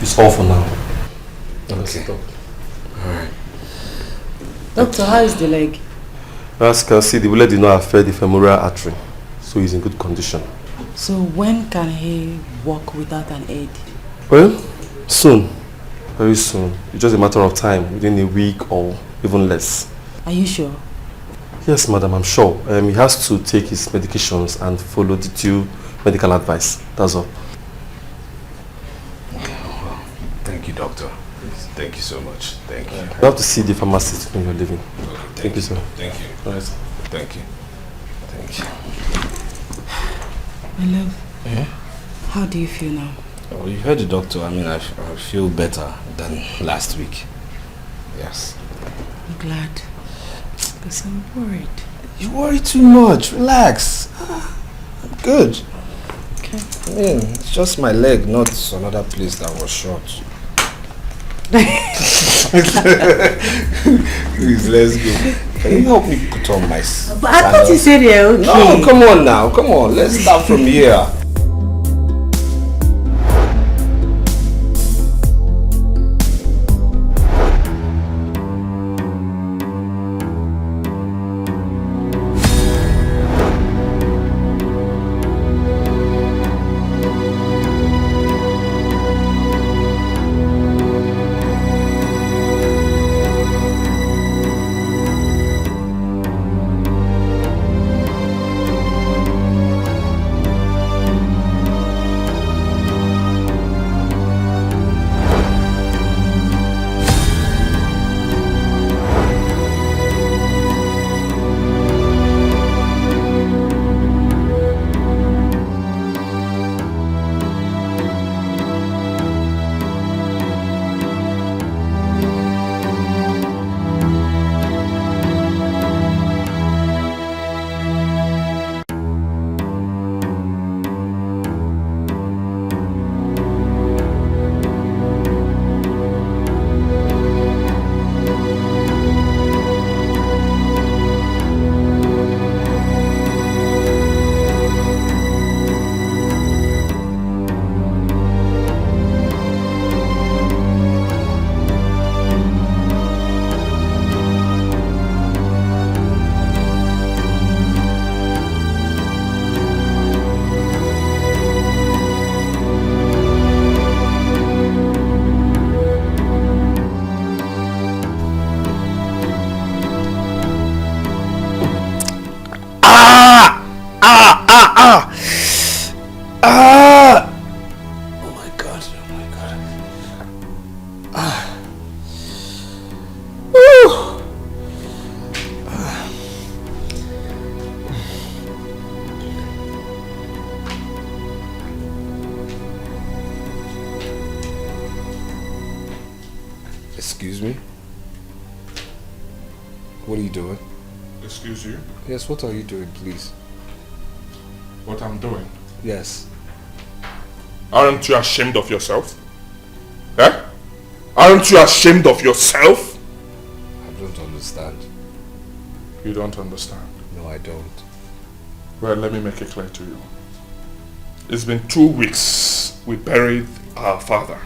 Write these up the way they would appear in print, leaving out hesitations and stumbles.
It's all for now. Okay. Alright. Doctor, how is the leg? As you can see, the bullet did not affect the femoral artery, so he's in good condition. So when can he walk without an aid? Well, soon. Very soon. It's just a matter of time, within a week or even less. Are you sure? Yes, madam, I'm sure. He has to take his medications and follow the due medical advice. That's all. Well, thank you, doctor. Thank you so much. Thank you. You have to see the pharmacist when you're leaving. Okay, thank you, sir. Thank you. All right. Thank you. Thank you. My love. Yeah? How do you feel now? Oh, you heard the doctor. I mean, I feel better than last week. Yes. I'm glad. Because I'm worried. You worry too much. Relax. I'm good. Okay. I mean, it's just my leg, not another place that was shot. Please, let's go. Can you help me put on my sandals? But I thought you said you're okay. No, come on now. Come on. Let's start from here. Excuse me? What are you doing? Excuse you? Yes, what are you doing, please? What I'm doing? Yes. Aren't you ashamed of yourself? Eh? Aren't you ashamed of yourself? I don't understand. You don't understand? No, I don't. Well, let me make it clear to you. It's been 2 weeks we buried our father.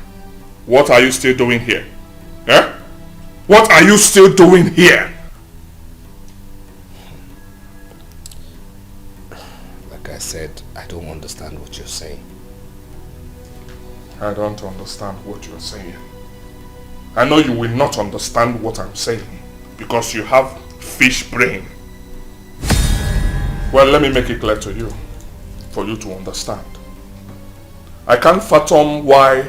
What are you still doing here? Eh? What are you still doing here? Like I said, I don't understand what you're saying. I don't understand what you're saying. I know you will not understand what I'm saying because you have fish brain. Well, let me make it clear to you for you to understand. I can't fathom why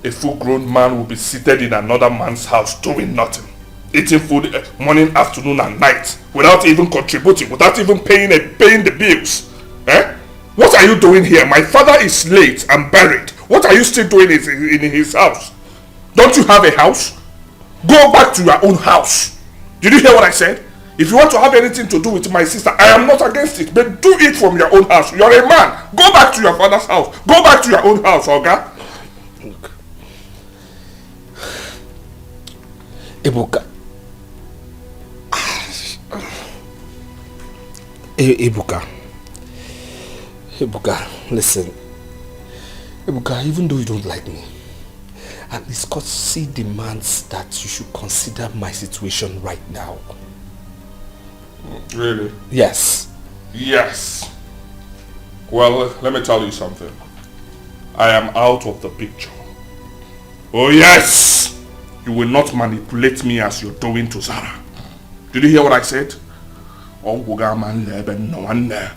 a full-grown man will be seated in another man's house doing nothing, eating food morning, afternoon and night without even contributing, without even paying the bills. Eh? What are you doing here? My father is late and buried. What are you still doing in his house? Don't you have a house? Go back to your own house. Did you hear what I said? If you want to have anything to do with my sister, I am not against it, but do it from your own house. You're a man. Go back to your father's house. Go back to your own house, Oga. Look. Ebuka. Ebuka, listen. Ebuka, even though you don't like me, At least courtesy demands that you should consider my situation right now. Really? Yes. Yes. Well, let me tell you something. I am out of the picture. Oh yes! You will not manipulate me as you're doing to Zara. Did you hear what I said? Oh, Gugaman Leben no one there.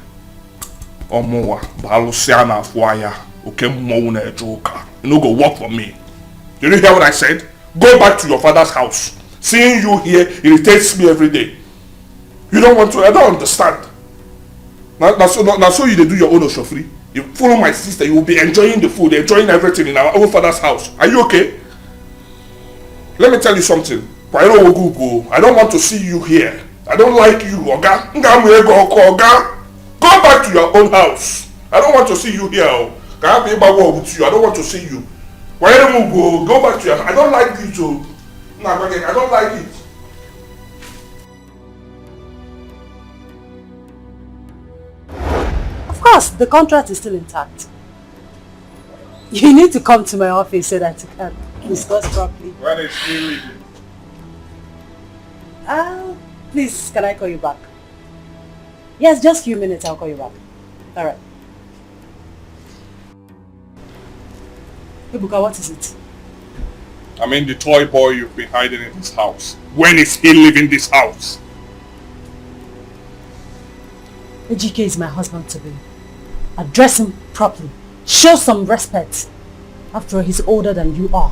Oh, Moa, Balusiana Fuaya, okay, Mona Joker. You know, go work for me. Did you hear what I said? Go back to your father's house. Seeing you here irritates me every day. You don't want to, I don't understand. Now so you do your own oshofri. You follow my sister, you will be enjoying the food, enjoying everything in our own father's house. Are you okay? Let me tell you something. I don't want to see you here. I don't like you, Oga. Go back to your own house. I don't want to see you here. I don't want to see you. Go back to your house. I don't like you too. I don't like it. Of course, the contract is still intact. You need to come to my office so that you can discuss properly. When is he leaving? Please, can I call you back? Yes, just a few minutes, I'll call you back. Alright. Ebuka, what is it? I mean the toy boy you've been hiding in this house. When is he leaving this house? Ejike is my husband to be. Address him properly. Show some respect. After all, he's older than you are.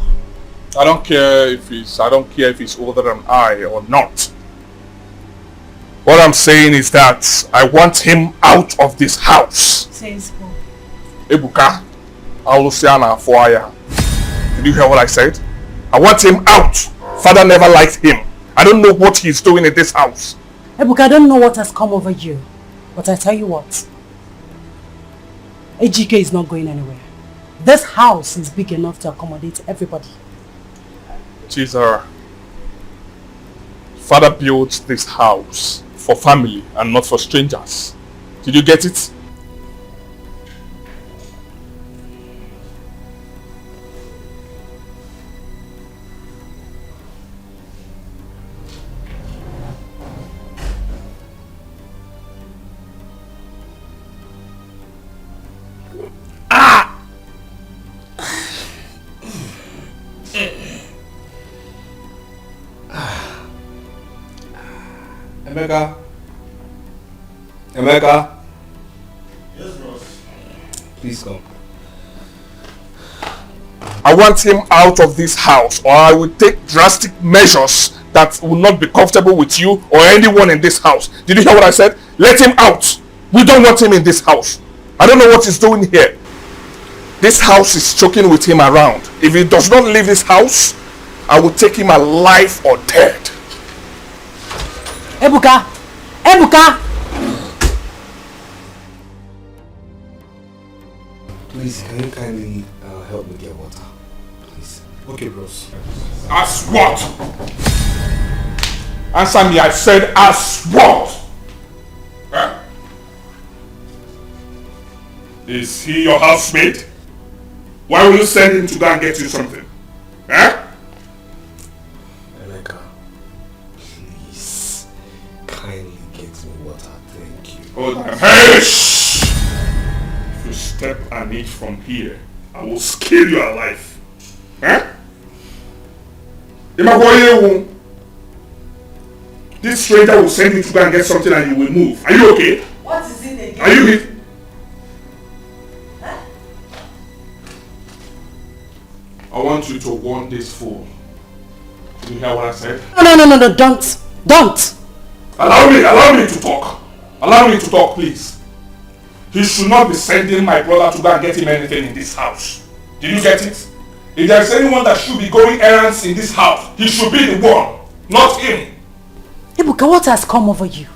I don't care if he's older than I or not. What I'm saying is that I want him out of this house. Says who? Ebuka, Alusiana Fuaya. Did you hear what I said? I want him out. Father never liked him. I don't know what he's doing in this house. Ebuka, I don't know what has come over you. But I tell you what. Ejike is not going anywhere. This house is big enough to accommodate everybody. Cesar, Father built this house for family and not for strangers. Did you get it? Emeka? Yes, Ross. Please come. I want him out of this house, or I will take drastic measures that will not be comfortable with you or anyone in this house. Did you hear what I said? Let him out. We don't want him in this house. I don't know what he's doing here. This house is choking with him around. If he does not leave this house, I will take him alive or dead. Ebuka! Ebuka! Please, can you kindly help me get water? Please. Okay, bros. As what? Answer me, I said as what? Huh? Is he your housemate? Why will you send him to go and get you something? Huh? Emeka, please, kindly get me water, thank you. Hold on. Hey! Shh! If you step an inch from here, I will scale you alive. Huh? This stranger will send you to go and get something and you will move. Are you okay? What is it again? Are you hit? I want you to warn this fool. Did you hear what I said? No, don't! Allow me to talk. Allow me to talk, please. He should not be sending my brother to go and get him anything in this house. Did you get it? If there is anyone that should be going errands in this house, he should be the one, not him. Ebuka, what has come over you?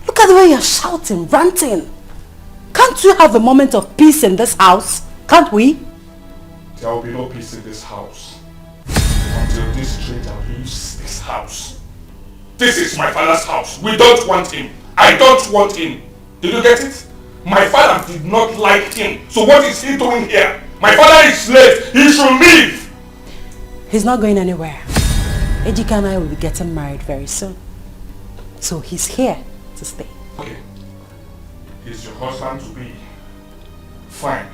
Look at the way you're shouting, ranting. Can't we have a moment of peace in this house? Can't we? There will be no peace in this house until this stranger leaves this house. This is my father's house. We don't want him. I don't want him. Did you get it? My father did not like him. So what is he doing here? My father is late said he should leave. He's not going anywhere. Ejike and I will be getting married very soon. So he's here to stay. Okay. He's your husband to be. Fine.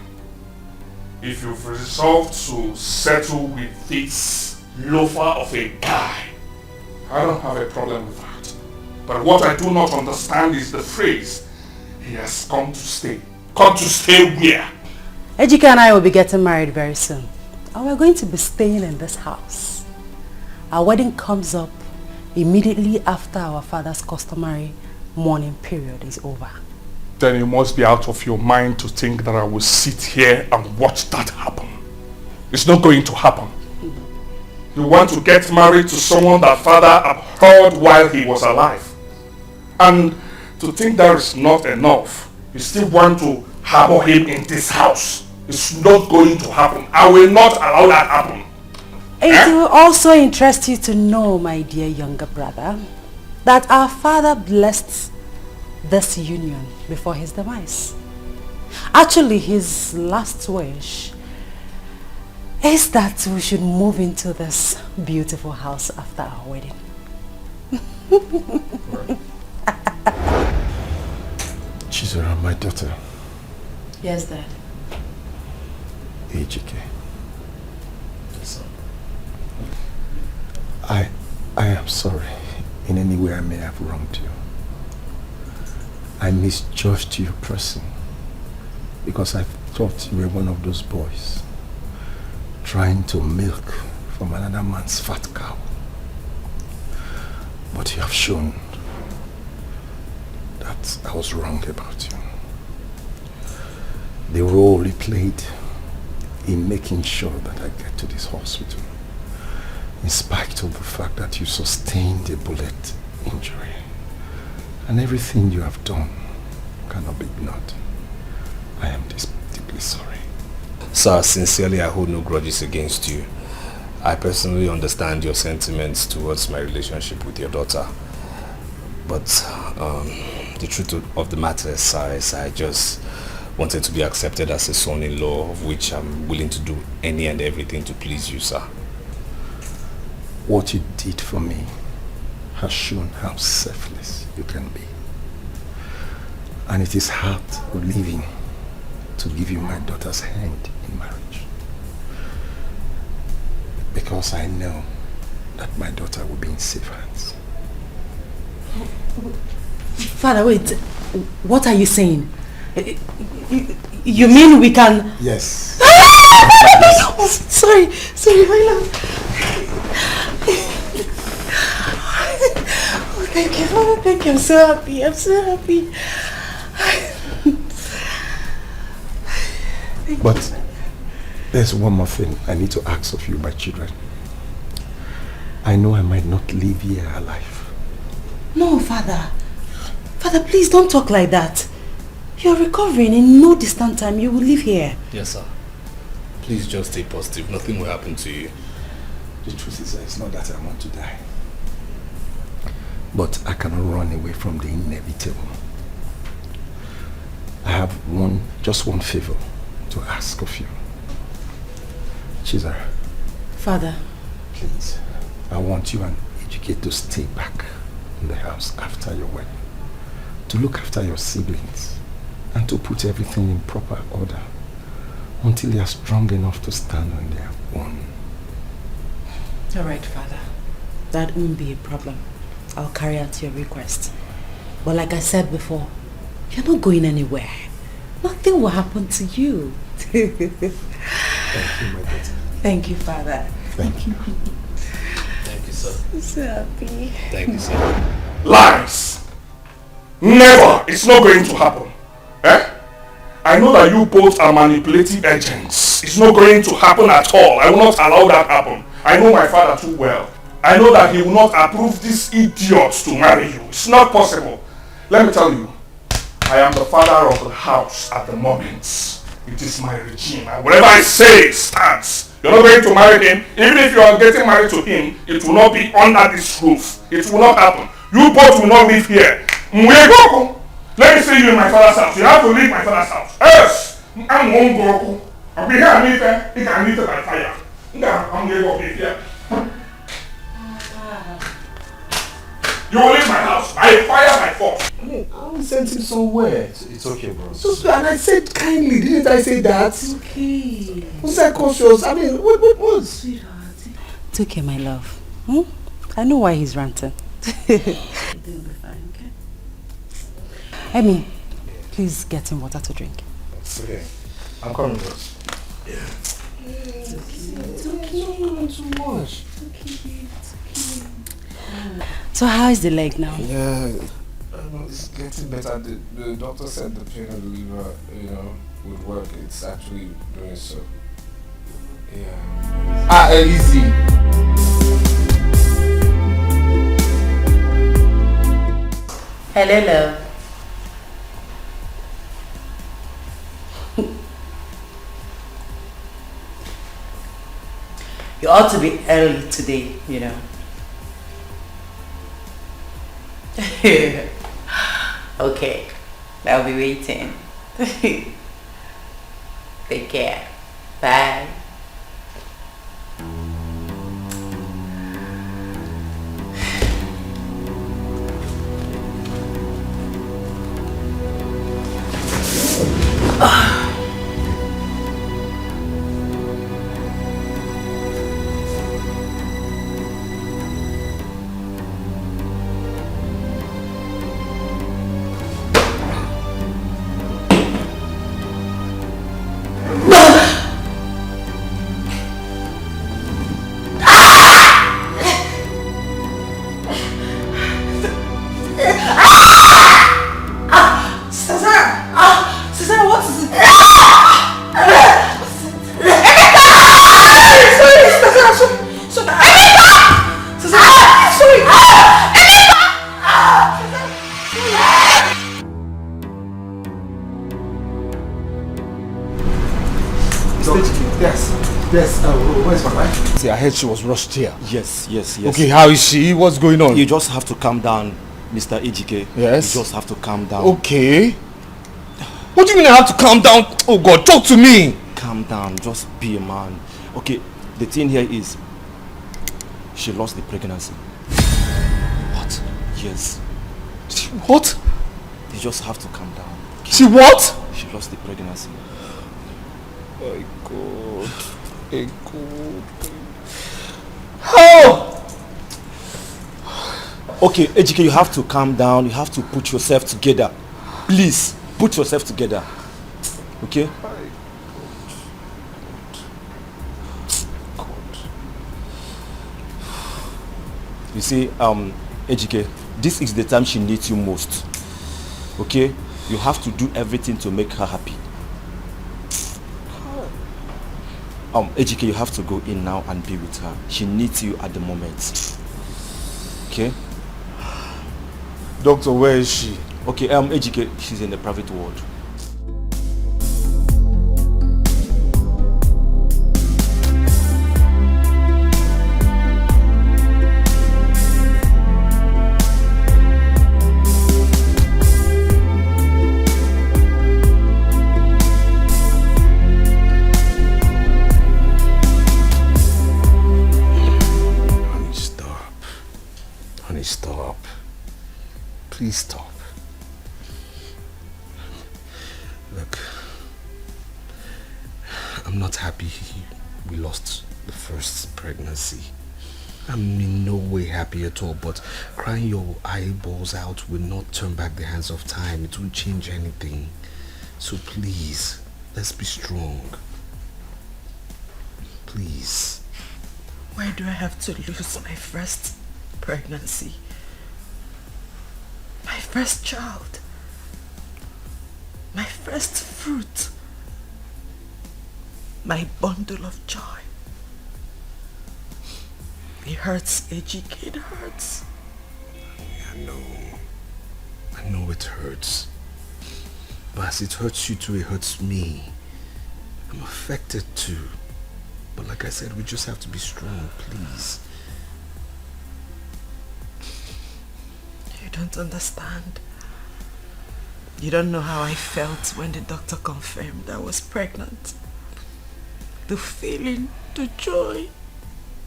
If you've resolved to settle with this loafer of a guy, I don't have a problem with that. But what I do not understand is the phrase, he has come to stay. Come to stay where? Ejike and I will be getting married very soon. And we're going to be staying in this house. Our wedding comes up immediately after our father's customary mourning period is over. Then you must be out of your mind to think that I will sit here and watch that happen. It's not going to happen. You want to get married to someone that father abhorred while he was alive. And to think that is not enough, you still want to harbor him in this house. It's not going to happen. I will not allow that happen. It will also interest you to know, my dear younger brother, that our father blessed this union before his demise. Actually, his last wish is that we should move into this beautiful house after our wedding. Chizora, my daughter. Yes, Dad. Ejike. I am sorry in any way I may have wronged you. I misjudged your person because I thought you were one of those boys trying to milk from another man's fat cow. But you have shown that I was wrong about you. The role you played in making sure that I get to this hospital, in spite of the fact that you sustained a bullet injury. And everything you have done cannot be ignored. I am deeply sorry. Sir, sincerely, I hold no grudges against you. I personally understand your sentiments towards my relationship with your daughter. But the truth of the matter is, sir, I just wanted to be accepted as a son-in-law, of which I'm willing to do any and everything to please you, sir. What you did for me has shown how selfless you can be. And it is hard living to give you my daughter's hand in marriage. Because I know that my daughter will be in safe hands. Father, wait. What are you saying? You mean we can... Yes. Oh, sorry, my love. Oh, thank you, Father, thank you. I'm so happy. But there's one more thing I need to ask of you, my children. I know I might not leave here alive. No, Father. Father, please don't talk like that. You're recovering. In no distant time, you will leave here. Yes, sir. Please just stay positive. Nothing will happen to you. The truth is, it's not that I want to die. But I cannot run away from the inevitable. I have just one favor to ask of you. Chizara. Father. Please, I want you and Ejike to stay back in the house after your wedding. To look after your siblings and to put everything in proper order until they are strong enough to stand on their own. All right, Father. That won't be a problem. I'll carry out your request. But like I said before, you're not going anywhere. Nothing will happen to you. Thank you, my daughter. Thank you, Father. Thank you. Thank you, sir. I'm so happy. Thank you, sir. Lies! Never! It's not going to happen. I know that you both are manipulative agents. It's not going to happen at all. I will not allow that happen. I know my father too well. I know that he will not approve these idiots to marry you. It's not possible. Let me tell you, I am the father of the house at the moment. It is my regime. And whatever I say stands. You're not going to marry him. Even if you are getting married to him, it will not be under this roof. It will not happen. You both will not live here. Let me see you in my father's house. You have to leave my father's house. Yes! I'm one Goku. I'll be here and he can eat by fire. I'm going to be here. You will leave my house by fire, by force. I mean, I sent him somewhere. It's okay, bro. So, and I said kindly, didn't I say that? It's okay. Was I cautious? I mean, what? Sweetheart. It's okay, my love. Hmm? I know why he's ranting. Everything will be fine, okay? Amy, please get him water to drink. It's okay. I'm coming, boss. Yeah. It's okay. Not too much. It's okay. So how is the leg now? Yeah, it's getting better. The doctor said the pain of the liver, would work. It's actually doing so. Yeah. Easy. Hello, love. You ought to be early today, Okay, I'll be waiting. Take care. Bye. Where's my wife? See, I heard she was rushed here. Yes. Okay, how is she? What's going on? You just have to calm down, Mr. Ejike. Yes? You just have to calm down. Okay. What do you mean I have to calm down? Oh God, talk to me! Calm down, just be a man. Okay, the thing here is, she lost the pregnancy. What? Yes. What? You just have to calm down. She what? She lost the pregnancy. My God. My God. How? Okay, Ejike, you have to calm down. You have to put yourself together. Please, put yourself together. Okay? You see, Ejike, this is the time she needs you most. Okay? You have to do everything to make her happy. Ejike, you have to go in now and be with her. She needs you at the moment. Okay? Doctor, where is she? Okay, Ejike, she's in the private ward. Please stop. Look, I'm not happy we lost the first pregnancy. I'm in no way happy at all, but crying your eyeballs out will not turn back the hands of time. It won't change anything. So please, let's be strong. Please. Why do I have to lose my first pregnancy? My first child. My first fruit. My bundle of joy. It hurts, Ejike, it hurts. I know it hurts. But as it hurts you too, it hurts me. I'm affected too. But like I said, we just have to be strong, please. You don't understand. You don't know how I felt when the doctor confirmed I was pregnant. the feeling, the joy.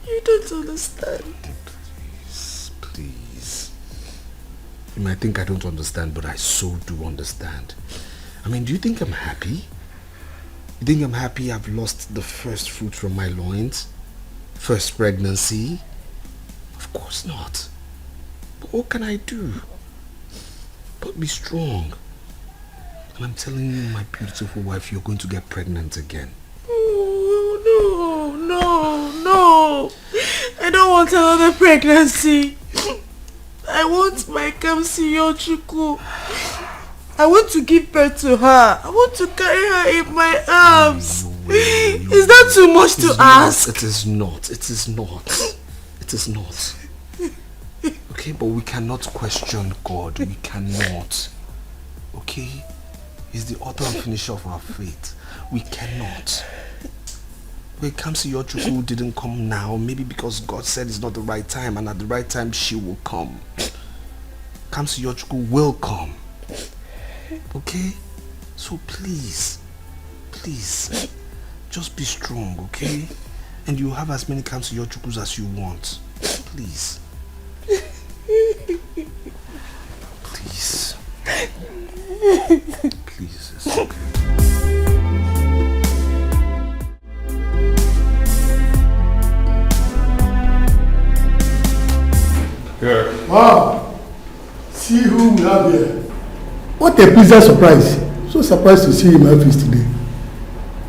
You don't understand. Please. You might think I don't understand, but I so do understand. I mean, do you think I'm happy? You think I'm happy I've lost the first fruit from my loins? First pregnancy? Of course not. But what can I do? But be strong. And I'm telling you, my beautiful wife, you're going to get pregnant again. Oh, no. I don't want another pregnancy. I want my Kamsiyochuku. I want to give birth to her. I want to carry her in my arms. Is that too much to ask? It is not. It is not. It is not. Okay, but we cannot question God. We cannot. Okay? He's the author and finisher of our faith. We cannot. When it comes to your Chukwu didn't come now, maybe because God said it's not the right time, and at the right time she will come. Comes to your Chukwu will come. Okay? So please, just be strong, okay? And you have as many Kamsi Yochukus as you want. Please. Please. Please, it's okay. Yeah. Wow! See who we have here. What a pleasant surprise. So surprised to see you in my office today.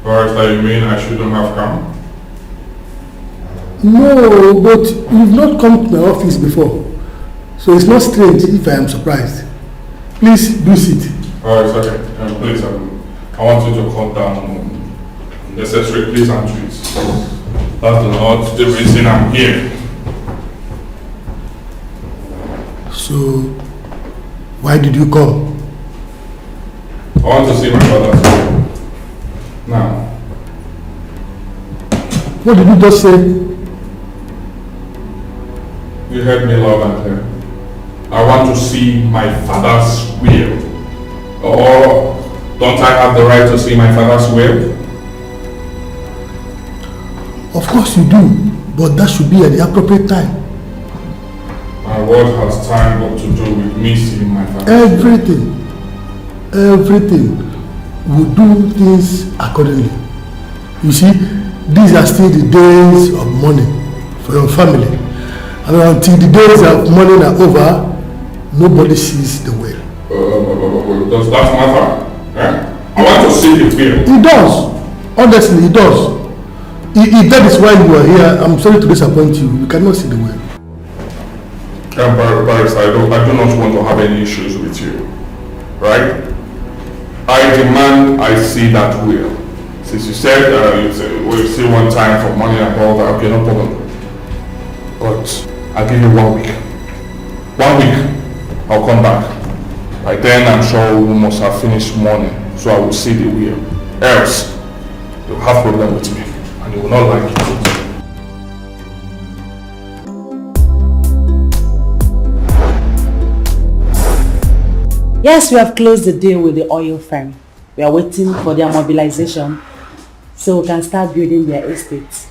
Barrister, you mean I shouldn't have come? No, but you've not come to my office before. So it's not strange if I am surprised. Please do sit. Alright, okay. Please, I want you to cut down unnecessary pleasantries. That's not the reason I'm here. So, why did you come? I want to see my father. Now. What did you just say? You heard me loud and clear. I want to see my father's will. Or don't I have the right to see my father's will? Of course you do, but that should be at the appropriate time. My word has time what to do with me seeing my father. Everything will do things accordingly. You see, these are still the days of mourning for your family. And until the days of mourning are over, nobody sees the will. Does that matter? Eh? I want to see the will. It does. Honestly, it does. If that is why you are here, I'm sorry to disappoint you. You cannot see the will. Barrister, I do not want to have any issues with you. Right? I demand I see that will. Since you said we'll see one time for money and all that, okay, no problem. But I'll give you 1 week. 1 week, I'll come back. By then, I'm sure we must have finished mourning, so I will see the will. Else, you'll have problem with me, and you will not like it. Yes, we have closed the deal with the oil firm. We are waiting for their mobilization so we can start building their estates.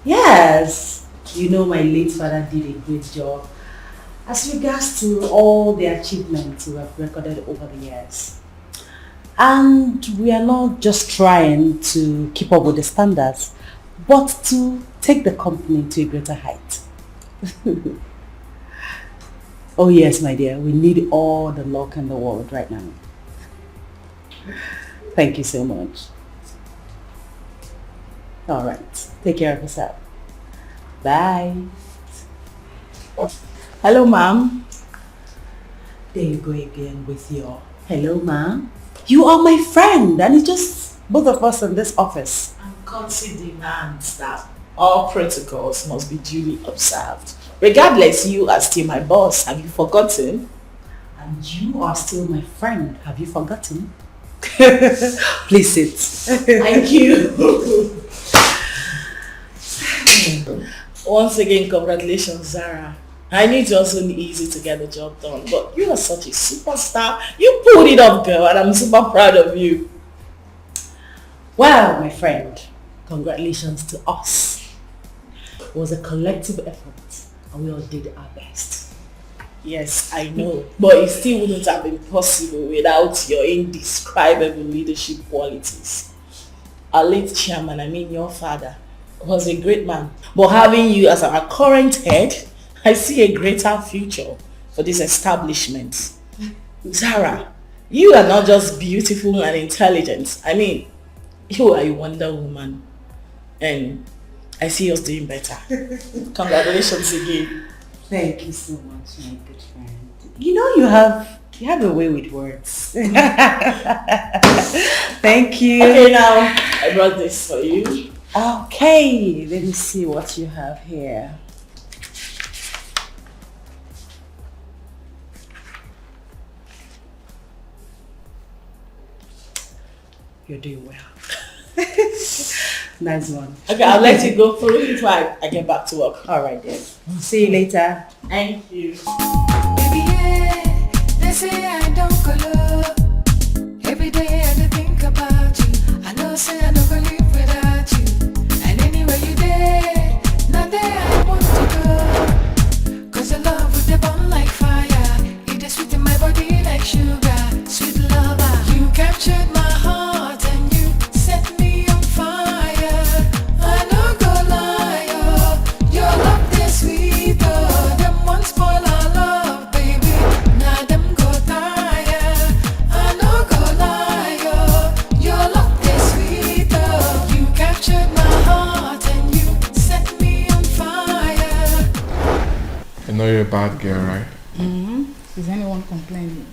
Yes, you know my late father did a great job as regards to all the achievements we have recorded over the years. And we are not just trying to keep up with the standards, but to take the company to a greater height. Oh yes, my dear, we need all the luck in the world right now. Thank you so much. All right, take care of yourself. Bye. Hello, ma'am. There you go again with your hello, ma'am. You are my friend, and it's just both of us in this office. And Council demands that all protocols must be duly observed. Regardless, you are still my boss. Have you forgotten? And you are still my friend. Have you forgotten? Please sit. Thank you. Once again, congratulations, Zara. I knew it wasn't easy to get the job done, but you are such a superstar. You pulled it up, girl, and I'm super proud of you. Well, my friend, congratulations to us. It was a collective effort and we all did our best. Yes, I know. But it still wouldn't have been possible without your indescribable leadership qualities. Our late chairman, I mean your father, was a great man. But having you as our current head, I see a greater future for this establishment. Zara, you are not just beautiful and intelligent. I mean, you are a Wonder Woman. And I see us doing better. Congratulations again. Thank you so much, my good friend. You know you have a way with words. Thank you. Okay, now I brought this for you. Okay, let me see what you have here. You're doing well. Nice one. Okay, I'll let you go for it until I get back to work. All right, then. See you later. Thank you. Baby, yeah, they say I don't color. Every day I dey think about you. I know say I don't go live without you. And anywhere you there, not there I want to go. Cause the love with the burn like fire. It is sweet in my body like sugar. Sweet lover, you captured my heart and you set me on fire. I no go lie, oh, your love is sweet, oh. Them one spoil our love, baby. Now them go tire. I no go lie, oh, your love is sweet, oh. You captured my heart and you set me on fire. I know you're a bad girl, right? Is anyone complaining?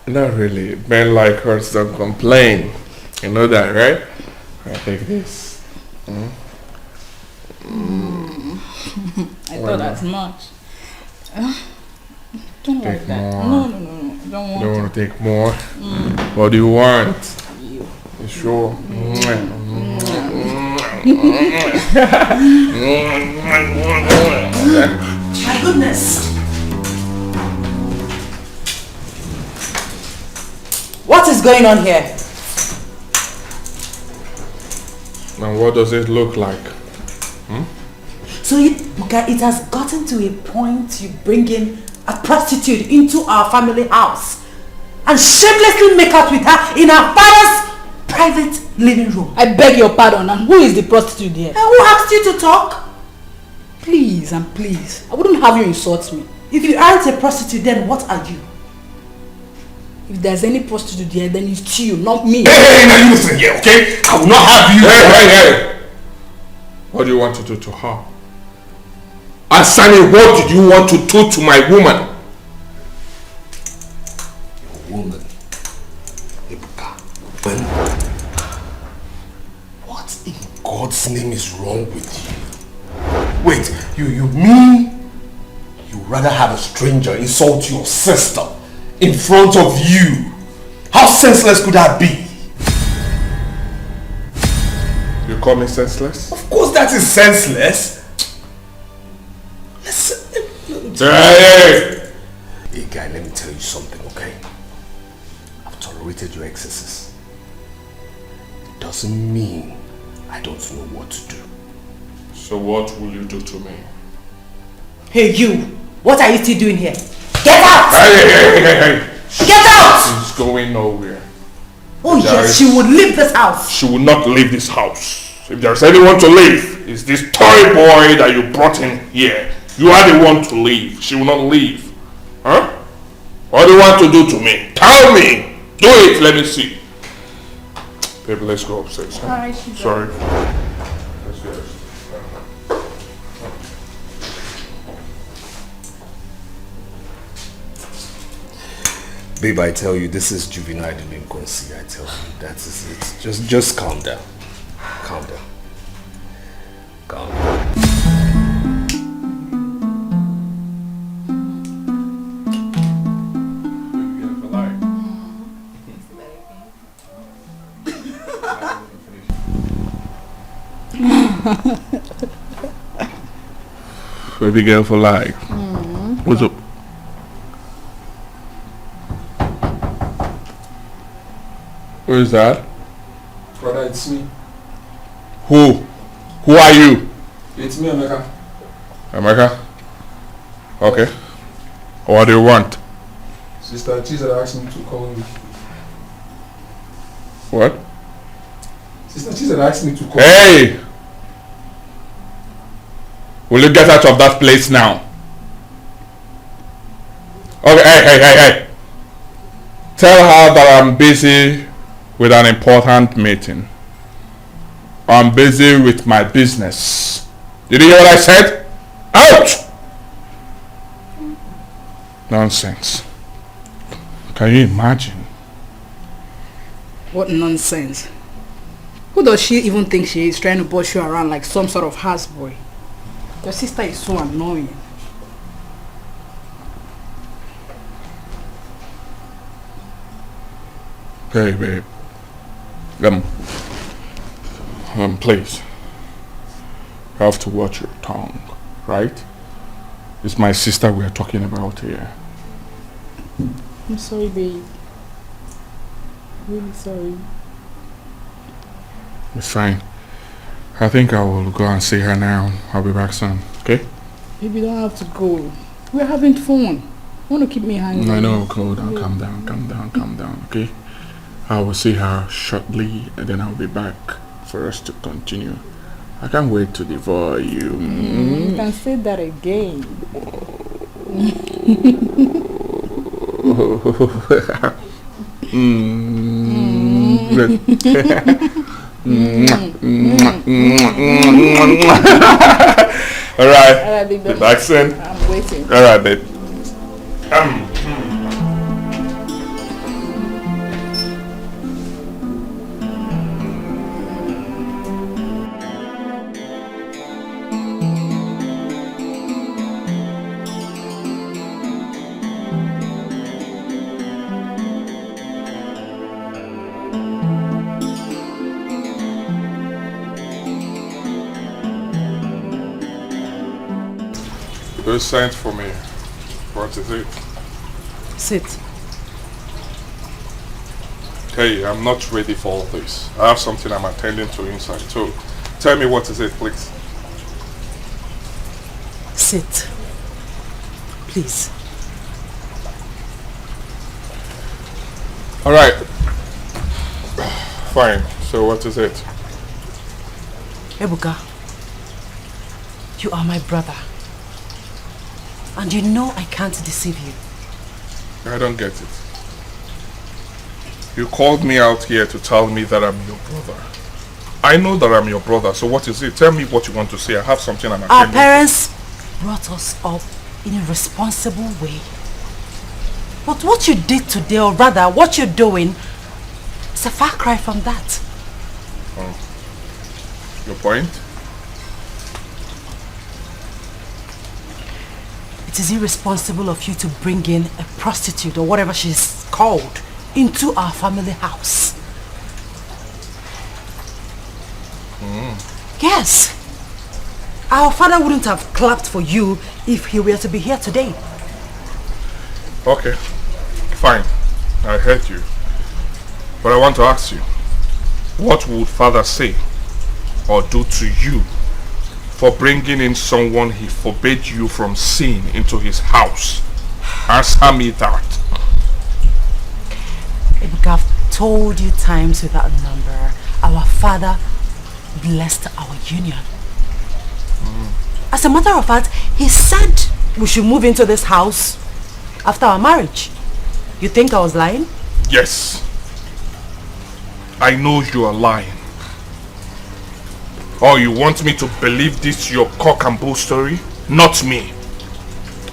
Not really. Men like hers don't complain. You know that, right? I take this. I thought as much. Don't Take like that. more. No. I don't You want don't want to take more? What do you want? you. You sure? My goodness. What is going on here? Now what does it look like? So it has gotten to a point you bring in a prostitute into our family house and shamelessly make out with her in our father's private living room. I beg your pardon, and who is the prostitute here? And who asked you to talk? Please and please, I wouldn't have you insult me. If you aren't a prostitute, then what are you? If there's any prostitute here, then it's you, not me. Hey, now you listen here, okay? I will not have you. Hey! What do you want to do to her? Asani, what did you want to do to my woman? Woman. Ebuka. What in God's name is wrong with you? Wait, you mean you rather have a stranger insult your sister in front of you? How senseless could that be? You call me senseless? Of course that is senseless. Hey! Hey guy, let me tell you something, okay? I've tolerated your excesses. It doesn't mean I don't know what to do. So what will you do to me? Hey you, what are you still doing here? Get out! Hey! Get out! She's going nowhere. Oh yes, she would leave this house. She will not leave this house. If there's anyone to leave, it's this toy boy that you brought in here. You are the one to leave. She will not leave. Huh? What do you want to do to me? Tell me. Do it. Let me see. Baby, let's go upstairs. Huh? Alright, Sorry. Let's go. Babe, I tell you, this is juvenile delinquency. I tell you, that is it. Just calm down. Calm down. Calm down. Baby girl for life. What's up? Who is that? Brother, it's me. Who? Who are you? It's me, Emeka. Emeka? Okay. What do you want? Sister Chisa asked me to call you. What? Sister Chisa asked me to call you. Hey! Will you get out of that place now? Okay, hey. Tell her that I'm busy with an important meeting. I'm busy with my business. Did you hear what I said? Out! Nonsense. Can you imagine? What nonsense. Who does she even think she is, trying to boss you around like some sort of houseboy? Your sister is so annoying. Hey, babe. Please. You have to watch your tongue, right? It's my sister we are talking about here. I'm sorry, babe. Really sorry. It's fine. I think I will go and see her now. I'll be back soon, okay? Baby, you don't have to go. We're having fun. You want to keep me hanging? I know, calm down, calm down, okay? I will see her shortly and then I'll be back for us to continue. I can't wait to devour you. You can say that again. Alright, babe. be back soon. I'm waiting. Alright, babe. You sent for me. What is it? Sit. Hey, I'm not ready for all this. I have something I'm attending to inside too. Tell me what is it, please. Sit. Please. Alright. Fine. So what is it? Ebuka, you are my brother. And you know I can't deceive you. I don't get it. You called me out here to tell me that I'm your brother. I know that I'm your brother, so what is it? Tell me what you want to say. I have something I'm attending Our parents brought us up in a responsible way. But what you did today, or rather what you're doing, is a far cry from that. Oh. Your point? It is irresponsible of you to bring in a prostitute or whatever she's called into our family house. Yes. Our father wouldn't have clapped for you if he were to be here today. Okay. Fine. I heard you. But I want to ask you, what would father say or do to you for bringing in someone he forbade you from seeing into his house? Answer me that. I've told you times without number, our father blessed our union. As a matter of fact, he said we should move into this house after our marriage. You think I was lying? Yes. I know you are lying. Oh, you want me to believe this your cock and bull story? Not me.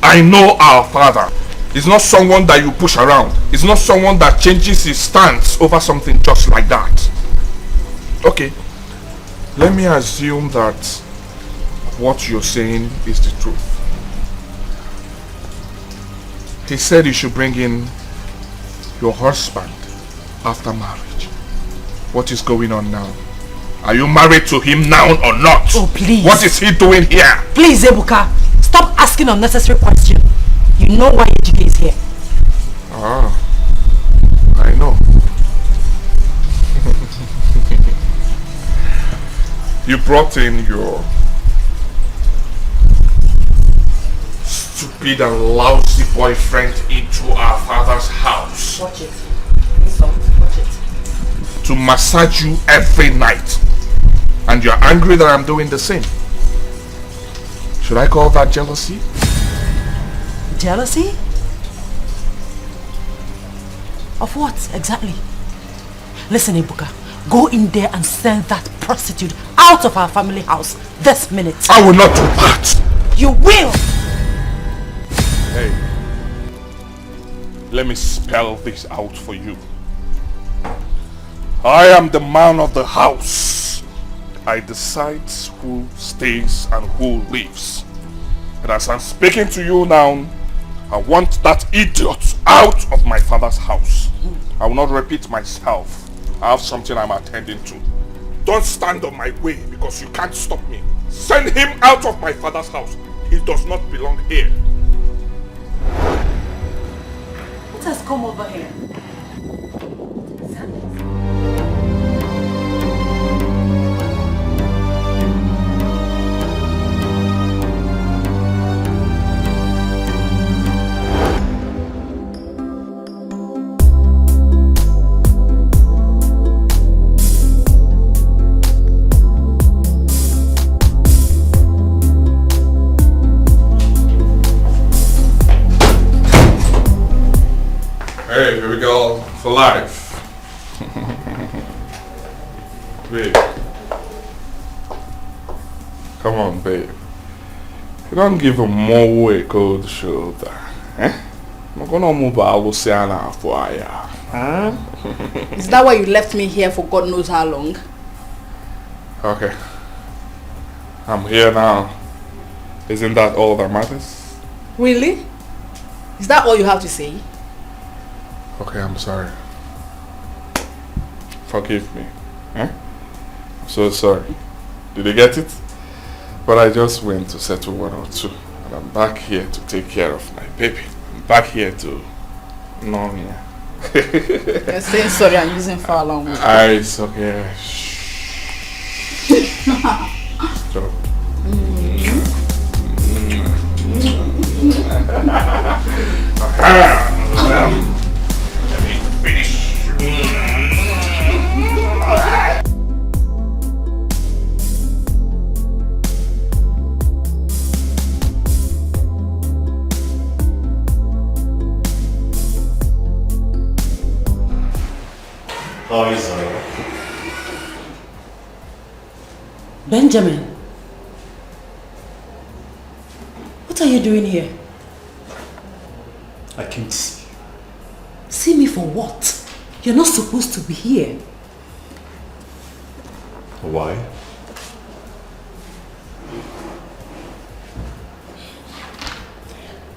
I know our father. He's not someone that you push around. He's not someone that changes his stance over something just like that. Okay. Let me assume that what you're saying is the truth. He said you should bring in your husband after marriage. What is going on now? Are you married to him now or not? Oh, please. What is he doing here? Please, Ebuka, stop asking unnecessary questions. You know why Ejike is here. Ah, I know. You brought in your stupid and lousy boyfriend into our father's house. Watch it. Watch it. To massage you every night. And you're angry that I'm doing the same. Should I call that jealousy? Jealousy? Of what exactly? Listen, Ibuka, go in there and send that prostitute out of our family house this minute. I will not do that. You will! Hey, let me spell this out for you. I am the man of the house. I decide who stays and who leaves. And as I'm speaking to you now, I want that idiot out of my father's house. I will not repeat myself. I have something I'm attending to. Don't stand on my way because you can't stop me. Send him out of my father's house. He does not belong here. What has come over here? Hey, here we go for life. Babe. Come on, babe. You don't give a more a cold shoulder. Eh? I'm gonna move out for you. Huh? Is that why you left me here for God knows how long? Okay. I'm here now. Isn't that all that matters? Really? Is that all you have to say? Okay, I'm sorry. Forgive me. Eh? I'm so sorry. Did you get it? But I just went to settle one or two. And I'm back here to take care of my baby. I'm back here to know me. You're saying sorry and using foul language. It's okay. So. Let me finish. How is it? Benjamin, what are you doing here? I can't see. See me for what? You're not supposed to be here. Why?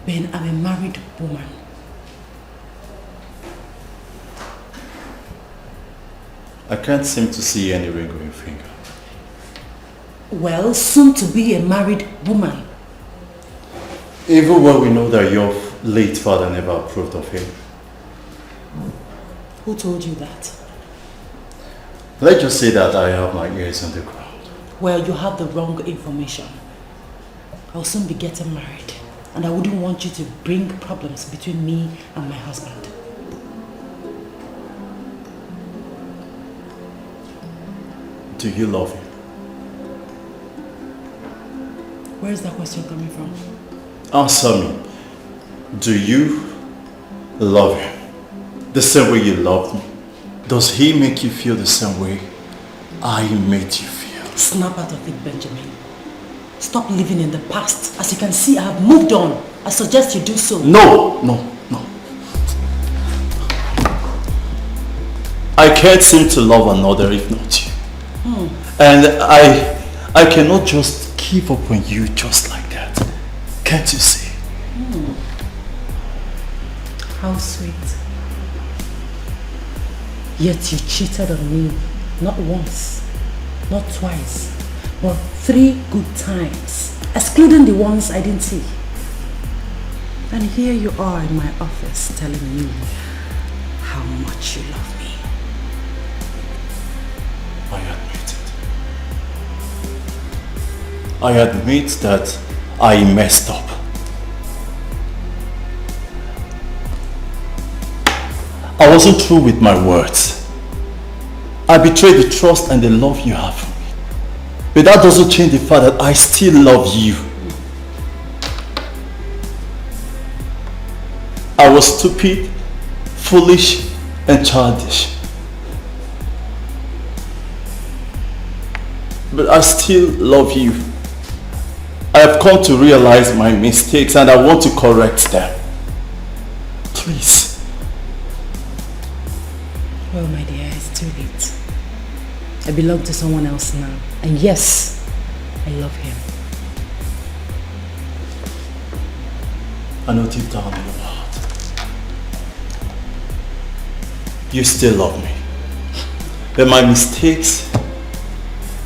Ben, I'm a married woman. I can't seem to see any ring on your finger. Well, soon to be a married woman. Even when we know that your late father never approved of him. Who told you that? Let's just say that I have my ears on the ground. Well, you have the wrong information. I'll soon be getting married, and I wouldn't want you to bring problems between me and my husband. Do you love him? Where is that question coming from? Answer me. Do you love him the same way you loved me? Does he make you feel the same way I made you feel? Snap out of it, Benjamin. Stop living in the past. As you can see, I have moved on. I suggest you do so. No. I can't seem to love another if not you. And I cannot just give up on you just like that. Can't you see? How sweet. Yet you cheated on me, not once, not twice, but 3 good times, excluding the ones I didn't see. And here you are in my office telling me how much you love me. I admit it. I admit that I messed up. I wasn't true with my words. I betrayed the trust and the love you have for me. But that doesn't change the fact that I still love you. I was stupid, foolish, and childish. But I still love you. I have come to realize my mistakes and I want to correct them. Please. Well, my dear, it's too late. I belong to someone else now. And yes, I love him. I know deep down in your heart, you still love me. But my mistakes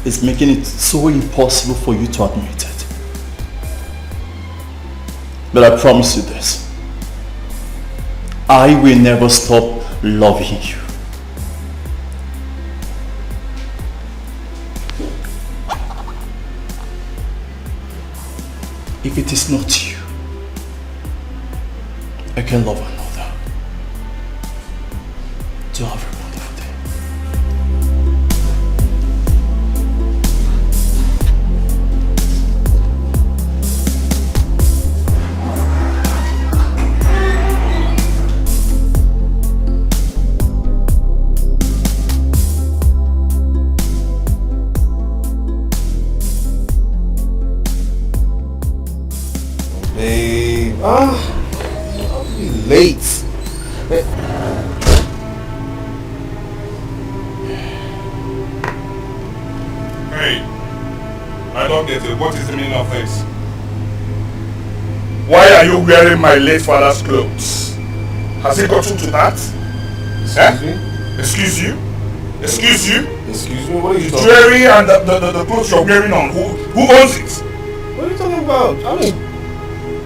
is making it so impossible for you to admit it. But I promise you this. I will never stop loving you. If it is not you, I can love another. Do have a wonderful day. Babe, I'll be late. Hey, I don't get it. What is the meaning of this? Why are you wearing my late father's clothes? Has it gotten to that? Excuse me? Excuse you? Excuse you? Excuse me? What are you talking Jewelry and the clothes you're wearing on, who owns it? What are you talking about? I mean,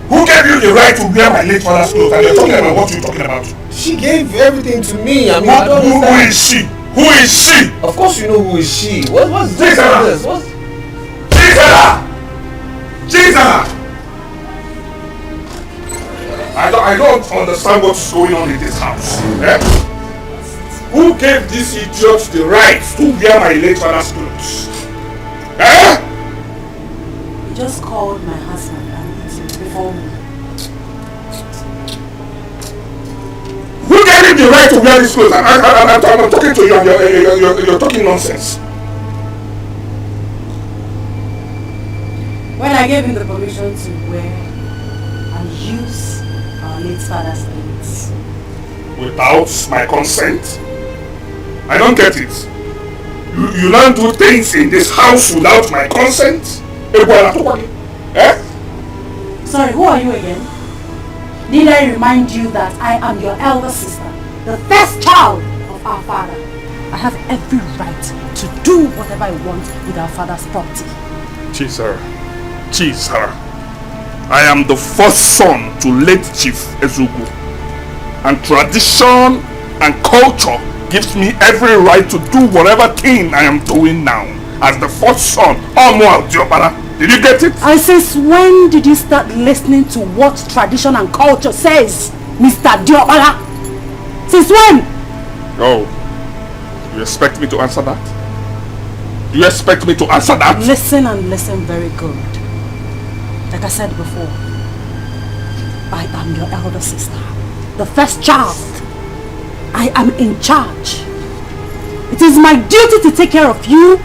who gave you the right to wear my late father's clothes? And you're talking about what you're talking about? she gave everything to me. I mean, I don't Who understand. is she? Who is she? Of course you know who is she. What's this? Jesus! What's... Jesus! I don't understand what's going on in this house. Eh? Who gave this idiot the right to wear my late father's clothes? Eh? You just called my husband before me. Who gave him the right to wear these clothes? I'm talking to you and you're talking nonsense. When I gave him the permission to wear and use our late father's clothes. Without my consent? I don't get it. You don't do things in this house without my consent? Eh? Sorry, who are you again? Need I remind you that I am your elder sister, the first child of our father. I have every right to do whatever I want with our father's property. Chisara. I am the first son to late Chief Ezugu. And tradition and culture gives me every right to do whatever thing I am doing now. As the first son, Omo Diopara. Did you get it? And since when did you start listening to what tradition and culture says, Mr. Diopala? Since when? Oh, you expect me to answer that? You expect me to answer that? Listen and listen very good. Like I said before, I am your elder sister, the first child. I am in charge. It is my duty to take care of you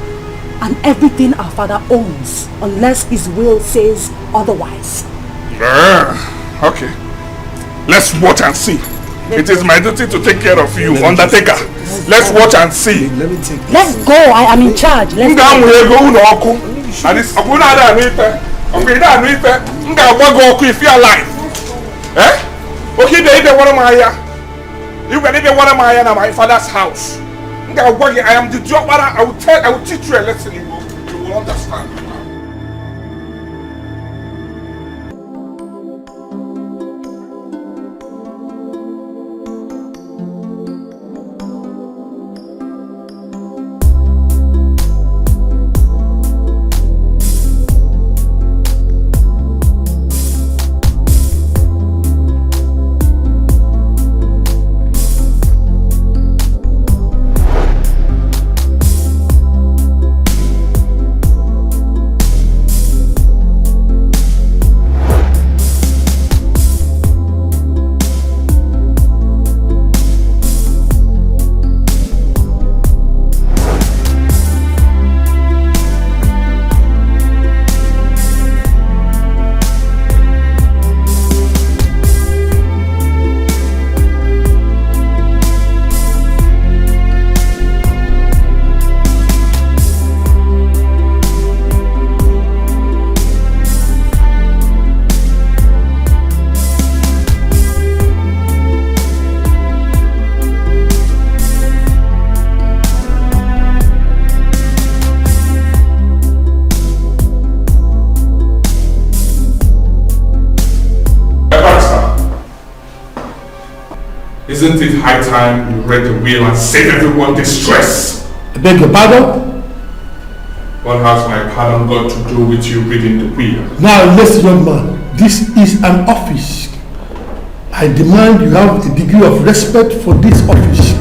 and everything our father owns, unless his will says otherwise. Okay. Let's watch and see. It is my duty to take care of you, Undertaker. Let's watch and see. Let me take this. Let's go. I am in charge. Let's go. If you're alive. Eh? Okay, they want you can even want my father's house. I am the job. I will teach you a lesson. You will understand. Isn't it high time you read the will and save everyone distress? I beg your pardon? What has my pardon got to do with you reading the will? Now listen, young man, this is an office. I demand you have a degree of respect for this office.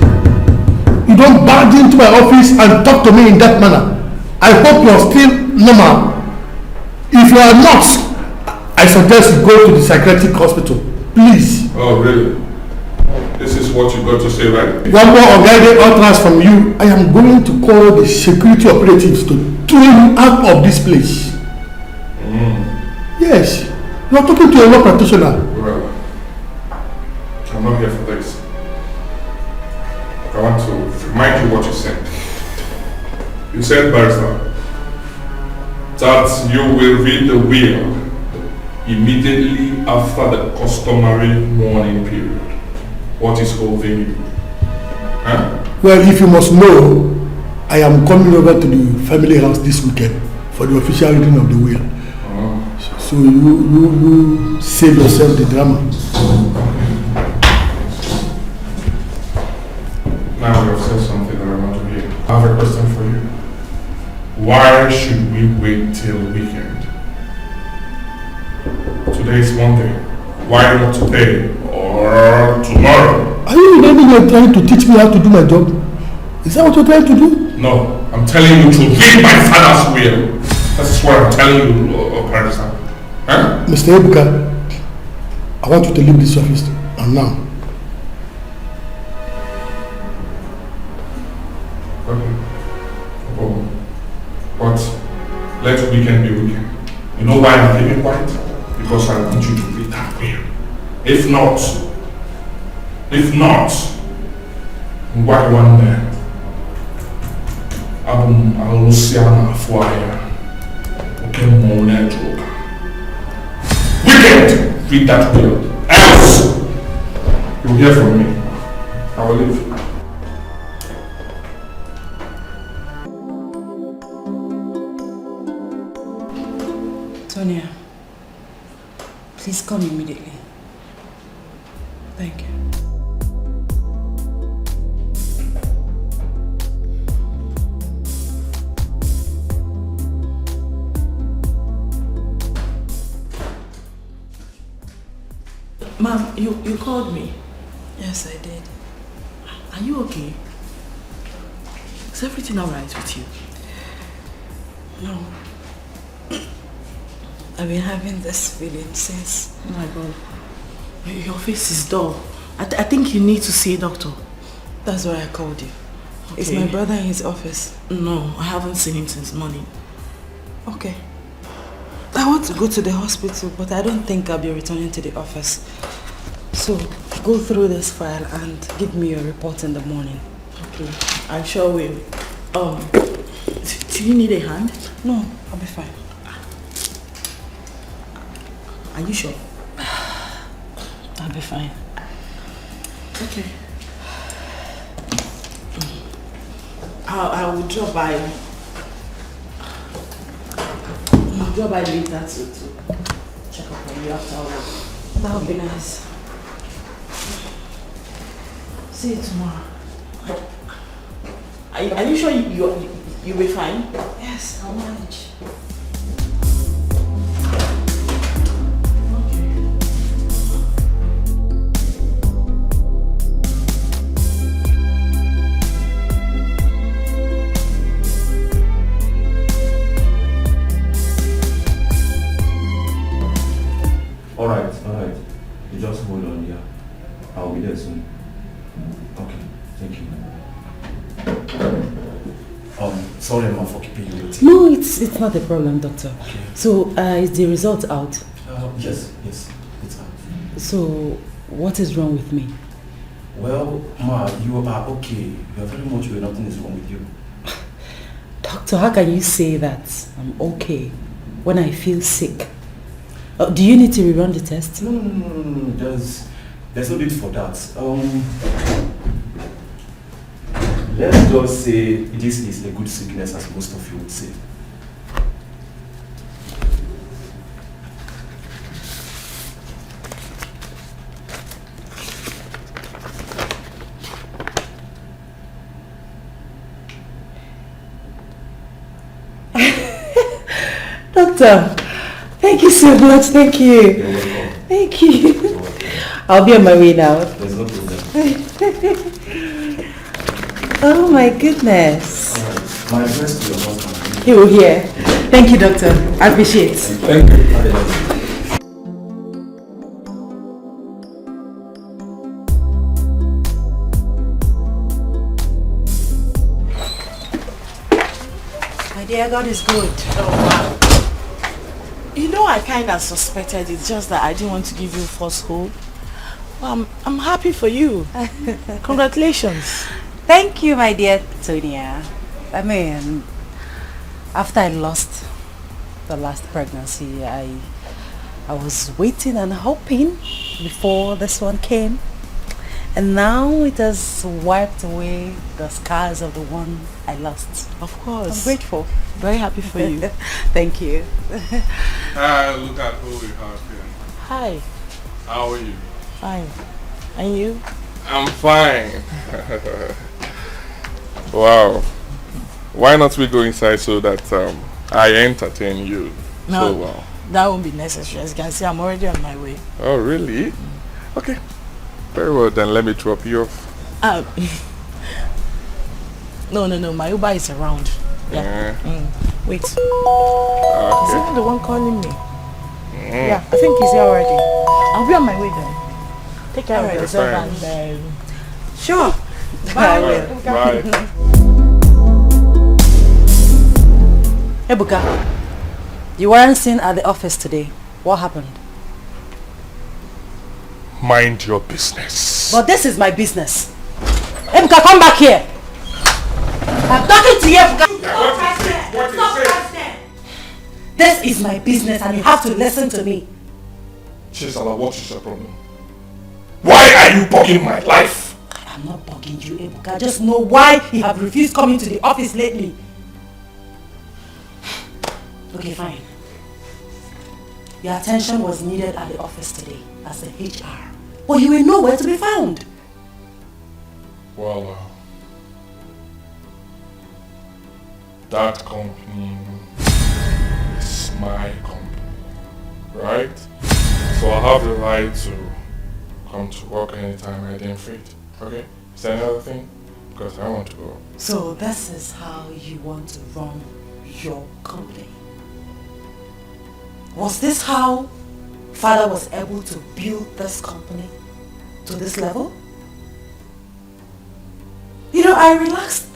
You don't barge into my office and talk to me in that manner. I hope you are still normal. If you are not, I suggest you go to the psychiatric hospital. Please. Oh, really? This is what you got to say, right? One more unguided utterance from you. I am going to call the security operatives to throw you out of this place. Yes. You are talking to a law practitioner. Well, I'm not here for this. I want to remind you what you said. You said, Barrister, that you will read the will immediately after the customary mourning period. What is holding you? Huh? Well, if you must know, I am coming over to the family house this weekend for the official reading of the will. So you save yourself the drama. Now you have said something that I want to hear. I have a question for you. Why should we wait till weekend? Today is Monday. Why not today or tomorrow? Are you really trying to teach me how to do my job? Is that what you're trying to do? No, I'm telling you to read my father's will. That's what I'm telling you, Barrister. Huh? Mr. Ebuka, I want you to leave this office and now. Okay. Oh. But let weekend be weekend. You know why I'm keeping quiet? Because I want you to read that will. If not, what one day? I'll see an affair. Okay, Mona joke. Wicked! Read that will. Else, you'll hear from me. I will leave. Tonia, please come immediately. Thank you. Ma'am, you called me. Yes, I did. Are you okay? Is everything alright with you? No. I've been having this feeling since. Oh my God. Your face is dull. I think you need to see a doctor. That's why I called you. Okay. Is my brother in his office? No, I haven't seen him since morning. Okay. I want to go to the hospital, but I don't think I'll be returning to the office. So, go through this file and give me your report in the morning. Okay, I sure will. Do you need a hand? No, I'll be fine. Are you sure? I'll be fine. Okay. I will drop by. I'll drop by later to check up on you after work. That would be nice. See you tomorrow. Are you sure you'll be fine? Yes, I'll manage. Alright. You just hold on here. I'll be there soon. Okay, thank you. Sorry I'm for keeping you waiting. No, it's not a problem, doctor. Okay. So, is the result out? Yes, it's out. So, what is wrong with me? Well, Ma, you are okay. You are very much well. Nothing is wrong with you. Doctor, how can you say that I'm okay when I feel sick? Do you need to rerun the test? No. There's no need for that. Let's just say this is a good sickness, as most of you would say. Doctor, thank you so much. Thank you. You're welcome. Thank you. You're welcome. I'll be on my way now. There's no problem. Oh my goodness. Alright. My address to your husband. He will hear. Thank you, doctor. I appreciate it. Thank you. Have a nice day. My dear, God is good. You know, I kind of suspected it, just that I didn't want to give you false hope. Well, I'm happy for you. Congratulations. Thank you, my dear Tonia. I mean, after I lost the last pregnancy, I was waiting and hoping before this one came. And now it has wiped away the scars of the one I lost. Of course. I'm grateful. Very happy for you. Thank you. Hi, look at who we have here. Hi. How are you? Fine. And you? I'm fine. Wow. Why not we go inside so that I entertain you No, so well? that won't be necessary. As you can see, I'm already on my way. Oh, really? Okay. Very well, then let me drop you off. No. My Uber is around. Yeah. Wait. Is Okay. he the one calling me? Yeah, I think he's here already. I'll be on my way then. Take care of yourself and... Sure. Bye. Alright, bye. Ebuka, you weren't seen at the office today. What happened? Mind your business. But this is my business. Ebuka, come back here. I'm talking to you, Ebuka. This is my business and you have to listen to me. Chisala, what is your problem? Why are you bugging my life? I'm not bugging you, Ebuka. I just know why you have refused coming to the office lately. Okay, fine. Your attention was needed at the office today as the HR. But you were nowhere to be found. Well, that company is my company, right? So I have the right to come to work anytime I deem fit, okay? Is there another thing? Because I want to go. So this is how you want to run your company. Was this how Father was able to build this company to this level? You know, I relaxed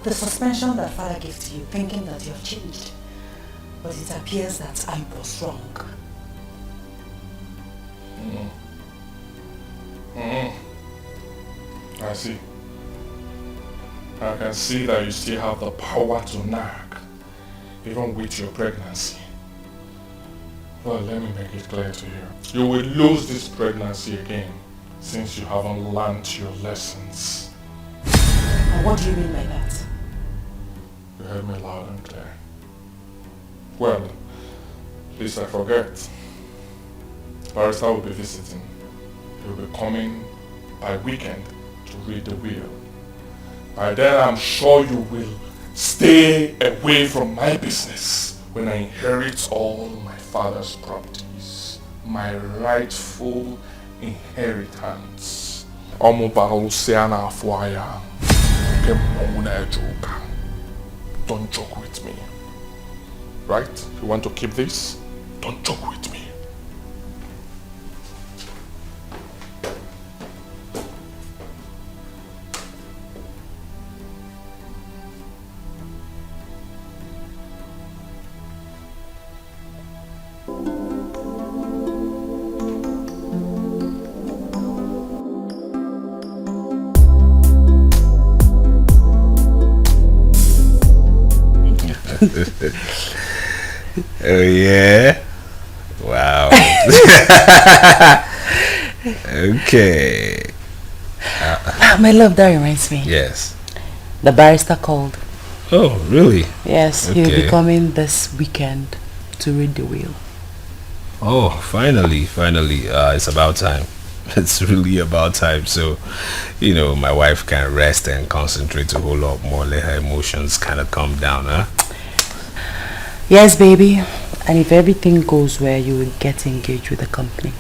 the suspension that Father gave to you, thinking that you have changed. But it appears that I was wrong. I see. I can see that you still have the power to nag, even with your pregnancy. Well, let me make it clear to you. You will lose this pregnancy again, since you haven't learned your lessons. And what do you mean by that? You heard me loud and clear. Well, lest I forget, Barrister will be visiting. He will be coming by weekend to read the will. By then I'm sure you will stay away from my business when I inherit all my father's properties, my rightful inheritance. Don't joke with me. Right? If you want to keep this, don't joke with me. Oh yeah? Wow. Okay. My love, that reminds me. Yes. The barrister called. Oh, really? Yes, he'll be Okay. coming this weekend to read the will. Oh, finally. It's about time. It's really about time. So, you know, my wife can rest and concentrate a whole lot more. Let her emotions kind of calm down, huh? Yes, baby. And if everything goes well, you will get engaged with the company.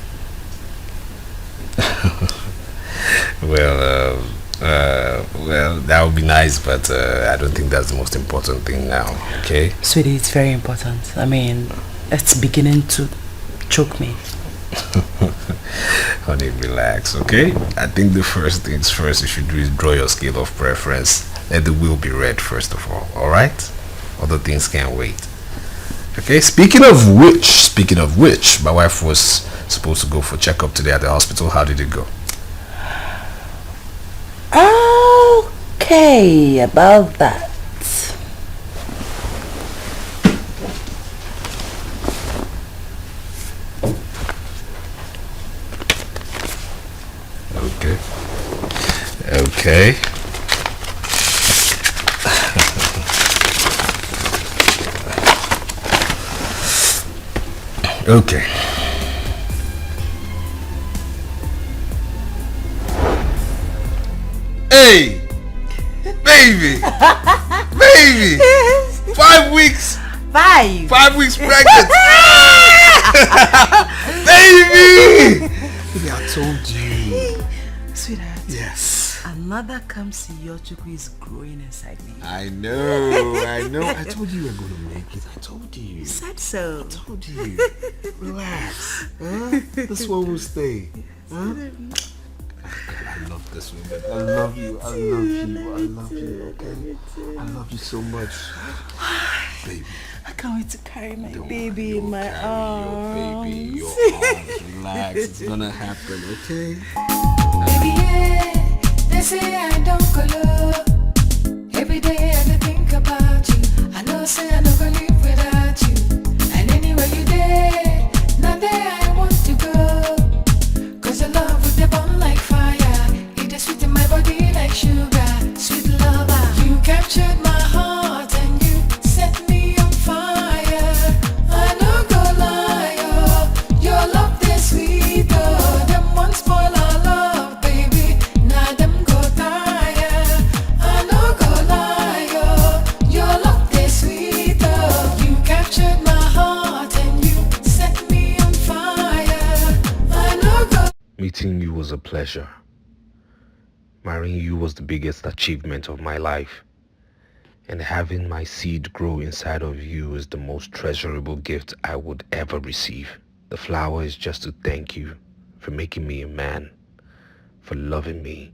Well, that would be nice, but I don't think that's the most important thing now, okay? Sweetie, it's very important. I mean, it's beginning to choke me. Honey, relax, okay? I think the first things first you should do is draw your scale of preference. Let the wheel be red first of all, alright? Other things can't wait. Okay, speaking of which, my wife was supposed to go for checkup today at the hospital. How did it go? Okay, about that. Okay. Okay. Hey! Baby! Baby! 5 weeks! 5 weeks pregnant! Baby! Baby, I told you. Sweetheart. Yes. Another Kamsiyochukwu is growing inside me. I know. I told you you were going to make it. I told you. You said so. I told you. Relax. Huh? This one will stay. Huh? I love this woman. I love you. Okay? I love you so much. Baby. I can't wait to carry my baby in my arms. Your arms. Relax. It's gonna happen, okay? Baby, yeah, they say I don't color. Every day I dey think about you. I know say I don't gonna live without you. And anywhere you there, now there I want to go. Cause your love with the burn like fire. It is sweet in my body like sugar. Sweet lover, you captured my heart and you set me on fire. I no go lie, oh, your love is sweet, oh. Them one spoil our love, baby. Now them go tire. I no go lie, oh, your love is sweet, oh. You captured my heart and you set me on fire. I no go. Meeting you was a pleasure. Marrying you was the biggest achievement of my life. And having my seed grow inside of you is the most treasurable gift I would ever receive. The flower is just to thank you for making me a man, for loving me,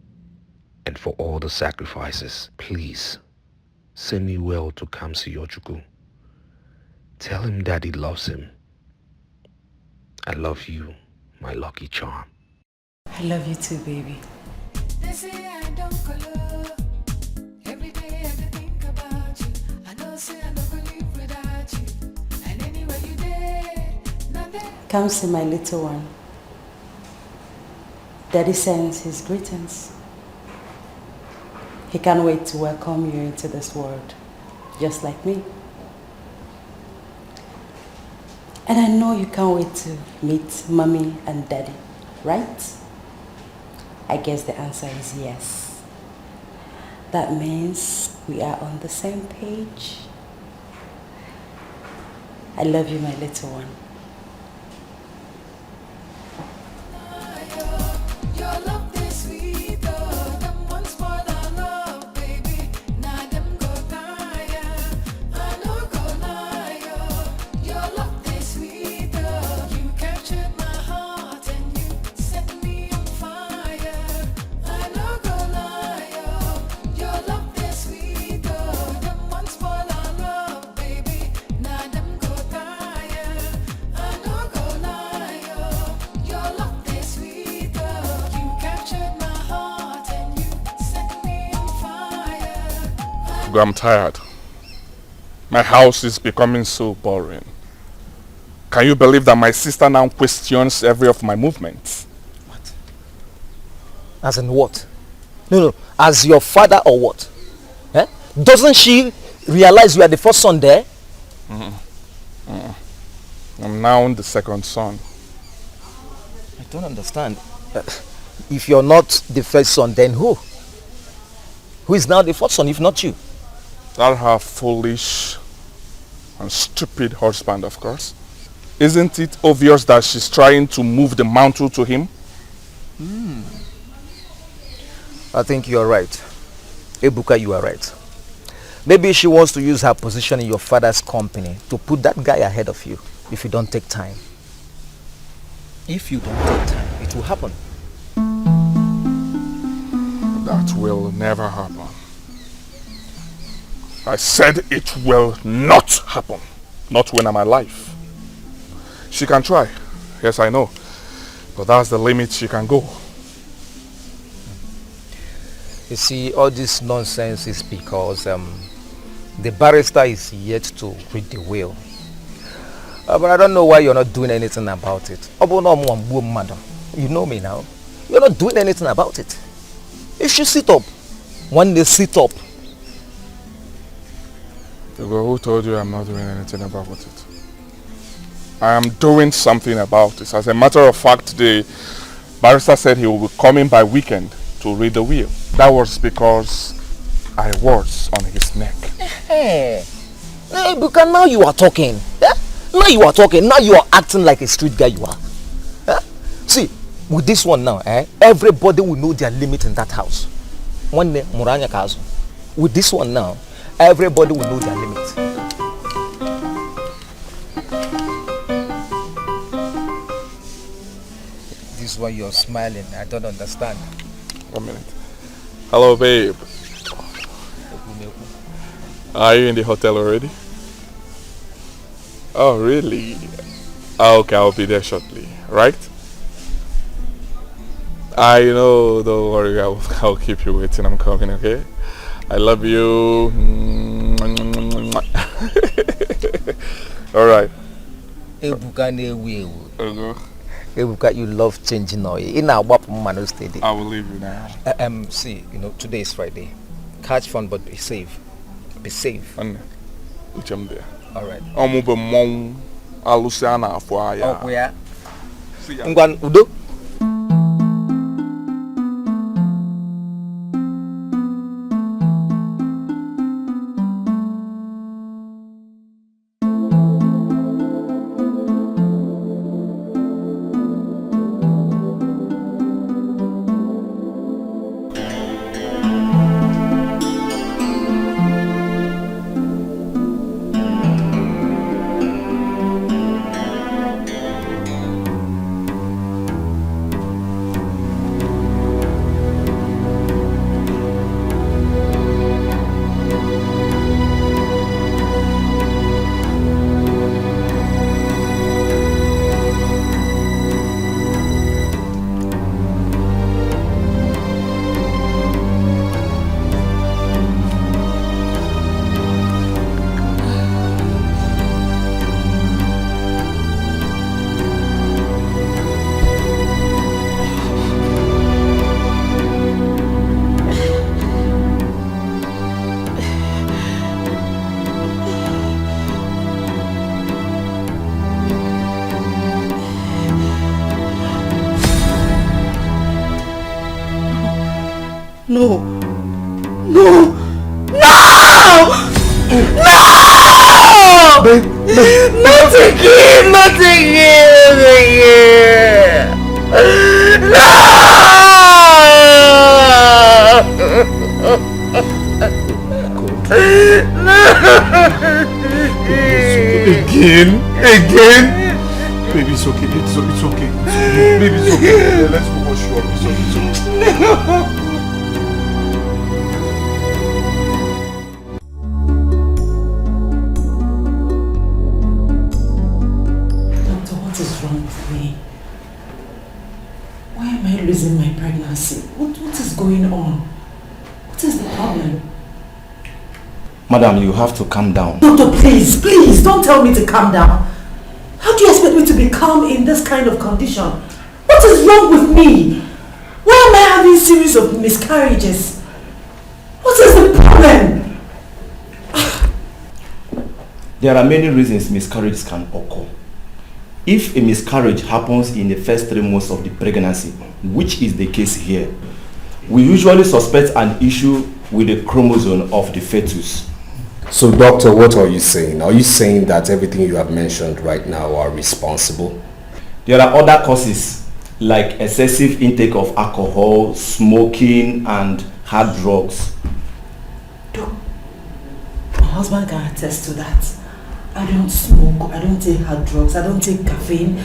and for all the sacrifices. Please, send me well to Kamsiyochukwu. Tell him Daddy loves him. I love you, my lucky charm. I love you too, baby. They say I don't color. Every day I dey think about you. I know say I don't gonna live without you. And anywhere you there, nothing. Come see my little one. Daddy sends his greetings. He can't wait to welcome you into this world, just like me. And I know you can't wait to meet Mommy and Daddy, right? I guess the answer is yes. That means we are on the same page. I love you, my little one. Your love is sweet, oh. Them one spoil our love, baby. Now them go tire. I no go lie, oh. Your love is sweet, oh. You captured my heart and you set me on fire. I no go lie, oh. Your love is sweet, oh. Them one spoil our love, baby. Now them go tire. I no go lie, oh. Your love is sweet, oh. You captured my heart and you set me on fire. I'm tired. My house is becoming so boring. Can you believe that my sister now questions every of my movements? As in what? No. As your father or what? Eh? Doesn't she realize you are the first son there? I'm now the second son. I don't understand. If you're not the first son, then who? Who is now the first son if not you? That her foolish and stupid husband, of course. Isn't it obvious that she's trying to move the mantle to him? I think you are right. Ebuka, you are right. Maybe she wants to use her position in your father's company to put that guy ahead of you if you don't take time. If you don't take time, it will happen. That will never happen. I said it will not happen. Not when I'm alive. She can try. Yes, I know. But that's the limit she can go. You see, all this nonsense is because the barrister is yet to read the will. But I don't know why you're not doing anything about it. You know me now. You're not doing anything about it. You should sit up. One day, sit up. Who told you I'm not doing anything about it? I am doing something about it. As a matter of fact, the barrister said he will be coming by weekend to read the will. That was because I was on his neck. Hey, because now you are talking. Yeah? Now you are talking. Now you are acting like a street guy you are. Yeah? See, with this one now, everybody will know their limit in that house. One day, Muranya Kazu. With this one now, everybody will know their limit. This is why you're smiling. I don't understand. 1 minute. Hello, babe. Are you in the hotel already? Oh, really? Okay, I'll be there shortly. Right? I know. Don't worry. I'll keep you waiting. I'm coming. Okay. I love you. All right. Ebuka, you love changing oil. In our Manu steady. I will leave you now. See, today is Friday. Catch fun, but be safe. Be safe. And which I'm there. All right. Aluciana for ya. Oh, yeah. See ya. Ngwan Udo. No! No! No! No! Babe, Not again! Not again! No! Again? Baby, it's okay. It's okay. Baby, it's okay. Let's go wash you up. It's okay. Losing my pregnancy. What is going on? What is the problem? Madam, you have to calm down. Doctor, please, don't tell me to calm down. How do you expect me to be calm in this kind of condition? What is wrong with me? Why am I having a series of miscarriages? What is the problem? There are many reasons miscarriages can occur. If a miscarriage happens in the first 3 months of the pregnancy, which is the case here, we usually suspect an issue with the chromosome of the fetus. So doctor, what are you saying? Are you saying that everything you have mentioned right now are responsible? There are other causes like excessive intake of alcohol, smoking, and hard drugs. My husband can attest to that. I don't smoke, I don't take hard drugs, I don't take caffeine.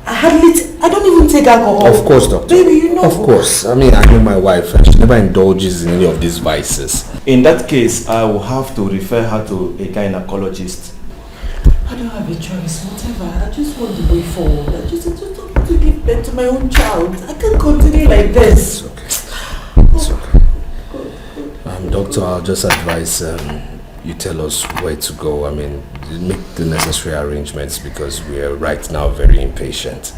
I don't even take alcohol. Of course, doctor. Baby, you know. Of course. I mean, I know my wife and she never indulges in any of these vices. In that case, I will have to refer her to a gynecologist. I don't have a choice, whatever. I just want the way forward. I just want to give birth to my own child. I can't continue like this. It's okay. It's okay. Doctor, I'll just advise you tell us where to go. I mean, make the necessary arrangements because we are right now very impatient.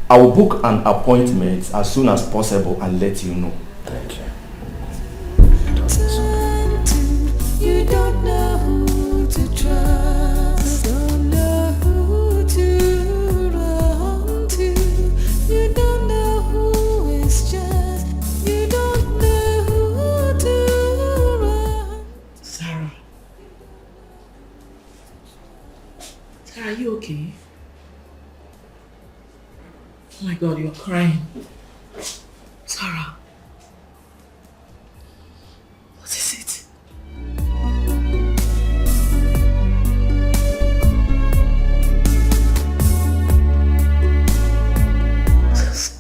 I will book an appointment as soon as possible and let you know. Thank you. You don't know who to trust, don't know who to run to. You don't know who is just, you don't know who to run. Sarah, are you okay? Oh my God, you're crying. Sarah. What is it?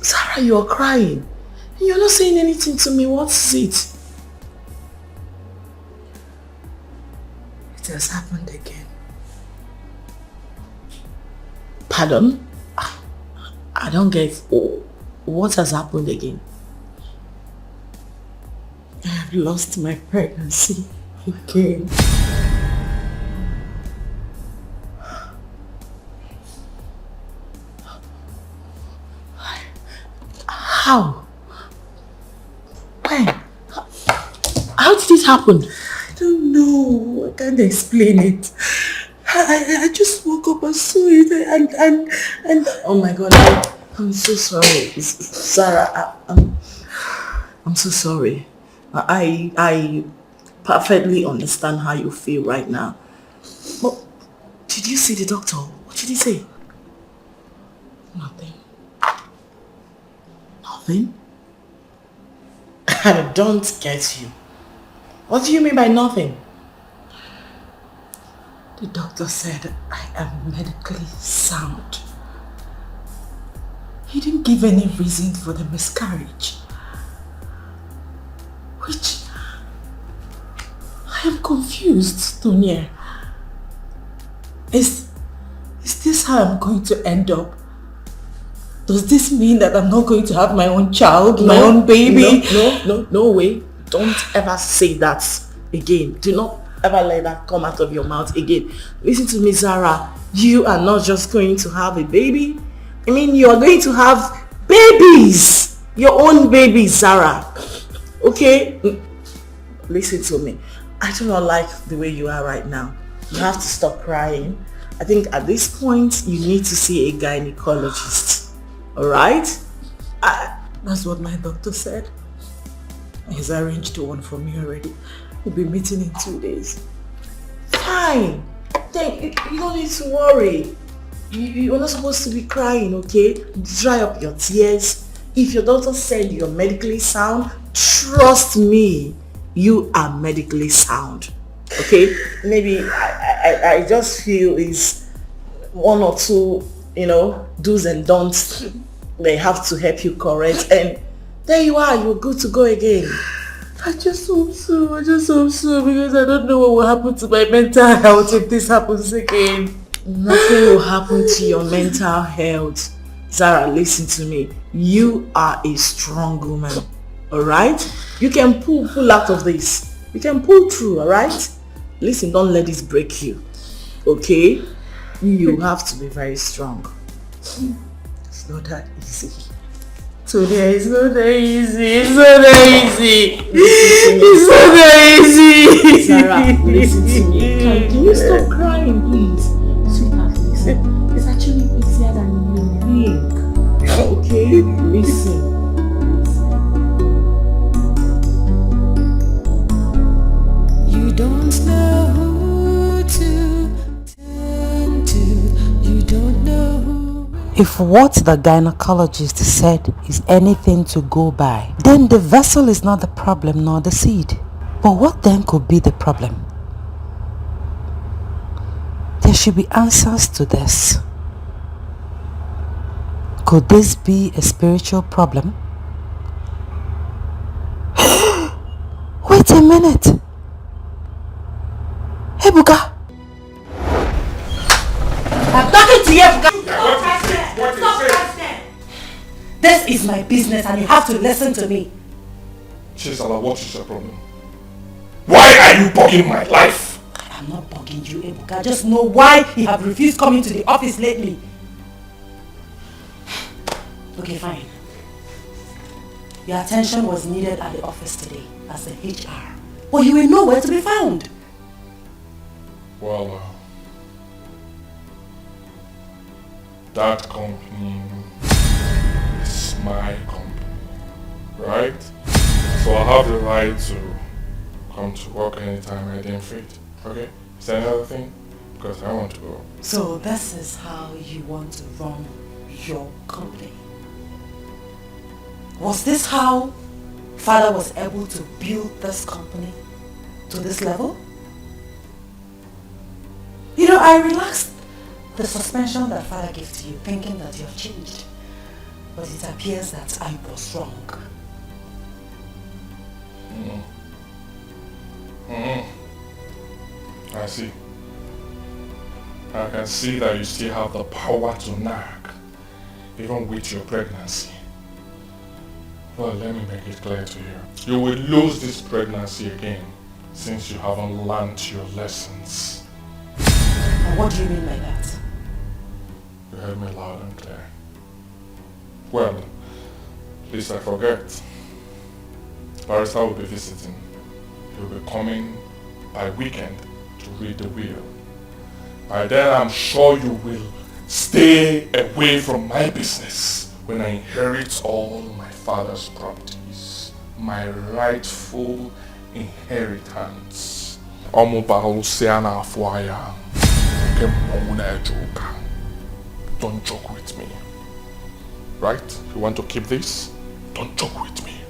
Sarah, you're crying. You're not saying anything to me. What is it? It has happened again. Pardon? I don't get what has happened again. I have lost my pregnancy again. How? When? How did it happen? I don't know. I can't explain it. I just woke up and saw it and oh my God, I'm so sorry, Sarah. I'm so sorry. I perfectly understand how you feel right now. But did you see the doctor? What did he say? Nothing. Nothing? I don't get you. What do you mean by nothing? The doctor said I am medically sound. He didn't give any reason for the miscarriage. Which... I am confused, Tonya. Is this how I'm going to end up? Does this mean that I'm not going to have my own child, my own baby? No way. Don't ever say that again. Do not ever let that come out of your mouth again. Listen to me, Zara. You are not just going to have a baby. I mean, you are going to have babies. Your own babies, Zara. Okay? Listen to me. I do not like the way you are right now. You have to stop crying. I think at this point, you need to see a gynecologist. Alright? That's what my doctor said. He's arranged one for me already. We'll be meeting in 2 days. Fine. Then you don't need to worry. You're not supposed to be crying, okay? Dry up your tears. If your doctor said you're medically sound, trust me, you are medically sound. Okay? Maybe I just feel is one or two, do's and don'ts they have to help you correct, and there you are, you're good to go again. I just hope so, because I don't know what will happen to my mental health if this happens again. Nothing will happen to your mental health. Zara, listen to me. You are a strong woman, alright? You can pull out of this. You can pull through, alright? Listen, don't let this break you, okay? You have to be very strong. It's not that easy. Today it's not that easy. It's not that easy. It's not that easy. Sarah, listen to me. Can you stop crying, please? Sweetheart, listen. It's actually easier than you think. Okay? Listen. You don't If what the gynecologist said is anything to go by, then the vessel is not the problem nor the seed. But what then could be the problem? There should be answers to this. Could this be a spiritual problem? Wait a minute. Ebuka. I'm talking to you, Ebuka. This is my business and you have to listen to me. Chisala, what is your problem? Why are you bugging my life? I'm not bugging you, Ebuka. I just know why you have refused coming to the office lately. Okay, fine. Your attention was needed at the office today as the HR. But you will know where to be found. Well, that company is my company, right? So I have the right to come to work anytime I deem fit, okay? Is there another thing? Because I want to go. So this is how you want to run your company. Was this how Father was able to build this company to this level? You know, I relaxed the suspension that Father gave to you, thinking that you have changed. But it appears that I was wrong. I see. I can see that you still have the power to nag, even with your pregnancy. Well, let me make it clear to you. You will lose this pregnancy again, since you haven't learned your lessons. And what do you mean by that? You heard me loud and clear. Well, lest I forget, Barrister will be visiting. He will be coming by weekend to read the will. By then I'm sure you will stay away from my business when I inherit all my father's properties, my rightful inheritance. Don't joke with me. Right? You want to keep this? Don't joke with me.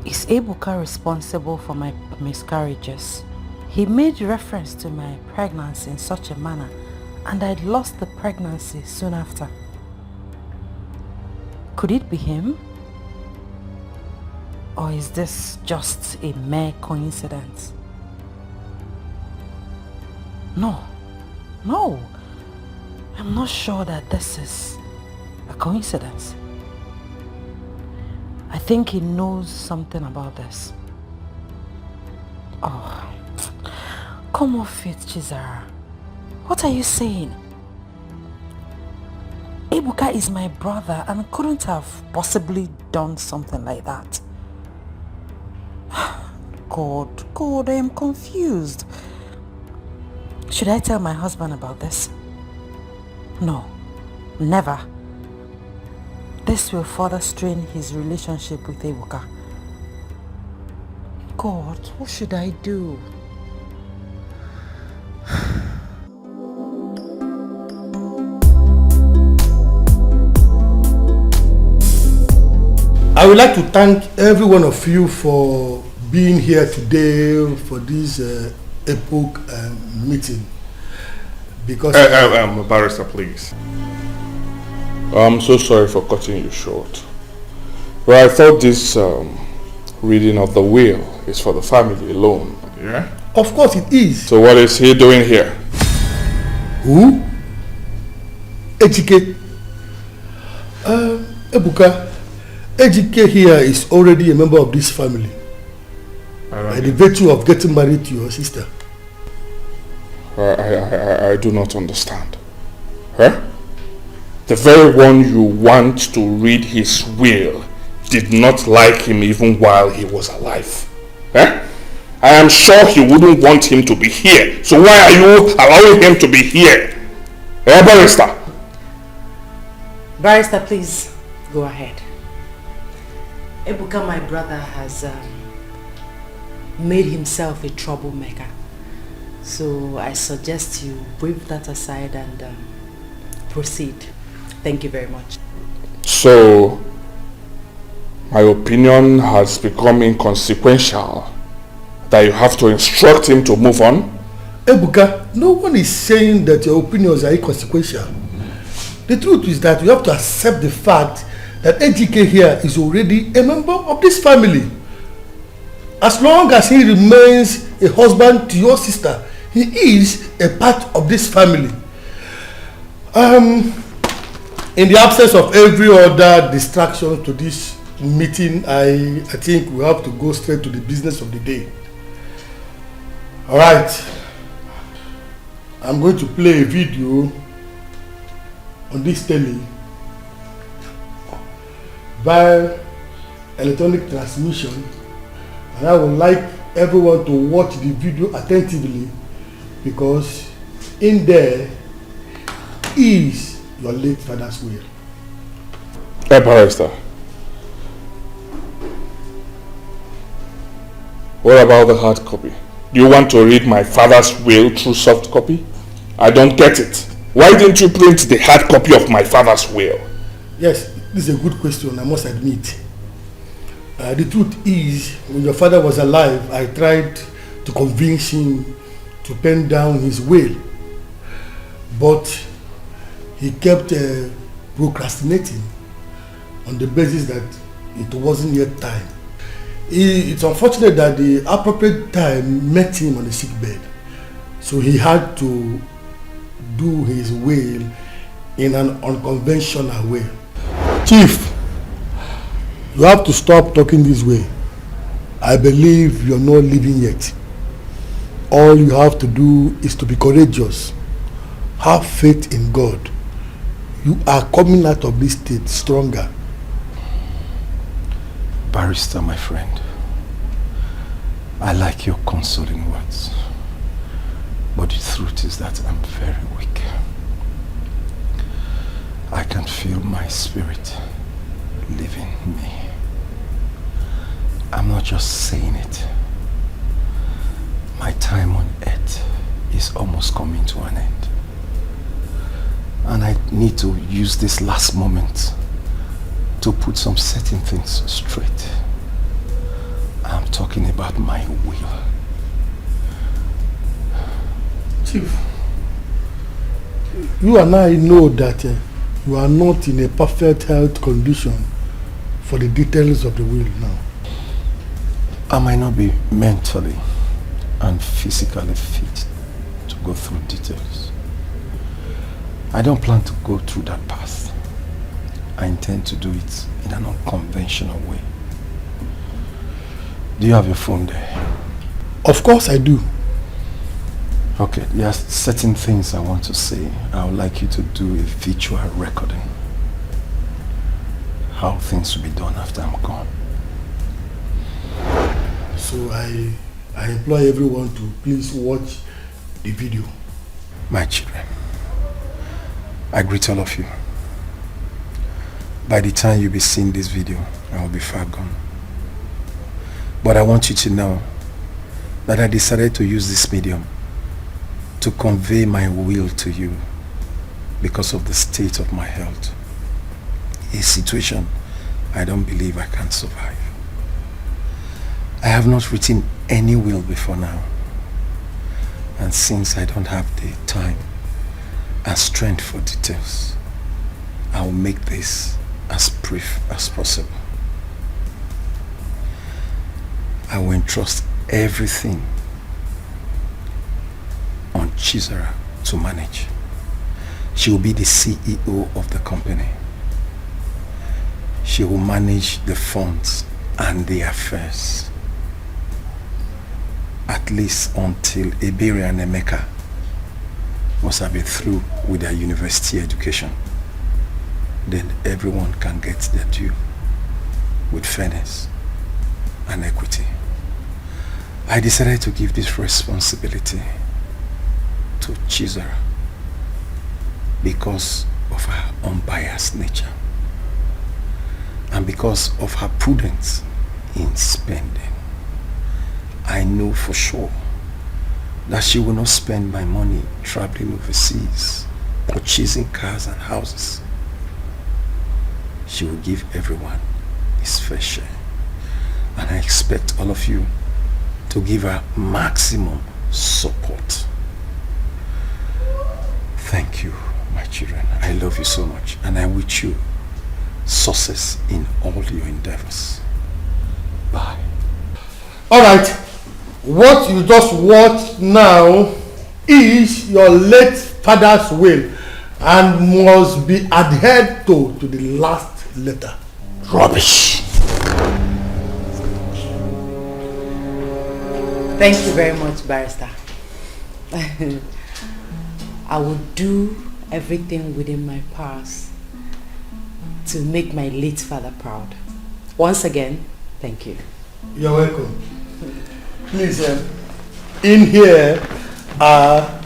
Is Ebuka responsible for my miscarriages? He made reference to my pregnancy in such a manner, and I'd lost the pregnancy soon after. Could it be him? Or is this just a mere coincidence? No, I'm not sure that this is a coincidence. I think he knows something about this. Oh, come off it, Chizara. What are you saying? Ebuka is my brother and couldn't have possibly done something like that. God, I am confused. Should I tell my husband about this? No, never. This will further strain his relationship with Ebuka. God, what should I do? I would like to thank every one of you for being here today for this epoch meeting. Because Barrister, please. I'm so sorry for cutting you short. Well, I thought this reading of the will is for the family alone, yeah? Of course it is. So what is he doing here? Who? Ejike. Ebuka. Ejike here is already a member of this family. By the virtue of getting married to your sister. I do not understand. Huh? The very one you want to read his will did not like him even while he was alive. Eh? I am sure he wouldn't want him to be here. So why are you allowing him to be here? Barrister? Barrister, please go ahead. Ebuka, my brother, has made himself a troublemaker. So I suggest you wave that aside and proceed. Thank you very much. So, my opinion has become inconsequential. That you have to instruct him to move on? Ebuka, no one is saying that your opinions are inconsequential. The truth is that you have to accept the fact that NGK here is already a member of this family. As long as he remains a husband to your sister, he is a part of this family. In the absence of every other distraction to this meeting, I think we have to go straight to the business of the day. All right. I'm going to play a video on this telly via electronic transmission, and I would like everyone to watch the video attentively because in there is your late father's will. Hey, Barrister. What about the hard copy? Do you want to read my father's will through soft copy? I don't get it. Why didn't you print the hard copy of my father's will? Yes, this is a good question, I must admit. The truth is, when your father was alive, I tried to convince him to pen down his will. But he kept procrastinating on the basis that it wasn't yet time. It's unfortunate that the appropriate time met him on the sick bed. So he had to do his will in an unconventional way. Chief, you have to stop talking this way. I believe you're not living yet. All you have to do is to be courageous. Have faith in God. You are coming out of this state stronger. Barrister, my friend, I like your consoling words, but the truth is that I'm very weak. I can feel my spirit leaving me. I'm not just saying it. My time on earth is almost coming to an end. And I need to use this last moment to put some certain things straight. I'm talking about my will. Chief, you and I know that you are not in a perfect health condition for the details of the will now. I might not be mentally and physically fit to go through details. I don't plan to go through that path. I intend to do it in an unconventional way. Do you have your phone there? Of course I do. Okay, there are certain things I want to say. I would like you to do a virtual recording. How things will be done after I'm gone. So I implore everyone to please watch the video. My children, I greet all of you. By the time you'll be seeing this video, I will be far gone. But I want you to know that I decided to use this medium to convey my will to you because of the state of my health. A situation I don't believe I can survive. I have not written any will before now. And since I don't have the time and strength for details, I will make this as brief as possible. I will entrust everything on Chisara to manage. She will be the CEO of the company. She will manage the funds and the affairs. At least until Ebere and Emeka must have been through with their university education. Then everyone can get their due with fairness and equity. I decided to give this responsibility to Chizara because of her unbiased nature and because of her prudence in spending. I know for sure that she will not spend my money traveling overseas, purchasing cars and houses. She will give everyone his fair share. And I expect all of you to give her maximum support. Thank you, my children. I love you so much, and I wish you success in all your endeavors. Bye. Alright, what you just watched now is your late father's will and must be adhered to the last letter. Rubbish. Thank you very much, Barrister. I will do everything within my powers to make my late father proud. Once again, thank you. You're welcome. Please, in here are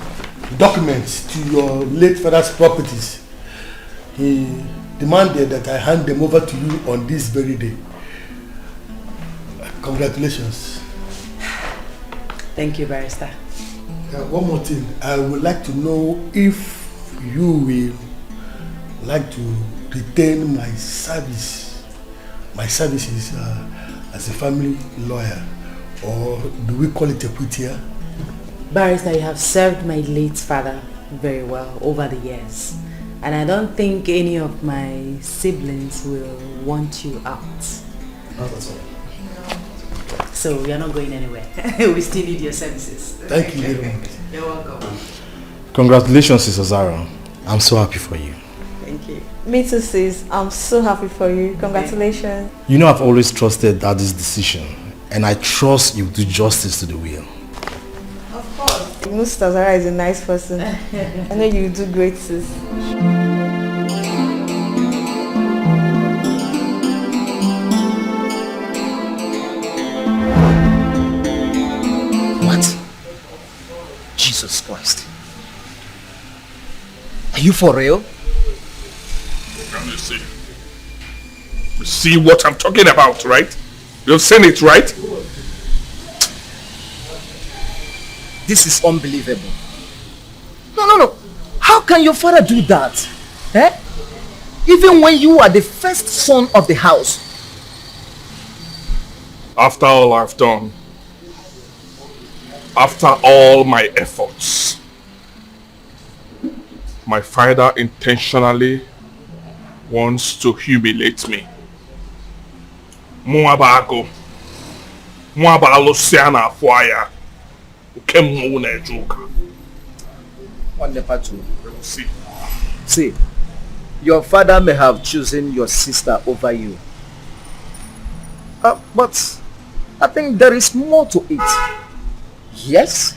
documents to your late father's properties. He demanded that I hand them over to you on this very day. Congratulations. Thank you, Barrister. One more thing. I would like to know if you will like to retain my services as a family lawyer, or do we call it a quitier? Barrister, you have served my late father very well over the years, and I don't think any of my siblings will want you out. Not at all. So you're not going anywhere. We still need your services. Thank you very much. You're welcome. Congratulations, Sister Zara. I'm so happy for you. Thank you. Me too, sis. I'm so happy for you. Congratulations. You know I've always trusted Daddy's decision, and I trust you do justice to the will. Of course. Mr. Zara is a nice person. I know you do great, sis. Jesus Christ. Are you for real? Can you see? You see what I'm talking about, right? You've seen it, right? This is unbelievable. No. How can your father do that? Eh? Even when you are the first son of the house. After all I've done, after all my efforts, my father intentionally wants to humiliate me. Muabago. Muabalo siana fuaya. Ukemu nejuka. See, your father may have chosen your sister over you. But I think there is more to it. Yes,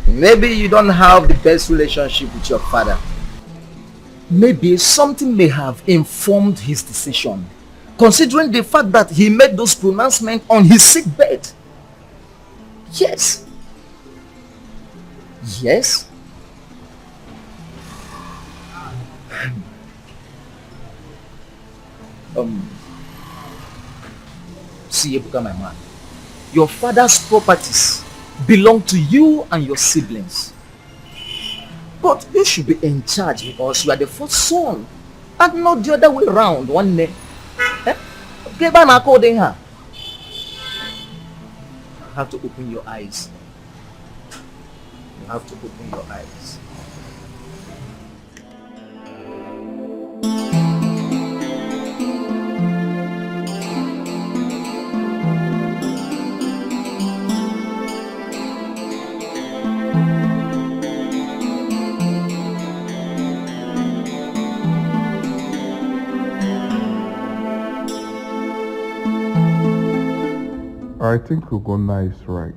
maybe you don't have the best relationship with your father. Maybe something may have informed his decision, considering the fact that he made those pronouncements on his sick bed. Yes. See, Ebuka, my man, your father's properties belong to you and your siblings. But you should be in charge because you are the first son and not the other way around. One day. You have to open your eyes. You have to open your eyes. I think Ugonna is right.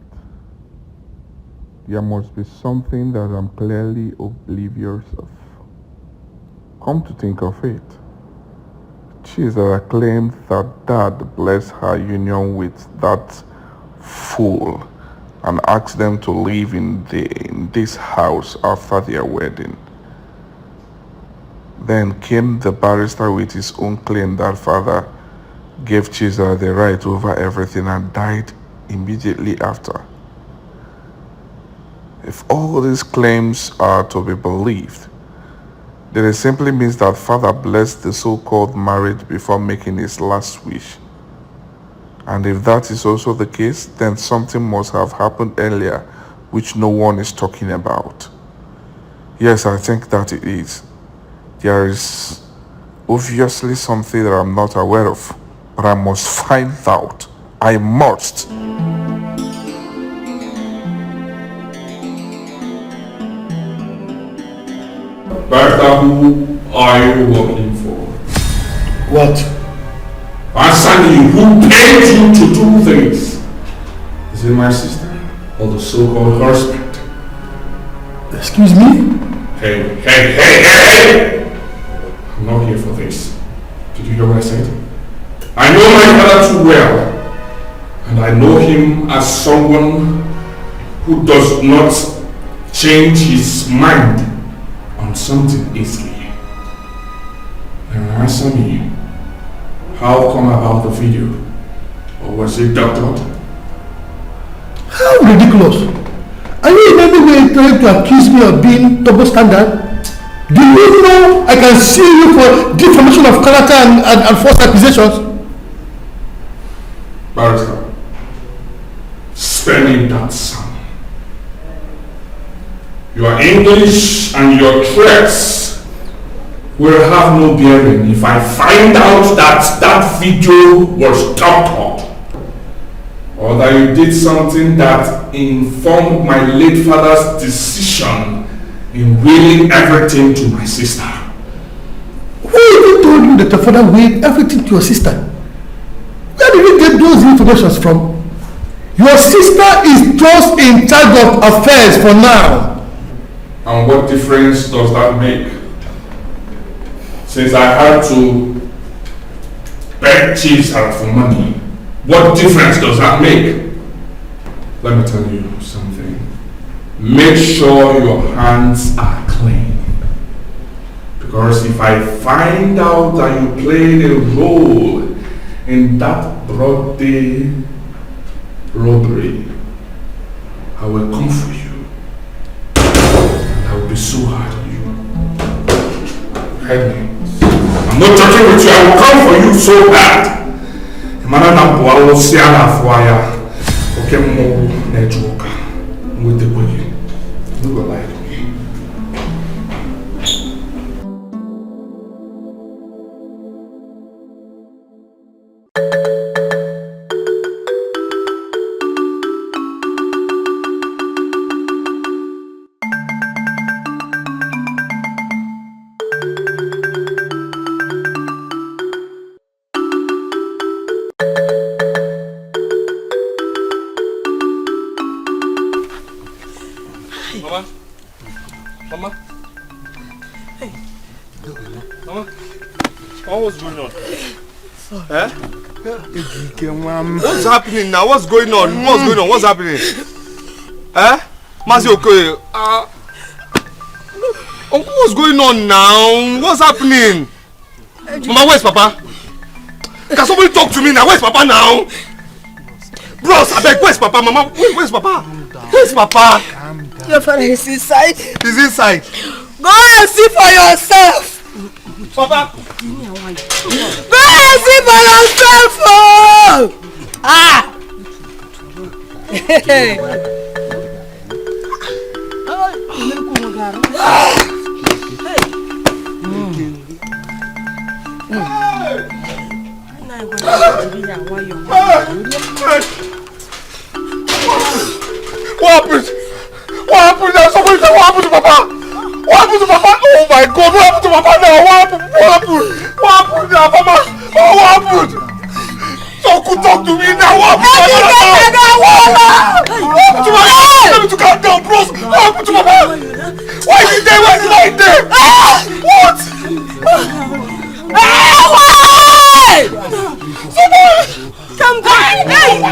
There must be something that I'm clearly oblivious of. Come to think of it, Chizara claimed that Dad blessed her union with that fool and asked them to live in this house after their wedding. Then came the barrister with his own claim that father gave Chisa the right over everything and died immediately after. If all these claims are to be believed, then it simply means that father blessed the so-called marriage before making his last wish. And if that is also the case, then something must have happened earlier which no one is talking about. Yes, I think that it is. There is obviously something that I'm not aware of, but I must find out. I must. Bertha, who are you working for? What? Answer me, who paid you to do this? Is it my sister or the so-called husband? Excuse me? Hey! I'm not here for this. Did you hear what I said? I know my father too well. And I know him as someone who does not change his mind on something easily. Now answer me. How come about the video? Or was it doctored? How ridiculous! Are you in any way trying to accuse me of being double standard? Do you know I can sue you for defamation of character and false accusations? Barrister, spending that sum. Your English and your threats will have no bearing if I find out that that video was doctored, or that you did something that informed my late father's decision in willing everything to my sister. Who even told you that your father willed everything to your sister? Where did you get those informations from? Your sister is just in charge of affairs for now. And what difference does that make? Since I had to beg chiefs out for money, what difference does that make? Let me tell you something. Make sure your hands are clean. Because if I find out that you played a role in that broad day robbery, I will come for you. And I will be so hard on you. Heard me? I'm not joking with you, I will come for you so bad. I will see okay, more network with the body. You will like me. Mama? Hey. Mama? What's going on? Eh? What's happening now? What's going on? What's going on? What's happening? Eh? Masi okay. What's going on now? What's happening? Mama, where's Papa? Can somebody talk to me now? Where's Papa now? Bros, I beg, where's Papa? Mama, where's Papa? Where's Papa? Your father is inside. He's inside. Go and see for yourself. Papa. Go and see for yourself. Oh. Ah. Hey. What happened? What happened now? Somebody say what happened to Papa? What happened to Papa? Oh my God! What happened to Papa now? What happened? What happened? What happened now, Papa? Oh, what happened? Someone talk to me now. What happened to Papa now? What happened to Papa? Tell me to calm down, bros. What happened to Papa? Why is he there? Why is he not there? What? Someone! Come down! Hey!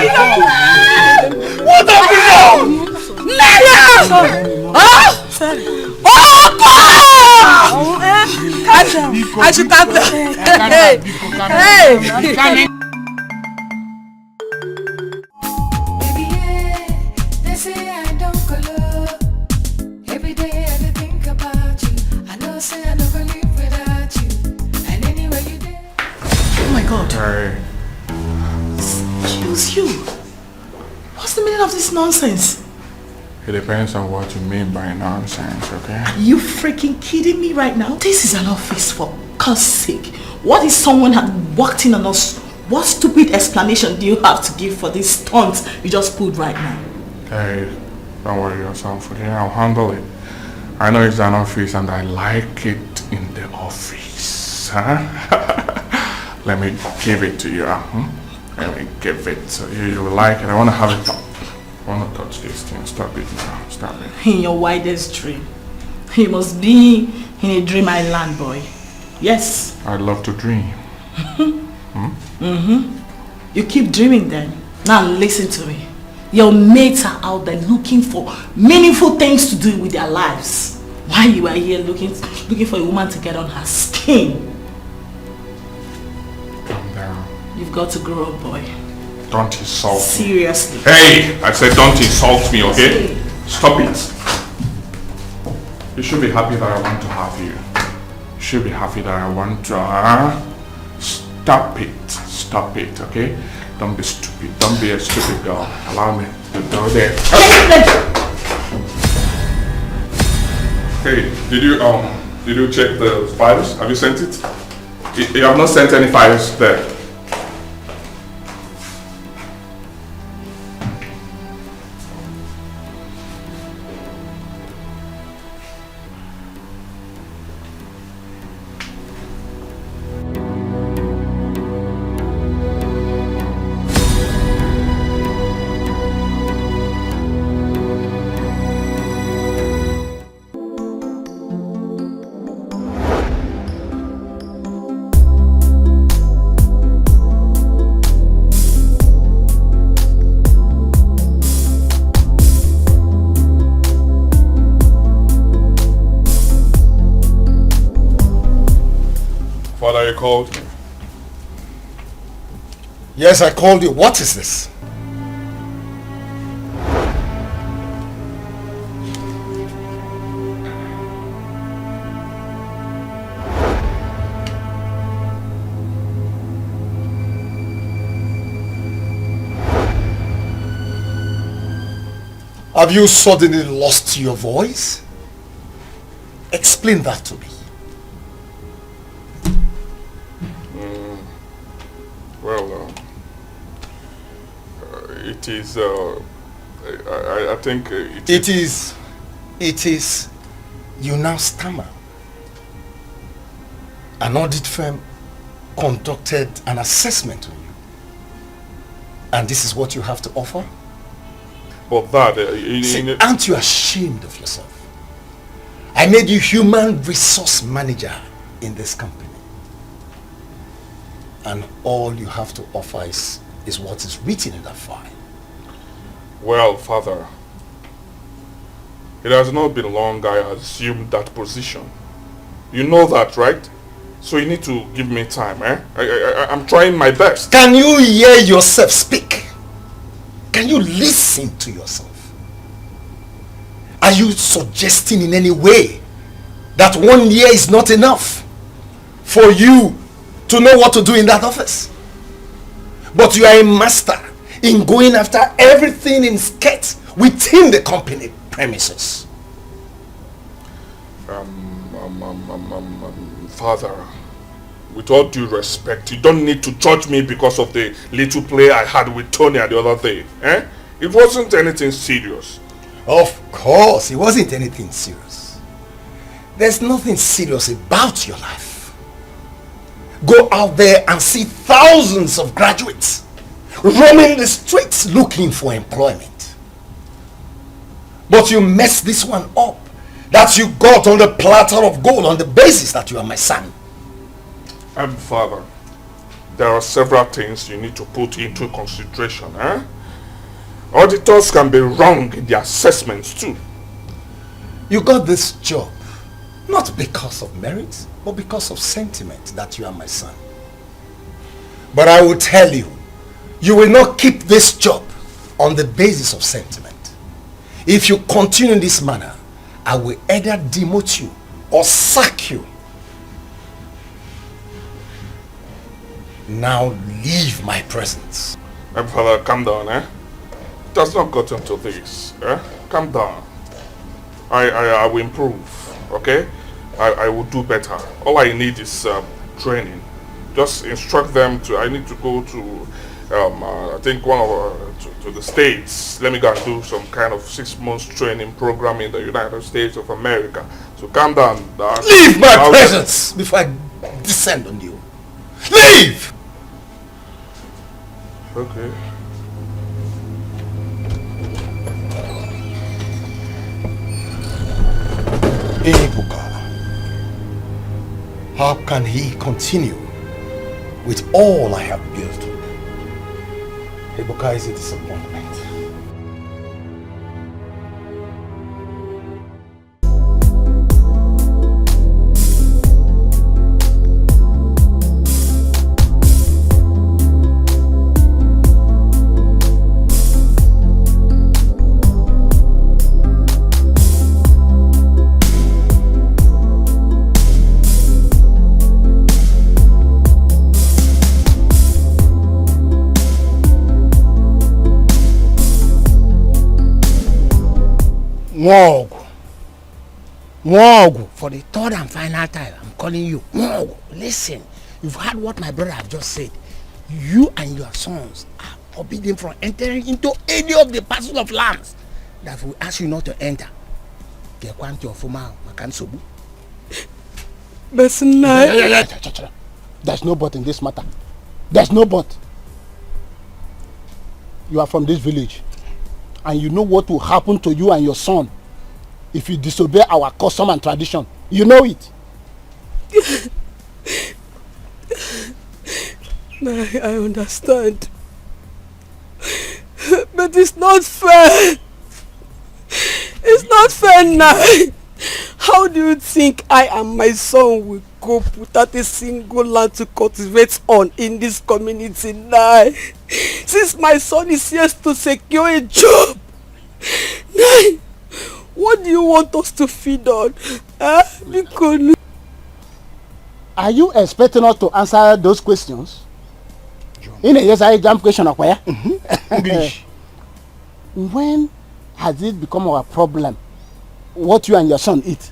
What happened now? I should calm down. Hey! Baby, yeah, they say I don't color. Every day I think about you. I know say I don't gonna live without you. And anywhere you there. Oh my God. Hey. Excuse you. What's the meaning of this nonsense? It depends on what you mean by nonsense, okay? Are you freaking kidding me right now? This is an office, for God's sake. What if someone had walked in on us? What stupid explanation do you have to give for this stunt you just pulled right now? Hey, don't worry yourself, okay? I'll handle it. I know it's an office and I like it in the office, huh? Let me give it to you, Let me give it so you will like it. I want to have it. I want to touch this thing. Stop it now. Stop it. In your wildest dream. You must be in a dream island, boy. Yes. I'd love to dream. You keep dreaming then. Now listen to me. Your mates are out there looking for meaningful things to do with their lives. While you are here looking for a woman to get on her skin. Calm down. You've got to grow up, boy. Don't insult me. Seriously. Hey! I said don't insult me, okay? Stop it. You should be happy that I want to have you. You should be happy that I want to... Stop it. Stop it, okay? Don't be stupid. Don't be a stupid girl. Allow me to go there. Hey, did you check the files? Have you sent it? You have not sent any files there. Father, you called? Yes, I called you. What is this? Have you suddenly lost your voice? Explain that to me. Well, it is, I think it is, you now stammer. An audit firm conducted an assessment on you. And this is what you have to offer? But that, See, aren't you ashamed of yourself? I made you human resource manager in this company. And all you have to offer is what is written in that file. Well, Father, it has not been long I assumed that position. You know that, right? So you need to give me time, eh? I'm trying my best. Can you hear yourself speak? Can you listen to yourself? Are you suggesting in any way that 1 year is not enough for you to know what to do in that office? But you are a master in going after everything in sketch within the company premises. Father, with all due respect, you don't need to judge me because of the little play I had with Tony the other day. Eh? It wasn't anything serious. Of course, it wasn't anything serious. There's nothing serious about your life. Go out there and see thousands of graduates roaming the streets looking for employment. But you messed this one up that you got on the platter of gold on the basis that you are my son. Father, there are several things you need to put into consideration. Eh? Auditors can be wrong in their assessments too. You got this job, not because of merit, but because of sentiment that you are my son. But I will tell you, you will not keep this job on the basis of sentiment. If you continue in this manner, I will either demote you or sack you. Now leave my presence. My father, calm down, eh? It has not gotten to this, eh? Calm down. I will improve, okay? I will do better. All I need is training. Just instruct them to, I need to go to, I think to the States. Let me go and do some kind of 6 months training program in the United States of America. So calm down. Leave my presence before I descend on you. Leave! Okay. Ebuka, how can he continue with all I have built? Ebuka is a disappointment. Mwogu, for the third and final time, I'm calling you. Mwogu, listen, you've heard what my brother have just said. You and your sons are forbidden from entering into any of the parcels of lands that we ask you not to enter. There's no but in this matter. There's no but. You are from this village, and you know what will happen to you and your son if you disobey our custom and tradition. You know it. I understand. But it's not fair. It's not fair now. How do you think I and my son will cope without a single land to cultivate on in this community now? Since my son is here to secure a job. Now, what do you want us to feed on? Are you expecting us to answer those questions? In a yes, I jump question of where? English. When has it become our problem what you and your son eat?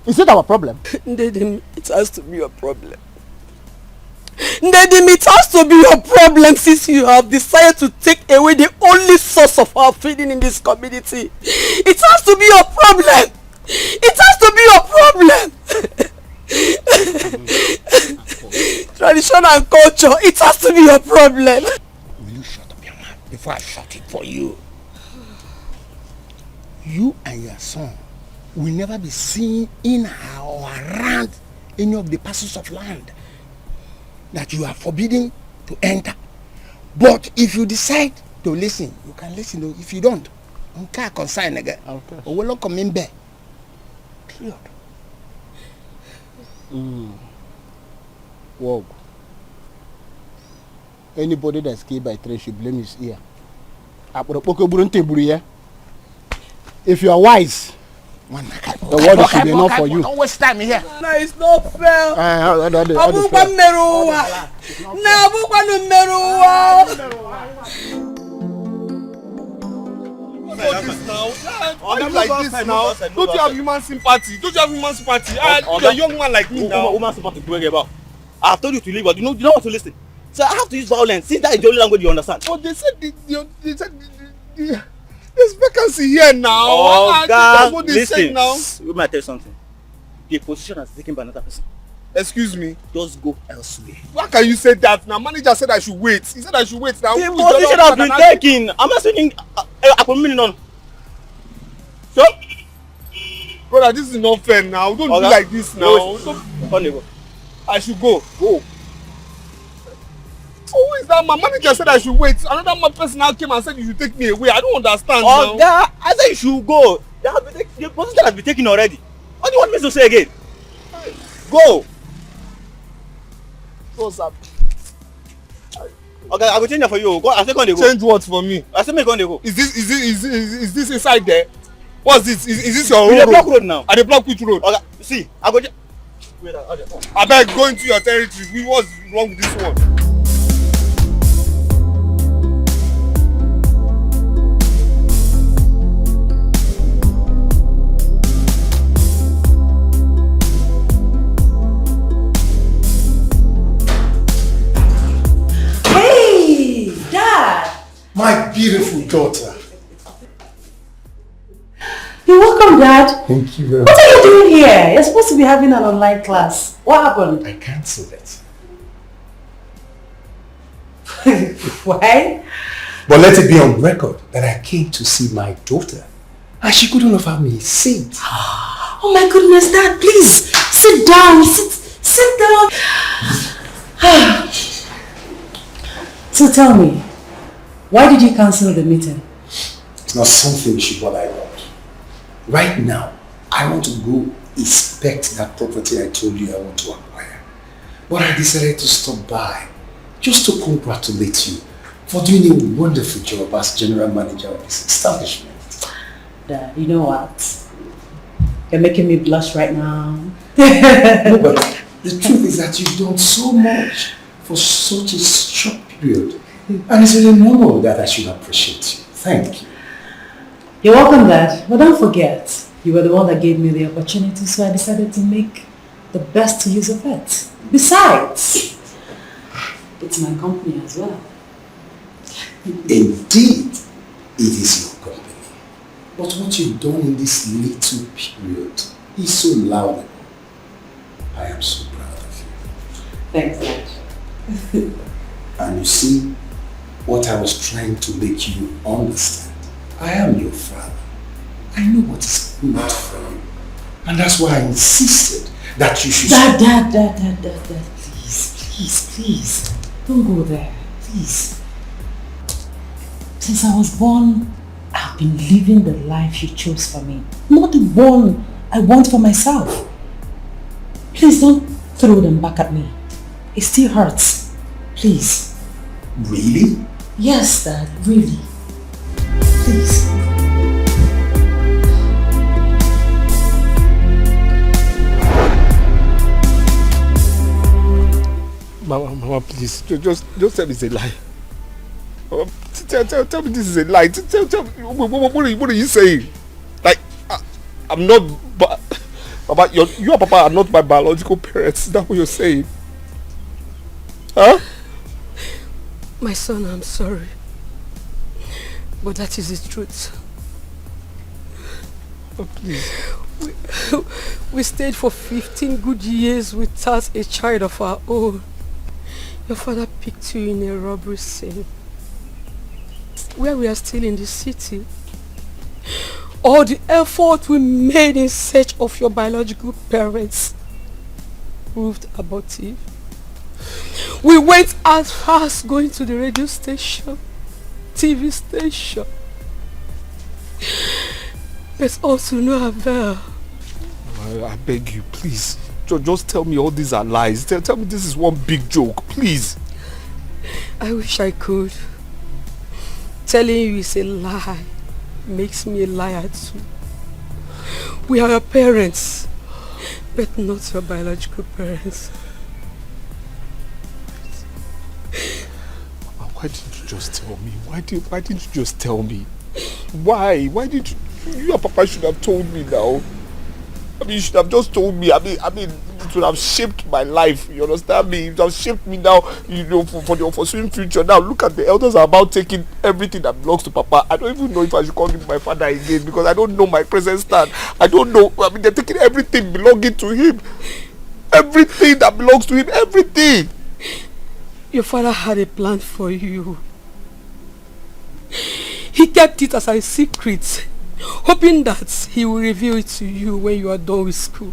Is it our problem? Ndedim, it has to be your problem. Ndedim, it has to be your problem since you have decided to take away the only source of our feeding in this community. It has to be your problem. It has to be your problem. Tradition and culture, it has to be your problem. Will you shut up your mouth before I shut it for you? You and your son will never be seen in or around any of the parcels of land that you are forbidden to enter. But if you decide to listen, you can listen. If you don't, okay, consign again. Okay. Or will come in there. Period. Whoa. Anybody that's killed by trade should blame his ear. If you are wise, the word should be enough for you. Don't waste time here. No, it's not fair. Like this now. Don't you have human sympathy? Don't you have human sympathy? You're a young man like me now. Woman sympathy to about. I have told you to leave, but you don't want to listen. So I have to use violence since that is the only language you understand. But they said there's vacancy here now. Oh, that's what they said now. You might tell you something. The position is taken by another person. Excuse me. Just go elsewhere. Why can you say that now? Manager said I should wait. He said I should wait now. The position has been taken. I'm not saying on. So? Brother, this is not fair now. Don't do like this now. I should go. Go. So who is that? My manager said I should wait. Another person now came and said you should take me away. I don't understand now. I said you should go. They have been taken. The position has been taken already. What do you want me to say again? Go! What's up? Okay, I will change it for you. Go. I say go. Change what for me? I say me go. Go. Is this inside there? What's this? Is this your road? road? Block road now. Are they block which road? Okay, see, I go. Wait, I beg, go into your territory. What's wrong with this one? My beautiful daughter. You're welcome, Dad. Thank you very What much. are you doing here? You're supposed to be having an online class. What happened? I cancelled it. Why? But let it be on record that I came to see my daughter and she couldn't offer me a seat. Oh my goodness, Dad, please sit down. Sit down. So tell me, why did you cancel the meeting? It's not something you should bother about. Right now, I want to go inspect that property I told you I want to acquire. But I decided to stop by just to congratulate you for doing a wonderful job as general manager of this establishment. Dad, you know what? You're making me blush right now. No, but the truth is that you've done so much for such a short period. And it's really normal that I should appreciate you. Thank you. You're welcome, Dad. But don't forget, you were the one that gave me the opportunity, so I decided to make the best use of it. Besides, it's my company as well. Indeed, it is your company. But what you've done in this little period is so laudable. I am so proud of you. Thanks, Dad. And you see, what I was trying to make you understand. I am your father. I know what is good for you. And that's why I insisted that you should... Dad, please. Don't go there, please. Since I was born, I've been living the life you chose for me. Not the one I want for myself. Please don't throw them back at me. It still hurts. Please. Really? Yes, Dad, really. Please. Mama, please, just tell me it's a lie. Mama, tell me this is a lie. Tell me, what are you saying? Like, I'm not, Papa, you and Papa are not my biological parents. Is that what you're saying? Huh? My son, I'm sorry. But that is the truth. Oh, please. We stayed for 15 good years without a child of our own. Your father picked you in a robbery scene. Where we are still in the city. All the effort we made in search of your biological parents proved abortive. We went as far as going to the radio station, TV station. But also no avail. I beg you, please. Just tell me all these are lies. Tell me this is one big joke, please. I wish I could. Telling you is a lie makes me a liar too. We are your parents, but not your biological parents. Why didn't you just tell me? Why didn't you just tell me? Why? Why did you and Papa should have told me now? I mean, you should have just told me. I mean, it would have shaped my life. You understand me? It would have shaped me now, you know, for the unforeseen future. Now, look at the elders are about taking everything that belongs to Papa. I don't even know if I should call him my father again because I don't know my present stand. I don't know. I mean, they're taking everything belonging to him. Everything that belongs to him. Everything. Your father had a plan for you. He kept it as a secret, hoping that he will reveal it to you when you are done with school.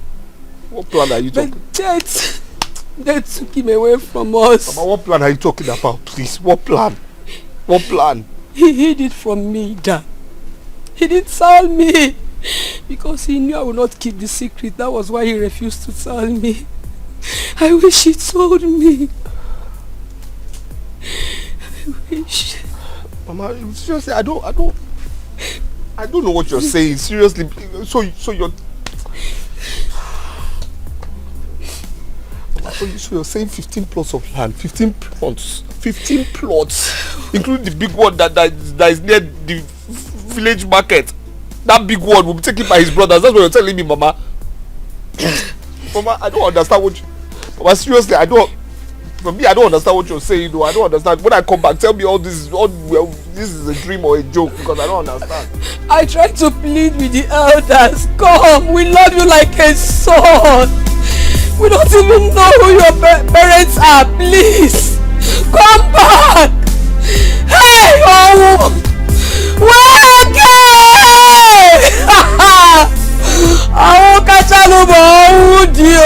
What plan are you talking about? They took him away from us. Mama, what plan are you talking about, please? What plan? What plan? He hid it from me, Dad. He didn't tell me. Because he knew I would not keep the secret. That was why he refused to tell me. I wish he told me. I wish. Mama, seriously, I don't know what you're saying. Seriously, so you're So you're saying 15 plots of land, 15 plots, including the big one that is near the village market. That big one will be taken by his brothers. That's what you're telling me, Mama. Mama, I don't understand what you... Mama, seriously, I don't understand what you're saying, though. I don't understand. When I come back, tell me all this is a dream or a joke, because I don't understand. I tried to plead with the elders. Come, we love you like a son. We don't even know who your parents are. Please, come back. Hey, oh, wake up! Oh, Kachaluba, oh, dear.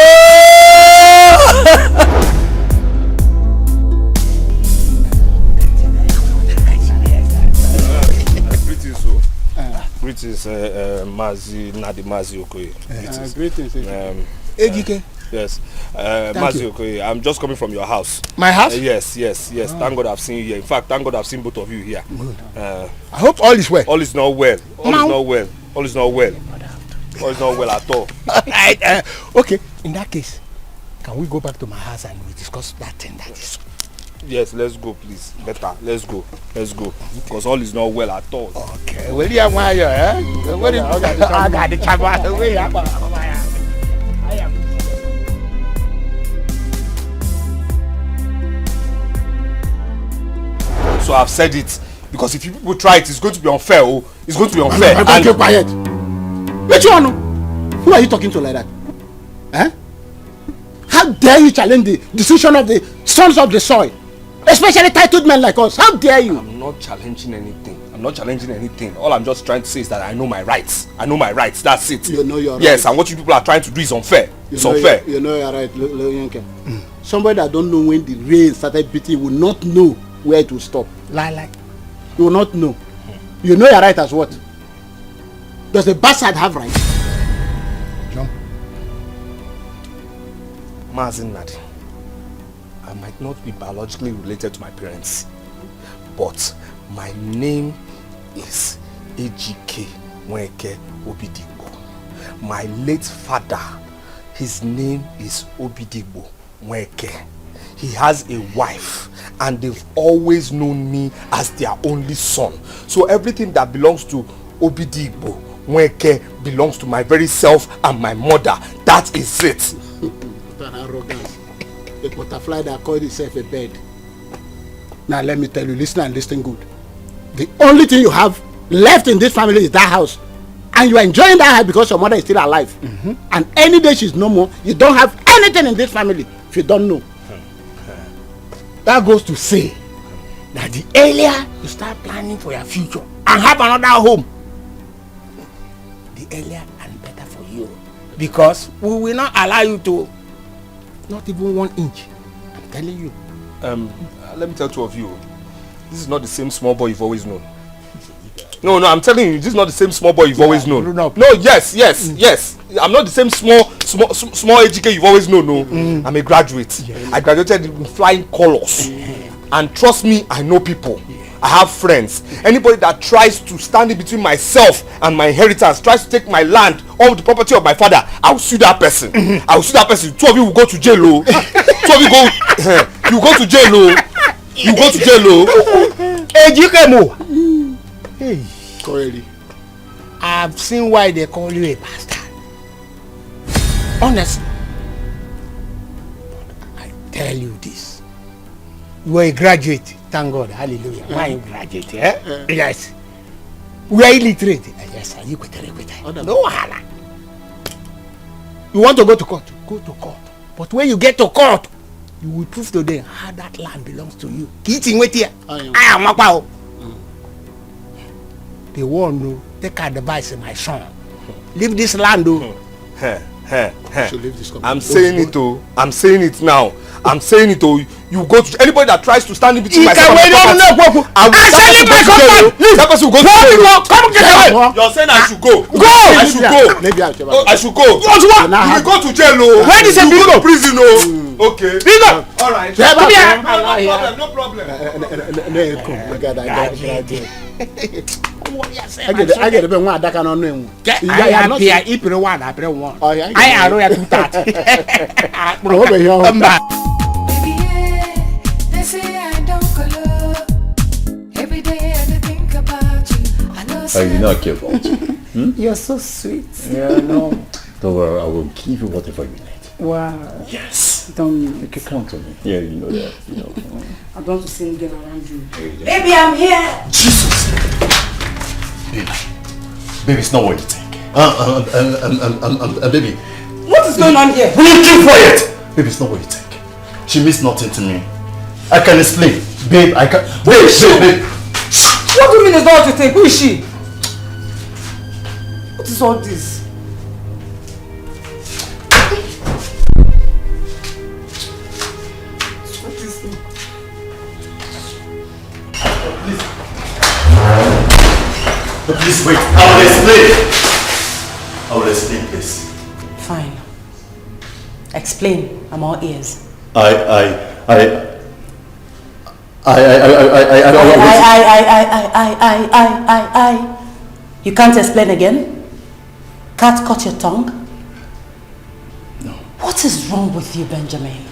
Greetings, Mazi Okoye. Greetings. Ejike. Yes. Mazi Okoye, I'm just coming from your house. My house? Yes. Thank God I've seen you here. In fact, thank God I've seen both of you here. I hope all is well. All is not well. All is not well at all. Okay, in that case, can we go back to my house and we discuss that thing that is... Yes, let's go, please. Better, let's go. Because all is not well at all. Okay, where do you want you, eh? I got the chapa. So I've said it, because if you people try it, it's going to be unfair. Oh, it's going to be unfair. And keep quiet. Which one? Who are you talking to like that? Eh? How dare you challenge the decision of the sons of the soil? Especially titled men like us. How dare you? I'm not challenging anything. All I'm just trying to say is that I know my rights. That's it. You know your rights. Yes, and what you people are trying to do is unfair. It's unfair. You know your right. Somebody that don't know when the rain started beating will not know where to stop. Lie. You will not know. You know your right as what? Does the bastard have rights? Jump. Mazin Nadi, I might not be biologically related to my parents, but my name is Ejike Nweke Obidigbo. My late father, his name is Obidigbo Nweke. He has a wife, and they've always known me as their only son. So everything that belongs to Obidigbo Nweke belongs to my very self and my mother. That is it. That arrogance. A butterfly that called itself a bird. Now let me tell you, listen and listen good. The only thing you have left in this family is that house. And you are enjoying that house because your mother is still alive. And any day she's no more, you don't have anything in this family if you don't know. That goes to say that the earlier you start planning for your future and have another home, the earlier and better for you. Because we will not allow you to, not even 1 inch. I'm telling you. Let me tell two of you, this is not the same small boy you've always known. No, I'm telling you, this is not the same small boy you've always known. No, yes. I'm not the same small HK you've always known. No, I'm a graduate. I graduated in flying colors. And trust me, I know people. I have friends. Anybody that tries to stand in between myself and my inheritance, tries to take my land or the property of my father, I will sue that person. I will sue that person. Two of you will go to jail. Two of you go. You go to jail. You go to jail. Hey, Corelli, I've seen why they call you a bastard. Honestly, I tell you this. You are a graduate, thank God, hallelujah. Why you graduate, eh? Yes. We are illiterate. Yes, you no wahala. You want to go to court? Go to court. But when you get to court, you will prove to them how that land belongs to you. I am Makpao. The one who take advice, my son. Leave this land, though. I'm saying it now. I'm saying it, oh, you go to anybody that tries to stand in between myself and my property. I will send my contract. That person will go to jail. Come get out. You're saying I should go. Go. I should go. Maybe I should go. What? You will go to jail, oh. Where is you go to prison, oh. Okay. Bingo. All right. Come here. No problem. I get a one that can on him. I am here. If you want, I don't want. I are ready to that. Come back. They say I don't color. Every day I think about you. I know. Oh, you know I care about you. You're so sweet. Yeah, I know. Don't worry, I will give you whatever you need. Wow. Yes. Don't you can count on me. Yeah, you know that. You know. I don't want to see him get around you. Baby, I'm here. Jesus. Baby, it's not what you think. Baby. What is going on here? Will you keep quiet? Baby, it's not what you think. She means nothing to me. I can explain. Babe, I can. Babe. What do you mean it's not what you think? Who is she? What is all this? Please wait. I will explain, please. Fine. Explain. I'm all ears. You can't explain again? Can't cut your tongue? No. What is wrong with you, Benjamin?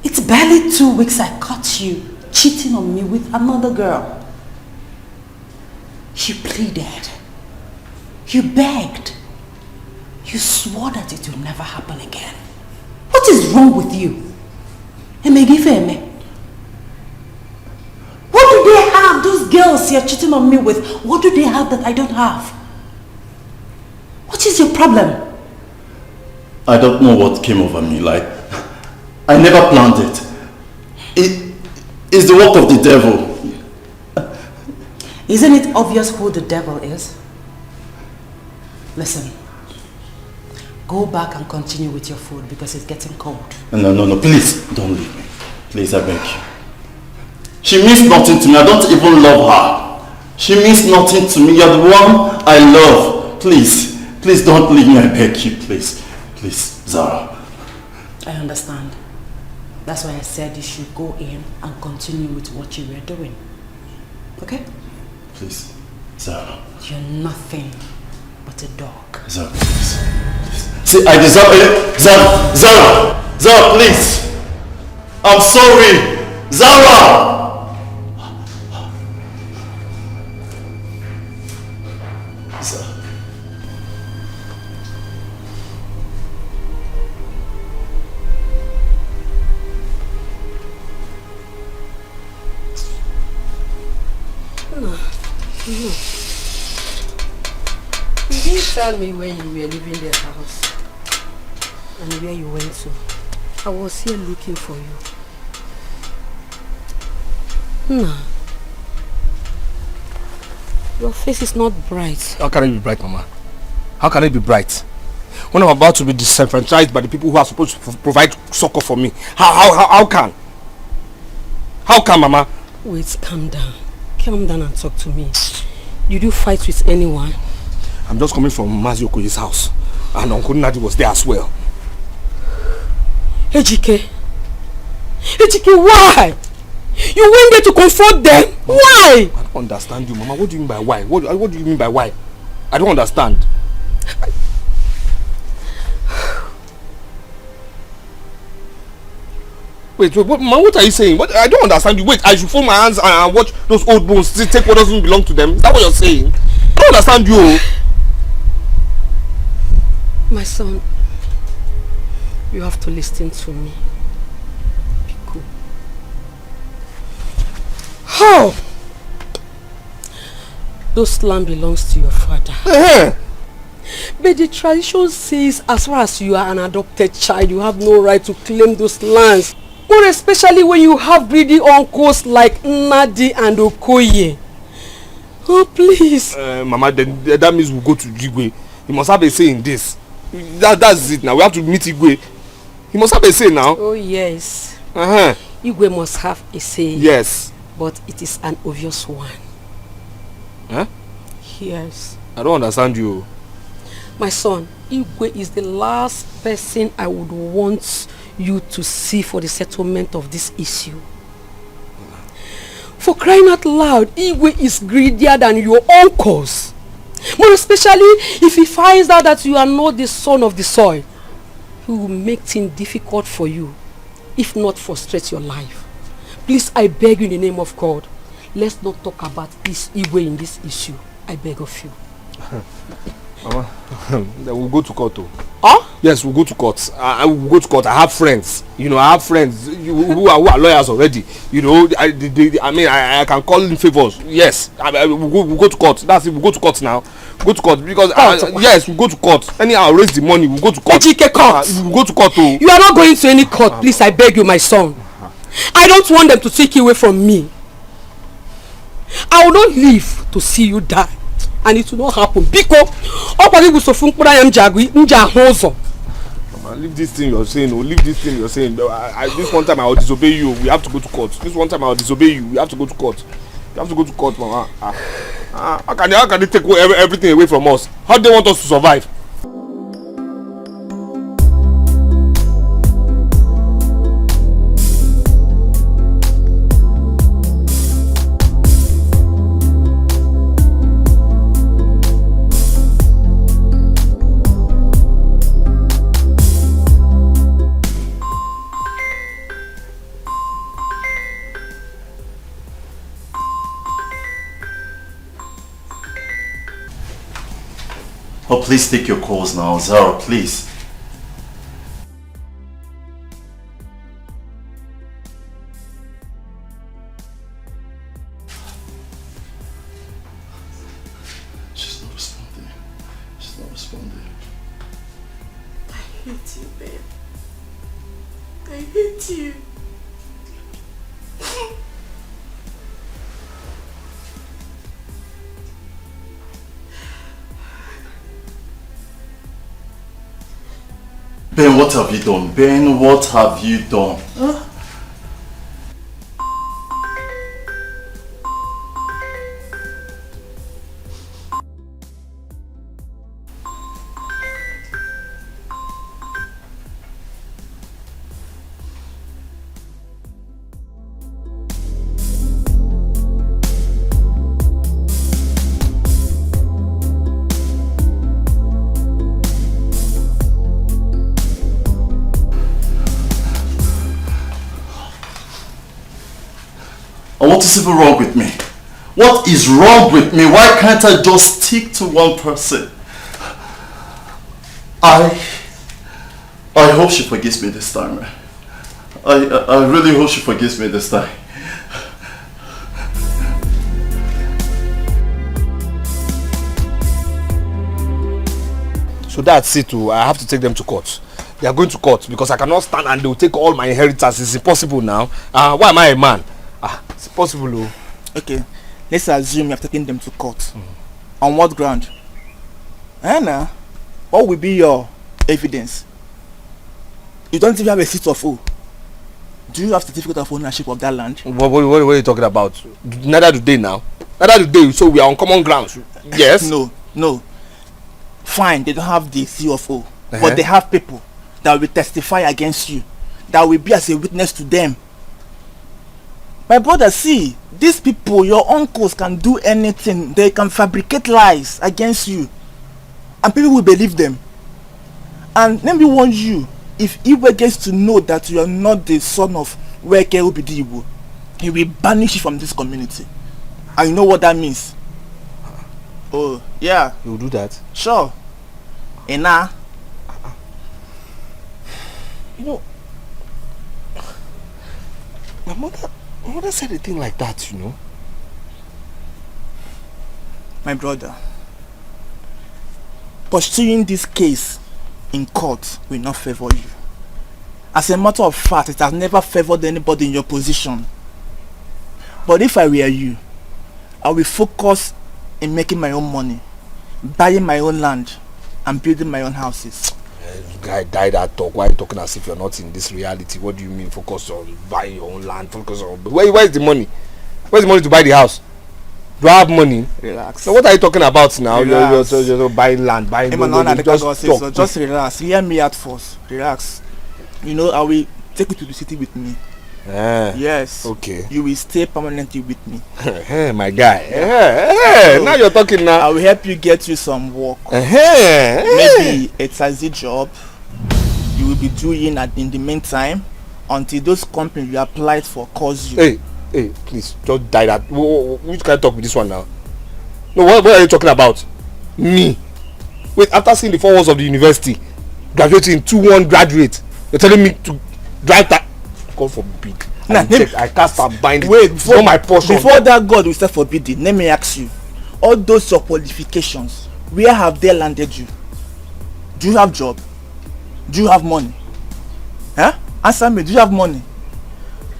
It's barely 2 weeks I caught you cheating on me with another girl. You pleaded. You begged. You swore that it will never happen again. What is wrong with you? What do they have, those girls you're cheating on me with? What do they have that I don't have? What is your problem? I don't know what came over me. Like, I never planned it. It's the work of the devil. Isn't it obvious who the devil is? Listen. Go back and continue with your food because it's getting cold. No. Please, don't leave me. Please, I beg you. She means nothing to me. I don't even love her. She means nothing to me. You're the one I love. Please don't leave me. I beg you. Please, Zara. I understand. That's why I said you should go in and continue with what you were doing. Okay? Please, Zara. You're nothing but a dog. Zara, please. See, I deserve it. Zara, please. I'm sorry. Zara! No. You didn't tell me when you were leaving the house and where you went to. I was here looking for you. No. Your face is not bright. How can it be bright, Mama? How can it be bright? When I'm about to be disenfranchised by the people who are supposed to provide succor for me. How can? How can, Mama? Wait, calm down. Calm down and talk to me. Did you fight with anyone? I'm just coming from Wazico's house. And Uncle Nadi was there as well. Ejike, why? You went there to confront them? Why? I don't understand you, Mama. What do you mean by why? What do you mean by why? I don't understand. Wait, Mama, what are you saying? I don't understand you. Wait, I should fold my hands and watch those old bones take what doesn't belong to them? Is that what you're saying? I don't understand you. My son, you have to listen to me. Be cool. How? Those land belongs to your father. But the tradition says as far as you are an adopted child, you have no right to claim those lands. More especially when you have greedy uncles like Nnadi and Okoye. Oh, please. Mama, then that means we'll go to Igwe. You must have a say in this. That's it now. We have to meet Igwe. He must have a say now. Oh yes. Igwe must have a say. Yes. But it is an obvious one. Huh? Yes. I don't understand you. My son, Igwe is the last person I would want you to see for the settlement of this issue. For crying out loud, Igwe is greedier than your uncles. More especially if he finds out that you are not the son of the soil. He will make things difficult for you, if not frustrate your life. Please, I beg you in the name of God, let's not talk about this Igwe in this issue. I beg of you. Mama, we'll go to court. Huh? Yes, we'll go to court. I will go to court. I have friends. You know, I have friends who are lawyers already. You know, I can call in favors. Yes, we'll go to court. That's it. We'll go to court now. Go to court because yes, we'll go to court. Anyhow, I'll raise the money. We'll go to court. Court. We'll go to court. You are not going to any court. Please, I beg you, my son. I don't want them to take you away from me. I will not live to see you die. And it will not happen because Mama, leave this thing you're saying. Leave this thing you're saying. This one time I will disobey you. We have to go to court. This one time I will disobey you. We have to go to court. You have to go to court, Mama. How can they take everything away from us? How do they want us to survive? Oh, please take your calls now, Zara, please. She's not responding. She's not responding. I hate you, babe. I hate you. Ben, what have you done? Ben, what have you done? Huh? What is even wrong with me? What is wrong with me? Why can't I just stick to one person? I hope she forgives me this time. I really hope she forgives me this time. So that's it too. I have to take them to court. They are going to court because I cannot stand and they will take all my inheritance. It's impossible now. Why am I a man? It's possible. Okay, let's assume you have taken them to court. On what ground? Anna, what will be your evidence? You don't even have a seat of O. Do you have certificate of ownership of that land? What are you talking about? Neither do they now. Neither do they, so we are on common grounds. Yes? No. Fine, they don't have the CFO, but they have people that will testify against you, that will be as a witness to them. My brother, see, these people, your uncles, can do anything. They can fabricate lies against you, and people will believe them. And let me warn you, if Iwe gets to know that you are not the son of Weke Obidibu, he will banish you from this community. And you know what that means? Oh, yeah. You will do that? Sure. Ena. You know, my mother said a thing like that, you know. My brother, pursuing this case in court will not favor you. As a matter of fact, it has never favored anybody in your position. But if I were you, I will focus in making my own money, buying my own land, and building my own houses. Guy, that talk. Why are you talking as if you're not in this reality? What do you mean focus on buying your own land? Focus on... Where's the money? Where's the money to buy the house? Do I have money? Relax. So what are you talking about now? You're buying land, buying gold. Just relax. Hear me at first. Relax. You know, I will take you to the city with me. Yes. Okay. You will stay permanently with me. My guy. So, now you're talking now. I will help you get you some work. Maybe a taxi job you will be doing in the meantime until those companies you applied for calls you. Hey, please, just die that. Which can I talk with this one now? No, what are you talking about? Me? Wait, after seeing the 4 walls of the university, graduating 2-1 graduate, you're telling me to drive that? God forbid. I can't start buying it. Wait, before my portion. Before that God will start forbidding, let me ask you. All those your qualifications, where have they landed you? Do you have job? Do you have money? Huh? Answer me, do you have money?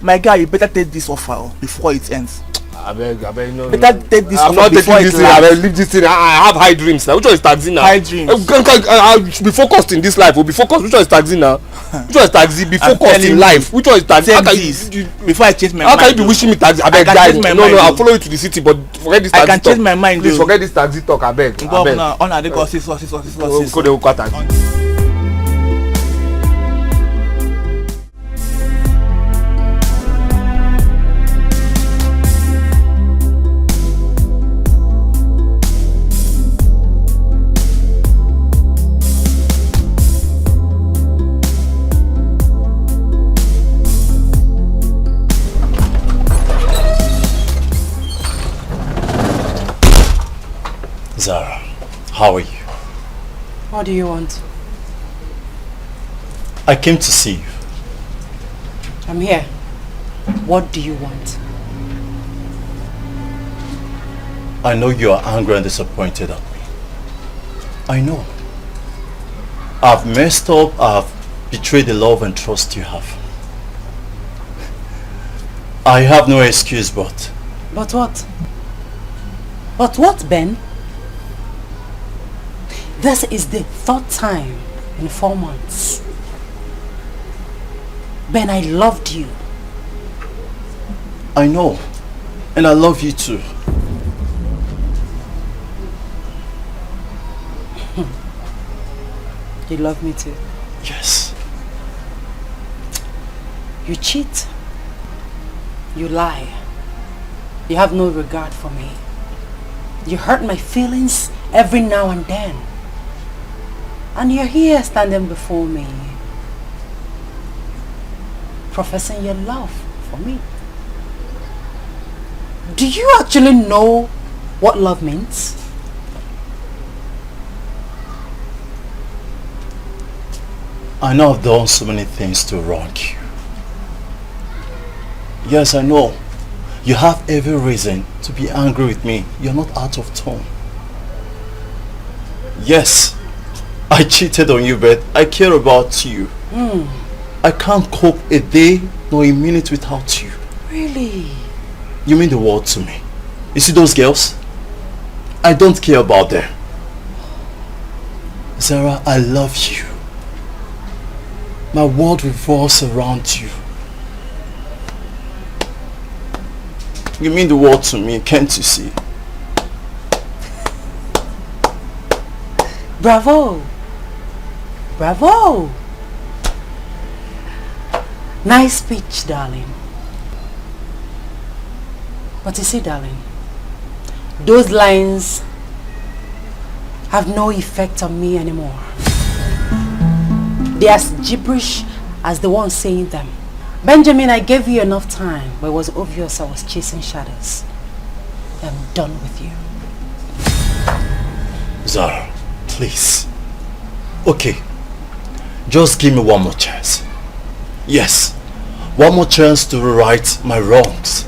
My guy, you better take this offer before it ends. I beg, no. Better take this I'm not taking this thing. I will leave this thing. I have high dreams now. Which one is taxi now? High dreams. I'll be focused in this life. We'll be focused. Which one is taxi now? Which one is taxi? Be focused in life. Which one is taxi? How can you, before I change my mind. How can you be wishing me taxi? I beg, guys. No, I'll follow you to the city, but forget this taxi talk. I can change my mind. Please forget this taxi talk. I beg. Governor, on the go sis. Go there, go taxi. Zara, how are you? What do you want? I came to see you. I'm here. What do you want? I know you are angry and disappointed at me. I know. I've messed up, I've betrayed the love and trust you have. I have no excuse but... But what? But what, Ben? This is the 3rd time in 4 months. Ben, I loved you. I know. And I love you too. You love me too? Yes. You cheat. You lie. You have no regard for me. You hurt my feelings every now and then. And you're here standing before me, professing your love for me. Do you actually know what love means? I know I've done so many things to wrong you. Yes, I know. You have every reason to be angry with me. You're not out of tone. Yes, I cheated on you, but I care about you. I can't cope a day nor a minute without you. Really? You mean the world to me. You see those girls? I don't care about them. Zara, I love you. My world revolves around you. You mean the world to me, can't you see? Bravo! Bravo! Nice speech, darling. But you see, darling, those lines have no effect on me anymore. They are as gibberish as the one saying them. Benjamin, I gave you enough time, but it was obvious I was chasing shadows. I'm done with you. Zara, please. Okay, just give me one more chance. Yes, one more chance to rewrite my wrongs.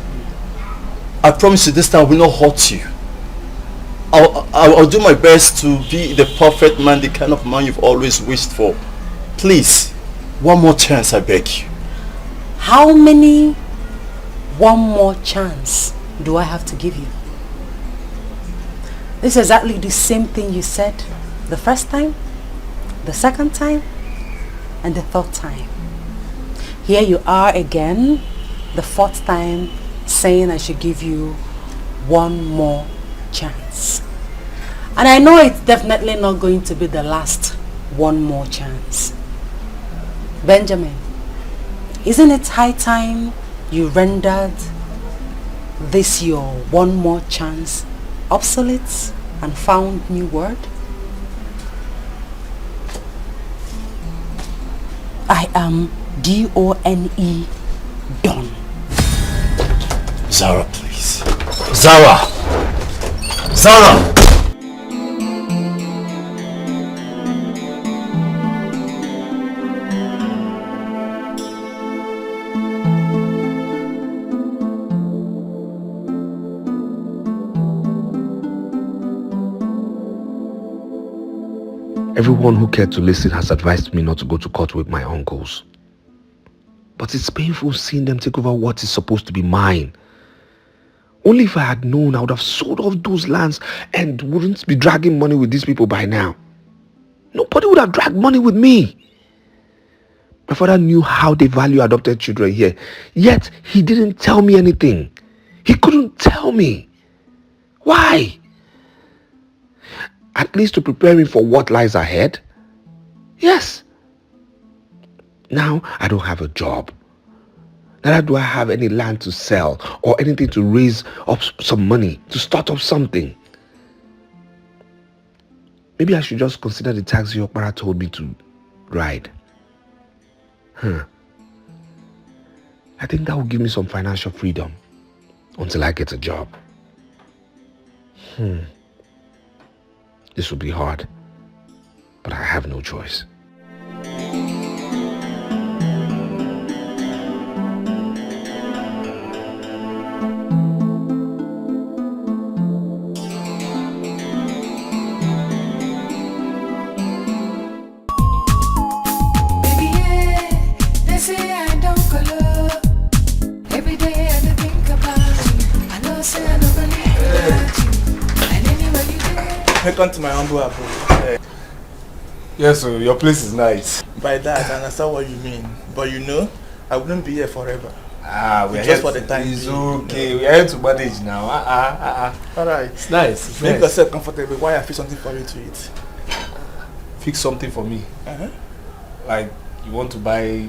I promise you this time I will not hurt you. I'll do my best to be the perfect man, the kind of man you've always wished for. Please, one more chance, I beg you. How many one more chance do I have to give you? This is exactly the same thing you said the first time, the second time, and the 3rd time. Here you are again, the 4th time, saying I should give you one more chance. And I know it's definitely not going to be the last one more chance. Benjamin, isn't it high time you rendered this your one more chance obsolete and found new word? I am D-O-N-E, done. Zara, please. Zara! Zara! Everyone who cared to listen has advised me not to go to court with my uncles. But it's painful seeing them take over what is supposed to be mine. Only if I had known, I would have sold off those lands and wouldn't be dragging money with these people by now. Nobody would have dragged money with me. My father knew how they value adopted children here, yet he didn't tell me anything. He couldn't tell me. Why? At least to prepare me for what lies ahead? Yes. Now I don't have a job. Neither do I have any land to sell or anything to raise up some money, to start up something. Maybe I should just consider the taxi Okpara told me to ride. I think that will give me some financial freedom until I get a job. This will be hard, but I have no choice. Welcome to my humble abode. Yes, so your place is nice. By that, I understand what you mean. But you know, I wouldn't be here forever. We're just here for the time. It's okay. We're here to manage now. Alright. It's nice. It's Make nice. yourself comfortable while I fix something for you to eat. Fix something for me. Like you want to buy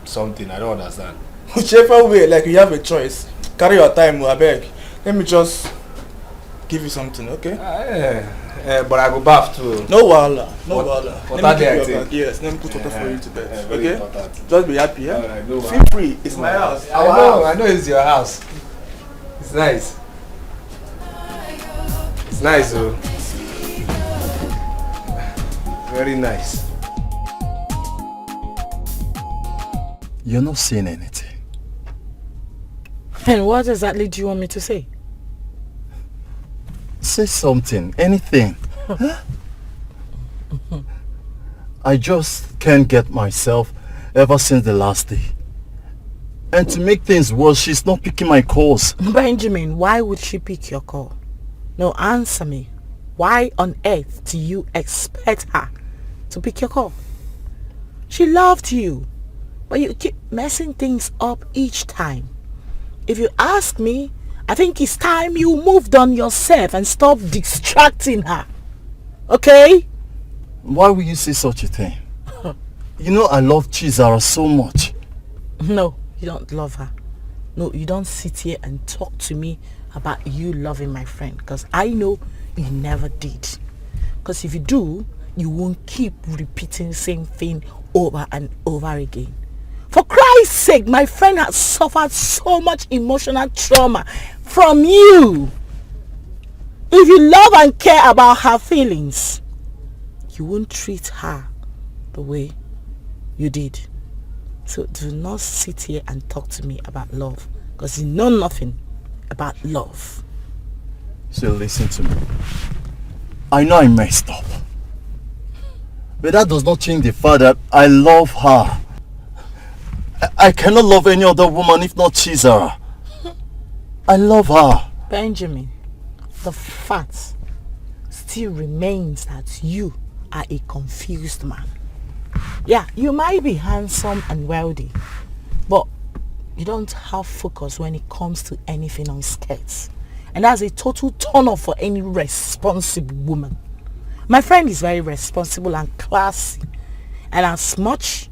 something. I don't understand. Whichever way, like you have a choice. Carry your time, I beg. Let me just give you something, okay? But I go bath too. No wahala, no wahala. Yes, let me put water for you to bed. Very Okay? important. Just be happy, yeah? Alright, no Feel free. It's my house. I know it's your house. It's nice. It's nice though. Very nice. You're not saying anything. And what exactly do you want me to say? Say something, anything. I just can't get myself ever since the last day. And to make things worse, she's not picking my calls. Benjamin, why would she pick your call? No, answer me. Why on earth do you expect her to pick your call? She loved you, but you keep messing things up each time. If you ask me, I think it's time you moved on yourself and stop distracting her. Okay? Why would you say such a thing? You know I love Chizara so much. No, you don't love her. No, you don't sit here and talk to me about you loving my friend, because I know you never did. Because if you do, you won't keep repeating the same thing over and over again. For Christ's sake, my friend has suffered so much emotional trauma from you. If you love and care about her feelings, you won't treat her the way you did. So do not sit here and talk to me about love, because you know nothing about love. So listen to me. I know I messed up, but that does not change the fact that I love her. I cannot love any other woman if not Chizara. I love her. Benjamin, the fact still remains that you are a confused man. Yeah, you might be handsome and wealthy, but you don't have focus when it comes to anything on skirts. And that's a total turn off for any responsible woman. My friend is very responsible and classy. And as much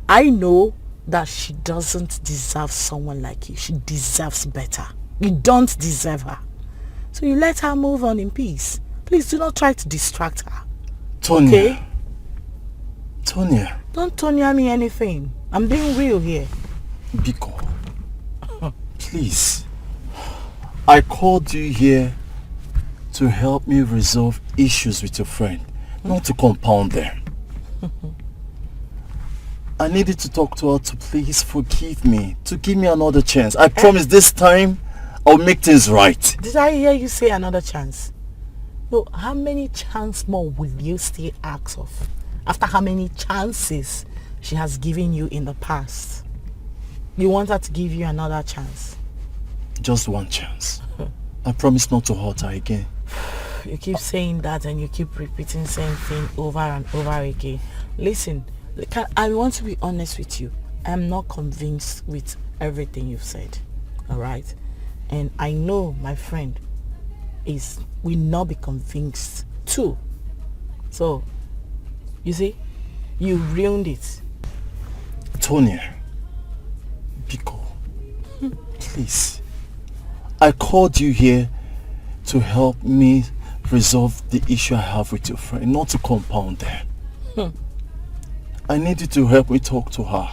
I know that she doesn't deserve someone like you. She deserves better. You don't deserve her. So you let her move on in peace. Please do not try to distract her. Tonya. Okay? Tonya. Don't Tonya me anything. I'm being real here. Biko, please. I called you here to help me resolve issues with your friend, not to compound them. I needed to talk to her to please forgive me, to give me another chance. I promise this time I'll make things right. Did I hear you say another chance? No, how many chances more will you still ask of? After how many chances she has given you in the past? You want her to give you another chance? Just one chance. I promise not to hurt her again. You keep saying that and you keep repeating the same thing over and over again. Listen, I want to be honest with you. I'm not convinced with everything you've said. Alright? And I know my friend will not be convinced too. So, you see, you ruined it. Tonya, Biko, please. I called you here to help me resolve the issue I have with your friend, not to compound them. I need you to help me talk to her.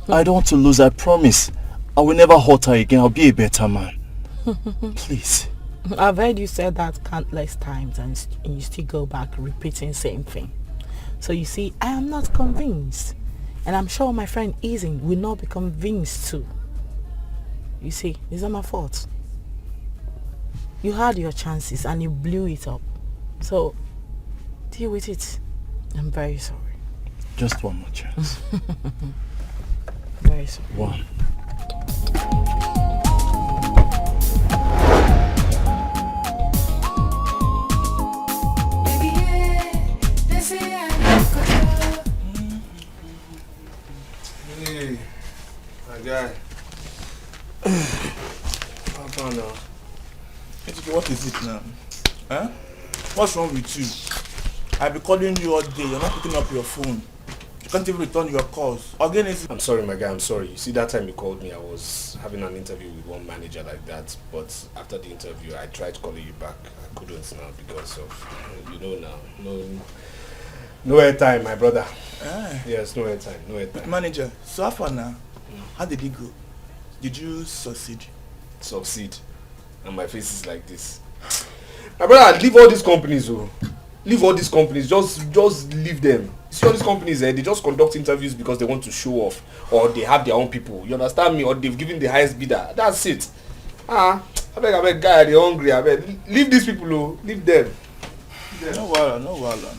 I don't want to lose, I promise. I will never hurt her again. I'll be a better man. Please. I've heard you say that countless times and you still go back repeating the same thing. So you see, I am not convinced. And I'm sure my friend Easing will not be convinced too. You see, it's not my fault. You had your chances and you blew it up. So, deal with it. I'm very sorry. Just one more chance. Very sorry. One. Hey, my guy. How far now? What is it now? Huh? What's wrong with you? I've been calling you all day. You're not picking up your phone. You can't even return your calls. Again, I'm sorry, my guy. I'm sorry. You see, that time you called me, I was having an interview with one manager like that. But after the interview, I tried calling you back. I couldn't now because of, you know now. No airtime, my brother. Yes, no airtime. No airtime. Manager, so far now, how did it go? Did you succeed? Succeed? And my face is like this. My brother, leave all these companies, oh. Leave all these companies. Just leave them. You see all these companies, they just conduct interviews because they want to show off, or they have their own people. You understand me? Or they've given the highest bidder. That's it. I beg, guy, they're hungry. I beg. Leave these people, oh. Leave them. No wahala.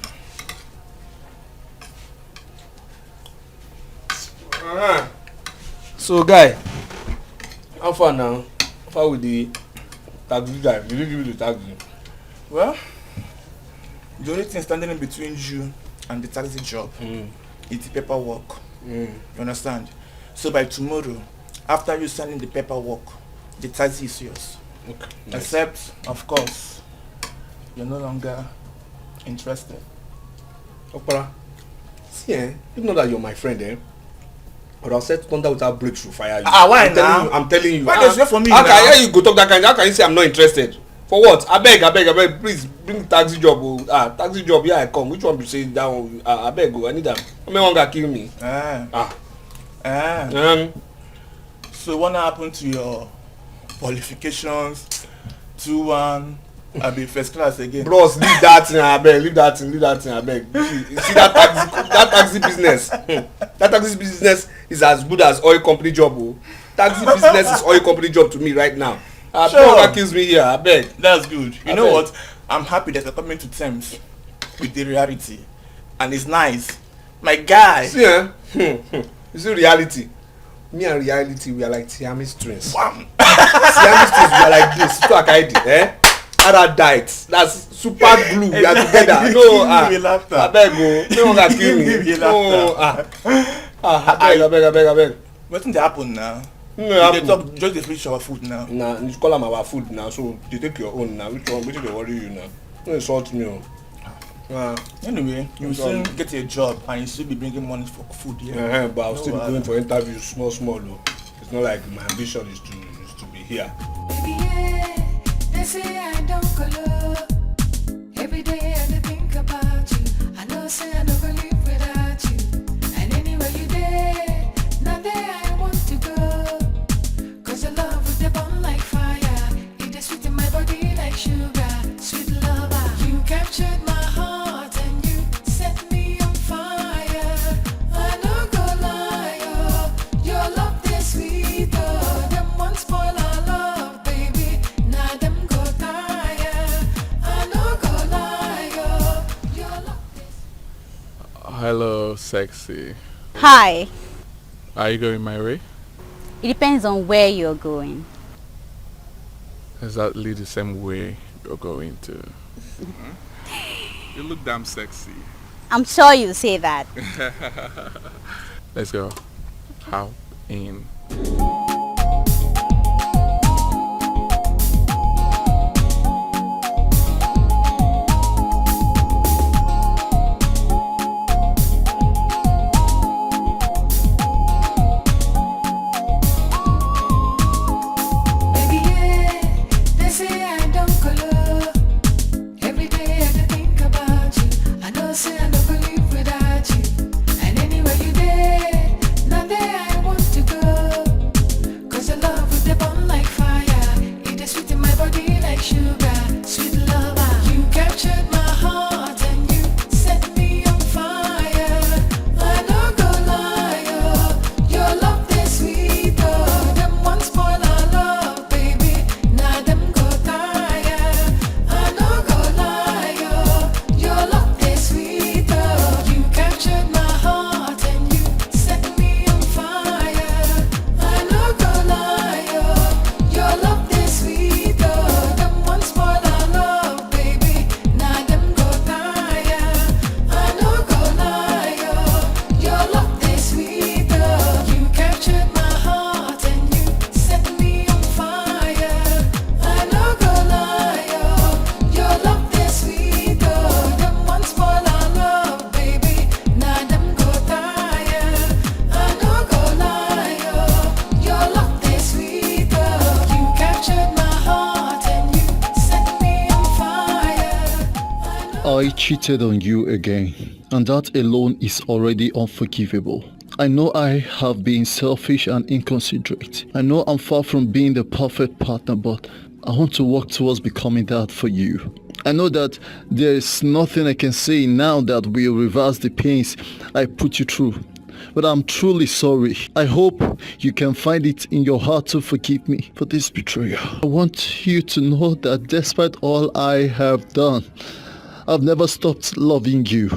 So, guy, how far now? How far with the taxi guy? Did you give me the taxi? Well, the only thing standing in between you and the taxi job is the paperwork. You understand? So by tomorrow, after you signing the paperwork, the taxi is yours. Okay. Nice. Except, of course, you're no longer interested. Okpara, see, if not that you're my friend, but I'll set thunder without breakthrough fire you. Why now? I'm telling you. Why there's way for me how now? How you go talk that kind? How can you say I'm not interested? For what? I beg, please bring taxi job. Taxi job, here I come. Which one be say that one? I beg, I need them. How many one gonna kill me? So what happened to your qualifications? 2-1, I'll be first class again. Bros, leave that thing, I beg. Leave that thing, I beg. You see that taxi business? That taxi business is as good as oil company job. Oh. Taxi business is oil company job to me right now. Sure. That kills me here, I beg. That's good. You know what? I'm happy that you're coming to terms with the reality. And it's nice. My guy. See, you see reality? Me and reality, we are like Siamese twins. Siamese twins, we are like this. other diet. That's super glue. We are together. No, I beg you. No one can kill me. No, I beg. What's going to happen now? No, they talk just the finish our food now. Nah, you call them our food now, so they take your own now. Which one? Which they worry you now? Don't insult me. Anyway, you will soon get a job and you still be bringing money for food here. But I'll still be going for interviews, small. It's not like my ambition is to be here. Baby, yeah, they say I don't color. Every day I think about you. I know say I don't live without you. And anywhere you there, now there I want to go. Cause your love with the bond like fire. It is sweet in my body like sugar. Sweet lover, you captured my heart and you set me on fire. I no go lie, oh, your love is sweet, oh. Them one spoil our love, baby. Now them go tire. I no go lie, oh, your love is. Hello, sexy. Hi. Are you going my way? It depends on where you're going. Exactly the same way you're going to. You look damn sexy. I'm sure you say that. Let's go. How in? Baby, yeah, they say I don't color. Every day I think about you. I know say I don't live without you. And anywhere you there, now there I want to go. Cause your love with the bond like fire. It is sweet in my body like sugar. Sweet lover, you captured my heart and you set me on fire. I don't go lie, oh, your love is sweet, oh. Them one spoil our love, baby. Now them go tire. I don't go lie, oh, your love is sweet, oh. You captured my heart and you set me on fire. I don't go lie, oh, your love is sweet, oh. Them one spoil our love, baby. Now them go tire. I don't go lie, oh, your love is sweet, oh. You captured my heart and you set me on fire. I don't go lie, oh, your love is sweet, oh. Them one spoil our love, baby. Now them go tire. I don't go lie, oh, your love is sweet, oh. You captured my heart and you set me on fire. I cheated on you again, and that alone is already unforgivable. I know I have been selfish and inconsiderate. I know I'm far from being the perfect partner, but I want to work towards becoming that for you. I know that there is nothing I can say now that will reverse the pains I put you through, but I'm truly sorry. I hope you can find it in your heart to forgive me for this betrayal. I want you to know that despite all I have done, I've never stopped loving you.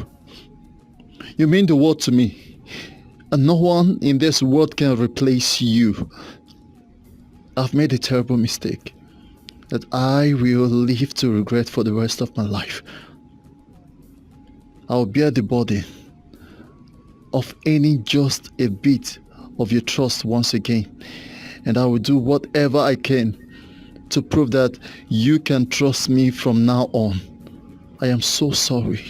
You mean the world to me, and no one in this world can replace you. I've made a terrible mistake that I will live to regret for the rest of my life. I'll bear the burden of earning just a bit of your trust once again, and I will do whatever I can to prove that you can trust me from now on. I am so sorry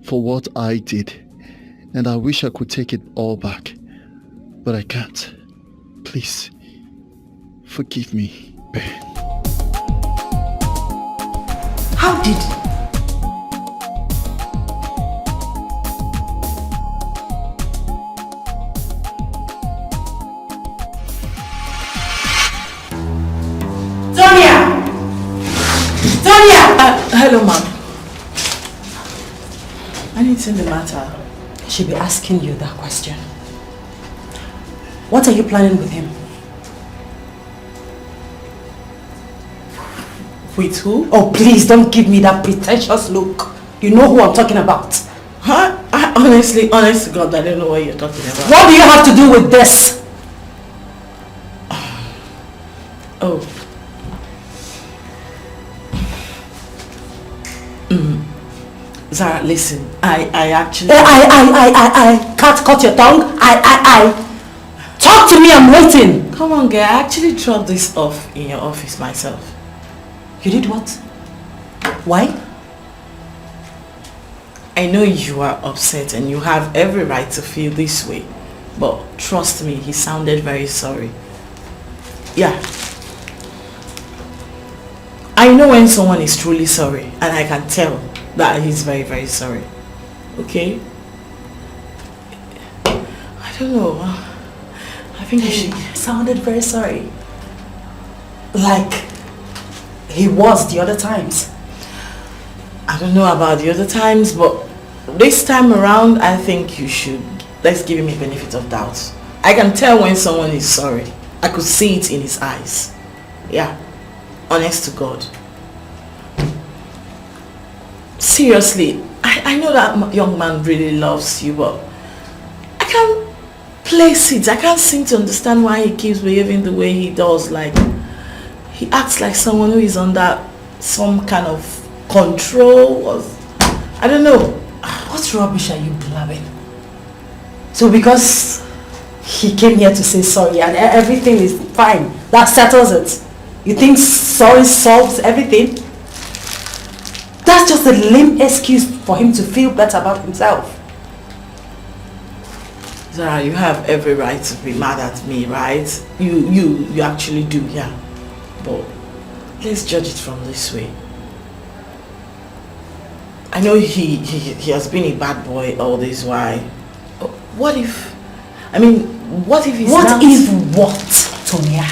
for what I did, and I wish I could take it all back, but I can't. Please, forgive me, Ben. How did? Hello, ma'am. Anything the matter? I should be asking you that question. What are you planning with him? With who? Oh, please don't give me that pretentious look. You know who I'm talking about. Huh? Honest to God, I don't know what you're talking about. What do you have to do with this? Oh. Zara, listen. I actually... I can't cut your tongue. Talk to me, I'm waiting. Come on, girl. I actually dropped this off in your office myself. You did what? Why? I know you are upset and you have every right to feel this way. But trust me, he sounded very sorry. Yeah. I know when someone is truly sorry, and I can tell that he's very, very sorry. Okay? I don't know. I think he sounded very sorry. Like he was the other times. I don't know about the other times, but this time around, I think you should. Let's give him a benefit of doubt. I can tell when someone is sorry. I could see it in his eyes. Yeah. Honest to God. Seriously, I know that young man really loves you, but I can't place it. I can't seem to understand why he keeps behaving the way he does. Like, he acts like someone who is under some kind of control. Or, I don't know. What rubbish are you blabbing? So because he came here to say sorry and everything is fine, that settles it. You think sorry solves everything? That's just a lame excuse for him to feel better about himself. Zara, you have every right to be mad at me, right? You actually do, yeah. But let's judge it from this way. I know he has been a bad boy all this while. What if... I mean, what if he's What if what, Tonya?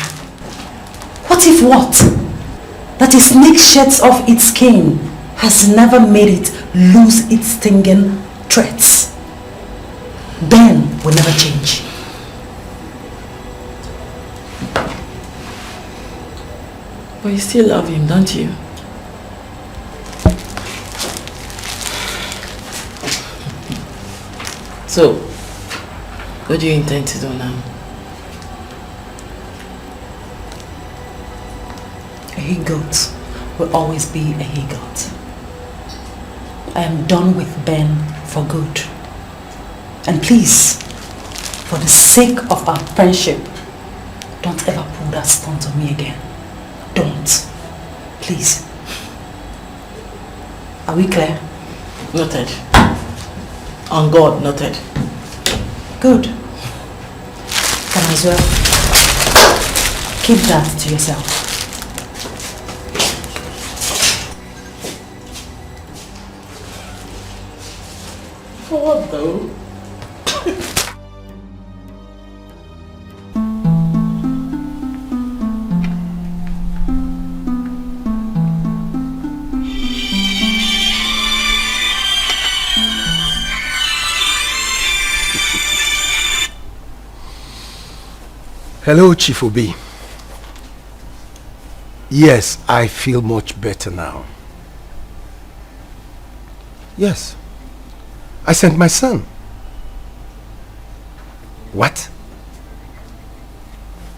What if what? That a snake sheds off its skin has never made it lose its stinging threats. Ben will never change. But you still love him, don't you? So, what do you intend to do now? A he-goat will always be a he-goat. I am done with Ben for good. And please, for the sake of our friendship, don't ever pull that stunt on me again. Don't. Please. Are we clear? Noted. On God, noted. Good. Can as well keep that to yourself. For what though? Hello, Chief Obi. Yes, I feel much better now. Yes. I sent my son. What?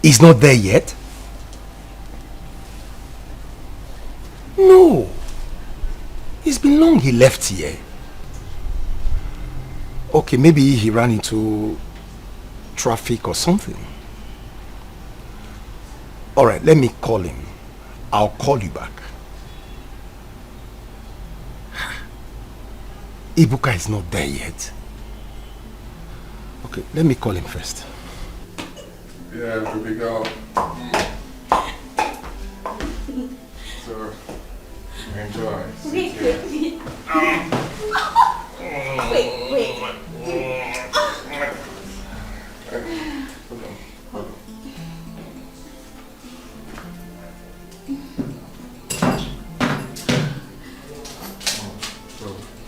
He's not there yet? No. It's been long he left here. Okay, maybe he ran into traffic or something. Alright, let me call him. I'll call you back. Ibuka is not there yet. Okay, let me call him first. Yeah, baby girl. So, enjoy. Wait.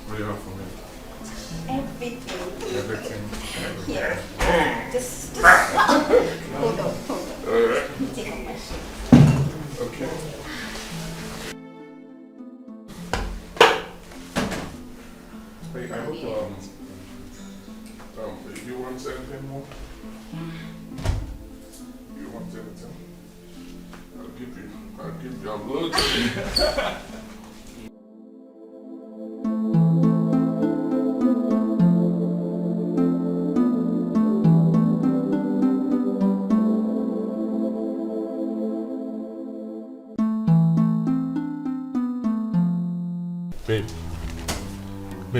What do you have for me? Everything. Everything. Here. Just hold on. Alright. Take off my shoe. Okay. Hey, I hope you want anything more? You want anything? I'll give you. I'm loaded.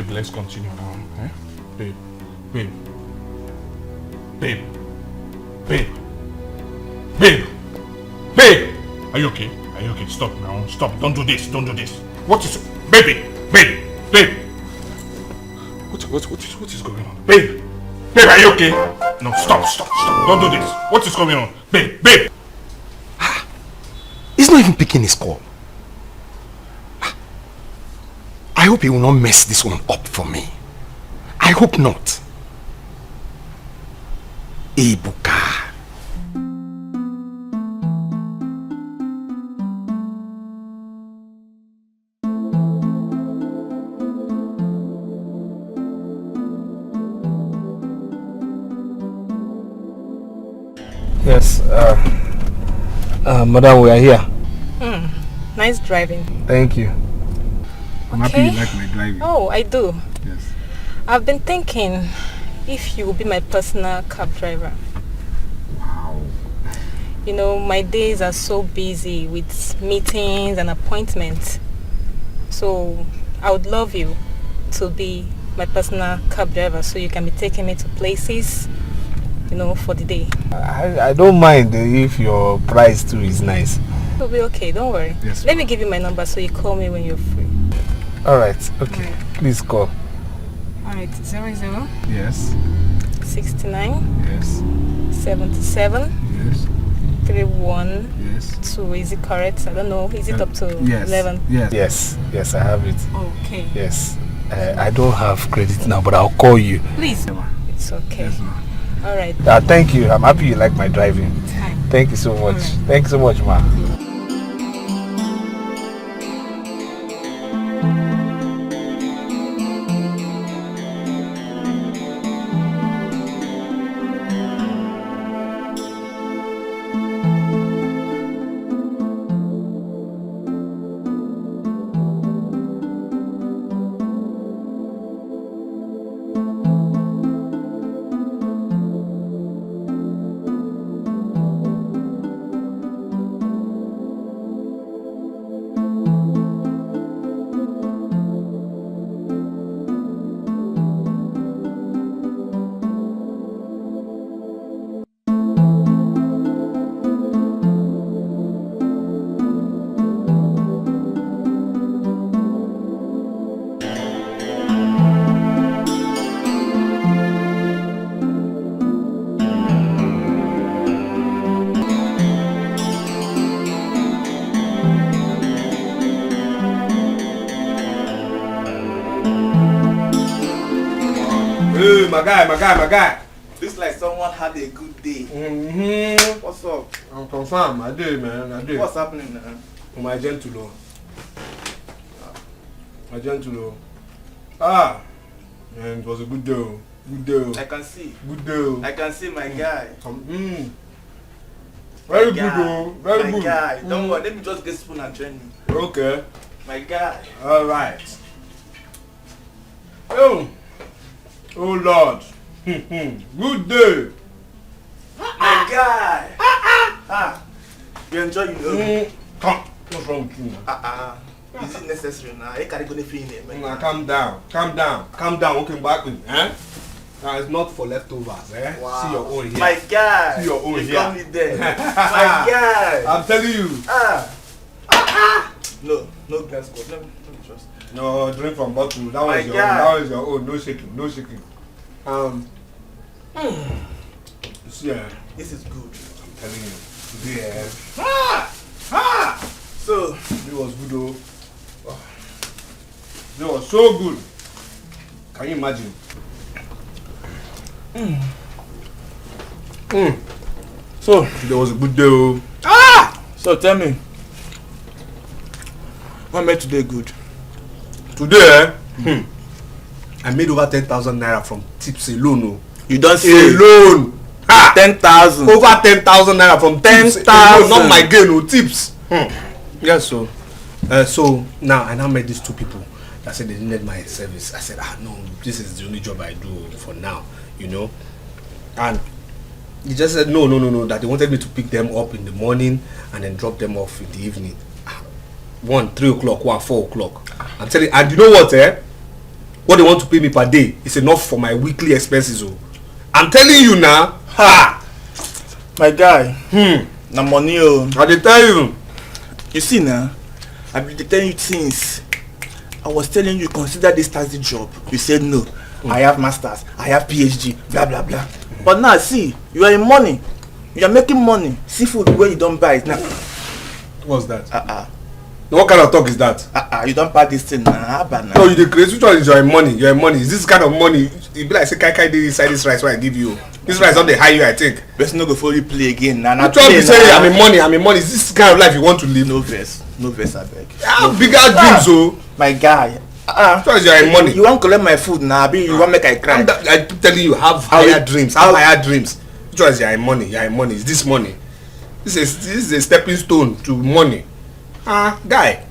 Babe, let's continue now. Eh? Babe. Babe. Babe. Babe. Babe. Babe. Are you okay? Are you okay? Stop now. Stop. Don't do this. Don't do this. What is... Baby. Babe. Babe. What is going on? Babe. Babe, are you okay? No, stop. Don't do this. What is going on? Babe. He's not even picking his call. I hope he will not mess this one up for me. I hope not. Ebuka. Yes, madam, we are here. Nice driving. Thank you. I'm Okay. happy you like my driving. Oh, I do. Yes. I've been thinking if you will be my personal cab driver. Wow. You know, my days are so busy with meetings and appointments. So I would love you to be my personal cab driver so you can be taking me to places, you know, for the day. I don't mind if your price too is nice. It'll be okay, don't worry. Yes, Let me give you my number so you call me when you're free. Alright, okay. Please call. Alright, 00 Yes. 69 Yes. 77 Yes. 31 Yes. 2. Is it correct? I don't know. Is it up to 11? Yes. Yes, I have it. Okay. Yes. I don't have credit now, but I'll call you. Please. It's okay. Yes, ma'am. Alright. Thank you. I'm happy you like my driving. Thank you so much. Right. Thank you so much, ma. Hey, my guy. Looks like someone had a good day. What's up? I'm confirmed. I did, man. I did. What's happening now? My gentle. My gentle. Ah, man, it was a good day. Good day. I can see. Good day. I can see my guy. Very My good, guy. though. Very my good. guy. Don't worry. Let me just get spoon and train you. Okay. My guy. All right. Oh Lord. Good day. My guy. You enjoy your Come. What's wrong with you? Is it necessary now? I can't go to feel Now calm down. Okay, back with eh? Now it's not for leftovers, eh? Wow. See your own here. My guy. See your own you here. got me there. My guy. I'm telling you. No glass cup. Let me trust. No, drink from bottle. That My was your guy. own. That was your own. No shaking. No shaking. You see, This is good. I'm telling you. Today, So it was good though. It was so good. Can you imagine? So there was a good day. Oh. So tell me, what made today good? Today, I made over 10,000 naira from tips alone. Oh. You don't say alone. 10,000. Over 10,000 naira from tips. 10,000. Not my gain, no tips. Yes, so. So now I met these two people that said they needed my service. I said, no, this is the only job I do for now, you know. And he just said no, that they wanted me to pick them up in the morning and then drop them off in the evening. 1, 3 o'clock, 1, 4 o'clock. I'm telling you, and you know what, what they want to pay me per day is enough for my weekly expenses. Oh. I'm telling you now. Ha! My guy. Na money oh. I dey tell you. You see now, I've been telling you since. I was telling you consider this taxi job. You said no. I have masters. I have PhD. Blah blah blah. But now see, you are in money. You are making money. Seafood where you don't buy it now. What's that? What kind of talk is that? You don't buy this thing now. No, you the crazy. Which one is your money? Your money. Is this kind of money? It be like say kai dey inside this rice what I give you. This rice don't they hire you, I think. Let's not go for you play again. Nah, which one you say I'm in money? Is this kind of life you want to live? No verse, I beg. Bigger dreams, oh. My guy. Which one is your money? You want to collect my food now? You want make I cry? I keep telling you, have higher dreams. Have higher dreams. Which one is your money? Your money is this money. This is a stepping stone to money. Guy.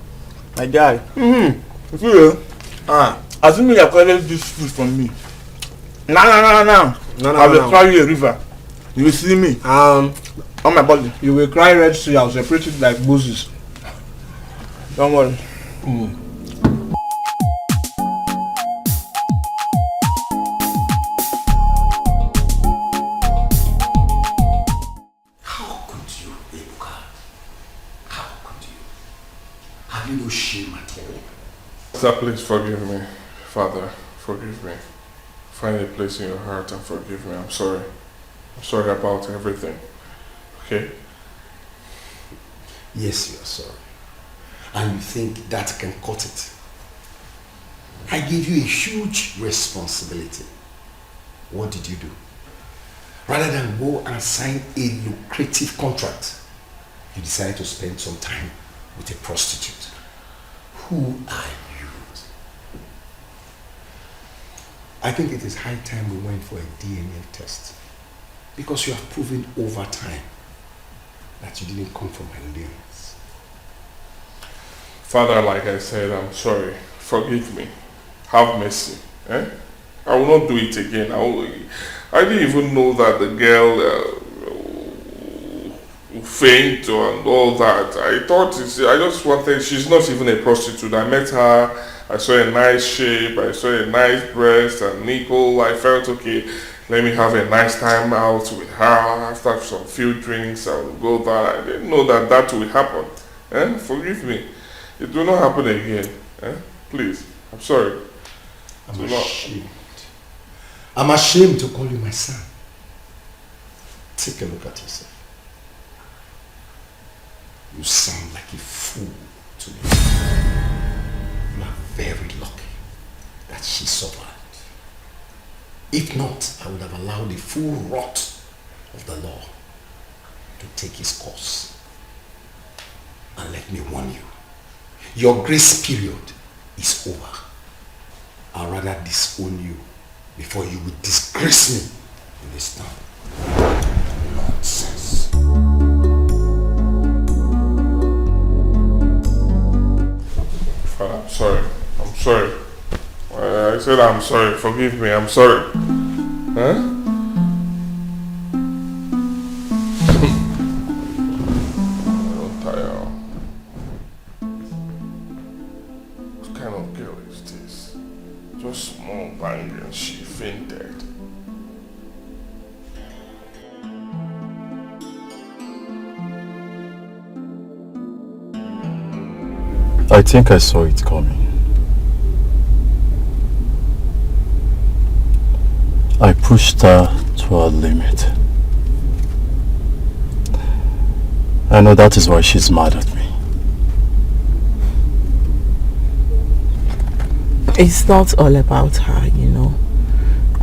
My guy. You see, assuming you are collecting this food from me. No. I will cry you a river. You will see me. On my body. You will cry Red Sea. I'll separate it like Moses. Don't worry. How could you, Ebuka? How could you? Have you no shame at all? Sir, please forgive me. Father, forgive me. Find a place in your heart and forgive me. I'm sorry. I'm sorry about everything. Okay? Yes, you are sorry. And you think that can cut it. I gave you a huge responsibility. What did you do? Rather than go and sign a lucrative contract, you decided to spend some time with a prostitute. Who are you? I think it is high time we went for a DNA test, because you have proven over time that you didn't come from my lineage. Father, like I said, I'm sorry. Forgive me. Have mercy. I will not do it again. I didn't even know that the girl faint and all that. I just wanted, she's not even a prostitute. I met her, I saw a nice shape, I saw a nice breast and nipple. I felt okay, let me have a nice time out with her. After some few drinks, I will go there. I didn't know that would happen. Forgive me. It will not happen again. Please, I'm sorry. I'm ashamed. I'm ashamed to call you my son. Take a look at yourself. You sound like a fool to me. You are very lucky that she survived. If not, I would have allowed the full wrath of the law to take its course. And let me warn you, your grace period is over. I'd rather disown you before you would disgrace me in this town. Nonsense. Father, I'm sorry. I'm sorry. I said I'm sorry. Forgive me. I'm sorry. I'm tired. What kind of girl is this? Just small bang and she fainted. I think I saw it coming. I pushed her to her limit. I know that is why she's mad at me. It's not all about her, you know.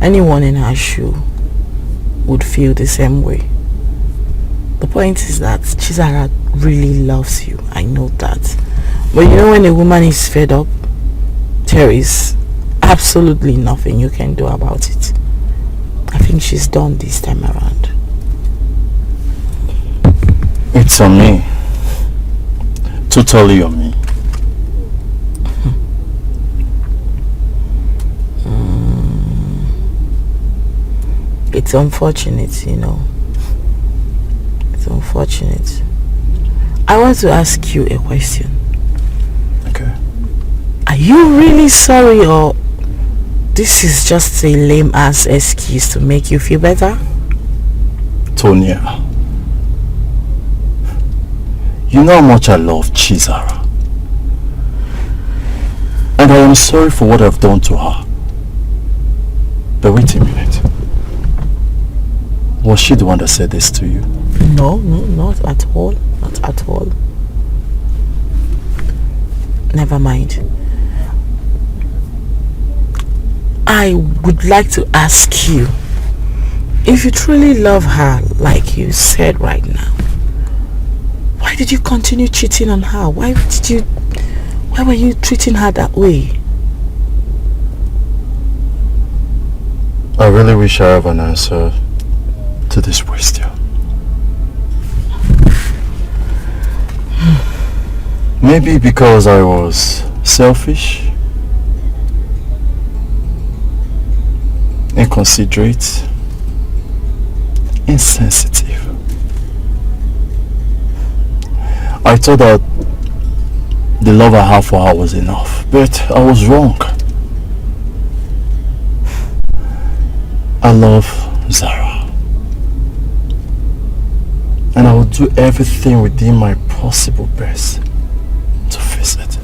Anyone in her shoe would feel the same way. The point is that Chizara really loves you. I know that. But you know, when a woman is fed up, there is absolutely nothing you can do about it. I think she's done this time around. It's on me. Totally on me. It's unfortunate, you know. It's unfortunate. I want to ask you a question. Okay. Are you really sorry, or this is just a lame-ass excuse to make you feel better? Tonya, you know how much I love Chizara. And I am sorry for what I've done to her. But wait a minute. Was she the one that said this to you? No, not at all. Not at all. Never mind. I would like to ask you, if you truly love her like you said right now, why did you continue cheating on her? Why were you treating her that way? I really wish I have an answer to this question. Maybe because I was selfish, inconsiderate, insensitive. I thought that the love I have for her was enough, but I was wrong. I love Zara, and I will do everything within my possible best to fix it.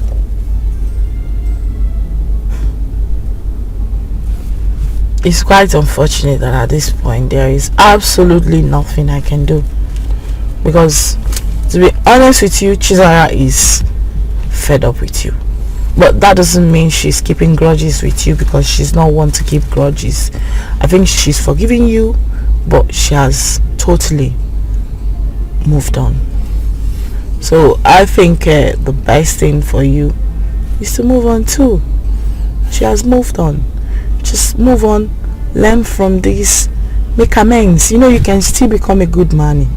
It's quite unfortunate that at this point there is absolutely nothing I can do, because to be honest with you, Chizara is fed up with you. But that doesn't mean she's keeping grudges with you, because she's not one to keep grudges. I think she's forgiving you, but she has totally moved on. So I think the best thing for you is to move on too. She has moved on. Just move on, learn from this, make amends. You know, you can still become a good man.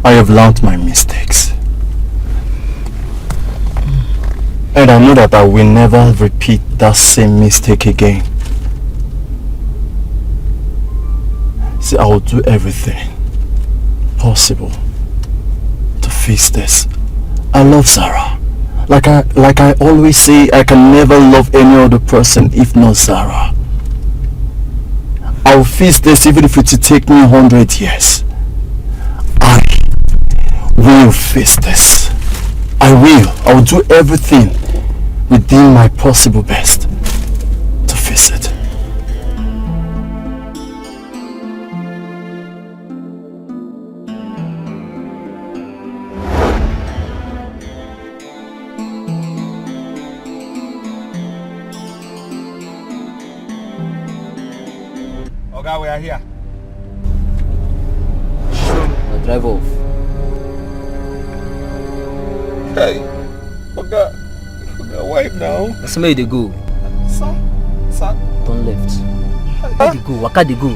I have learned my mistakes. And I know that I will never repeat that same mistake again. See, I will do everything possible to fix this. I love Zara. Like I always say, I can never love any other person if not Zara. I will fix this even if it will take me 100 years. I will fix this. I will do everything within my possible best to fix it. Okay, we are here. Now drive off. Hey, okay, why now? That's where they go. Sir. Turn left. Where they go? Waka they go.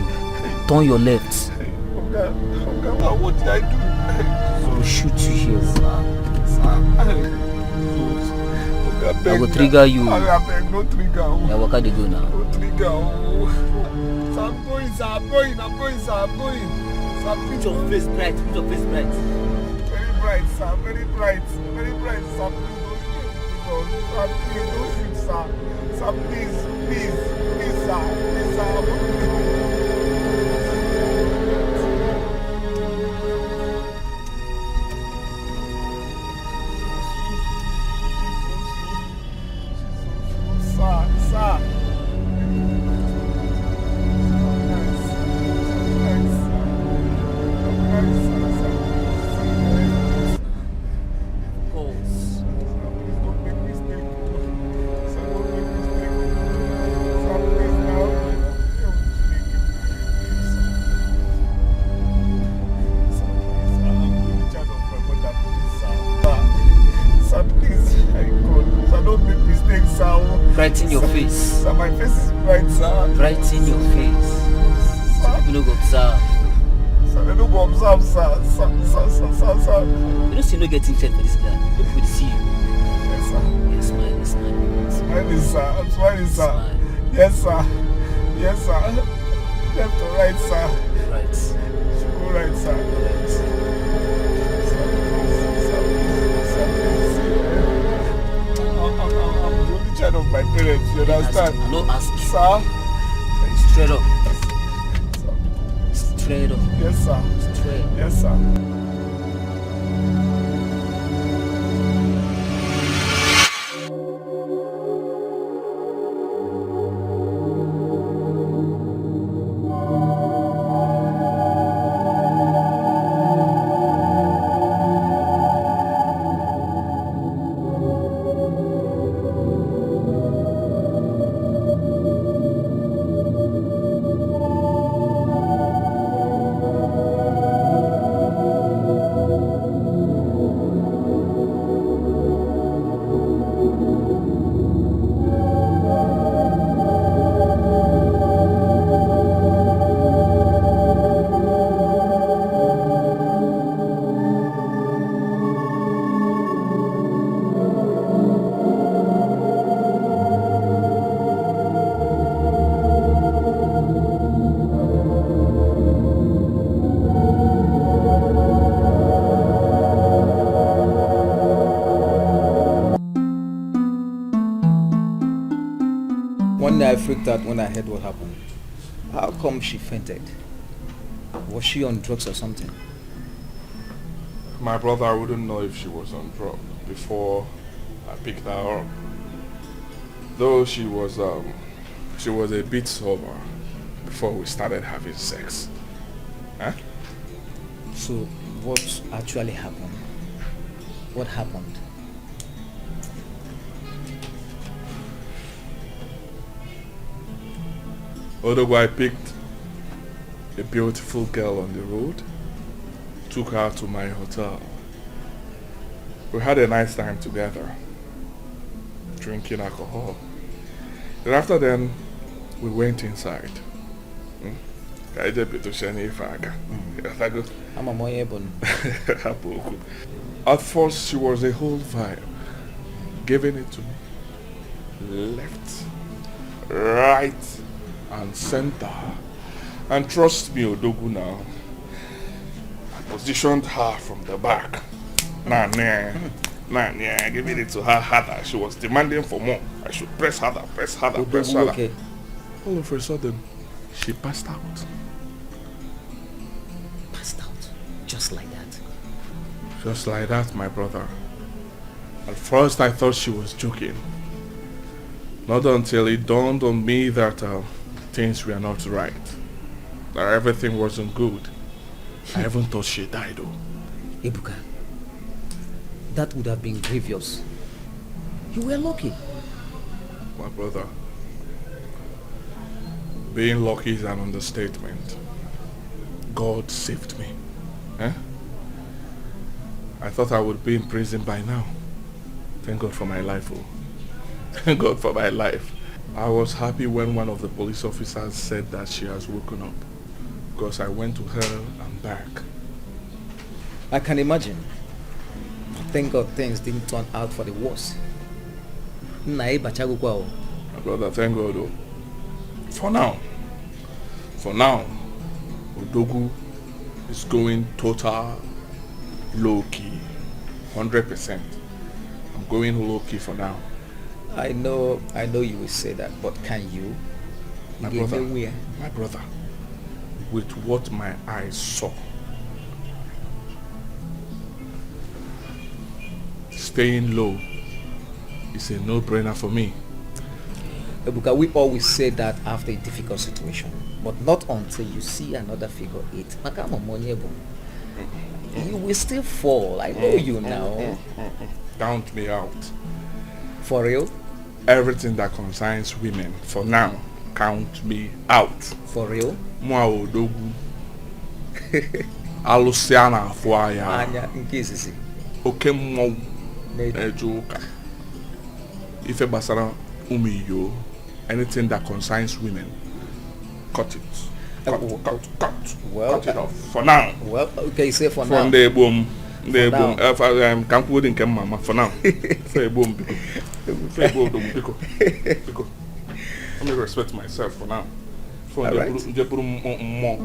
Turn your left. Okay, what did I do? I will shoot you here. I will trigger you. I beg, no trigger. Yeah, waka they go now. No trigger. So I'm going. Sir, put your face bright. Very bright, sir. Very bright, sir. Please don't shoot, sir. Sir, please, sir. Sir. Brighten your face. Sir, my face is bright, sir. Brighten your face. So people don't go observe. Sir, they don't go observe, sir. You don't see no getting fed for this guy. Look for see you. Yes, sir. Yes, smile. Smiling, sir. I'm smiling, sir. Smile. Yes, sir. Left or right, sir? Right. Should go right, sir. Right. I'm the only side of my parents, you understand? I no ask. Sir? Straight up. Straight up. Yes, sir. Straight. Yes, sir. One day I freaked out when I heard what happened. How come she fainted? Was she on drugs or something? My brother wouldn't know if she was on drugs before I picked her up. Though she was a bit sober before we started having sex. Huh? So what actually happened? What happened? Although I picked a beautiful girl on the road, took her to my hotel. We had a nice time together, drinking alcohol. Then after then, we went inside. At first, she was a whole vibe, giving it to me. Left, right, and center. And trust me, Odogu now, I positioned her from the back. Giving it to her harder. She was demanding for more. I should press harder, press harder, Odogu, press harder. okay. All of a sudden, she passed out. Passed out? Just like that? Just like that, my brother. At first, I thought she was joking. Not until it dawned on me that things were not right. That everything wasn't good. I even thought she died though. Ebuka, that would have been grievous. You were lucky. My brother, being lucky is an understatement. God saved me. I thought I would be in prison by now. Thank God for my life. Oh. Thank God for my life. I was happy when one of the police officers said that she has woken up, because I went to her and back. I can imagine. Thank God things didn't turn out for the worse. My brother, thank God though. For now, Odogu is going total low-key, 100%. I'm going low-key for now. I know you will say that, but can you? My brother, with what my eyes saw, staying low is a no-brainer for me. Ebuka, we always say that after a difficult situation, but not until you see another figure 8. You will still fall. I know you now. Count me out. For real? Everything that concerns women, for now, count me out. For real? Mwa Odogu. Alusiana Fuaya. Anya, in cases. Oke mwa Ejoka. Ife basara umiyo. Anything that concerns women, cut it. Cut. Well, cut it off. For now. Well, okay, say for now. From the boom. The boom. Can't put in mama for now. Say boom. Let me respect myself for now. For the more.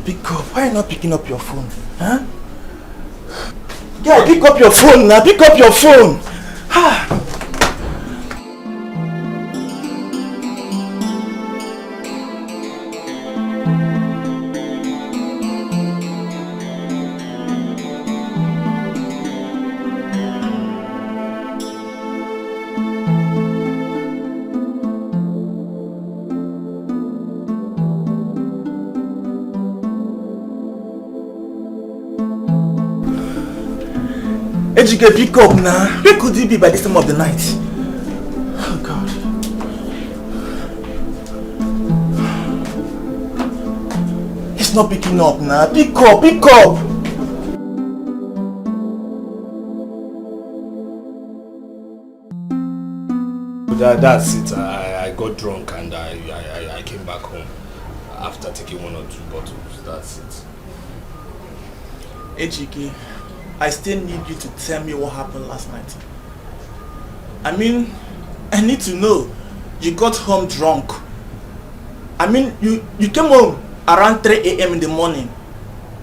pick up. Why are you not picking up your phone? Huh? Yeah, pick up your phone now. Pick up your phone. Ejike, pick up now. Where could he be by this time of the night? Oh God. He's not picking up now. Pick up, pick up. That's it. I got drunk and I came back home after taking 1 or 2 bottles. That's it. Ejike, I still need you to tell me what happened last night. I mean, I need to know. You got home drunk. I mean, you came home around 3 a.m. in the morning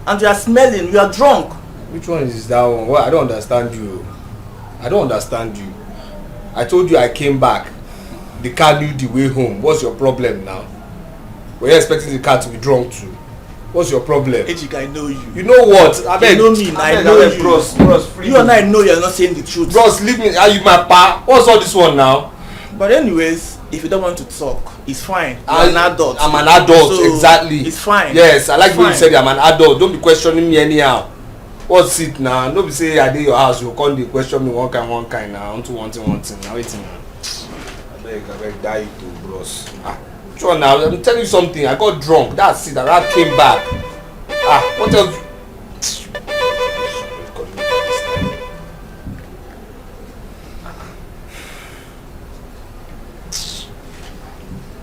and you are smelling, you are drunk. Which one is that one? Well, I don't understand you. I don't understand you. I told you I came back. The car knew the way home. What's your problem now? Were you expecting the car to be drunk too? What's your problem? Ejike, I know you. You know what? You know me, I know you. Bros, you and I know you're not saying the truth. Bros, leave me. Are you my pa? What's all this one now? But anyways, if you don't want to talk, it's fine. You're an adult. I'm an adult, so exactly. It's fine. Yes, I like when you said I'm an adult. Don't be questioning me anyhow. What's it now? Don't be say I did your house. You can't be question me one kind now. Onto one thing. Now waiting now. I beg, die to bros. Sure now, I'm telling you something. I got drunk. That's it. I came back. What else?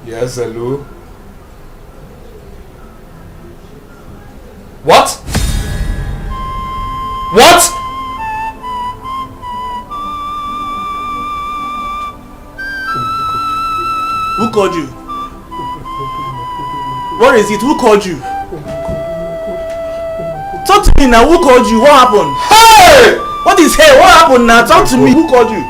Yes, hello. What? What? Who called you? What is it? Who called you? Talk to me now. Who called you? What happened? Hey! What is hey? What happened now? Talk to me. Who called you?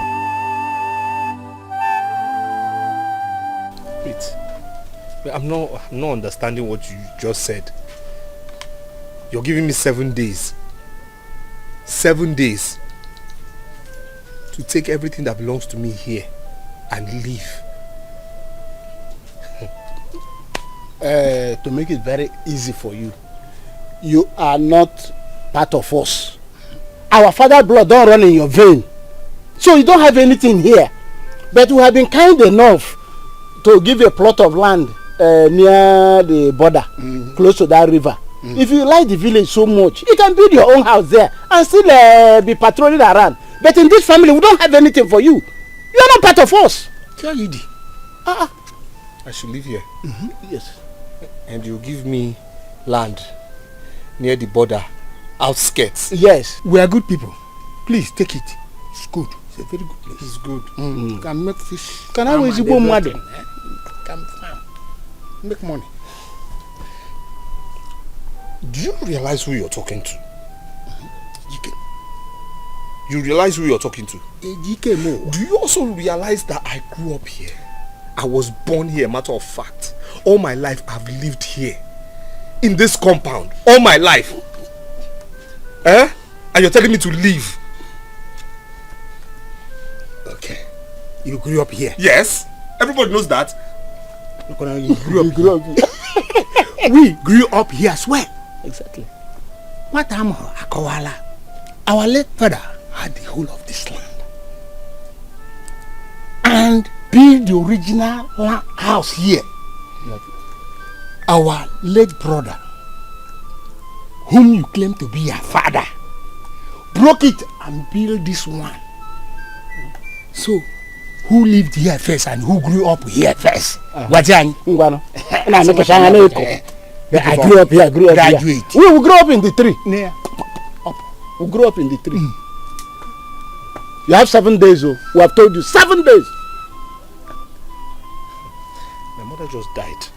Wait, I'm not understanding what you just said. You're giving me 7 days. 7 days to take everything that belongs to me here and leave. To make it very easy for you, you are not part of us. Our father blood don't run in your vein, so you don't have anything here. But we have been kind enough to give a plot of land near the border, close to that river. If you like the village so much, you can build your own house there and still be patrolling around. But in this family, we don't have anything for you. You are not part of us. Tell you I should live here. Yes. And you give me land near the border, outskirts. Yes. We are good people. Please take it. It's good. It's a very good place. It's good. You can make fish. Can I always go mad? Can farm. Make money. Do you realize who you're talking to? You realize who you're talking to? Do you also realize that I grew up here? I was born here, matter of fact. All my life I've lived here. In this compound. All my life. And you're telling me to leave? Okay. You grew up here? Yes. Everybody knows that. You grew up here. We grew up here as well. Exactly. Our late father had the whole of this land and built the original house here. Our late brother, whom you claim to be your father, broke it and built this one. So, who lived here first and who grew up here first? Wajang. I grew up here, here. We grew up in the tree. Yeah. Up. We grew up in the tree. You have 7 days, oh. We have told you 7 days. My mother just died.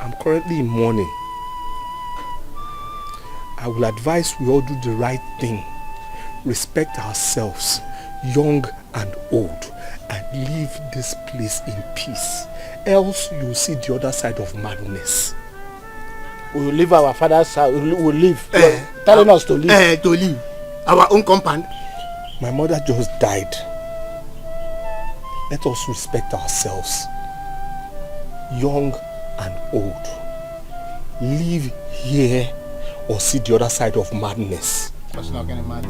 I'm currently in mourning. I will advise we all do the right thing. Respect ourselves, young and old, and leave this place in peace. Else you'll see the other side of madness. We will leave our father's house. We will leave. Telling us to leave. To leave. Our own compound. My mother just died. Let us respect ourselves, young and old. Live here or see the other side of madness. That's not getting mad.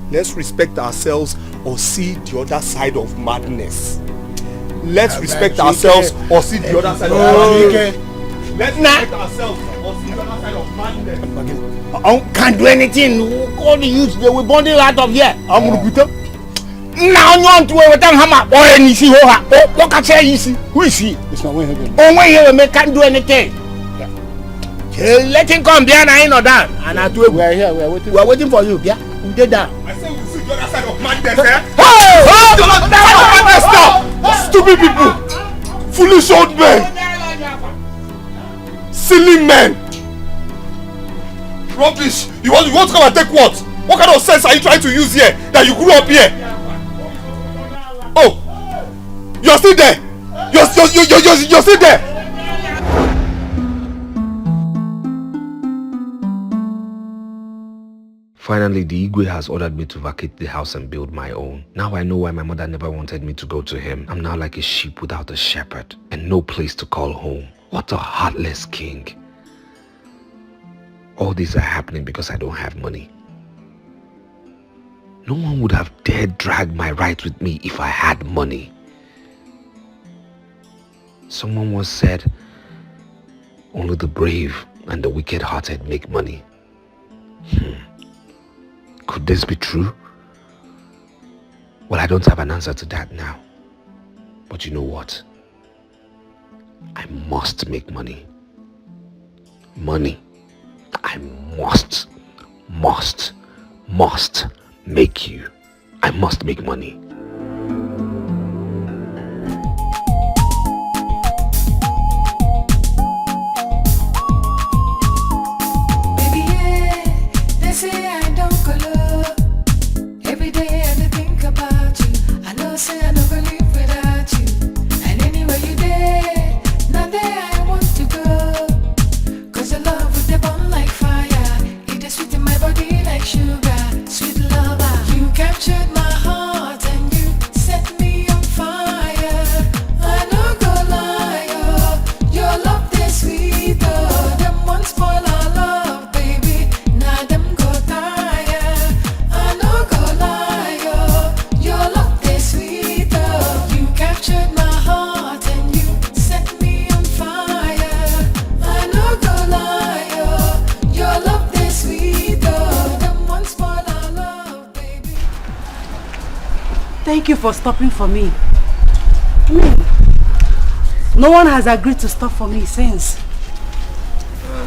Let's respect ourselves or see the other side of madness. Let's respect ourselves or see the other side of madness. Let's respect ourselves or see the other side of madness. I can't do anything. All the youths, they will bundle out of here. I'm going to put them. Now you want to wear a hammer or any see who what can say you see? Who is he? It's not when he can't do anything. Let him come behind and or down. And I do it. We are here. We are waiting for you. Yeah, we did that. I said we'll see the other side of madness, eh? Hey! Stupid people! Foolish old men! Silly men! Rubbish! You want to come and take what? What kind of sense are you trying to use here that you grew up here? Oh! You're still there! You're still there! Finally, the Igwe has ordered me to vacate the house and build my own. Now I know why my mother never wanted me to go to him. I'm now like a sheep without a shepherd and no place to call home. What a heartless king. All these are happening because I don't have money. No one would have dared drag my rights with me if I had money. Someone once said, only the brave and the wicked-hearted make money. Could this be true? Well, I don't have an answer to that now. But you know what? I must make money. Money. I must make you. I must make money. Baby, yeah, they say I don't color. Every day I think about you. I know say I don't gonna live without you. And anywhere you there, not there I want to go. Cause your love with the burn like fire. It is sweet in my body like sugar. Sweet lover, you captured my heart and you set me on fire. I don't go lie, oh, your love is sweet, oh. Them won't spoil our love, baby. Now them go tire. I don't go lie, oh, your love is sweet, oh. You captured my heart and you set me on fire. I don't go lie, oh, your love is sweet, oh. Them won't spoil our love, baby. Thank you for stopping for me. No one has agreed to stop for me since.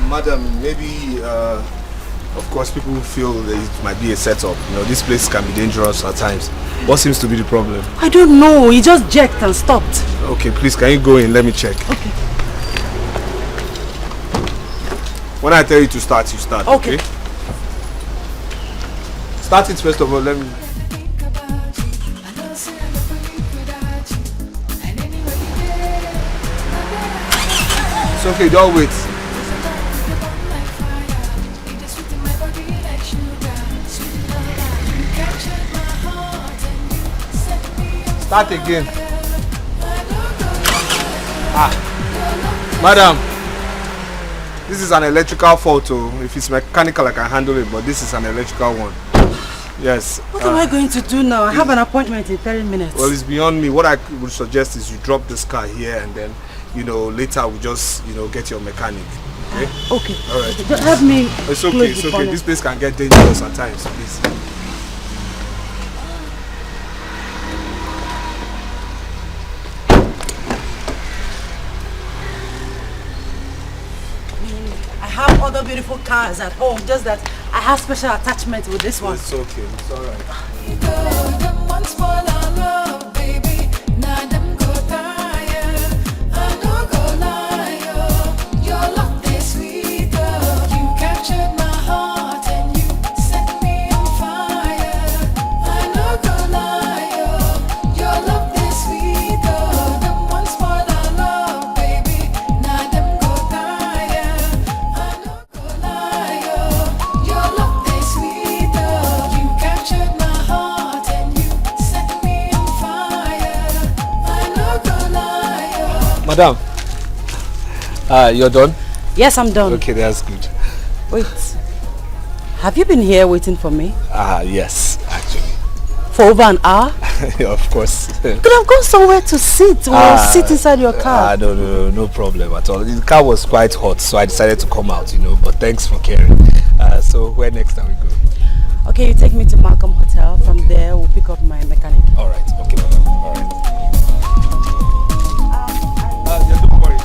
Madam, maybe, of course, people feel that it might be a setup. You know, this place can be dangerous at times. What seems to be the problem? I don't know. He just jerked and stopped. Okay, please, can you go in? Let me check. Okay. When I tell you to start, you start. Okay. Start it first of all. Let me. It's okay, don't wait. Start again. Madam, this is an electrical fault. If it's mechanical, I can handle it, but this is an electrical one. Yes. What am I going to do now? I have an appointment in 30 minutes. Well, it's beyond me. What I would suggest is you drop this car here and then, later we just, get your mechanic. Okay? Okay. All right. Just help me. It's okay, it's okay. This place can get dangerous at times, please. I have other beautiful cars at home, just that I have special attachment with this one. It's okay, it's alright. Madam, you're done? Yes, I'm done. Okay, that's good. Wait, have you been here waiting for me? Yes, actually. For over an hour? Of course. Could have gone somewhere to sit or sit inside your car. No problem at all. The car was quite hot, so I decided to come out, but thanks for caring. So where next are we going? Okay, you take me to Malcolm Hotel. From there, we'll pick up my mechanic. All right. Okay, madam. All right. Don't worry.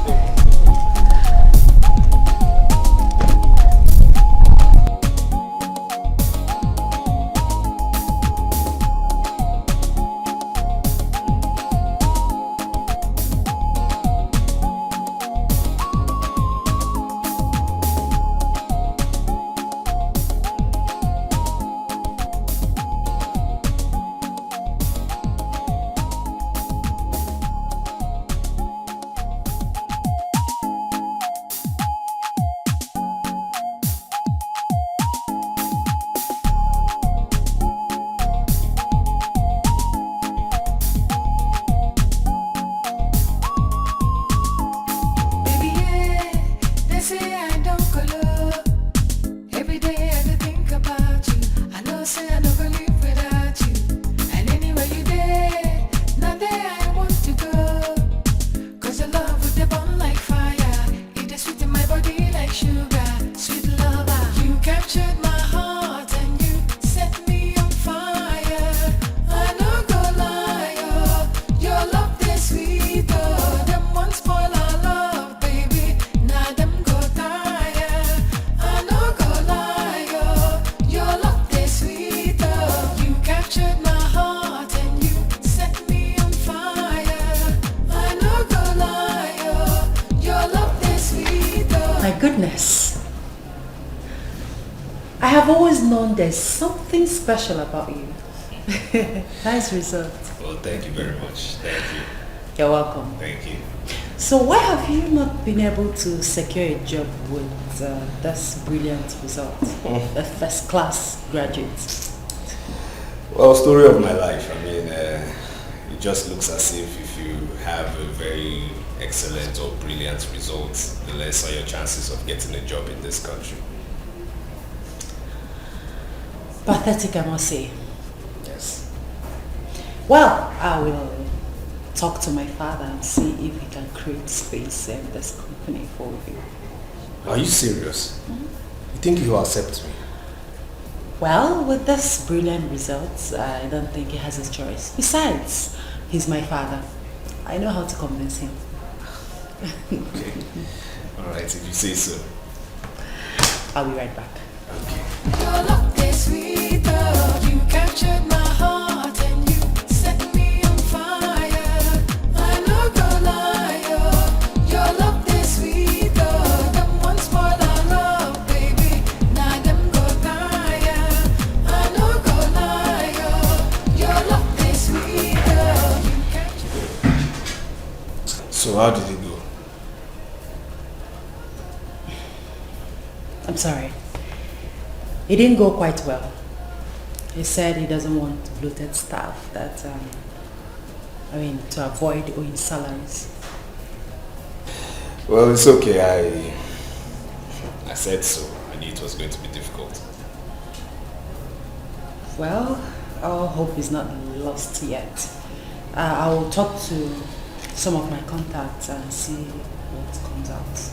There's something special about you. Nice result. Well, thank you very much. Thank you. You're welcome. Thank you. So why have you not been able to secure a job with this brilliant result? A first class graduate. Well, story of my life. I mean, it just looks as if you have a very excellent or brilliant result, the less are your chances of getting a job in this country. Pathetic, I must say. Yes. Well, I will talk to my father and see if he can create space in this company for you. Are you serious? You think he will accept me? Well, with this brilliant results, I don't think he has a choice. Besides, he's my father. I know how to convince him. Okay. Alright, if you say so. I'll be right back. Okay. Your love is sweet, you captured my heart and you set me on fire. I no go lie, your love is sweet, them one spoil our love, baby. Now them go tire. I no go lie, your love is sweet, you captured. So how did it go? I'm sorry. It didn't go quite well. He said he doesn't want bloated staff, that, to avoid owing salaries. Well, it's okay. I said so. I knew it was going to be difficult. Well, our hope is not lost yet. I will talk to some of my contacts and see what comes out.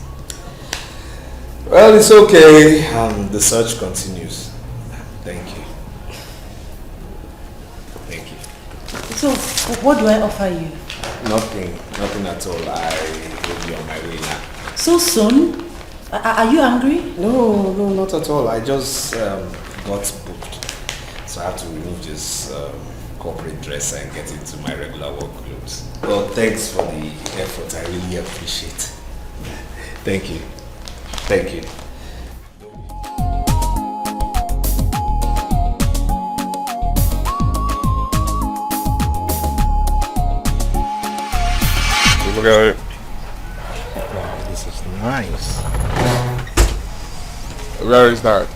Well, it's okay. The search continues. Thank you. Thank you. So, what do I offer you? Nothing at all. I will be on my way now. So soon? Are you angry? No, not at all. I just got booked. So I have to remove this corporate dress and get into my regular work clothes. Well, thanks for the effort. I really appreciate it. Thank you. Thank you. Look at it. Wow, this is nice. Where is that?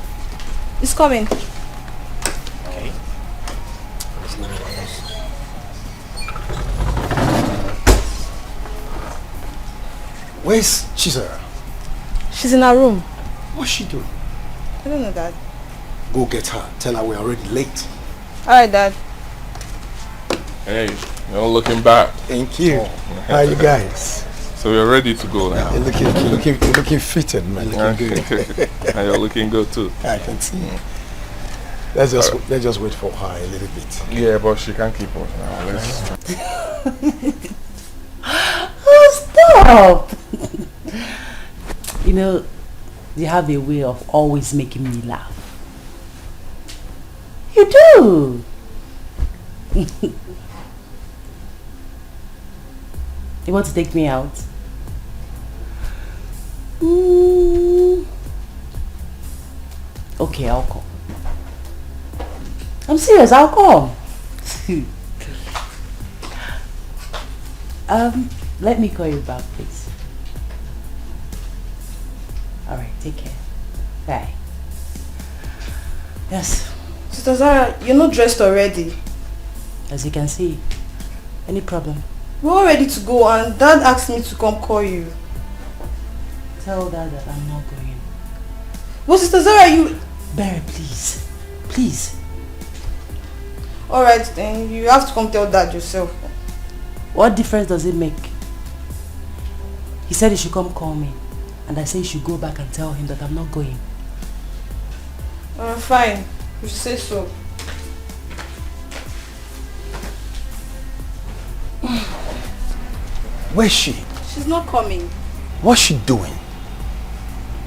It's coming. Okay. It's nice. Where's Chisara? She's in her room. What's she doing? I don't know, Dad. Go get her. Tell her we're already late. Alright, Dad. Hey, you're not looking bad. Thank you. How are you guys? So we're ready to go now. You're looking fitted, man. Looking good. And you're looking good too. I can see. Let's just wait for her a little bit. Yeah, but she can't keep us now. Oh, stop! You know, you have a way of always making me laugh. You do! You want to take me out? Okay, I'll come. I'm serious, I'll come. Let me call you back, please. Alright, take care. Bye. Yes. Sister Zara, you're not dressed already. As you can see. Any problem? We're all ready to go and Dad asked me to come call you. Tell Dad that I'm not going. But Sister Zara, you... Barry, please. Please. Alright, then you have to come tell Dad yourself. What difference does it make? He said he should come call me. And I say you should go back and tell him that I'm not going. Fine. You should say so. Where's she? She's not coming. What's she doing?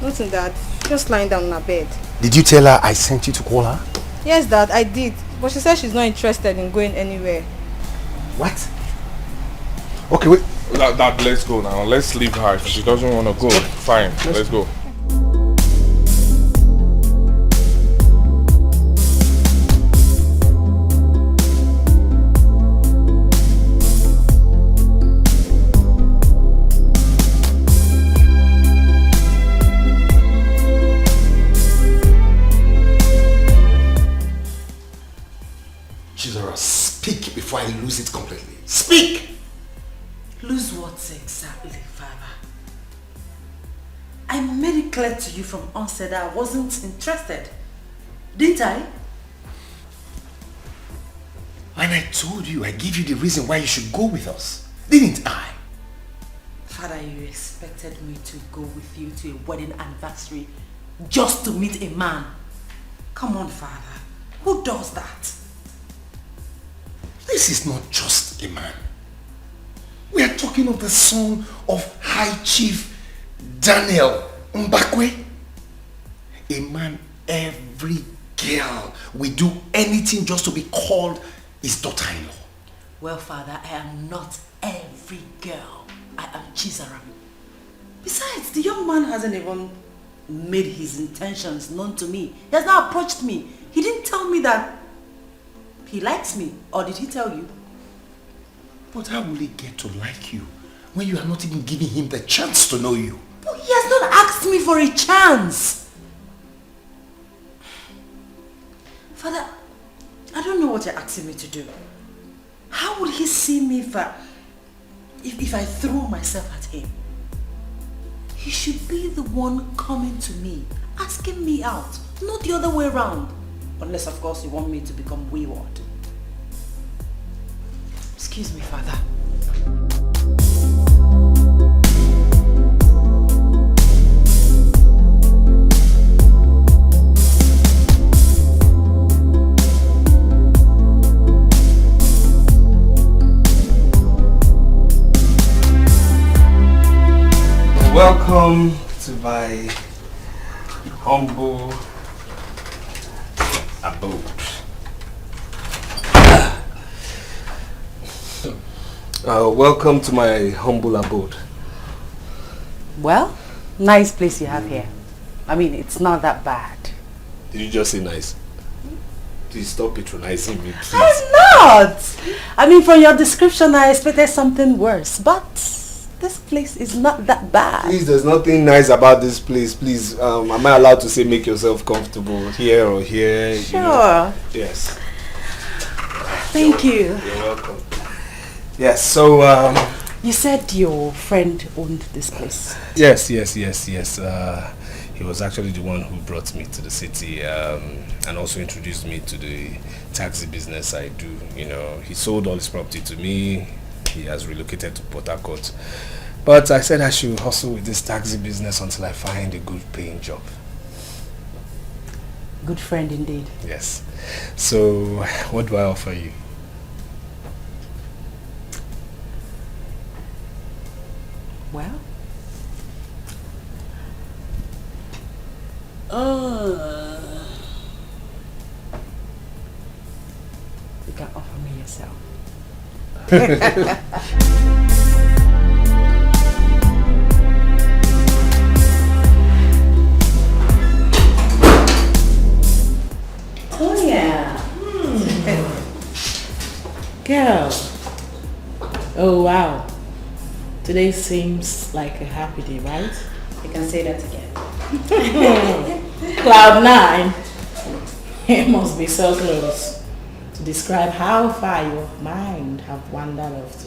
Nothing, Dad. She's just lying down on her bed. Did you tell her I sent you to call her? Yes, Dad, I did. But she said she's not interested in going anywhere. What? Okay, wait. Dad, let's go now. Let's leave her. If she doesn't want to go, fine. Let's go. Chizora, speak before I lose it completely. Speak! Lose what exactly, Father? I made it clear to you from onset that I wasn't interested. Didn't I? And I told you, I gave you the reason why you should go with us. Didn't I? Father, you expected me to go with you to a wedding anniversary just to meet a man. Come on, Father. Who does that? This is not just a man. We are talking of the son of High Chief Daniel Mbakwe. A man every girl will do anything just to be called his daughter-in-law. Well, Father, I am not every girl. I am Chizaram. Besides, the young man hasn't even made his intentions known to me. He has not approached me. He didn't tell me that he likes me. Or did he tell you? But how will he get to like you when you are not even giving him the chance to know you? But he has not asked me for a chance. Father, I don't know what you're asking me to do. How would he see me if I throw myself at him? He should be the one coming to me, asking me out, not the other way around. Unless, of course, you want me to become wayward. Excuse me, Father. Welcome to my humble abode. Welcome to my humble abode. Well, nice place you have here. I mean, it's not that bad. Did you just say nice? Please stop patronizing me, please. I'm not! I mean, from your description, I expected something worse, but this place is not that bad. Please, there's nothing nice about this place. Please, am I allowed to say make yourself comfortable here or here? Sure. You know? Yes. Thank you. You're welcome. Yes, so You said your friend owned this place. Yes. He was actually the one who brought me to the city and also introduced me to the taxi business I do. You know, he sold all his property to me. He has relocated to Port Harcourt. But I said I should hustle with this taxi business until I find a good paying job. Good friend indeed. Yes. So, what do I offer you? Well, you can offer me yourself. Oh yeah. Girl. Oh wow. Today seems like a happy day, right? You can say that again. Cloud 9. It must be so close to describe how far your mind have wandered off to.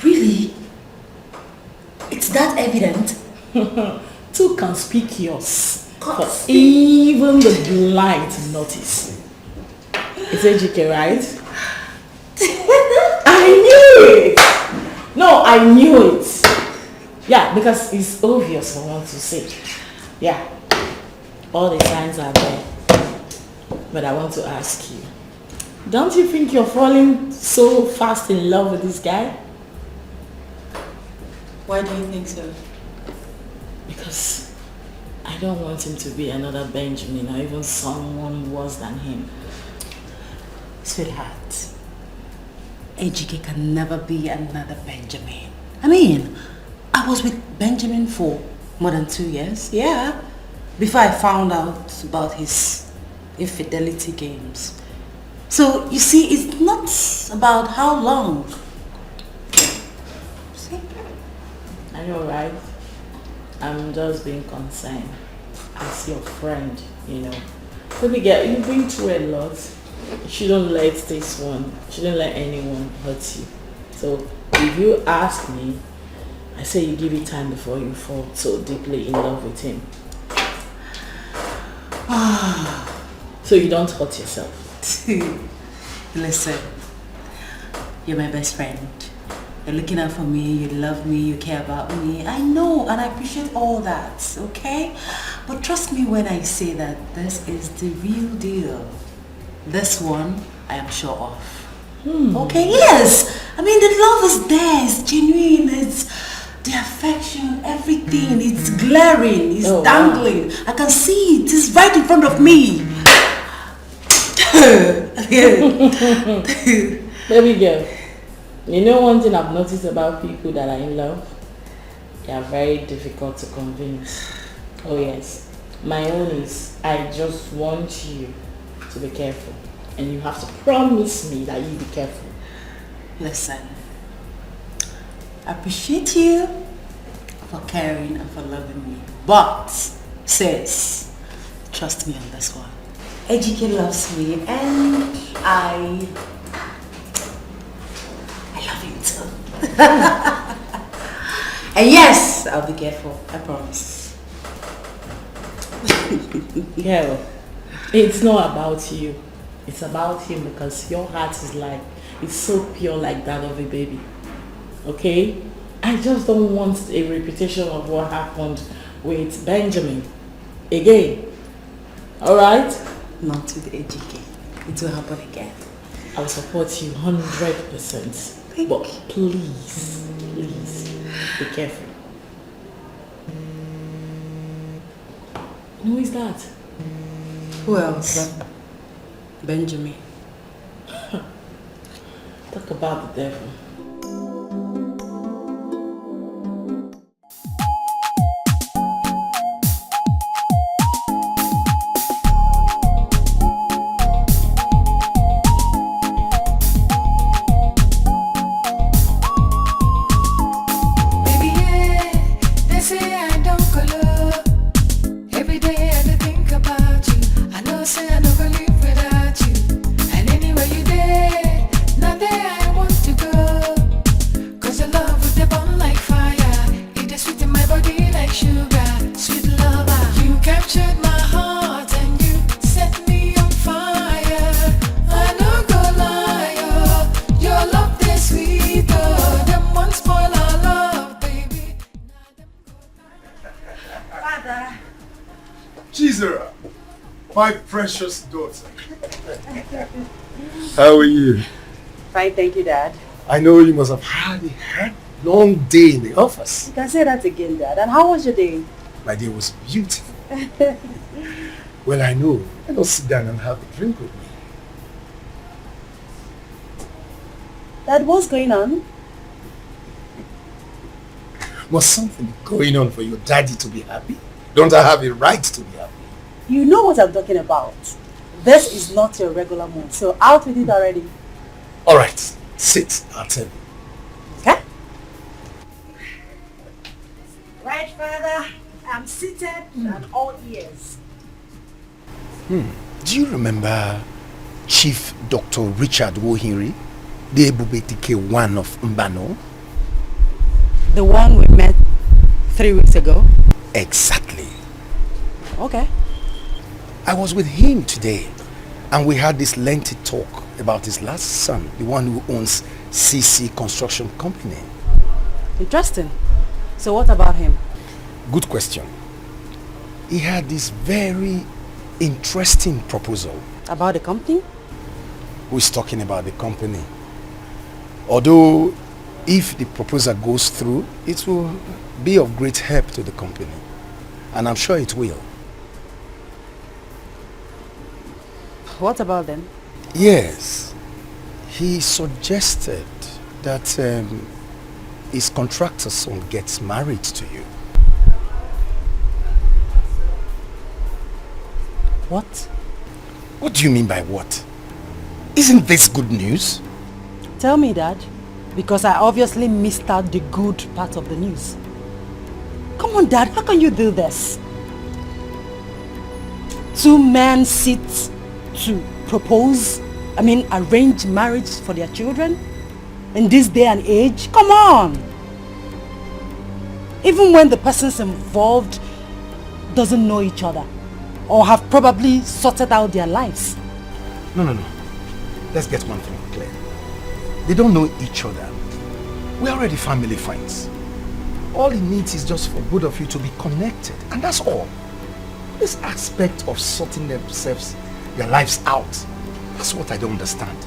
Really? It's that evident? Too conspicuous for even the blind to notice. It's AGK, right? I knew it! No, I knew it. Yeah, because it's obvious for one to say. Yeah, all the signs are there. But I want to ask you, don't you think you're falling so fast in love with this guy? Why do you think so? Because I don't want him to be another Benjamin or even someone worse than him. Sweetheart, Ejike can never be another Benjamin. I mean, I was with Benjamin for more than 2 years, yeah, before I found out about his infidelity games. So, you see, it's not about how long. See? I know, right? I'm just being concerned as your friend, you know. Baby girl, you've been through a lot. You shouldn't let this one, shouldn't let anyone hurt you. So if you ask me, I say you give it time before you fall so deeply in love with him. So you don't hurt yourself. Listen, you're my best friend. You're looking out for me, you love me, you care about me. I know and I appreciate all that, okay? But trust me when I say that this is the real deal. This one, I am sure of. Okay, yes. I mean, the love is there, it's genuine, it's the affection, everything. It's glaring, it's dangling. Wow. I can see it, it's right in front of me. Baby girl, you know one thing I've noticed about people that are in love? They are very difficult to convince. Oh yes. My own is, I just want you to be careful. And you have to promise me that you'll be careful. Listen, I appreciate you for caring and for loving me. But, sis, trust me on this one. Ejike loves me and I love you too. And yes, I'll be careful, I promise. Girl, it's not about you. It's about him because your heart is like, it's so pure like that of a baby. Okay? I just don't want a reputation of what happened with Benjamin again. Alright? Not with AGK. It will happen again. I'll support you 100%. But please, be careful. Who is that? Who else? Benjamin. Talk about the devil. Baby, yeah, they say I don't go low. Every day I think about you. I know say I don't believe without you. And anywhere you there, not there I want to go. Chisera, my precious daughter. How are you? Fine, thank you, Dad. I know you must have had a long day in the office. You can say that again, Dad. And how was your day? My day was beautiful. Well, I know. Let us sit down and have a drink with me. Dad, what's going on? Must something be going on for your daddy to be happy? Don't I have a right to be happy? You know what I'm talking about. This is not your regular mood, so out with it already. Alright, sit. I'll tell you. Okay? Right, Father. I'm seated and all ears. Do you remember Chief Dr. Richard Wohiri, the Ebubetike one of Mbano? The one we met 3 weeks ago? Exactly. Okay. I was with him today and we had this lengthy talk about his last son, the one who owns CC Construction Company. Interesting. So what about him? Good question. He had this very interesting proposal. About the company? Who's talking about the company? Although if the proposal goes through, it will be of great help to the company. And I'm sure it will. What about them? Yes. He suggested that his contractor's son gets married to you. What? What do you mean by what? Isn't this good news? Tell me, Dad. Because I obviously missed out the good part of the news. Come on, Dad. How can you do this? 2 men sit to propose, arrange marriage for their children? In this day and age? Come on! Even when the persons involved doesn't know each other or have probably sorted out their lives. No. Let's get one thing clear. They don't know each other. We're already family friends. All it needs is just for both of you to be connected, and that's all. This aspect of sorting themselves, their lives out, that's what I don't understand.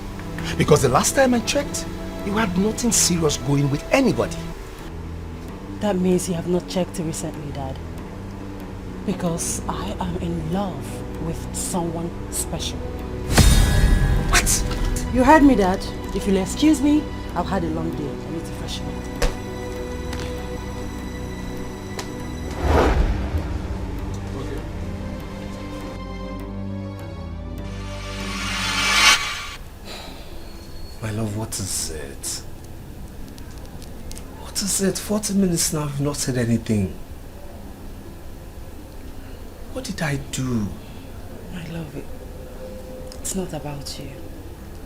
Because the last time I checked, you had nothing serious going with anybody. That means you have not checked recently, Dad. Because I am in love with someone special. What? You heard me, Dad. If you'll excuse me, I've had a long day. I need to freshen up. My love, what is it? What is it? 40 minutes now, I've not said anything. What did I do? My love, it's not about you.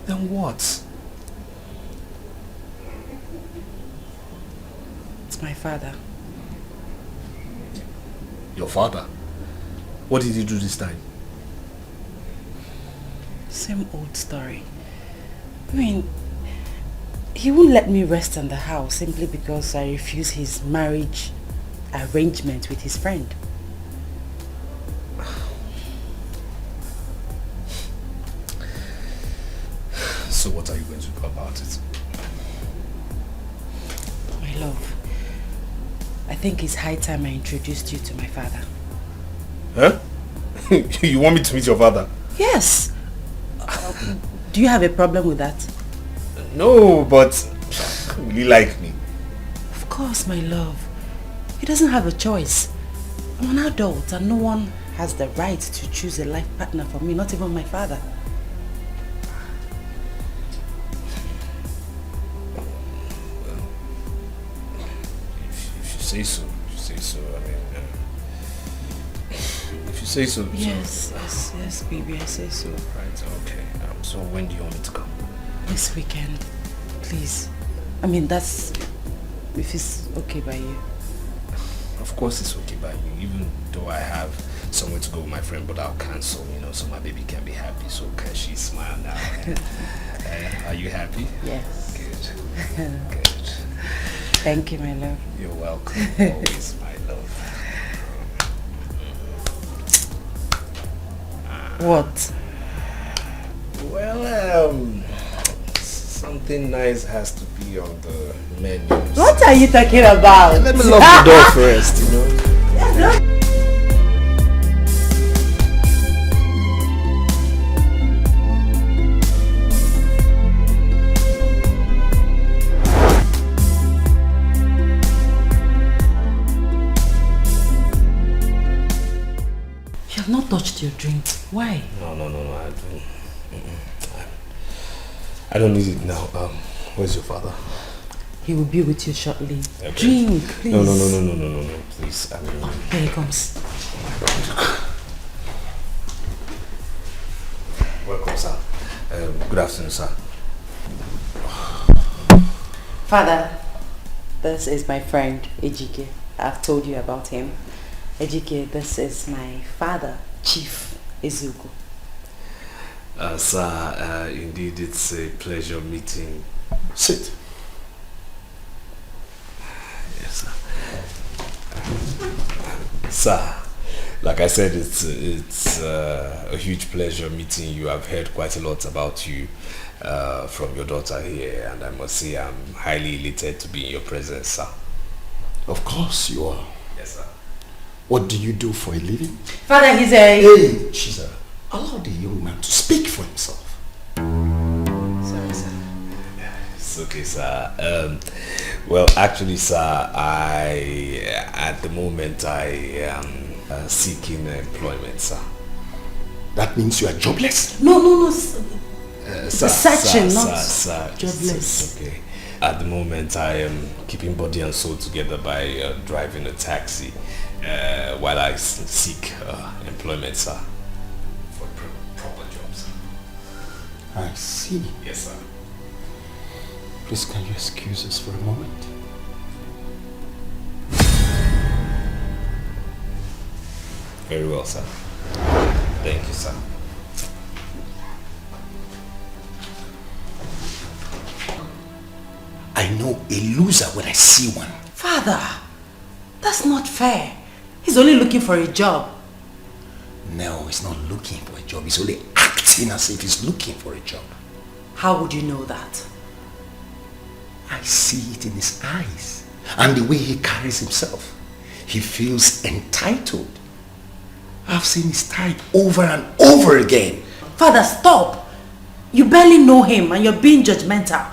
Then what? It's my father. Your father? What did he do this time? Same old story. He won't let me rest in the house simply because I refuse his marriage arrangement with his friend. So what are you going to do about it? My love, I think it's high time I introduced you to my father. Huh? You want me to meet your father? Yes. Do you have a problem with that? No, but will he like me? Of course, my love. He doesn't have a choice. I'm an adult and no one has the right to choose a life partner for me, not even my father. If you say so, if you say so. Yes, baby, I say so. Right, okay. So when do you want me to come? This weekend, please. That's if it's okay by you. Of course it's okay by you, even though I have somewhere to go with my friend, but I'll cancel, so my baby can be happy. So can she smile now? Are you happy? Yes. Good. Thank you, my love. You're welcome. Always, my love. What? Well, something nice has to be on the menu. What are you talking about? Let me lock the door first, you know. You have not touched your drink. Why? No, I don't need it now. Where's your father? He will be with you shortly. Okay. Drink, please. No, please. Here he comes. Welcome, sir. Good afternoon, sir. Father, this is my friend, Ejike. I've told you about him. Ejike, this is my father, Chief Ezugo. Sir, indeed it's a pleasure meeting. Sit. Yes, sir. Sir, like I said, it's a huge pleasure meeting you. I've heard quite a lot about you from your daughter here, and I must say I'm highly elated to be in your presence, sir. Of course you are. Yes, sir. What do you do for a living? Father, he's a... Hey, Chiza, allow the young man to speak for himself. Sorry, sir. It's okay, sir. Well, actually, sir, at the moment I am seeking employment, sir. That means you are jobless? No. Searching, not jobless. It's okay. At the moment, I am keeping body and soul together by driving a taxi while I seek employment, sir. For proper jobs. I see. Yes, sir. Please, can you excuse us for a moment? Very well, sir. Thank you, sir. I know a loser when I see one. Father, that's not fair. He's only looking for a job. No, he's not looking for a job. He's only acting as if he's looking for a job. How would you know that? I see it in his eyes and the way he carries himself. He feels entitled. I've seen his type over and over again. Father, stop. You barely know him and you're being judgmental.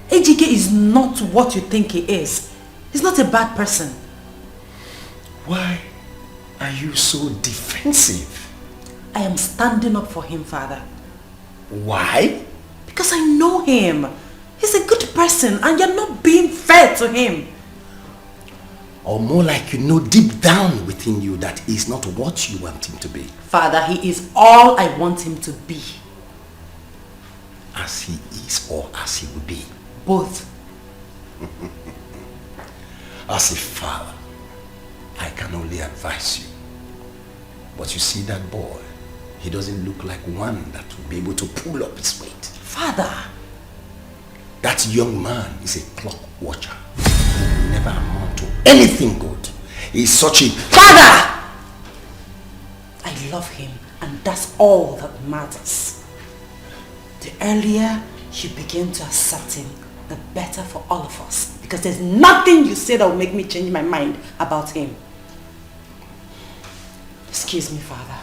Ejike is not what you think he is. He's not a bad person. Why are you so defensive? I am standing up for him, Father. Why? Because I know him. He's a good person and you're not being fair to him. Or more like you know deep down within you that he's not what you want him to be. Father, he is all I want him to be. As he is or as he will be. Both. As a father, I can only advise you. But you see that boy, he doesn't look like one that will be able to pull up his weight. Father! That young man is a clock watcher. He will never amount to anything good. He's such a... Father! I love him and that's all that matters. The earlier you begin to accept him, the better for all of us. Because there's nothing you say that will make me change my mind about him. Excuse me, Father.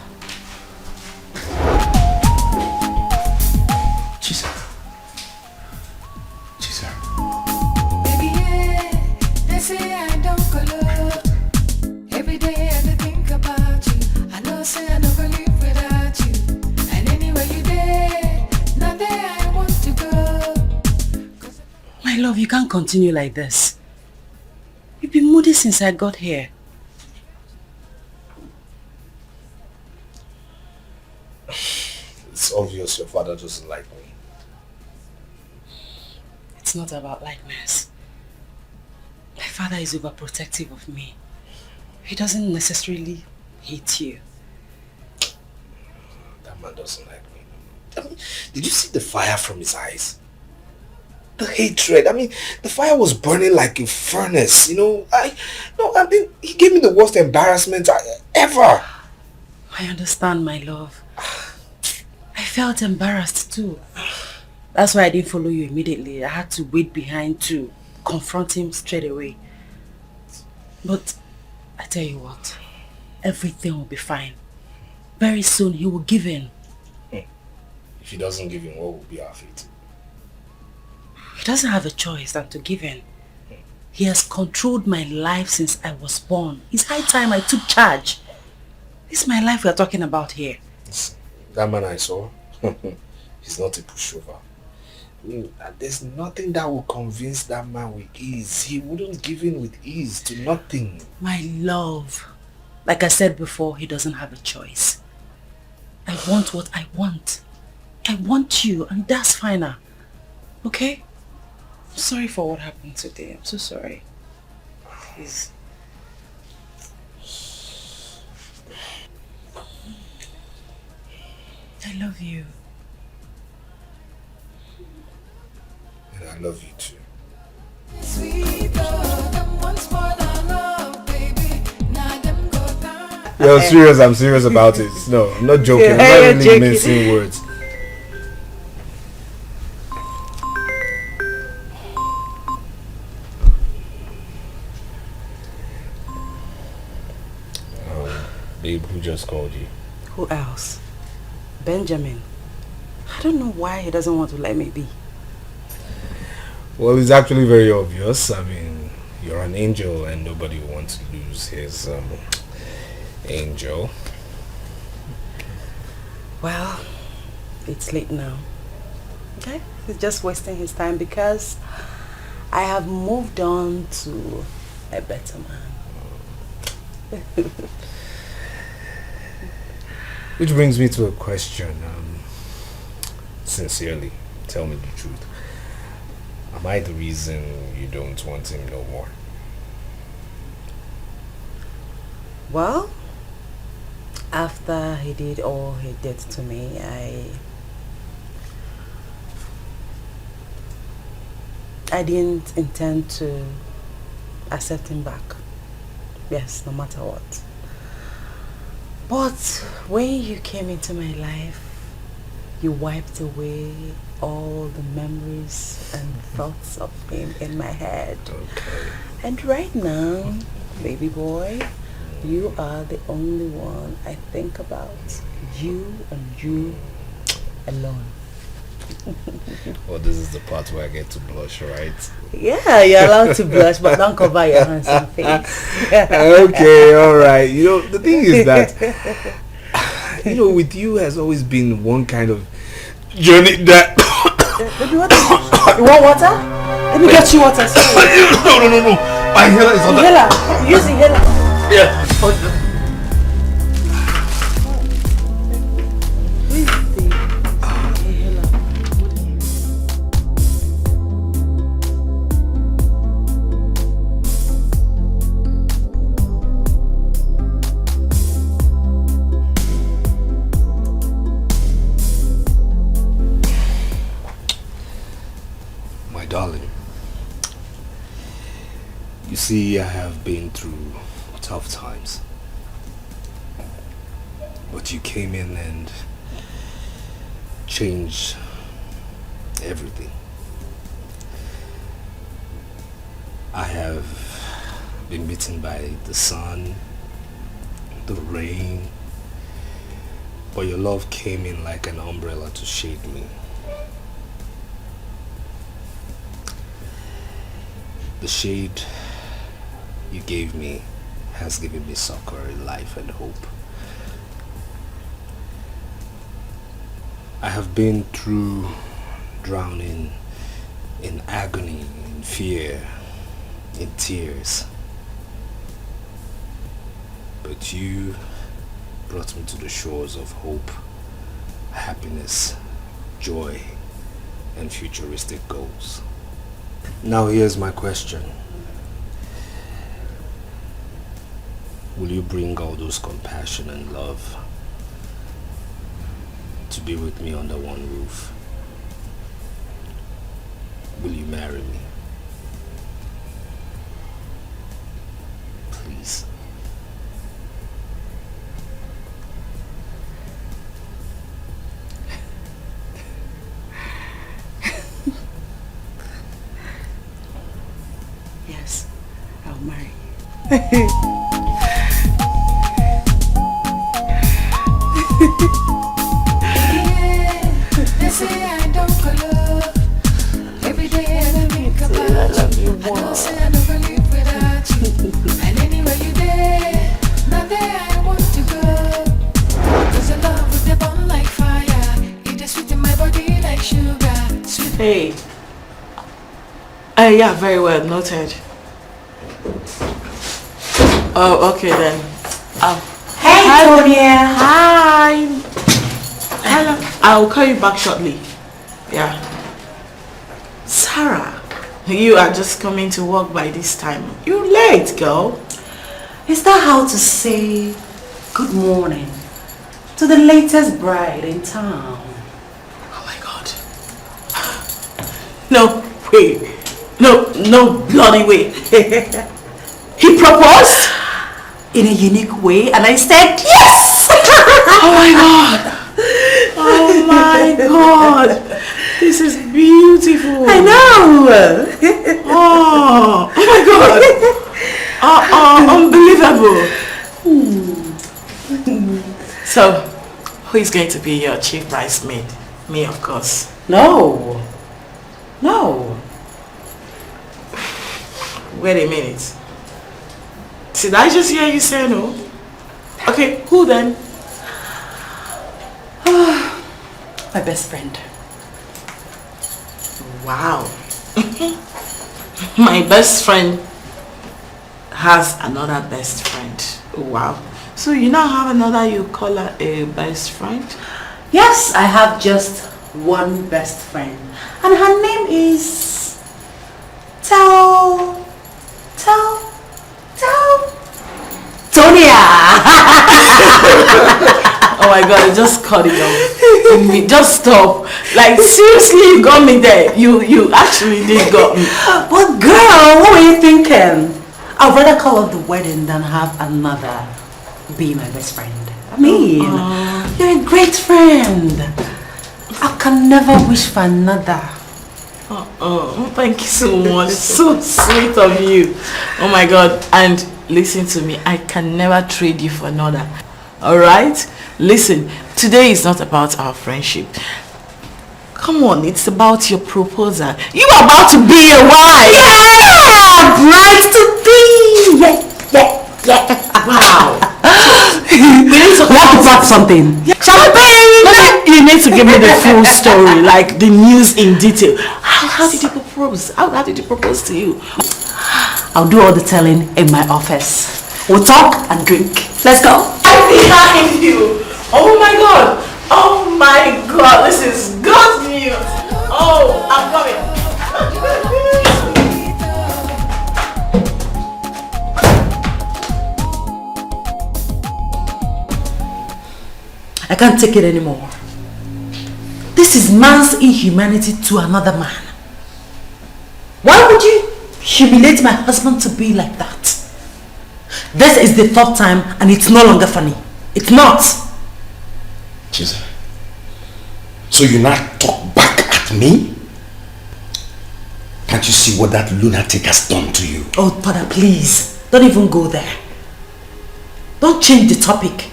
Jesus. Baby, yeah, they say I don't color. Every day I think about you. I know say I don't live without you. And anywhere you there, not there I want to go. My love, you can't continue like this. You've been moody since I got here. It's obvious your father doesn't like me. It's not about likeness. My father is overprotective of me. He doesn't necessarily hate you. That man doesn't like me. I mean, did you see the fire from his eyes? The hatred. I mean, the fire was burning like a furnace, you know. I mean, he gave me the worst embarrassment ever. I understand, my love. felt embarrassed too. That's why I didn't follow you immediately. I had to wait behind to confront him straight away. But I tell you what, everything will be fine. Very soon he will give in. If he doesn't give in, what will be our fate? He doesn't have a choice than to give in. He has controlled my life since I was born. It's high time I took charge. This is my life we are talking about here. That man I saw, he's not a pushover. There's nothing that will convince that man with ease. He wouldn't give in with ease to nothing. My love, like I said before, he doesn't have a choice. I want what I want. I want you, and that's finer. Okay? I'm sorry for what happened today. I'm so sorry. Please. I love you. And I love you too. Yo, serious, I'm serious about it. No, I'm not joking. I'm not really missing words. Babe, who just called you? Who else? Benjamin. I don't know why he doesn't want to let me be. Well, it's actually very obvious. I mean, you're an angel and nobody wants to lose his angel. Well, it's late now. Okay? He's just wasting his time because I have moved on to a better man. Which brings me to a question. Sincerely, tell me the truth. Am I the reason you don't want him no more? Well, after he did all he did to me, I didn't intend to accept him back. Yes, no matter what. But when you came into my life, you wiped away all the memories and thoughts of him in my head. Okay. And right now, baby boy, you are the only one I think about. You and you alone. Well, this is the part where I get to blush, right? Yeah, you're allowed to blush, but don't cover your handsome face. Okay, alright. You know, the thing is that, you know, with you has always been one kind of journey that... Baby, what? You want water? Let me get you water. No. My inhaler is on Inhaler. Use inhaler. Yeah. Darling, you see, I have been through tough times, but you came in and changed everything. I have been beaten by the sun, the rain, but your love came in like an umbrella to shade me. The shade you gave me has given me succor, life and hope. I have been through drowning in agony, in fear, in tears. But you brought me to the shores of hope, happiness, joy, and futuristic goals. Now here's my question. Will you bring all those compassion and love to be with me under one roof? Will you marry me? Please. They say I don't color. Every day I think about you. I don't say I don't live without you. And anywhere you there, now there I want to go. Cause your love with the burn like fire. It is sweet in my body like sugar. Sweet. Hey. Yeah, very well noted. Oh, okay then. Hey, hi, Tonya. Hi. Hello. I'll call you back shortly. Yeah. Sarah, you are just coming to work by this time. You're late, girl. Is that how to say good morning to the latest bride in town? Oh my God. No, wait. No bloody way. He proposed? In a unique way, and I said yes! Oh my God. Oh my God. This is beautiful. I know. Oh my God. Unbelievable. So, who is going to be your chief bridesmaid? Me, of course. No. Wait a minute. Did I just hear you say no? Okay, who then? My best friend. Wow. My best friend has another best friend. Wow. So you now have another, you call her a best friend? Yes, I have just one best friend. And her name is... Tonya! Oh my God, I just cut it off. Just stop. Like seriously, you got me there. You actually did got me. But girl, what were you thinking? I'd rather call off the wedding than have another be my best friend. I mean, you're a great friend. I can never wish for another. Thank you so much. So sweet of you. Oh my God. And listen to me, I can never trade you for another. Alright? Listen, today is not about our friendship. Come on, it's about your proposal. You are about to be a wife! Yeah! Bride to be! Yeah. Wow. We need to talk something. Champagne! You need to give me the full story, like the news in detail. How did you propose? How did you propose to you? I'll do all the telling in my office. We'll talk and drink. Let's go. I'm behind you. Oh my God. Oh my God. This is good news. Oh, I'm coming. I can't take it anymore. This is man's inhumanity to another man. Why would you humiliate my husband to be like that? This is the third time and it's no longer funny. It's not. Jesus. So you now talk back at me? Can't you see what that lunatic has done to you? Oh, Father, please. Don't even go there. Don't change the topic.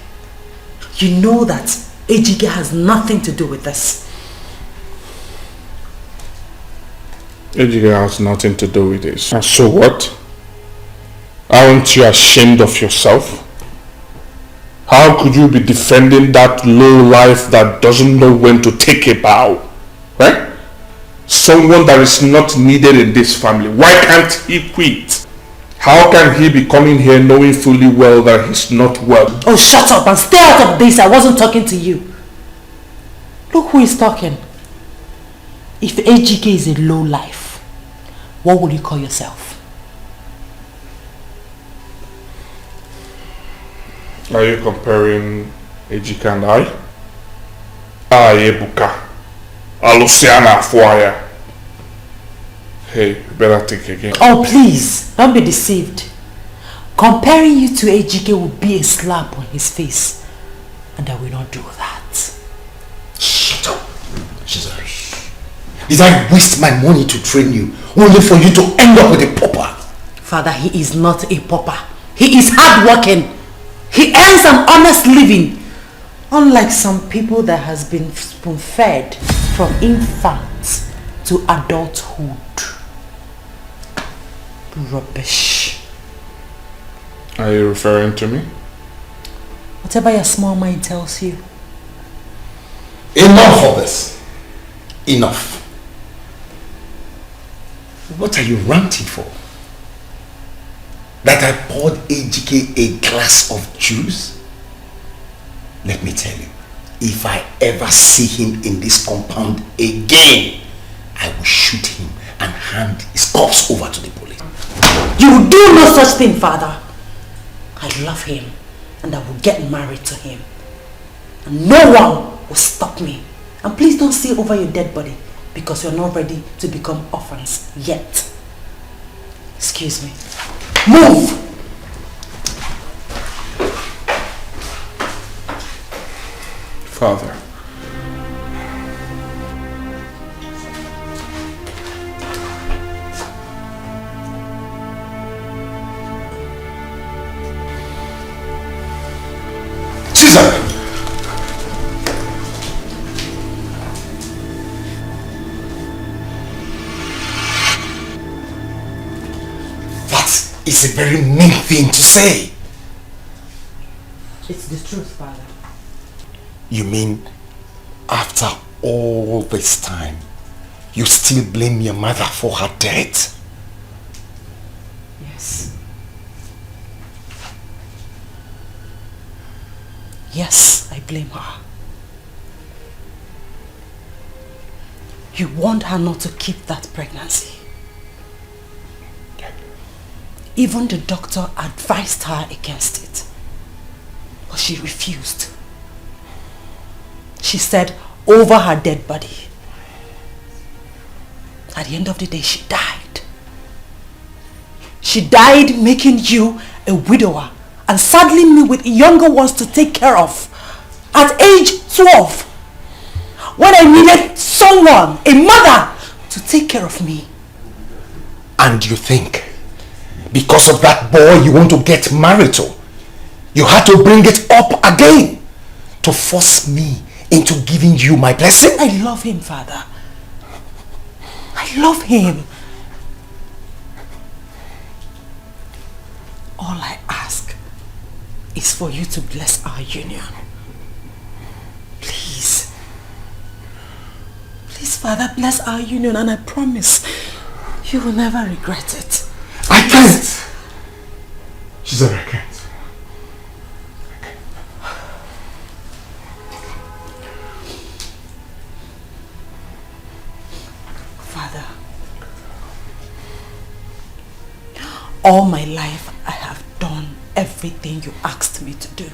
You know that Ejike has nothing to do with this. Ejike has nothing to do with this. And so what? Aren't you ashamed of yourself? How could you be defending that low life that doesn't know when to take a bow? Right? Someone that is not needed in this family. Why can't he quit? How can he be coming here knowing fully well that he's not well? Oh, shut up and stay out of this. I wasn't talking to you. Look who is talking. If Ejike is a low life, what will you call yourself? Are you comparing Ejike and I? Ebuka. Aluciana Afuaya. Hey, you better think again. Oh, please, don't be deceived. Comparing you to Ejike will be a slap on his face. And I will not do that. Shut up. Jesus. Did I waste my money to train you only for you to end up with a pauper? Father, he is not a pauper. He is hardworking. He earns an honest living. Unlike some people that has been spoon-fed from infant to adulthood. Rubbish. Are you referring to me? Whatever your small mind tells you. Enough of this. Enough. What are you ranting for? That I poured AGK a glass of juice? Let me tell you, if I ever see him in this compound again, I will shoot him and hand his corpse over to the police. You will do no such thing, Father. I love him and I will get married to him. And no one will stop me. And please don't say over your dead body because you're not ready to become orphans yet. Excuse me. Move! Father. Caesar! That is a very mean thing to say. It's the truth, Father. You mean after all this time, you still blame your mother for her death? Yes. Yes, I blame her. You warned her not to keep that pregnancy. Even the doctor advised her against it. But she refused. She said over her dead body. At the end of the day, she died. She died making you a widower and saddling me with younger ones to take care of. At age 12, when I needed someone, a mother, to take care of me. And you think, because of that boy you want to get married to, you had to bring it up again to force me into giving you my blessing? I love him, Father. I love him. All I ask is for you to bless our union. Please. Please, Father, bless our union, and I promise you will never regret it. I can't. She said I can't. Father, all my life I have done everything you asked me to do.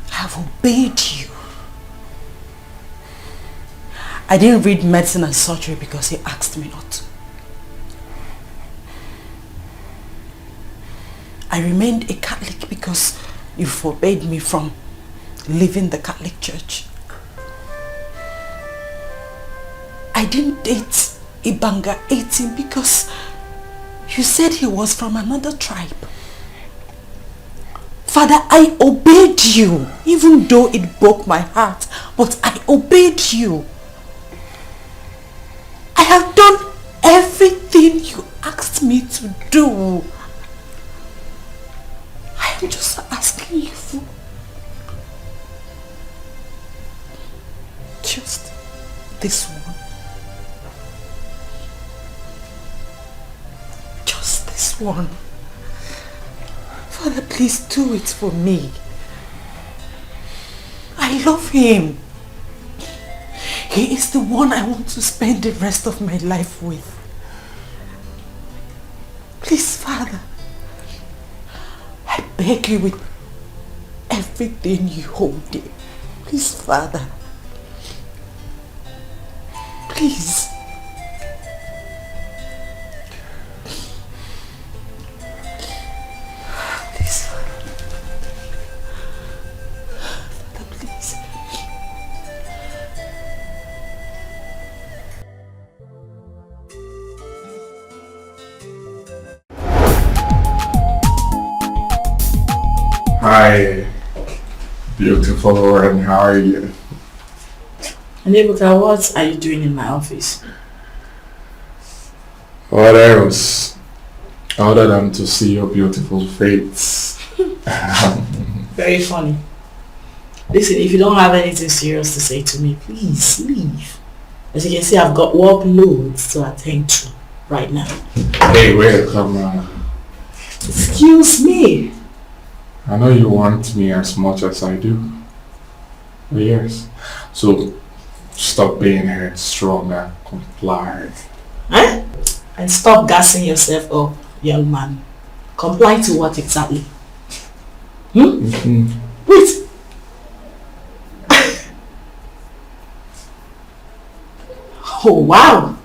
I have obeyed you. I didn't read medicine and surgery because you asked me not. I remained a Catholic because you forbade me from leaving the Catholic Church. I didn't date Ibanga 18 because you said he was from another tribe. Father, I obeyed you, even though it broke my heart, but I obeyed you. I have done everything you asked me to do. I am just asking you for just this one. Just this one. Father, please do it for me. I love him. He is the one I want to spend the rest of my life with. Please, Father, I beg you with everything you hold dear. Please, Father. Please. Please, Father. Father, please. Hi, beautiful, and how are you? Neva, what are you doing in my office? What else? Other than to see your beautiful face. Very funny. Listen, if you don't have anything serious to say to me, please leave. As you can see, I've got workloads to attend to right now. Hey, welcome. Excuse me. I know you want me as much as I do. Yes. So, stop being headstrong and comply. Eh? And stop gassing yourself up, young man. Comply to what exactly? Wait. Oh, wow.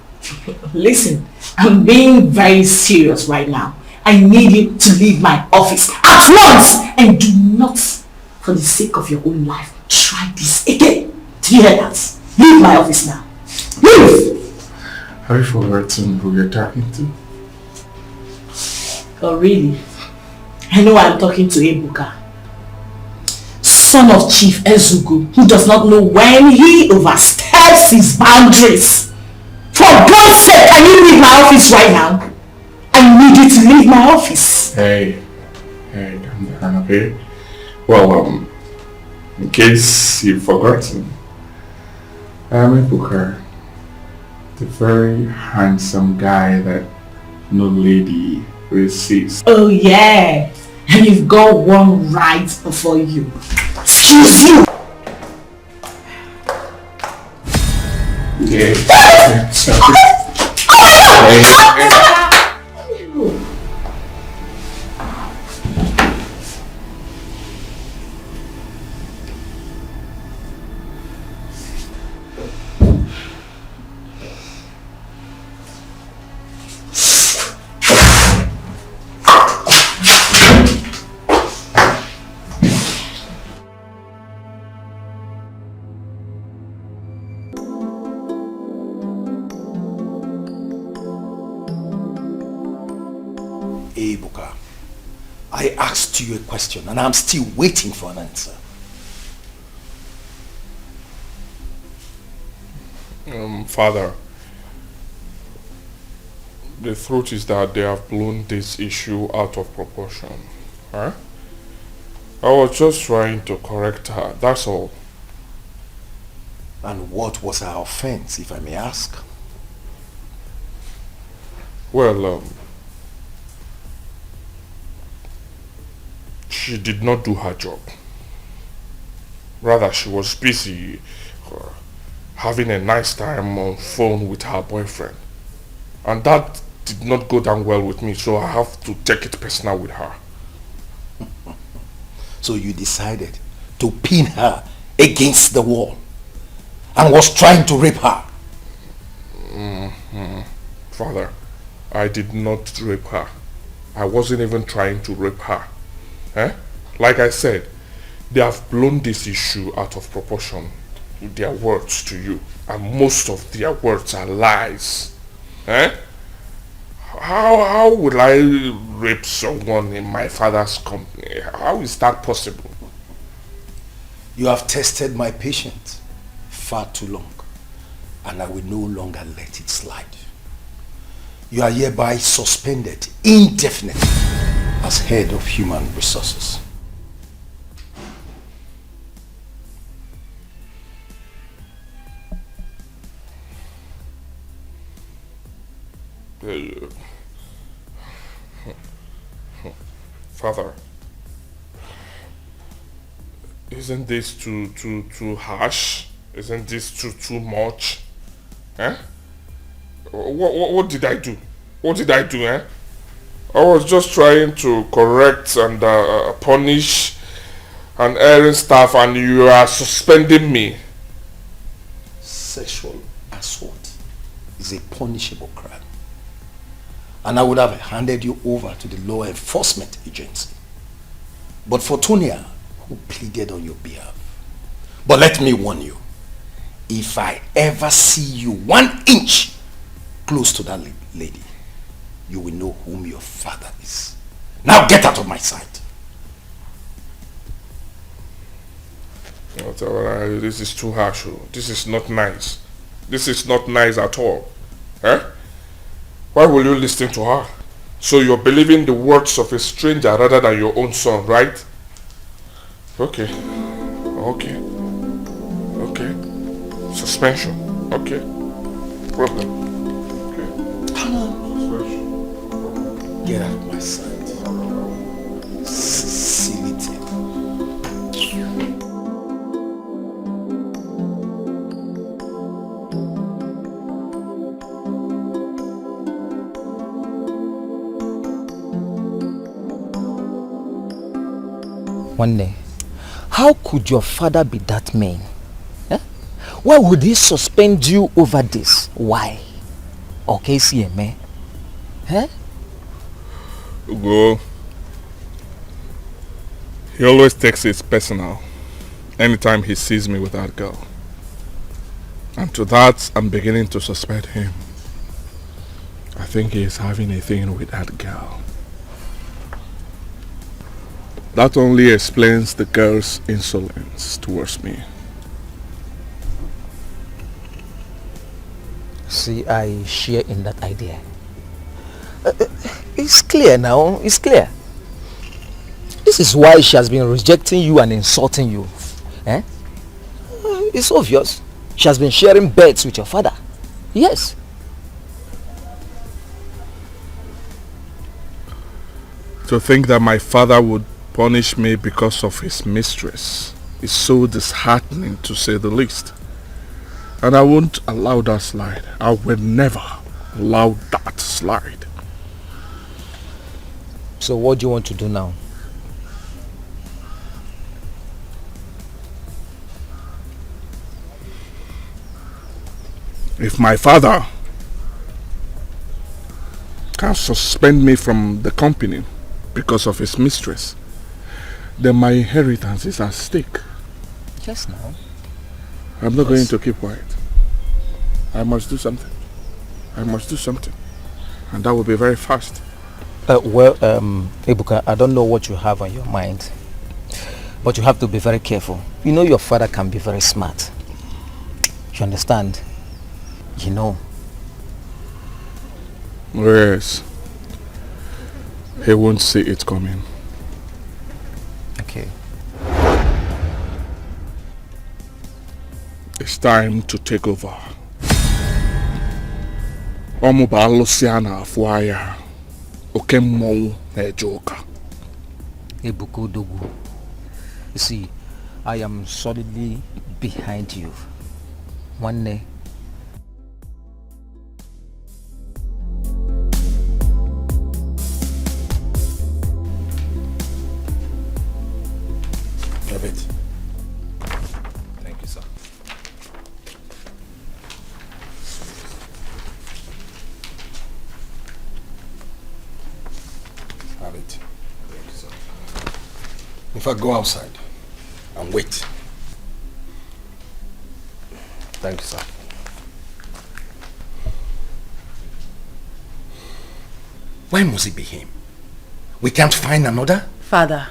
Listen, I'm being very serious right now. I need you to leave my office at once, and do not, for the sake of your own life, try this again. Do you hear that? Leave my office now. Leave! Have you forgotten who you're talking to? Oh, really? I know I'm talking to Ebuka, son of Chief Ezugu, who does not know when he oversteps his boundaries. For God's sake, can you leave my office right now? I need you to leave my office. Hey, calm down, okay? Well, in case you've forgotten, I'm Ebuka, the very handsome guy that no lady resists. Oh yeah, and you've got one right before you. Excuse you! Yeah, stop it. Hey. Ebuka, I asked you a question and I'm still waiting for an answer. Father, the truth is that they have blown this issue out of proportion. Huh? I was just trying to correct her, that's all. And what was her offense, if I may ask? Well, she did not do her job. Rather, she was busy having a nice time on phone with her boyfriend. And that did not go down well with me, so I have to take it personal with her. So you decided to pin her against the wall and was trying to rape her? Father, I did not rape her. I wasn't even trying to rape her. Like I said, they have blown this issue out of proportion with their words to you, and most of their words are lies. How would I rape someone in my father's company? How is that possible? You have tested my patience far too long, and I will no longer let it slide. You are hereby suspended indefinitely as head of human resources. Father, isn't this too harsh? Isn't this too much? What did I do? What did I do? I was just trying to correct and punish an erring staff, and you are suspending me. Sexual assault is a punishable crime, and I would have handed you over to the law enforcement agency, but for Tonia, who pleaded on your behalf. But let me warn you, if I ever see you 1 inch close to that lady, you will know whom your father is. Now get out of my sight. This is too harsh. This is not nice. This is not nice at all. Eh? Why will you listen to her? So you're believing the words of a stranger rather than your own son, right? Okay. Okay. Okay. Suspension. Okay. Problem. Okay. Suspension. Get out of my sight. Silly thing. One day, how could your father be that mean? Eh? Why would he suspend you over this? Why? Okay, CMA. Eh? Ugo, he always takes it personal anytime he sees me with that girl. And to that, I'm beginning to suspect him. I think he is having a thing with that girl. That only explains the girl's insolence towards me. See, I share in that idea. It's clear now, it's clear. This is why she has been rejecting you and insulting you. Eh? It's obvious. She has been sharing beds with your father. Yes. To think that my father would punish me because of his mistress is so disheartening, to say the least. And I won't allow that slide. I will never allow that slide. So what do you want to do now? If my father can suspend me from the company because of his mistress, then my inheritance is at stake. Yes, now. I'm not going to keep quiet. I must do something. I must do something. And that will be very fast. Ebuka, I don't know what you have on your mind. But you have to be very careful. You know your father can be very smart. You understand? You know. Yes. He won't see it coming. Okay. It's time to take over. Omuba Luciana Fuaya. Okemo Ejoka. Ebuko Dogu. You see, I am solidly behind you. One day. Thank you, sir. Have it. Thank you, sir. In fact, go outside and wait. Thank you, sir. Why must it be him? We can't find another? Father,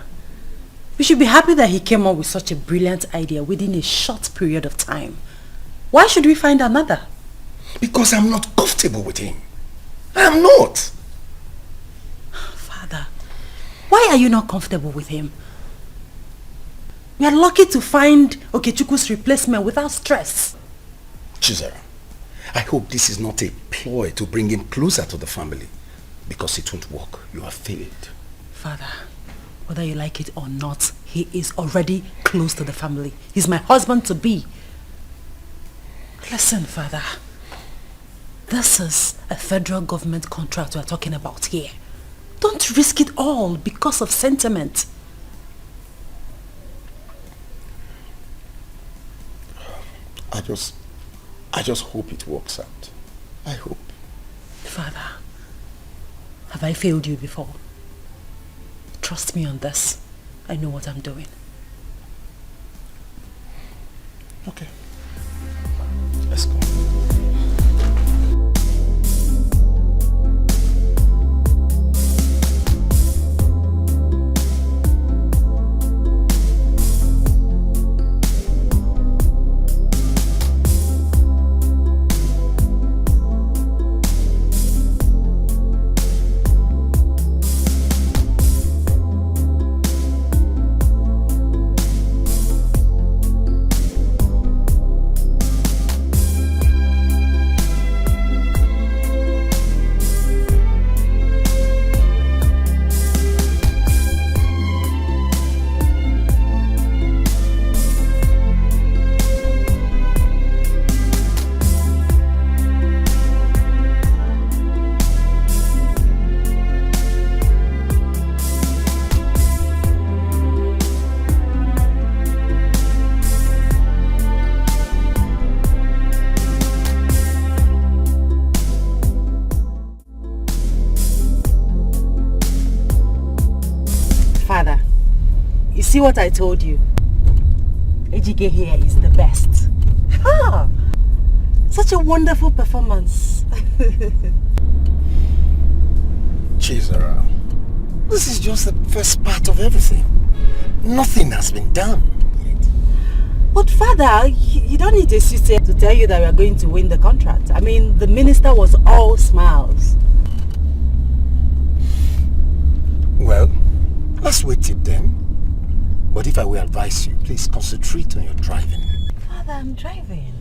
we should be happy that he came up with such a brilliant idea within a short period of time. Why should we find another? Because I'm not comfortable with him. I'm not. Father, why are you not comfortable with him? We are lucky to find Okechukwu's replacement without stress. Chizera, I hope this is not a ploy to bring him closer to the family. Because it won't work. You have failed. Father, whether you like it or not, he is already close to the family. He's my husband-to-be. Listen, Father. This is a federal government contract we're talking about here. Don't risk it all because of sentiment. I just hope it works out. I hope. Father, have I failed you before? Trust me on this. I know what I'm doing. Okay. Let's go. see what I told you? Ejike here is the best. Ah, such a wonderful performance. Chizara, this is just the first part of everything. Nothing has been done. But father, you don't need a sister to tell you that we are going to win the contract. I mean, the minister was all smiles. Well, let's wait till then. But if I will advise you, please concentrate on your driving. Father, I'm driving.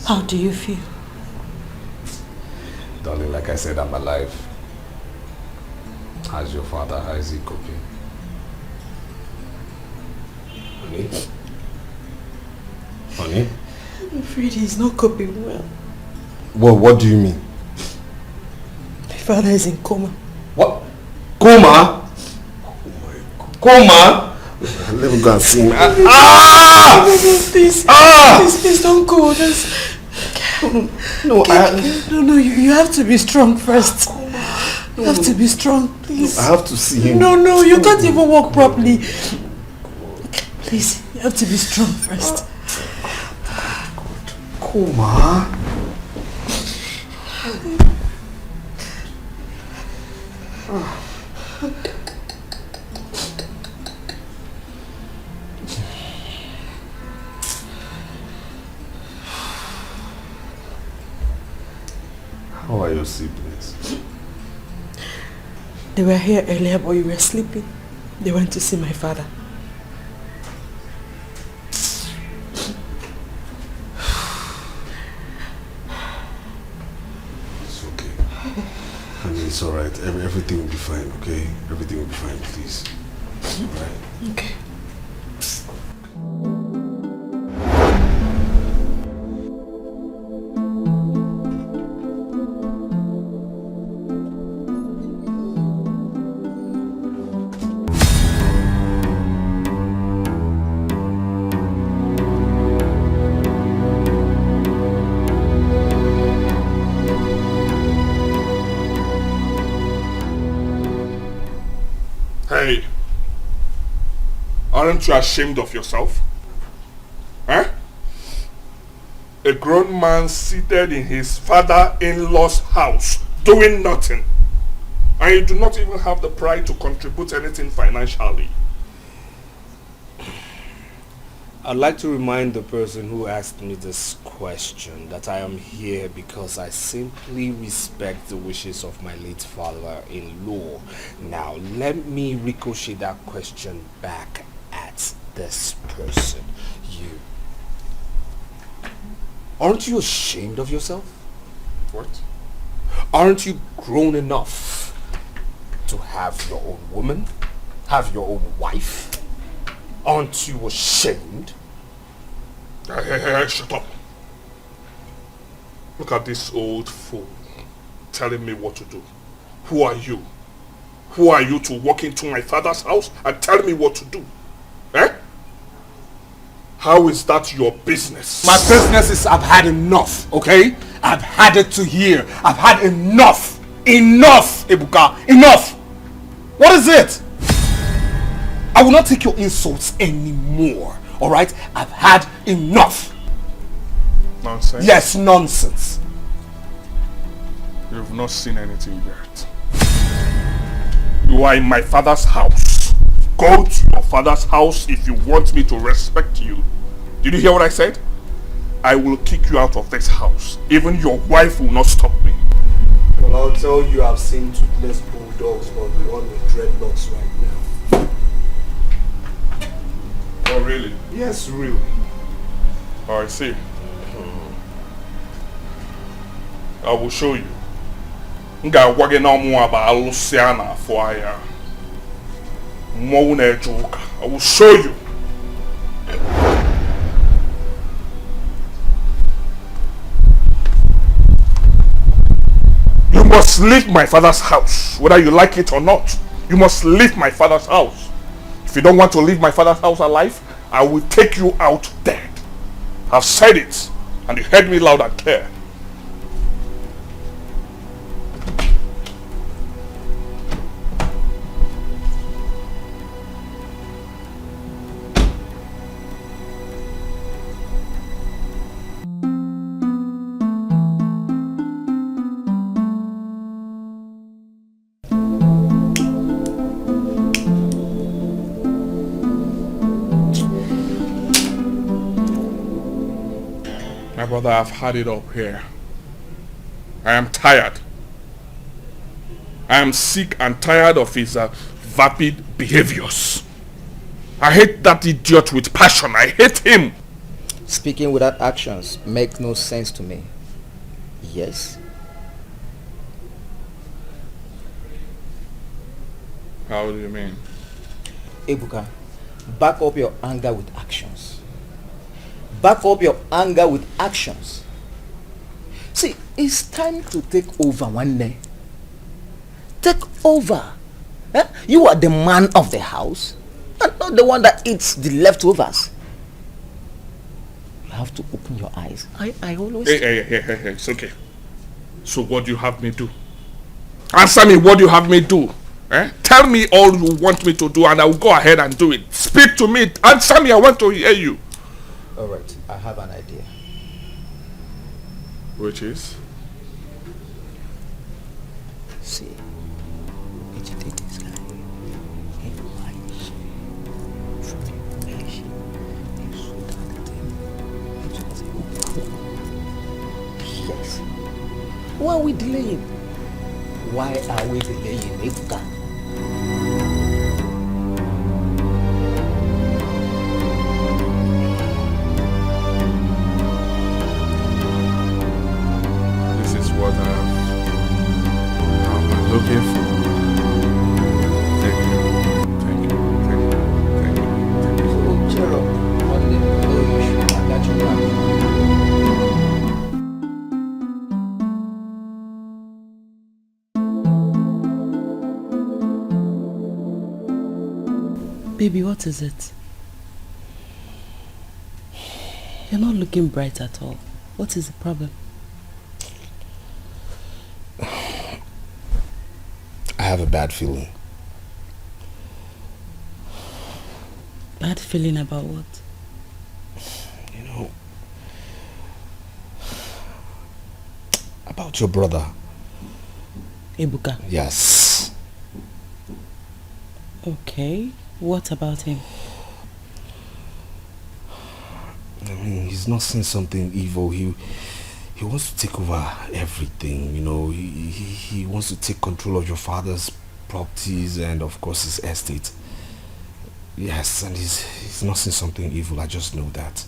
How do you feel? Darling, like I said, I'm alive. How's your father? How is he coping? Honey? Honey? I'm afraid he's not coping well. Well, what do you mean? My father is in coma. What? Coma? Oh my God. Coma? Let me go and see him. Please, please don't go. No, you have to be strong first. You have to be strong, please. I have to see him. No, you can't even walk properly. Please, you have to be strong first. Coma? How are your siblings? They were here earlier, but you were sleeping. They went to see my father. It's okay. Honey, it's alright. Everything will be fine, okay? Everything will be fine, please. Alright? Okay. Aren't you ashamed of yourself? Huh? A grown man seated in his father-in-law's house doing nothing. And you do not even have the pride to contribute anything financially. I'd like to remind the person who asked me this question that I am here because I simply respect the wishes of my late father-in-law. Now, let me ricochet that question back at this person. You. Aren't you ashamed of yourself? What? Aren't you grown enough to have your own woman? Have your own wife? Aren't you ashamed? Hey, shut up. Look at this old fool telling me what to do. Who are you? Who are you to walk into my father's house and tell me what to do? Eh? How is that your business? My business is I've had enough, okay? I've had it to here. I've had enough. Enough, Ebuka. Enough. What is it? I will not take your insults anymore, alright? I've had enough. Nonsense? Yes, nonsense. You've not seen anything yet. You are in my father's house. Go to your father's house if you want me to respect you. Did you hear what I said? I will kick you out of this house. Even your wife will not stop me. Well, I'll tell you I've seen toothless bulldogs, but the one with dreadlocks right now. Oh, really? Yes, real. Oh, I see. I will show you. I will show you. You must leave my father's house, whether you like it or not. You must leave my father's house. If you don't want to leave my father's house alive, I will take you out dead. I've said it, and you heard me loud and clear. My brother, I've had it up here. I am tired. I am sick and tired of his vapid behaviors. I hate that idiot with passion. I hate him. Speaking without actions make no sense to me. Yes? How do you mean? Ebuka, back up your anger with actions. Back up your anger with actions. See, it's time to take over one day. Take over. You are the man of the house and not the one that eats the leftovers. You have to open your eyes. I always... Hey, it's okay. So what do you have me do? Answer me, what do you have me do? Tell me all you want me to do and I will go ahead and do it. Speak to me. Answer me, I want to hear you. Alright, I have an idea. Which is? See, agitate this guy. He lies from your relation. Yes. Why are we delaying? Why are we delaying, Ebuka? What I've been looking for. Thank you. So, cheer up. One day, no issue. I got your back. Baby, what is it? You're not looking bright at all. What is the problem? I have a bad feeling. Bad feeling about what? You know, about your brother. Ebuka? Yes. Okay. What about him? I mean, he's not saying something evil. He wants to take over everything, you know. He wants to take control of your father's properties and of course his estate. Yes, and he's not saying something evil, I just know that.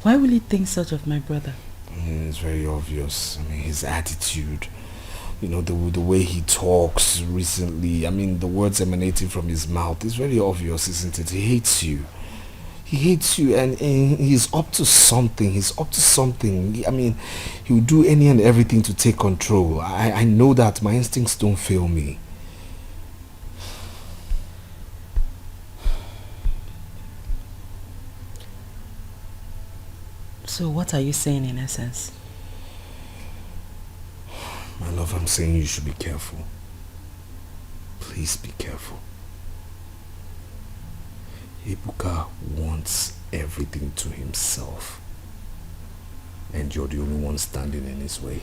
Why will he think such of my brother? I mean, it's very obvious. I mean, his attitude, you know, the way he talks recently, I mean, the words emanating from his mouth, it's very obvious, isn't it? He hates you. He hates you and he's up to something. He's up to something. I mean, he will do any and everything to take control. I know that. My instincts don't fail me. So what are you saying in essence? My love, I'm saying you should be careful. Please be careful. Ebuka wants everything to himself. And you're the only one standing in his way.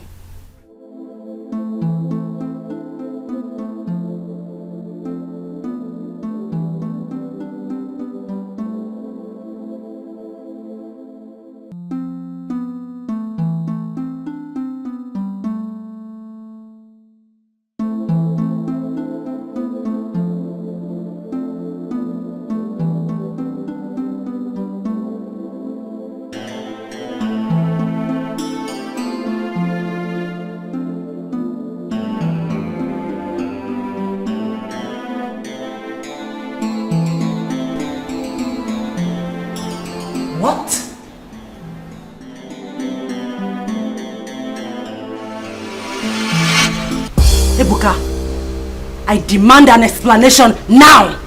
I demand an explanation now!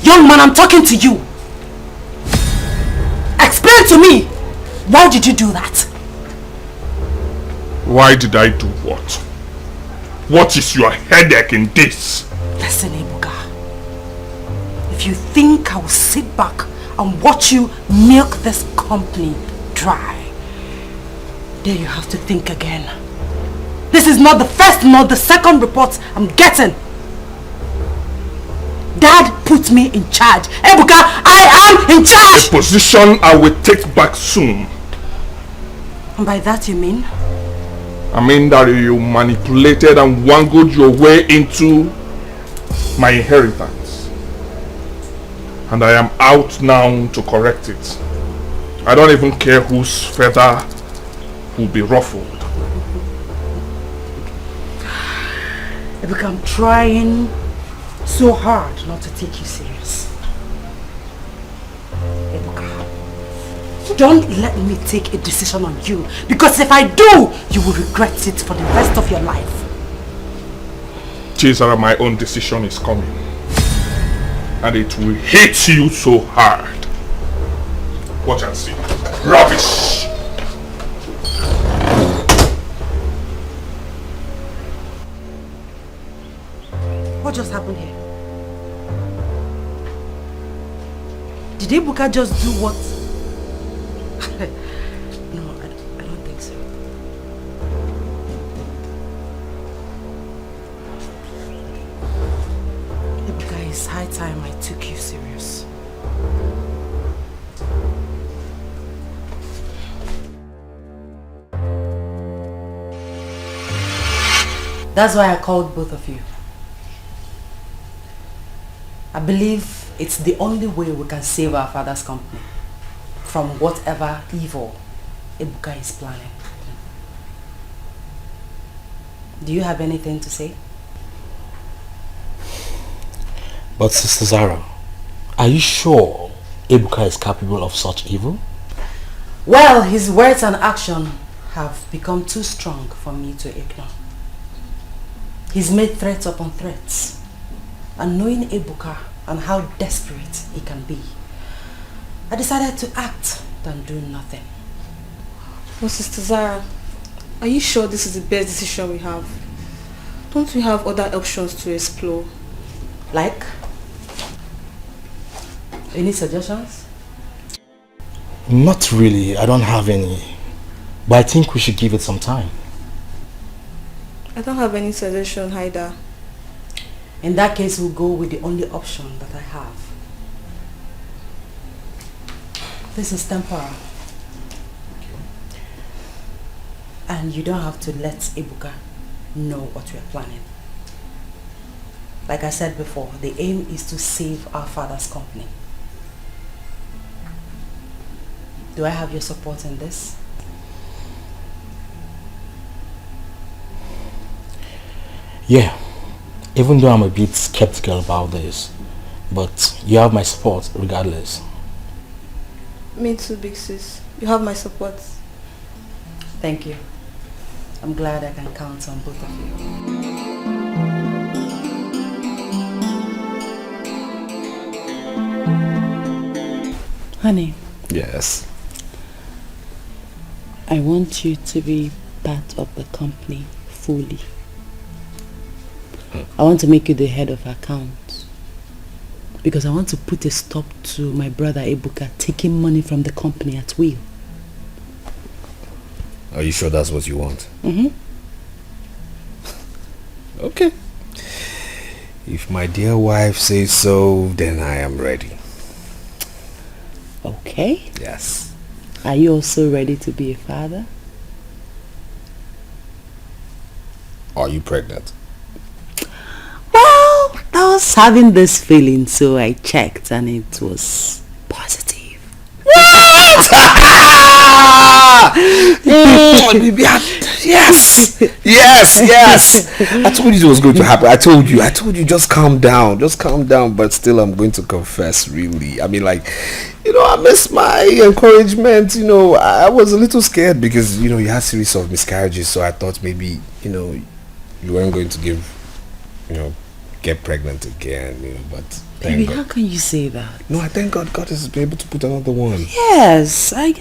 Young man, I'm talking to you! Explain to me! Why did you do that? Why did I do what? What is your headache in this? Listen, Ebuka. If you think I will sit back and watch you milk this company dry, then you have to think again. This is not the first nor the second report I'm getting. Dad put me in charge. Ebuka, I am in charge! A position I will take back soon. And by that you mean? I mean that you manipulated and wangled your way into my inheritance. And I am out now to correct it. I don't even care whose feather will be ruffled. Ebuka, I'm trying so hard not to take you serious. Ebuka, don't let me take a decision on you, because if I do, you will regret it for the rest of your life. Cesar, my own decision is coming. And it will hit you so hard. Watch and see. Rubbish! What just happened here? Did Ebuka just do what? No, I don't think so. Ebuka, it's high time I took you serious. That's why I called both of you. I believe it's the only way we can save our father's company from whatever evil Ebuka is planning. Do you have anything to say? But Sister Zara, are you sure Ebuka is capable of such evil? Well, his words and action have become too strong for me to ignore. He's made threats upon threats. And knowing Ebuka and how desperate he can be, I decided to act than do nothing. Well, Sister Zara, are you sure this is the best decision we have? Don't we have other options to explore? Like? Any suggestions? Not really, I don't have any. But I think we should give it some time. I don't have any suggestion either. In that case, we'll go with the only option that I have. This is temporal. And you don't have to let Ebuka know what we are planning. Like I said before, the aim is to save our father's company. Do I have your support in this? Yeah. Even though I'm a bit skeptical about this, but you have my support regardless. Me too, big sis. You have my support. Thank you. I'm glad I can count on both of you. Honey, Yes. I want you to be part of the company fully. I want to make you the head of accounts. Because I want to put a stop to my brother Ebuka taking money from the company at will. Are you sure that's what you want? Mm-hmm. Okay. If my dear wife says so, then I am ready. Okay. Yes. Are you also ready to be a father? Are you pregnant? Well, I was having this feeling, so I checked and it was positive. Yes, I told you it was going to happen. I told you, just calm down, but still I'm going to confess, really. I mean, like, I missed my encouragement. I was a little scared because you had a series of miscarriages, so I thought maybe you weren't going to get pregnant again, but Baby, how can you say that? No, I thank God is able to put another one. Yes, I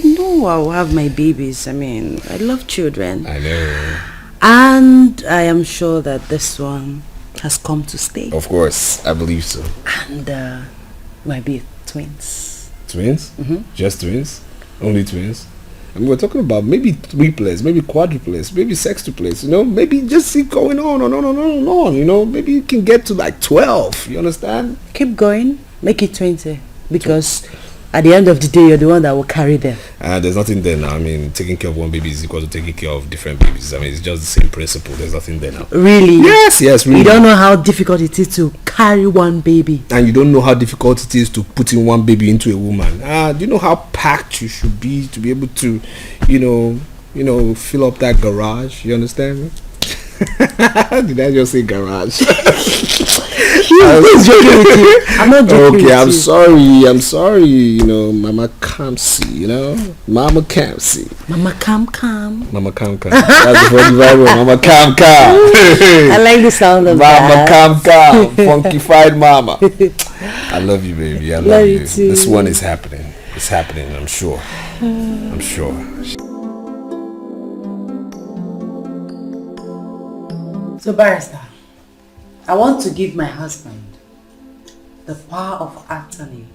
know I'll have my babies. I mean, I love children. I know. And I am sure that this one has come to stay. Of course, I believe so. And might be twins. Twins? Mm-hmm. Just twins? Only twins? I mean, we're talking about maybe triplets, maybe quadruplets, maybe sextuplets, maybe just keep going on, maybe you can get to like 12, you understand? Keep going, make it 20, because at the end of the day, you're the one that will carry them. There's nothing there now. I mean, taking care of one baby is equal to taking care of different babies. I mean, it's just the same principle. There's nothing there now. Really? Yes, really. You don't know how difficult it is to carry one baby. And you don't know how difficult it is to put in one baby into a woman. Do you know how packed you should be to be able to, fill up that garage? You understand me? Did I just say garage? Who's joking with you? I'm not joking with you. Okay, I'm sorry, Mama Kamsi, Mama Kamsi. Mama Kam. Mama Kam. That's the funny Bible, Mama Kam. I like the sound of Mama that. Kam, funkified mama. I love you, baby. I love you. Too. This one is happening. It's happening, I'm sure. So, barrister, I want to give my husband the power of attorney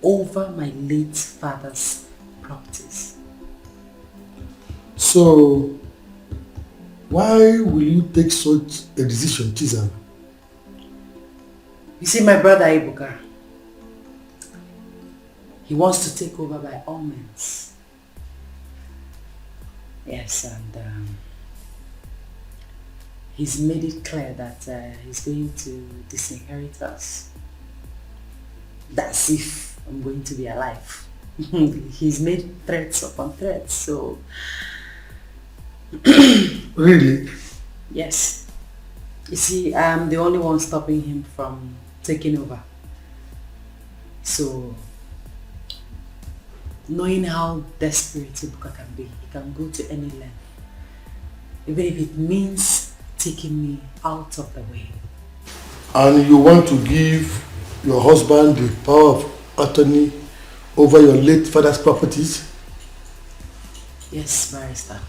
over my late father's properties. So, why will you take such a decision, Chizan? You see, my brother Ebuka, he wants to take over by all means. Yes, and he's made it clear that he's going to disinherit us. That's if I'm going to be alive. He's made threats upon threats, so... Really? Yes. You see, I'm the only one stopping him from taking over. So, knowing how desperate Ebuka can be, he can go to any length. Even if it means taking me out of the way. And you want to give your husband the power of attorney over your late father's properties? Yes, barrister.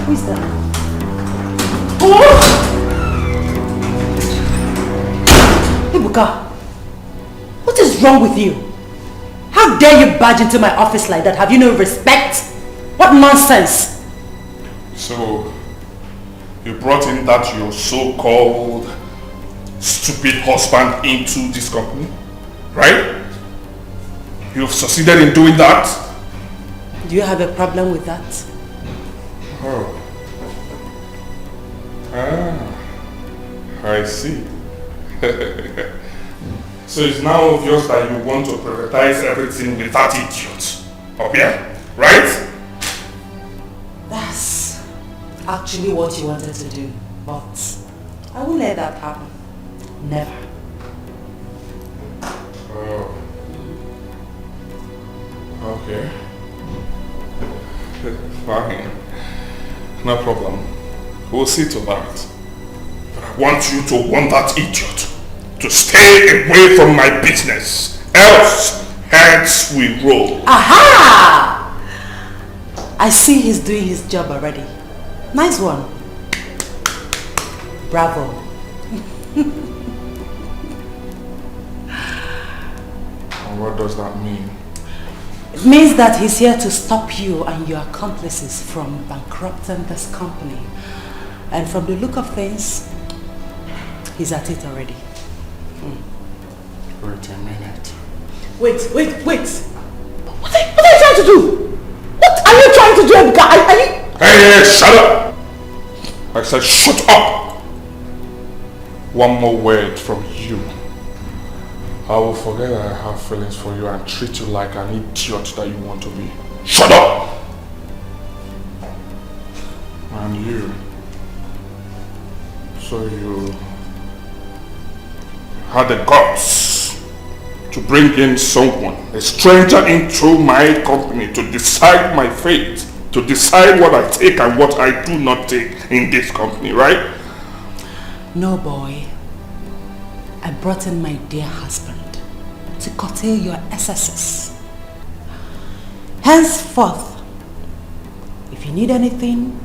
Who is that? Ebuka, what is wrong with you? How dare you barge into my office like that? Have you no respect? What nonsense! So, you brought in that your so-called stupid husband into this company, right? You've succeeded in doing that? Do you have a problem with that? Oh. I see. So it's now obvious that you want to privatize everything with that idiot up here, right? That's actually what you wanted to do, but I won't let that happen. Never. Oh. Okay. Fine. No problem. We'll see to that. But I want you to warn that idiot to stay away from my business. Else, heads will roll. Aha! I see he's doing his job already. Nice one. Bravo. And what does that mean? It means that he's here to stop you and your accomplices from bankrupting this company. And from the look of things, he's at it already. Wait a minute. Wait. What are you trying to do? What are you trying to do, Ebuka? Are you... Hey, shut up! I said shut up! One more word from you. I will forget that I have feelings for you and treat you like an idiot that you want to be. Shut up! And you. So you had the guts to bring in someone, a stranger, into my company to decide my fate, to decide what I take and what I do not take in this company, right? No, boy. I brought in my dear husband to curtail your excesses. Henceforth, if you need anything,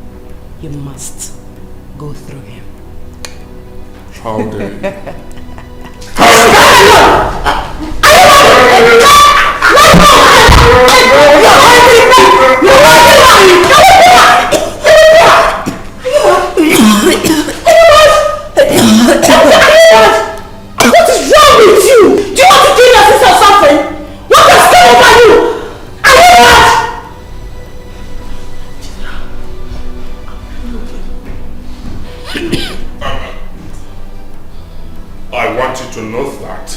you must go through him. How dare you? What is wrong with you? Do you want to kill yourself or something? What has come over you? Are you mad? I want you to know that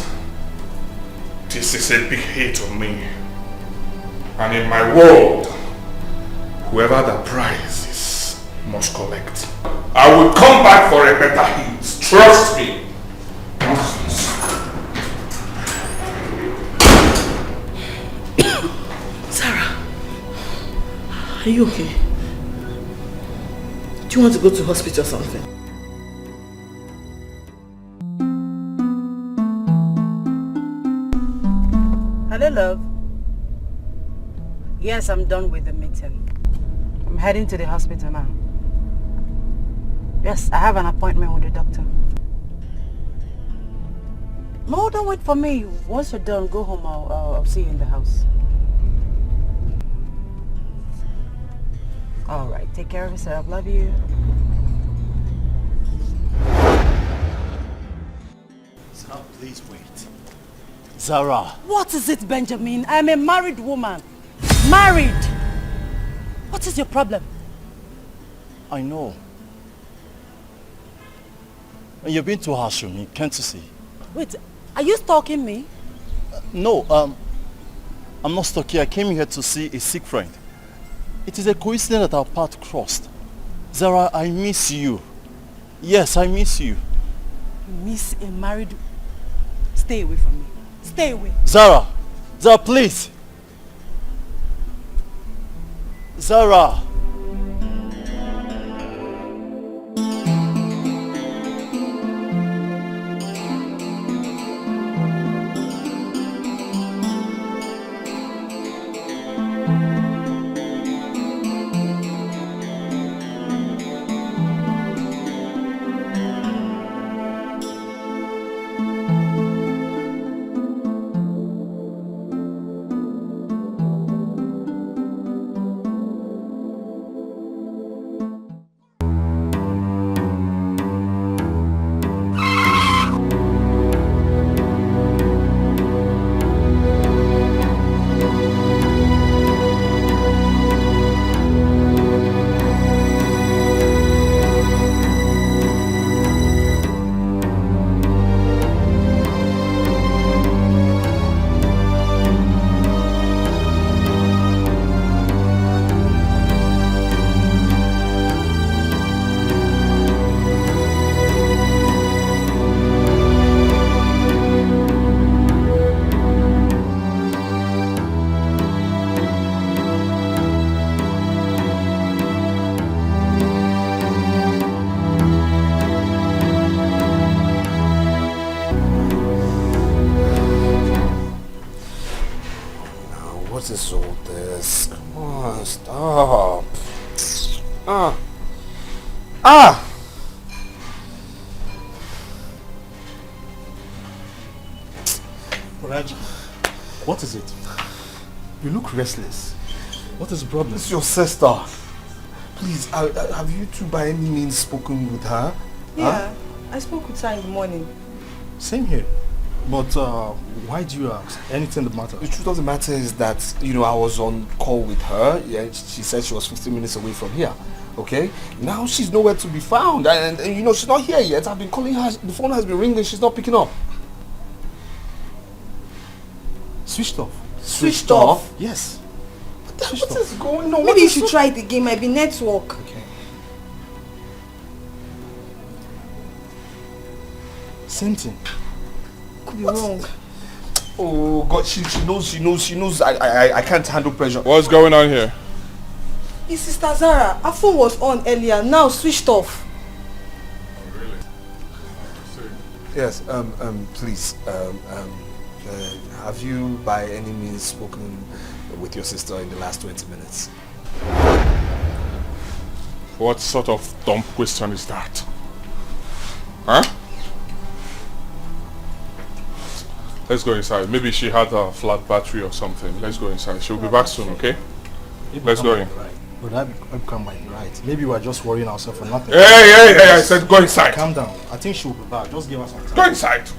this is a big hit on me. And in my world, whoever the prize is must collect. I will come back for a better hit. Trust me. Sarah, are you okay? Do you want to go to hospital or something? Hello, love. Yes, I'm done with the meeting. I'm heading to the hospital now. Yes, I have an appointment with the doctor. No, don't wait for me. Once you're done, go home. I'll see you in the house. All right, take care of yourself. Love you. Zara, please wait. Zara. What is it, Benjamin? I'm a married woman. Married! What is your problem? I know. And you've been too harsh on me, can't you see? Wait, are you stalking me? No, I'm not stuck here. I came here to see a sick friend. It is a coincidence that our path crossed. Zara, I miss you. Yes, I miss you. You miss a married... Stay away from me. Stay away. Zara! Zara, please! Zara! is all this? Come on, stop. Raj, what is it? You look restless. What is the problem? It's your sister. Please, have you two by any means spoken with her? Yeah, I spoke with her in the morning. Same here. But why do you ask? Anything the matter? The truth of the matter is that, you know, I was on call with her. Yeah, she said she was 15 minutes away from here. Okay? Now she's nowhere to be found. And you know, she's not here yet. I've been calling her. The phone has been ringing. She's not picking up. Switched off. Switched off? Yes. What is going on? Maybe you should try it again. Might be network. Okay. Same thing. Could be wrong. Oh God, she knows I can't handle pressure. What's going on here? It's Sister Zara. Her phone was on earlier, now switched off. Oh, really? Yes, please, have you by any means spoken with your sister in the last 20 minutes? What sort of dumb question is that? Huh? Let's go inside. Maybe she had a flat battery or something. Let's go inside. She'll be back soon, okay? Let's go in. But that become might be right. Maybe we are just worrying ourselves for nothing. Hey, I said go inside. Calm down. I think she'll be back. Just give us some time. Go inside.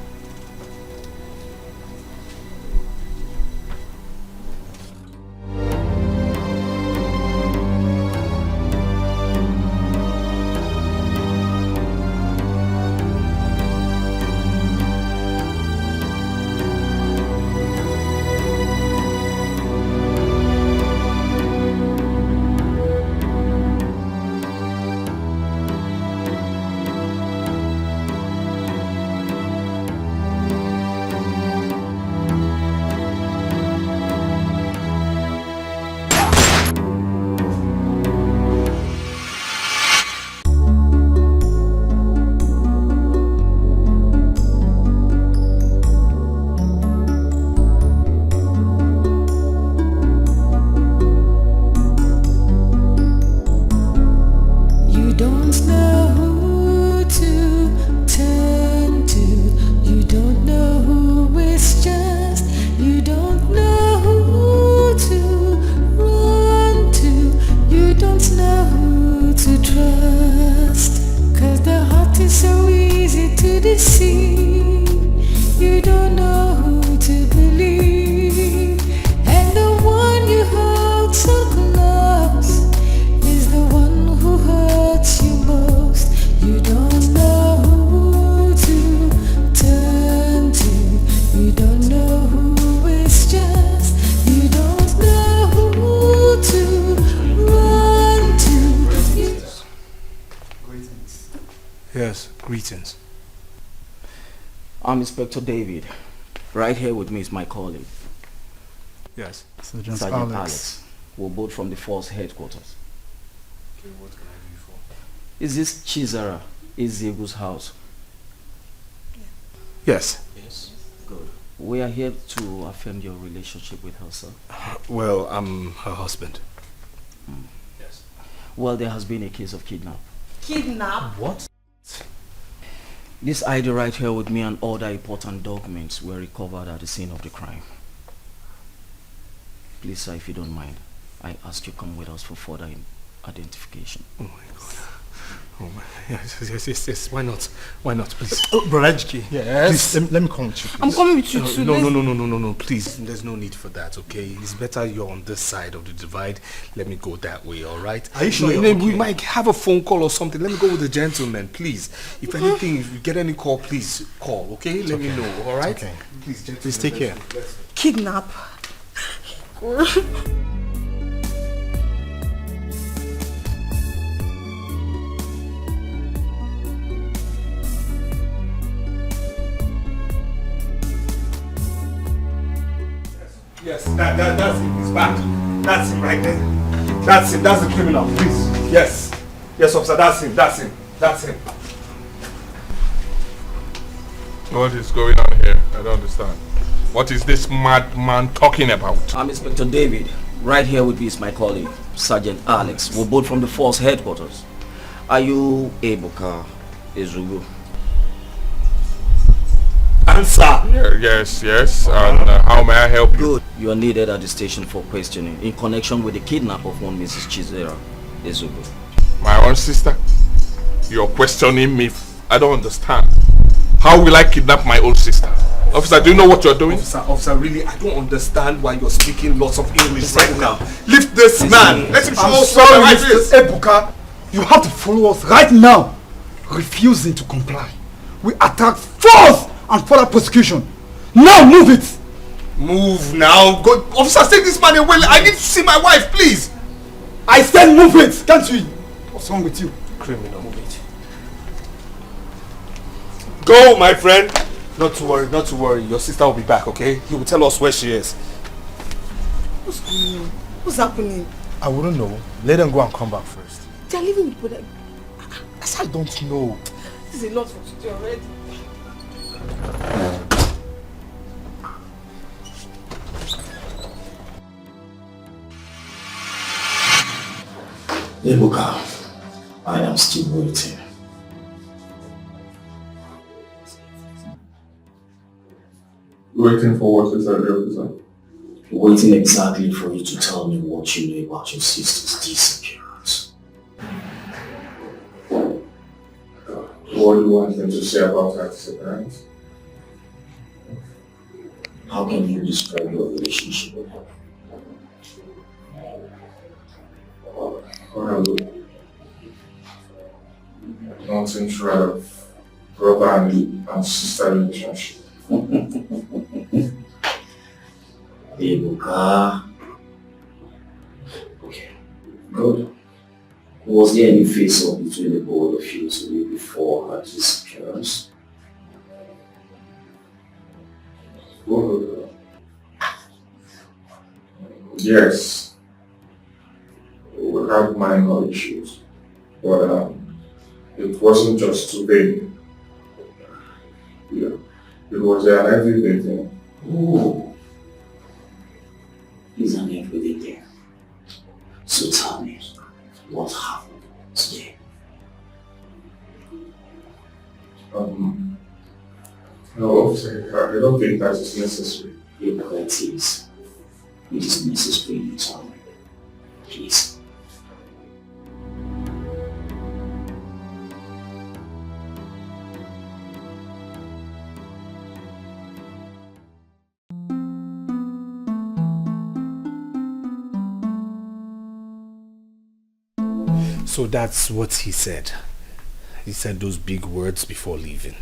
Greetings. I'm Inspector David. Right here with me is my colleague. Yes. Sergeant Alex. We're both from the force headquarters. Okay, what can I do for? Is this Chizara Ezeugu's house? Yes. Yes. Good. We are here to affirm your relationship with her, sir. Well, I'm her husband. Yes. Well, there has been a case of kidnap. Kidnap? What? This ID right here with me and other important documents were recovered at the scene of the crime. Please, sir, if you don't mind, I ask you come with us for further identification. Oh my God. Oh my, yes. Why not? Why not, please? Oh, Brother Ejike, yes. Please, let me come with you, please. I'm coming with you too. No, please. There's no need for that, okay? It's better you're on this side of the divide. Let me go that way, all right? Are you sure? We might have a phone call or something. Let me go with the gentleman, please. If anything, if you get any call, please call, okay? Let me know, all right? Okay. Please, gentlemen. Please take care. Kidnap? Yes, that's him. He's back. That's him right there. That's him. That's the criminal. Please. Yes. Yes, officer. That's him. That's him. What is going on here? I don't understand. What is this madman talking about? I'm Inspector David. Right here with me is my colleague, Sergeant Alex. We're both from the force headquarters. Are you Ebuka Ezugo? Answer! Yes. And how may I help you? Good. You are needed at the station for questioning in connection with the kidnap of one Mrs. Chizera Ezugo. My own sister? You're questioning me? I don't understand. How will I kidnap my own sister? Officer, do you know what you're doing? Officer, really, I don't understand why you're speaking lots of English right now. Lift this man. Let him show us what the right is. Ebuka, you have to follow us right now. Refusing to comply. We attack force and further persecution. Now move it. Move now. Go, officer, take this man away. I need to see my wife, please. I said move it. Can't you? What's wrong with you? Criminal, move it. Go, my friend. Not to worry. Your sister will be back, okay? He will tell us where she is. What's going on? What's happening? I wouldn't know. Let them go and come back first. They're leaving me, but I don't know. this is a lot for today already. Ebuka, I am still waiting. Waiting for what is that, officer? Waiting exactly for you to tell me what you know about your sister's disappearance. What do you want them to say about her disappearance? How can you describe your relationship with her? Well, nothing short of brother and sister relationship. Ebuka. Okay, good. Was there any face-off between the both of you today before her disappearance? Well, yes. We had minor issues, but it wasn't just today. Yeah, it was an everyday thing. Oh, it's an everyday thing. So tell me, what happened today? No, officer, I don't think that is necessary. It is. It is necessary you tell me. Please. So that's what he said. He said those big words before leaving.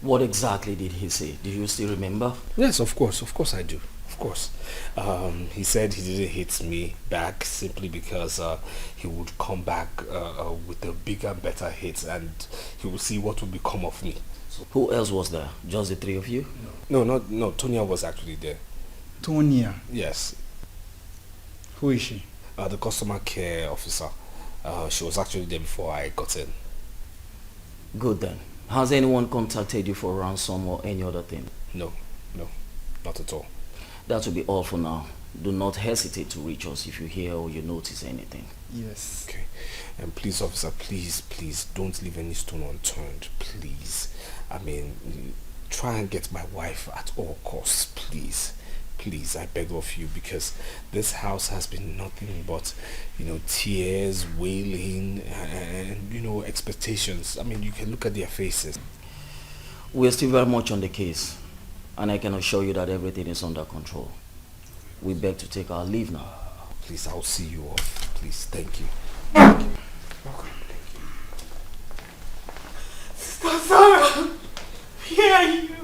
What exactly did he say? Do you still remember? Yes, of course I do. Of course. He said he didn't hit me back simply because he would come back with a bigger and better hit, and he would see what would become of me. So who else was there? Just the three of you? No, Tonya was actually there. Tonya? Yes. Who is she? The customer care officer. She was actually there before I got in. Good then. Has anyone contacted you for ransom or any other thing? No, not at all. That will be all for now. Do not hesitate to reach us if you hear or you notice anything. Yes. Okay. And please, officer, please, don't leave any stone unturned. Please. I mean, try and get my wife at all costs, please. Please, I beg of you, because this house has been nothing but, tears, wailing, and, expectations. I mean, you can look at their faces. We are still very much on the case, and I can assure you that everything is under control. We beg to take our leave now. Please, I'll see you off. Please, thank you. Sister Sarah, where are you?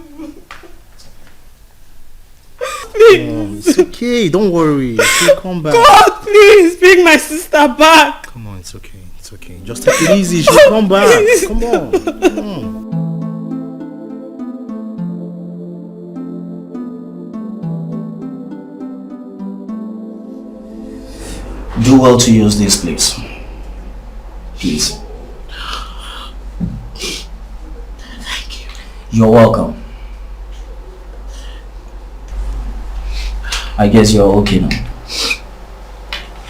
Please. It's okay, don't worry. She'll come back. God, please bring my sister back. Come on, it's okay. Just take it easy. She'll come back. Please. Come on. Do well to use this place. Please. Thank you. You're welcome. I guess you're okay now.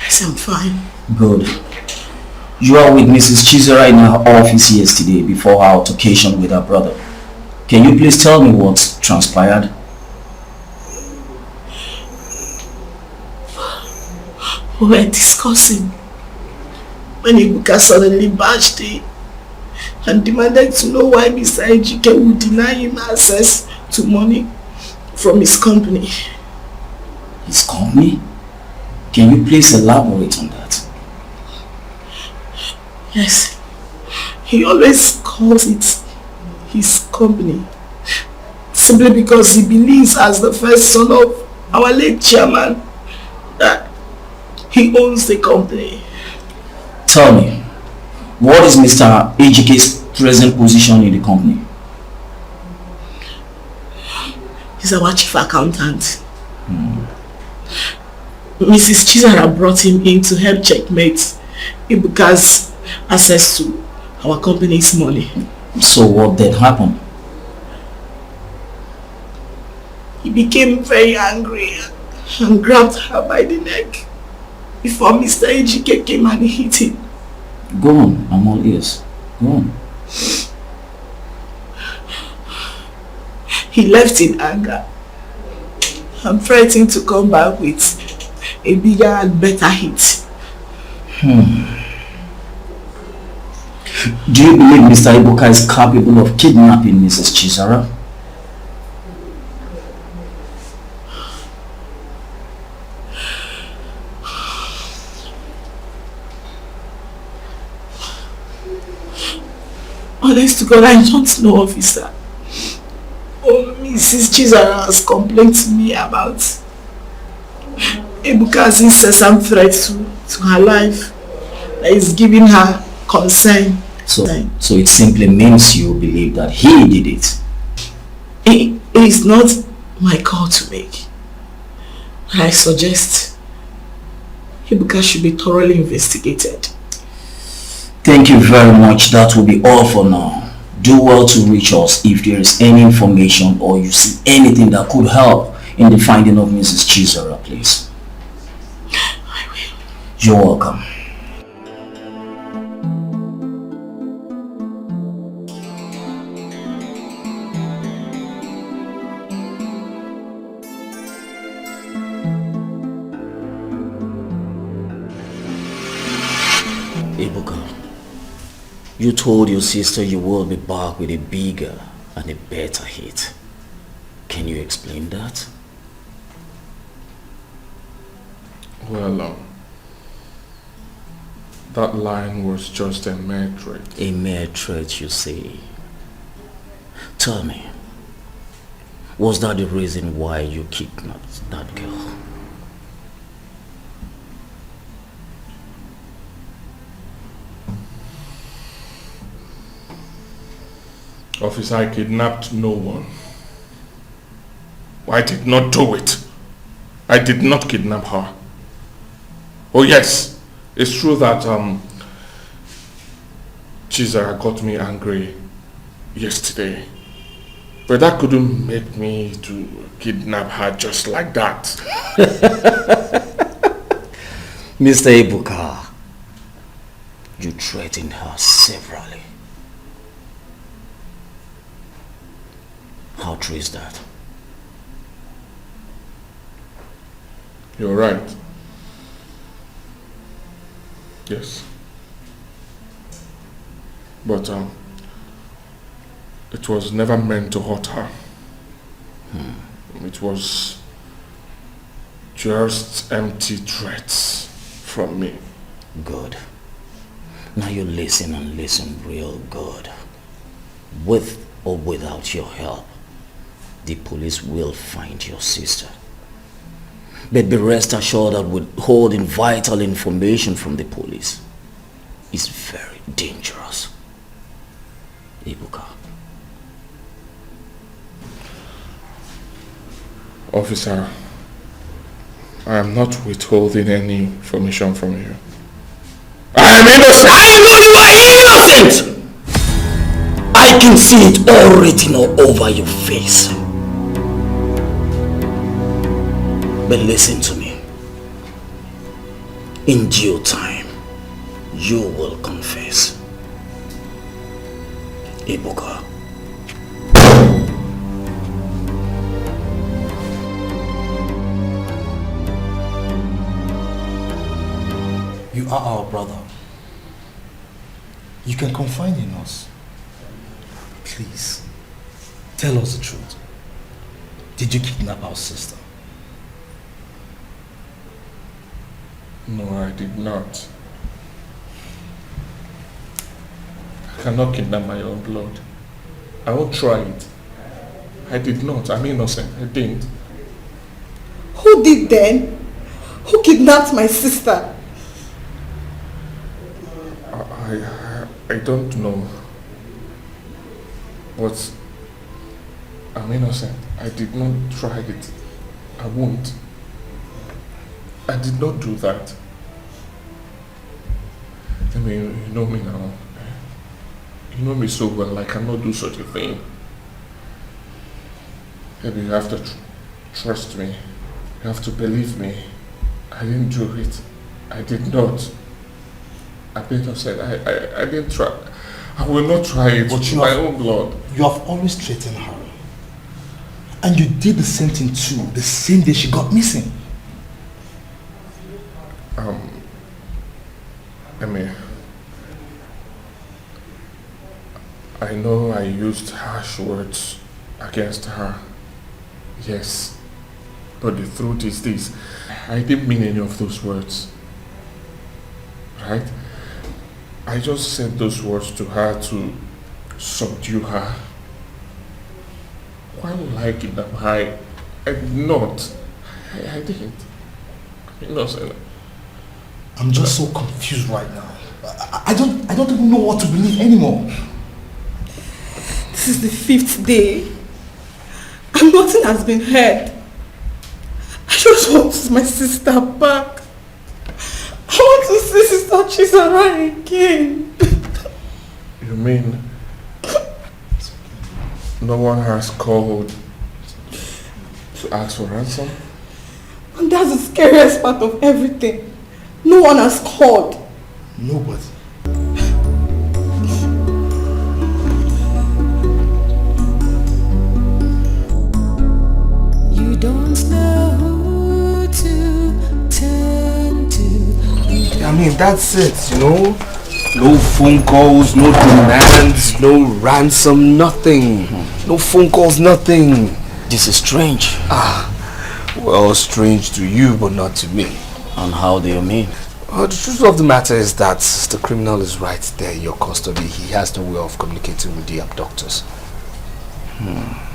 Yes, I'm fine. Good. You are with Mrs. Chisera in her office yesterday before her altercation with her brother. Can you please tell me what transpired? We were discussing when Ibuka suddenly barged in and demanded to know why Mr. Ejike would deny him access to money from his company. His company? Can you please elaborate on that? Yes. He always calls it his company simply because he believes, as the first son of our late chairman, that he owns the company. Tell me, what is Mr. Ejike's present position in the company? He's our chief accountant. Mrs. Chisara brought him in to help checkmate Ibuka's access to our company's money. So what did happen? He became very angry and grabbed her by the neck before Mr. Ejike came and hit him. Go on, I'm all ears. Go on. He left in anger and threatened to come back with a bigger and better hit. Do you believe Mr. Ibuka is capable of kidnapping Mrs. Chisara? Honest to God, I don't know, officer. Oh, Mrs. Chisara has complained to me about Ibuka's incessant threat to her life that is giving her concern. So it simply means you believe that he did it. It is not my call to make. I suggest Ibuka should be thoroughly investigated. Thank you very much. That will be all for now. Do well to reach us if there is any information or you see anything that could help in the finding of Mrs. Chisara, please. I will. You're welcome. Ibuka, you told your sister you will be back with a bigger and a better hit. Can you explain that? Well, that line was just a mere threat. A mere threat, you say? Tell me, was that the reason why you kidnapped that girl? Officer, I kidnapped no one. I did not do it. I did not kidnap her. Oh yes, it's true that Chisara got me angry yesterday. But that couldn't make me to kidnap her just like that. Mr. Ibuka, you threatened her severally. How true is that? You're right. Yes. But it was never meant to hurt her. It was just empty threats from me. Good. Now you listen and listen real good. With or without your help, the police will find your sister. But be rest assured that withholding vital information from the police is very dangerous. Ibuka. Officer, I am not withholding any information from you. I am innocent! I know you are innocent! I can see it all written all over your face. But listen to me. In due time, you will confess. Ebuka. You are our brother. You can confide in us. Please, tell us the truth. Did you kidnap our sister? No, I did not. I cannot kidnap my own blood. I won't try it. I did not. I'm innocent. I didn't. Who did then? Who kidnapped my sister? I don't know. But I'm innocent. I did not try it. I won't. I did not do that. I mean, you know me now. You know me so well. I cannot do such a thing. Maybe you have to trust me. You have to believe me. I didn't do it. I did not. I'm innocent. I didn't try. I will not try it with my own blood. You have always threatened her. And you did the same thing too, the same day she got missing. I know I used harsh words against her. Yes. But the truth is this. I didn't mean any of those words. Right? I just said those words to her to subdue her. Why would I kidnap her? I did not. I didn't. I'm innocent. I'm just so confused right now. I don't even know what to believe anymore. This is the 5th day. And nothing has been heard. I just want my sister back. I want to see Sister Chisara again. You mean no one has called to ask for ransom? And that's the scariest part of everything. No one has called. Nobody. You don't know who to turn to. I mean, that's it, you know? No phone calls, no demands, no ransom, nothing. No phone calls, nothing. This is strange. Well, strange to you, but not to me. And how do you mean? The truth of the matter is that the criminal is right there in your custody. He has no way of communicating with the abductors.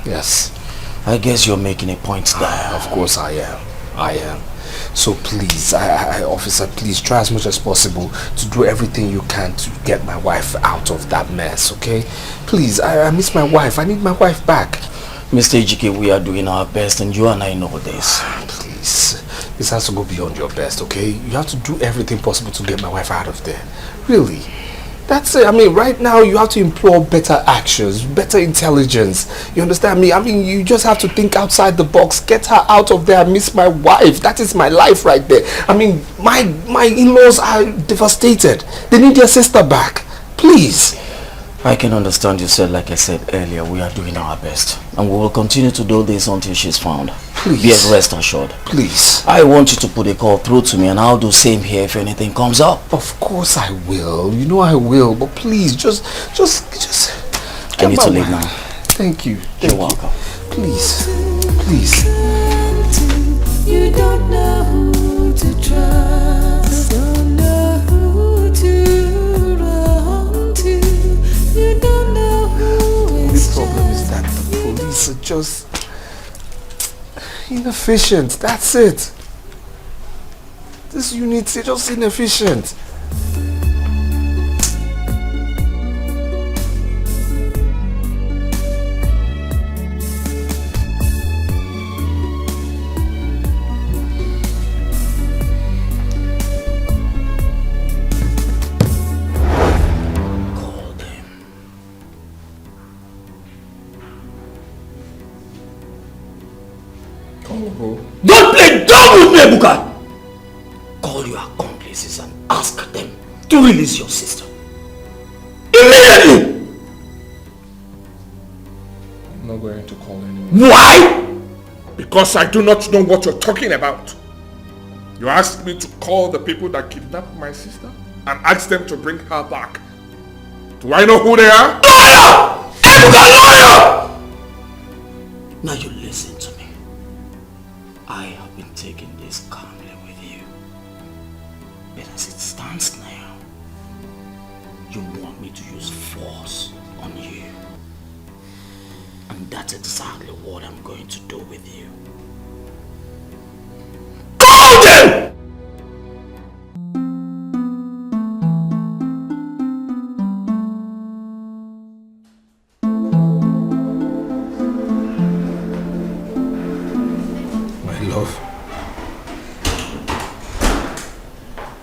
Yes. I guess you're making a point there. Of course I am. So please, officer, please try as much as possible to do everything you can to get my wife out of that mess, okay? Please, I miss my wife. I need my wife back. Mr. Ejike, we are doing our best and you and I know this. Please, this has to go beyond your best, okay? You have to do everything possible to get my wife out of there. Really. That's it. I mean, right now you have to employ better actions, better intelligence. You understand me? I mean, you just have to think outside the box. Get her out of there. I miss my wife. That is my life right there. I mean, my in-laws are devastated. They need their sister back. Please. I can understand you said, like I said earlier, we are doing our best. And we will continue to do this until she's found. Please. Be at rest assured. Please. I want you to put a call through to me and I'll do same here if anything comes up. Of course I will. You know I will. But please, just I need to leave now. Thank you. You're welcome. Please. Please. You don't know who to trust. Don't know who to run to. You don't know who is. The problem is that the police are just inefficient. That's it. This unit is just inefficient. Don't play dumb Ebuka, call your accomplices and ask them to release your sister. Immediately! I'm not going to call anyone. Why? Because I do not know what you're talking about. You asked me to call the people that kidnapped my sister and ask them to bring her back. Do I know who they are? Liar! Ebuka, liar! Now you listen to me. I have been taking this calmly with you. But as it stands now, you want me to use force on you. And that's exactly what I'm going to do with you. Call them! My love.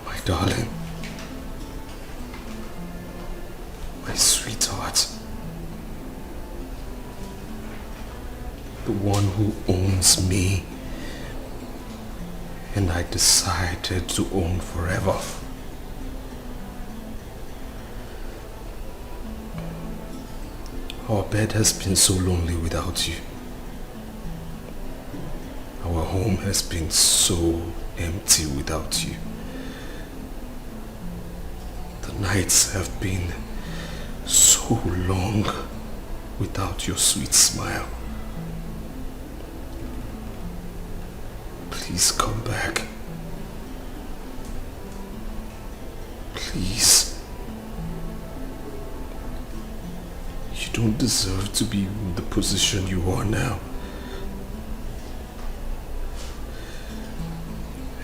My darling. My sweetheart. The one who owns me and I decided to own forever. Our bed has been so lonely without you. Our home has been so empty without you. The nights have been so long without your sweet smile. Please come back. Please. You don't deserve to be in the position you are now.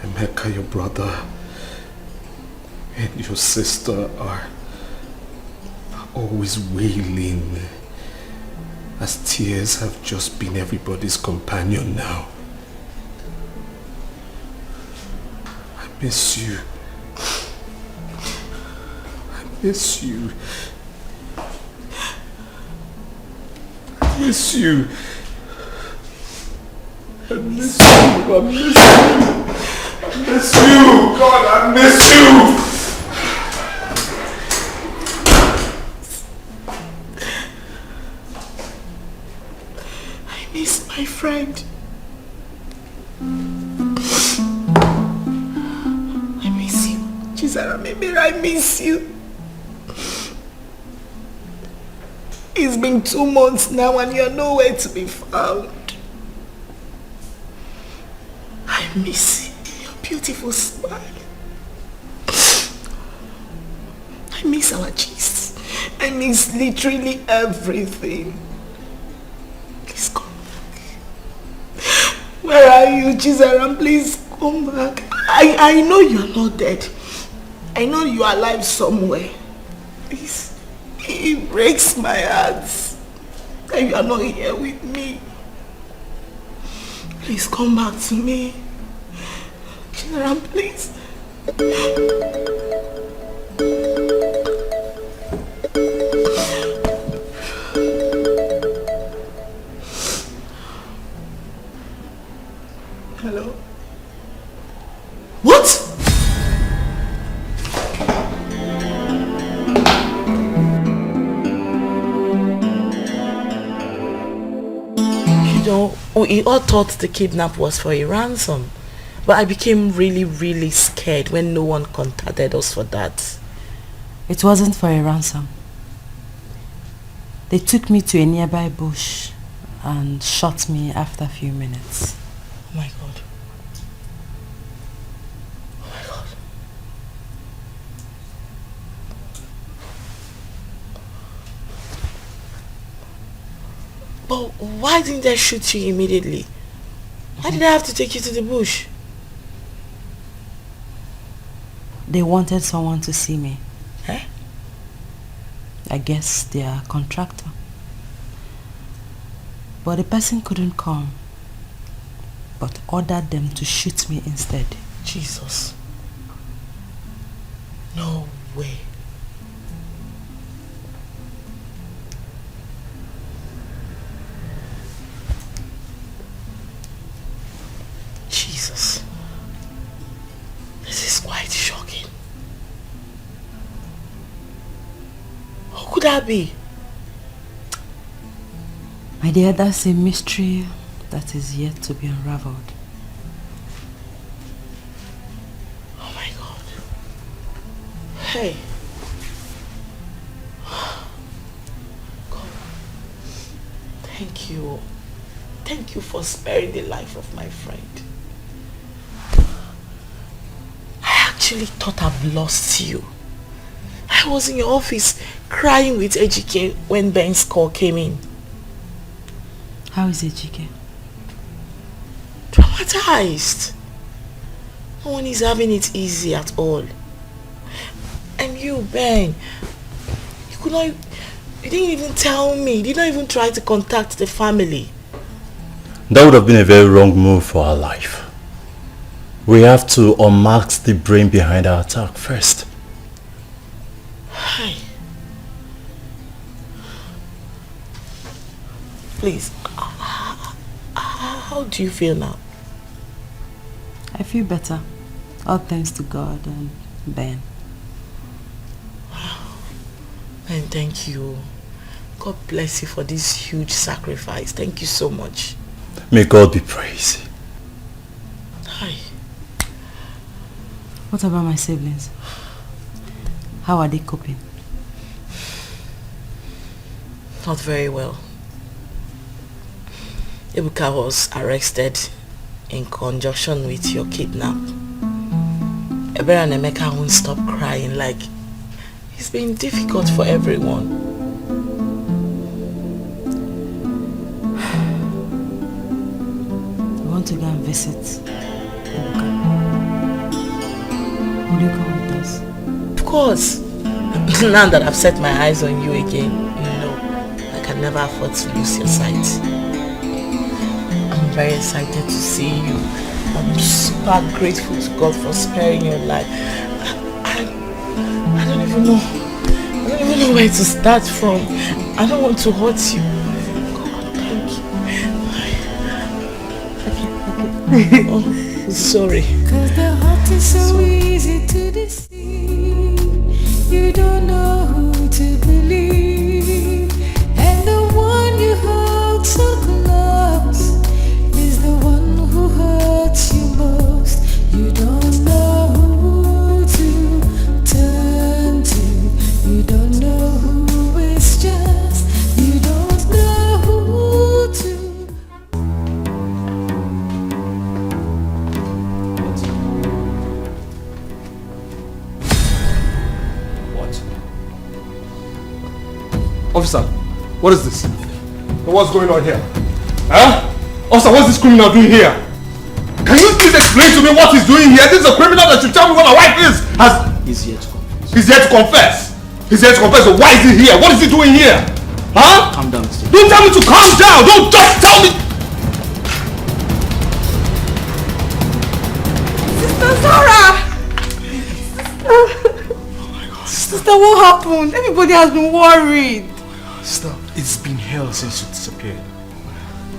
Emeka, your brother, and your sister are always wailing, as tears have just been everybody's companion now. I miss you. I miss you. I miss you. I miss you. I miss you. I miss you. God, I miss you. I miss my friend. I miss you. Chisara, maybe I miss you. It's been 2 months now and you're nowhere to be found. I miss your beautiful smile. I miss our gist. I miss literally everything. Please come back. Where are you, Chizaram? Please come back. I know you're not dead. I know you are alive somewhere. Please. It breaks my heart that you are not here with me. Please come back to me. Chizaram, please. Hello? What? We all thought the kidnap was for a ransom, but I became really scared when no one contacted us for that. It wasn't for a ransom. They took me to a nearby bush and shot me after a few minutes. Oh my God. Oh my God. But why didn't they shoot you immediately? Why did I have to take you to the bush? They wanted someone to see me. Eh? I guess their contractor. But the person couldn't come, but ordered them to shoot me instead. Jesus. No way. Jesus. could that be? My dear, that's a mystery that is yet to be unraveled. Oh my God. Hey. God. Thank you. Thank you for sparing the life of my friend. I actually thought I've lost you. I was in your office crying with Ejike when Ben's call came in. How is Ejike? Traumatized. No one is having it easy at all. And you, Ben, you didn't even tell me. You did not even try to contact the family. That would have been a very wrong move for our life. We have to unmask the brain behind our attack first. Hi. Please, how do you feel now? I feel better. All thanks to God and Ben. Ben, thank you. God bless you for this huge sacrifice. Thank you so much. May God be praised. Hi. What about my siblings? How are they coping? Not very well. Ebuka was arrested in conjunction with your kidnap. Ebere and Emeka won't stop crying, like it's been difficult for everyone. I want to go and visit Ebuka. Will you come with us? Of course. Now that I've set my eyes on you again, you know I can never afford to lose your sight. I'm very excited to see you. I'm super grateful to God for sparing your life. I don't even know where to start from. I don't want to hurt you. God, thank you. Oh, sorry. 'Cause the heart is so easy to deceive. You don't know who to believe. And the one you hold so close is the one who hurts you most. You don't know who to turn to. You don't know who is just. You don't know who to. Officer, what is this? What's going on here? Huh? Officer, what's this criminal doing here? Can you please explain to me what he's doing here? This is a criminal that should tell me where my wife is. He's here to confess. He's here to confess. He's here to confess. So why is he here? What is he doing here? Huh? Calm down, Mr. Don't tell me to calm down. Don't just tell me. Sister Zara! Sister, what happened? Everybody has been worried. Sister, it's been hell since you disappeared.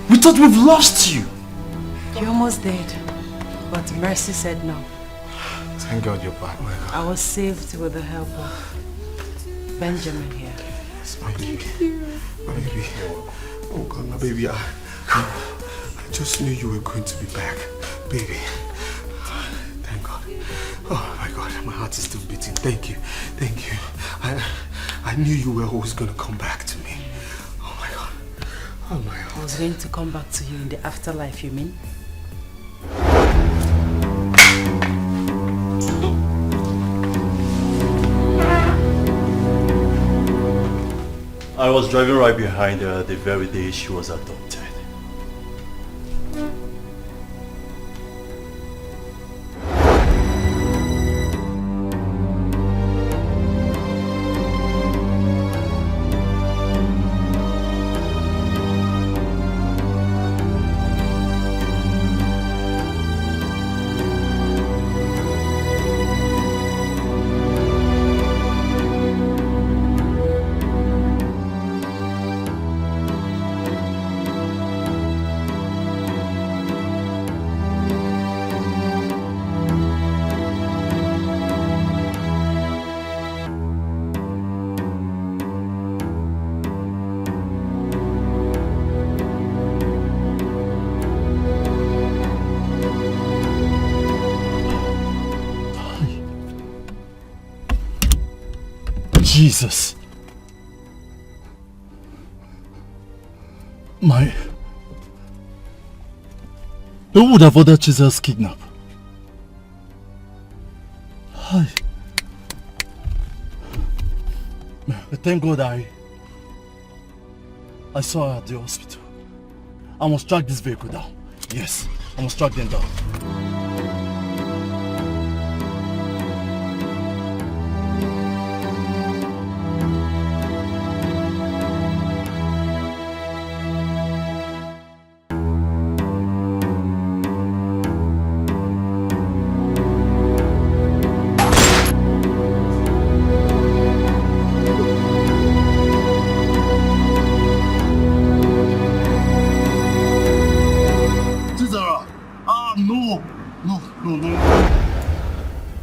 We thought we've lost you. You almost did, but Mercy said no. Thank God you're back. I was saved with the help of Benjamin here. My baby. My baby. Oh God, my baby. I just knew you were going to be back. Baby. Thank God. Oh my God, my heart is still beating. Thank you. Thank you. I knew you were always going to come back to me. Oh my God. Oh my God. I was going to come back to you in the afterlife, you mean? I was driving right behind her the very day she was adopted. Jesus. Who would have ordered Jesus kidnap? Hi. But thank God I saw her at the hospital. I must track this vehicle down. Yes, I must track them down.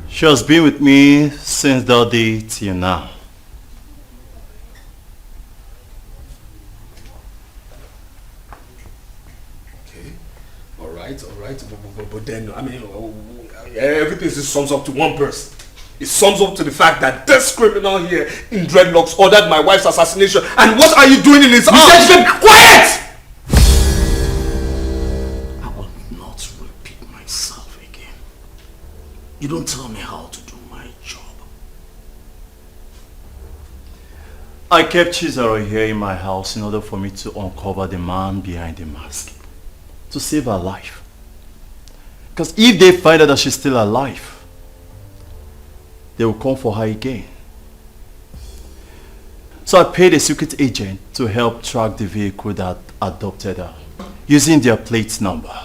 She has been with me since that day till now. Okay, alright, but then, I mean, everything sums up to one person. It sums up to the fact that this criminal here in dreadlocks ordered my wife's assassination. And what are you doing in his arms? Quiet! You don't tell me how to do my job. I kept Chizaro here in my house in order for me to uncover the man behind the mask. To save her life. Because if they find out that she's still alive, they will come for her again. So I paid a secret agent to help track the vehicle that adopted her, using their plate number.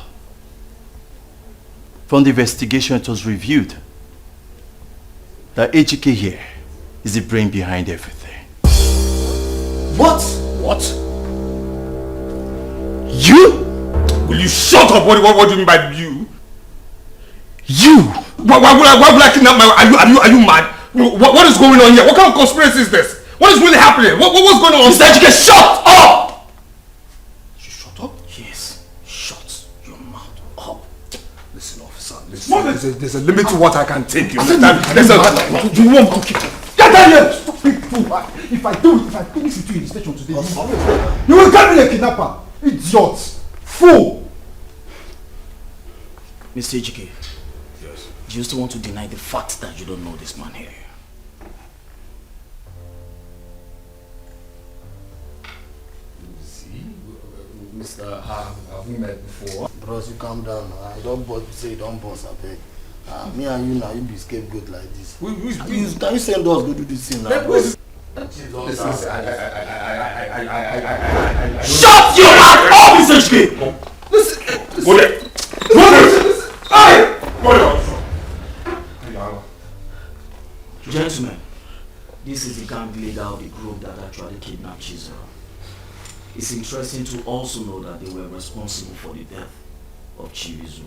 From the investigation, it was reviewed that AGK here is the brain behind everything. What? What? You? Will you shut up? What do you mean by you? You? Why would I kidnap my... Are you mad? What is going on here? What kind of conspiracy is this? What is really happening? What's going on? Mr. AGK, shut up! You shut up? Yes, shut your mouth up. Listen, officer, listen. There's a limit to what I can take. You understand? Do you want to kill? Get down here! Stupid fool! If I finish with you in the station today, you will get me a kidnapper! Idiot! Fool! Mr. AGK. Yes. Do you still want to deny the fact that you don't know this man here? Mr. Have we met before? Bros, you calm down now. I don't say don't boss, I beg. Me and you now, you be scapegoat like this. Can you send us go do this thing now? Shut your mouth up, Mr. AGK! Listen! Gentlemen, this is the gang leader of the group that actually kidnapped Chizero. It's interesting to also know that they were responsible for the death of Chivizu.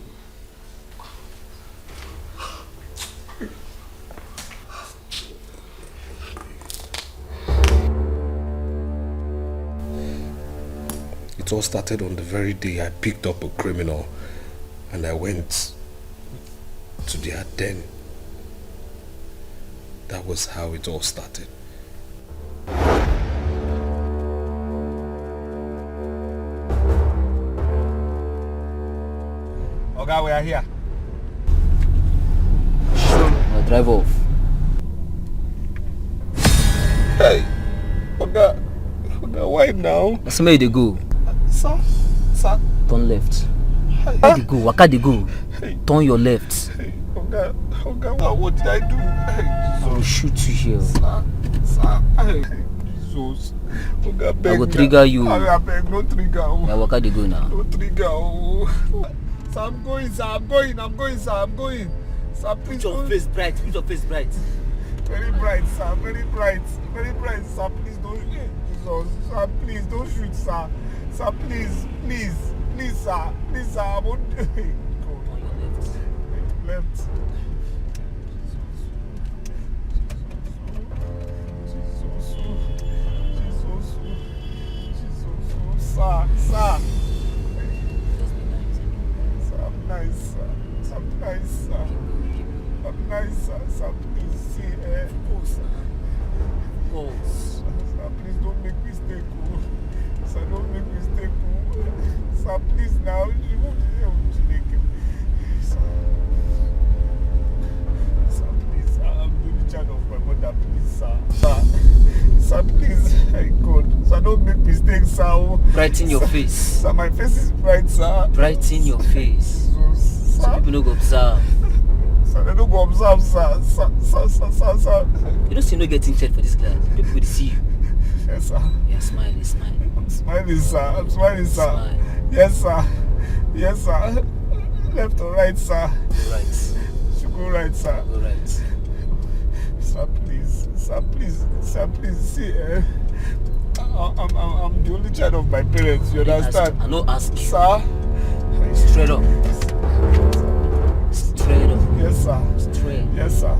It all started on the very day I picked up a criminal and I went to their den. That was how it all started. Oga, we are here. Now drive off. Hey, Oga, why now? That's where they go. Sir. Turn left. Where they go? Waka they go. Turn your left. Hey, Oga, what did I do? I will shoot you here. Sir. Hey, Jesus. Oga, beg. I will trigger you. I beg, no trigger. Now waka they go now. No trigger. Sir, I'm going, sir. Sir, please. Put your face bright. Very bright, sir. Very bright, sir. Please don't shoot. Jesus. Sir, please don't shoot, sir. Sir, please, sir. Please, sir. I won't do it. Left. Jesus. Sir. I'm nice, sir. Sir, please see. Go, Sir, please, God, sir, don't make mistakes, sir. Brighten your face. Sir, my face is bright, sir. Brighten your face. So people don't go observe. Sir, they don't go observe, sir. Sir. You don't see no getting checked for this class. People will see you. Yes, sir. Yeah, smile. I'm smiling, sir. Smile. Yes, sir. Left or right, sir? Right. Should go right, sir. Go right. Sir, please, see, I'm the only child of my parents, you understand? I no ask you. Sir? Straight up. Yes, sir. Straight. Yes, sir.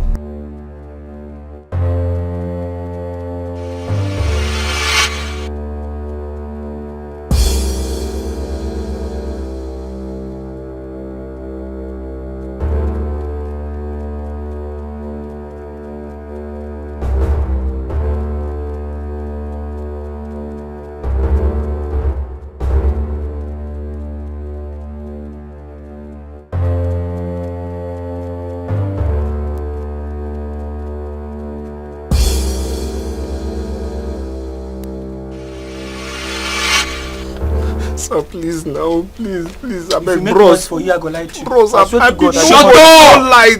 Sir, please now, please. I beg, bros. For you, I go lie to you. Bros, I swear to God, shut up!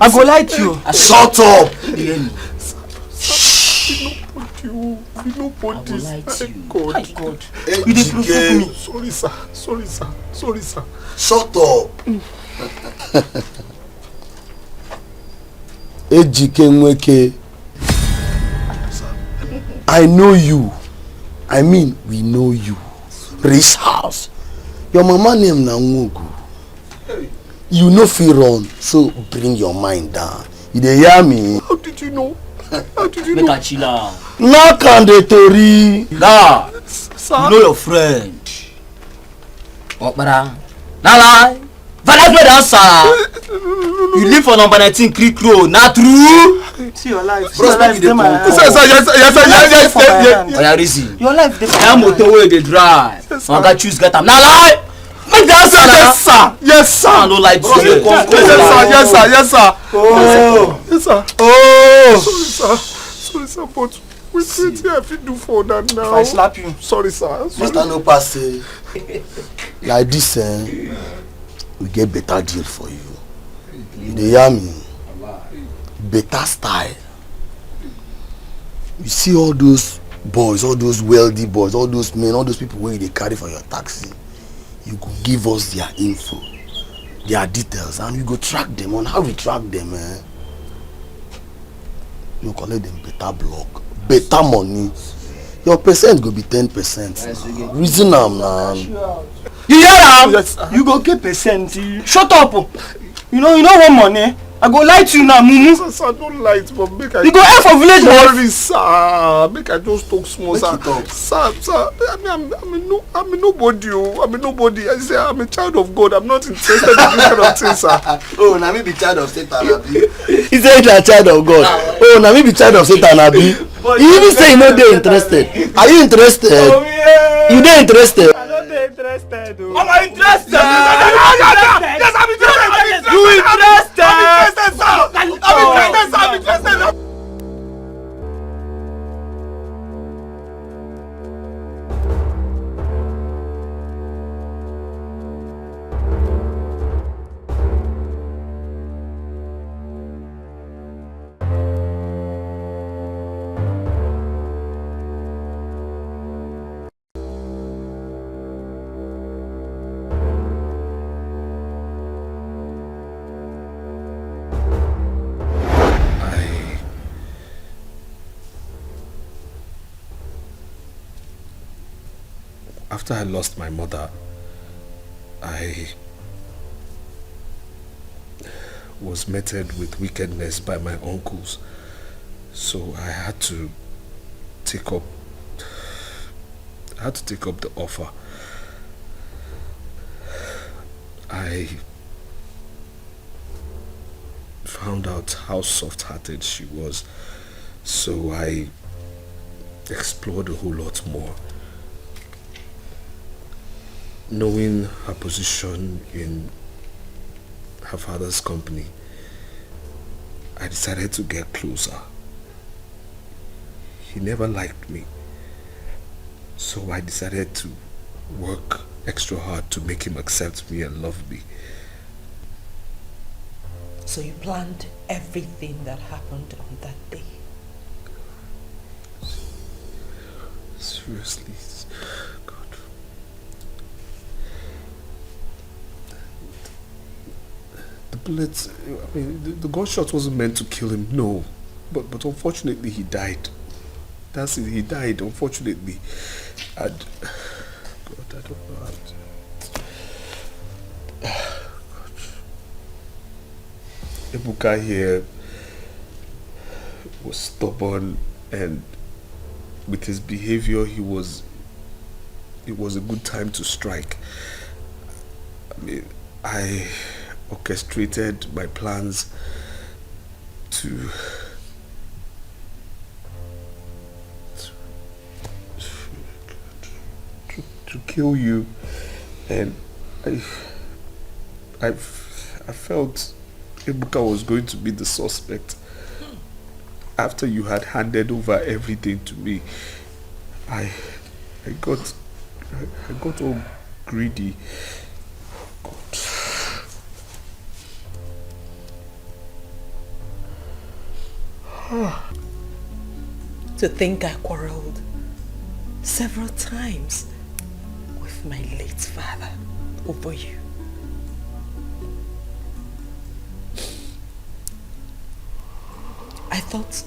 I go lie to you. Shut up! I will lie to you. God. You dey provoke me. Sorry, sir. Shut up. Ejike Nweke. I know you. I mean, we know you. Rich house. Your mama name na Nwogu. You no fit run, so bring your mind down. You dey hear me? How did you know? Make a chill out. Knock on the tori. Nah, sir. You know your friend. Okpara. Nah lie. Valid me answer. You live for number 19 Creek Road. Not true. See your life. Bro, speak the Yes. Oh, yeah, reason. Your life. I am motor where they drive. I got choose get am. Nah lie. Make the answer. Yes, sir. I don't like to. Yes, sir. Oh. Yes, sir. Sorry, sir. But wetin I fit do for that now? If I slap you. Sorry, sir. Mr. No pass like this, we get better deal for you. You dey hear me? Better style. You see all those boys, all those wealthy boys, all those men, all those people where they carry for your taxi. You could give us their info, their details, and we go track them. On how we track them, you collect them better block, better money. Your percent go be 10%. Reason now. You hear am? Yes, sir. You go get percent. Shut up. You know want money. I go lie to you now, mumu. Sir, don't lie to me. Make I. You go air for village boy. Sorry, sir. Make I just talk small, sir. Sir. I'm a nobody. I'm a nobody. I say I'm a child of God. I'm not interested in this kind of thing, sir. Oh, now me be child of Satan, Abi. He said you're a child of God. Oh, now me be child of Satan, Abi. He even say you no dey interested. Are you interested? Oh, yeah. You dey interested? I'm not interested. Am I interested? Yes, I'm interested. You interested? I'm interested, sir. I'm interested. After I lost my mother, I was meted with wickedness by my uncles. So I had to take up the offer. I found out how soft-hearted she was, so I explored a whole lot more. Knowing her position in her father's company, I decided to get closer. he never liked me. So I decided to work extra hard to make him accept me and love me. So you planned everything that happened on that day? Seriously, God. The bullets, I mean, the gunshot wasn't meant to kill him, no. But unfortunately he died. That's it, he died, unfortunately. And, God, I don't know how to... Ebuka here was stubborn, and with his behavior it was a good time to strike. I mean, I orchestrated my plans to kill you, and I felt Ebuka was going to be the suspect. After you had handed over everything to me, I got all greedy. To think I quarreled several times with my late father over you. I thought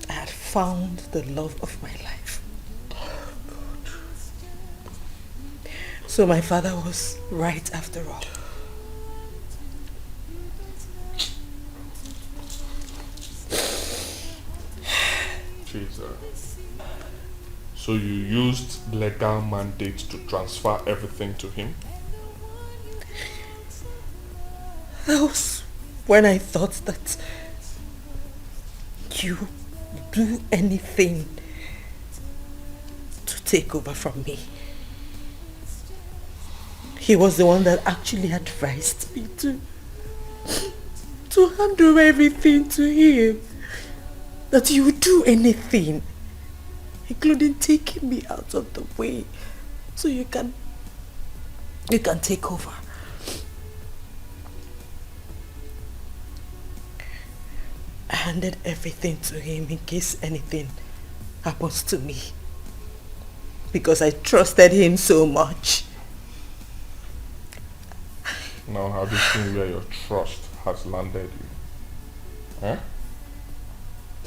I had found the love of my life. So my father was right after all. Jesus. So you used legal mandate to transfer everything to him? That was when I thought that you do anything to take over from me. He was the one that actually advised me to hand over everything to him. That you would do anything, including taking me out of the way, so you can take over. I handed everything to him in case anything happens to me, because I trusted him so much. Now have you seen where your trust has landed you? Huh?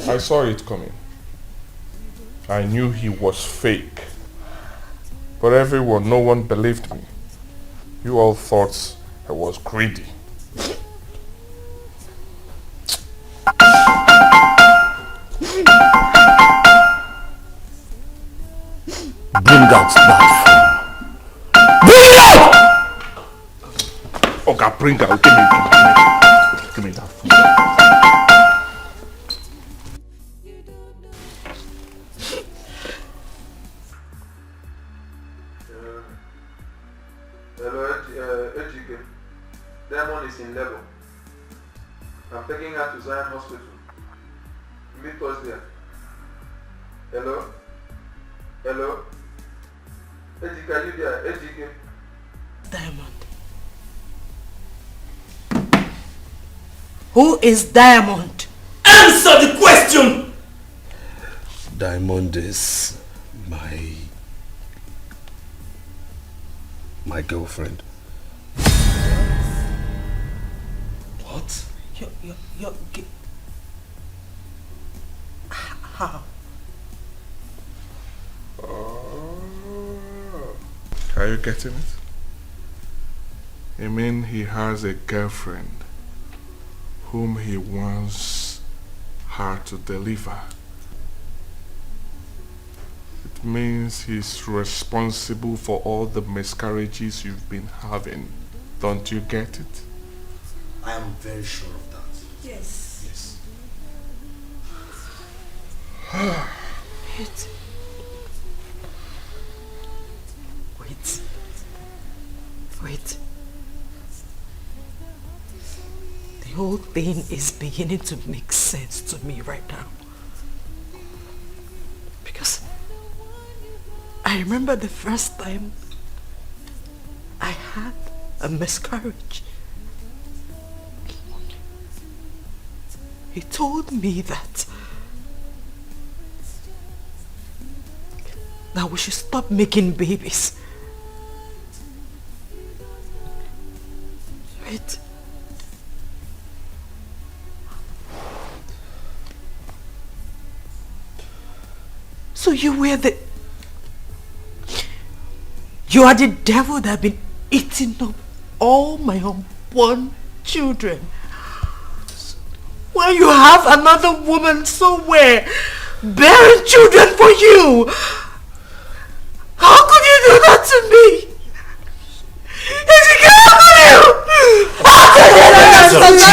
I saw it coming. I knew he was fake. But no one believed me. You all thought I was greedy. Bring out that phone. Bring it out! Okay, bring out. Give me that phone. Hello, Ejike. Diamond is in level. I'm taking her to Zion Hospital. Meet us there. Hello? Hello? Ejike, are you there? Ejike? Diamond. Who is Diamond? Answer the question! Diamond is my girlfriend. What? You're how? Are you getting it? I mean, he has a girlfriend whom he wants her to deliver. It means he's responsible for all the miscarriages you've been having. Don't you get it? I am very sure of that. Yes. Yes. Wait. The whole thing is beginning to make sense to me right now. Because I remember the first time I had a miscarriage. He told me that we should stop making babies. Wait. So you are the devil that have been eating up all my unborn children. When you have another woman somewhere bearing children for you. How could you do that to me? How could you do that to me?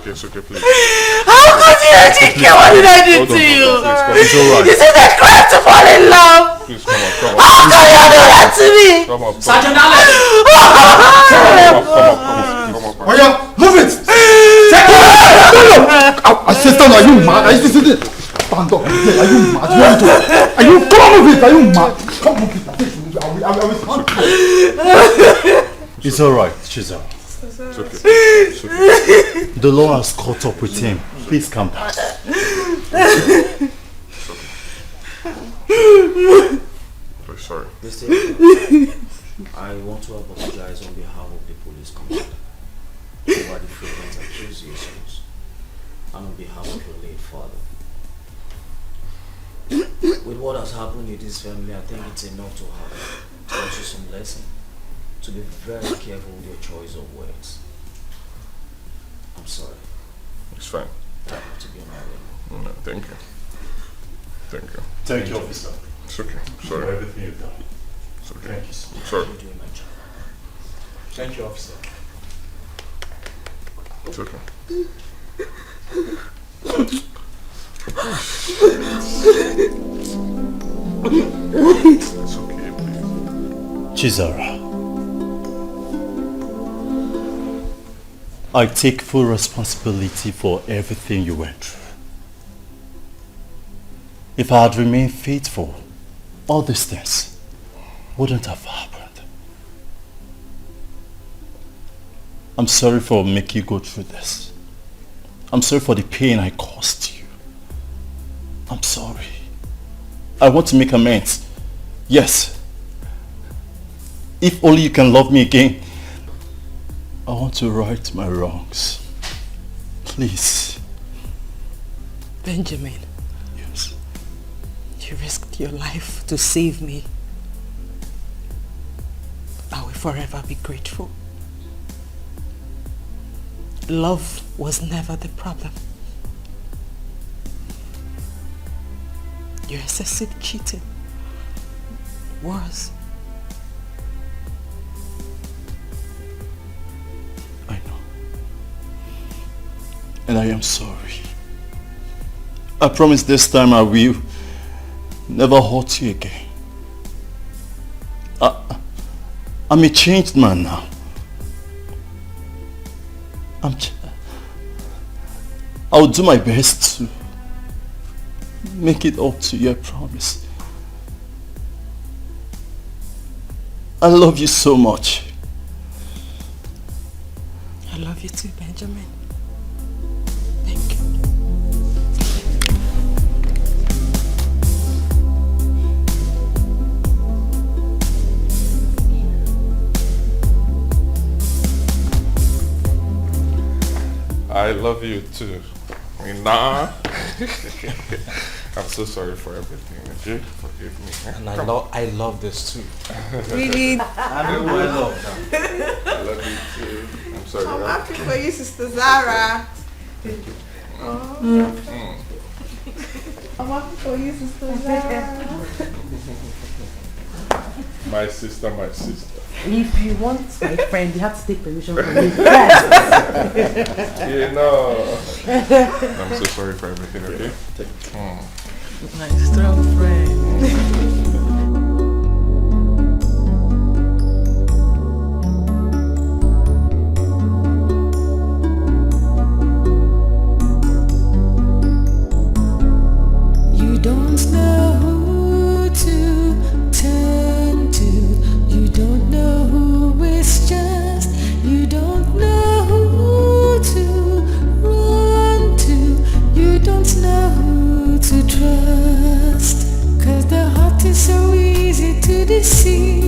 It's okay, please. How could you educate? What did I do to you? Is it a crime to fall in love? Please, come on. How can you do that to me? Come on. Sergeant Alex! Come on. Oh yeah, move it! Assistant, are you mad? Are you sitting? Stand up. Are you mad? Are you? Come on, move it. Are you mad? Come move it. I will. It's alright, Chisel. It's okay. It's okay. The law has caught up with him. Please calm down. Very sorry. I want to apologize on behalf of the police commander over the frequent accusations and on behalf of your late father. With what has happened in this family, I think it's enough to have taught you some lesson. To be very careful with your choice of words. I'm sorry. It's fine. I have to be on my way. No, thank you. Thank you. Thank you, officer. It's okay. Sorry. For everything you've done. It's okay. Thank you, sir. Sorry. I'm doing my job. Thank you, officer. It's okay. It's okay, please. Chisara, I take full responsibility for everything you went through. If I had remained faithful, all these things wouldn't have happened. I'm sorry for making you go through this. I'm sorry for the pain I caused you. I'm sorry. I want to make amends. Yes. If only you can love me again. I want to right my wrongs. Please. Benjamin. Yes. You risked your life to save me. I will forever be grateful. Love was never the problem. Your excessive cheating was. I know. And I am sorry. I promise this time I will never hurt you again. I'm a changed man now. I'll do my best to make it up to you, I promise. I love you so much. I love you too, Benjamin. Thank you. I love you too. I mean, nah. I'm so sorry for everything. Okay? Forgive me. And I love this too. Really? I know I love that. I love you too. I'm sorry. I'm happy for you, Sister Zara. I'm happy for you, Sister Zara. My sister. If you want my friend, you have to take permission from me. You know. I'm so sorry for everything, okay? My strong friend. deceive.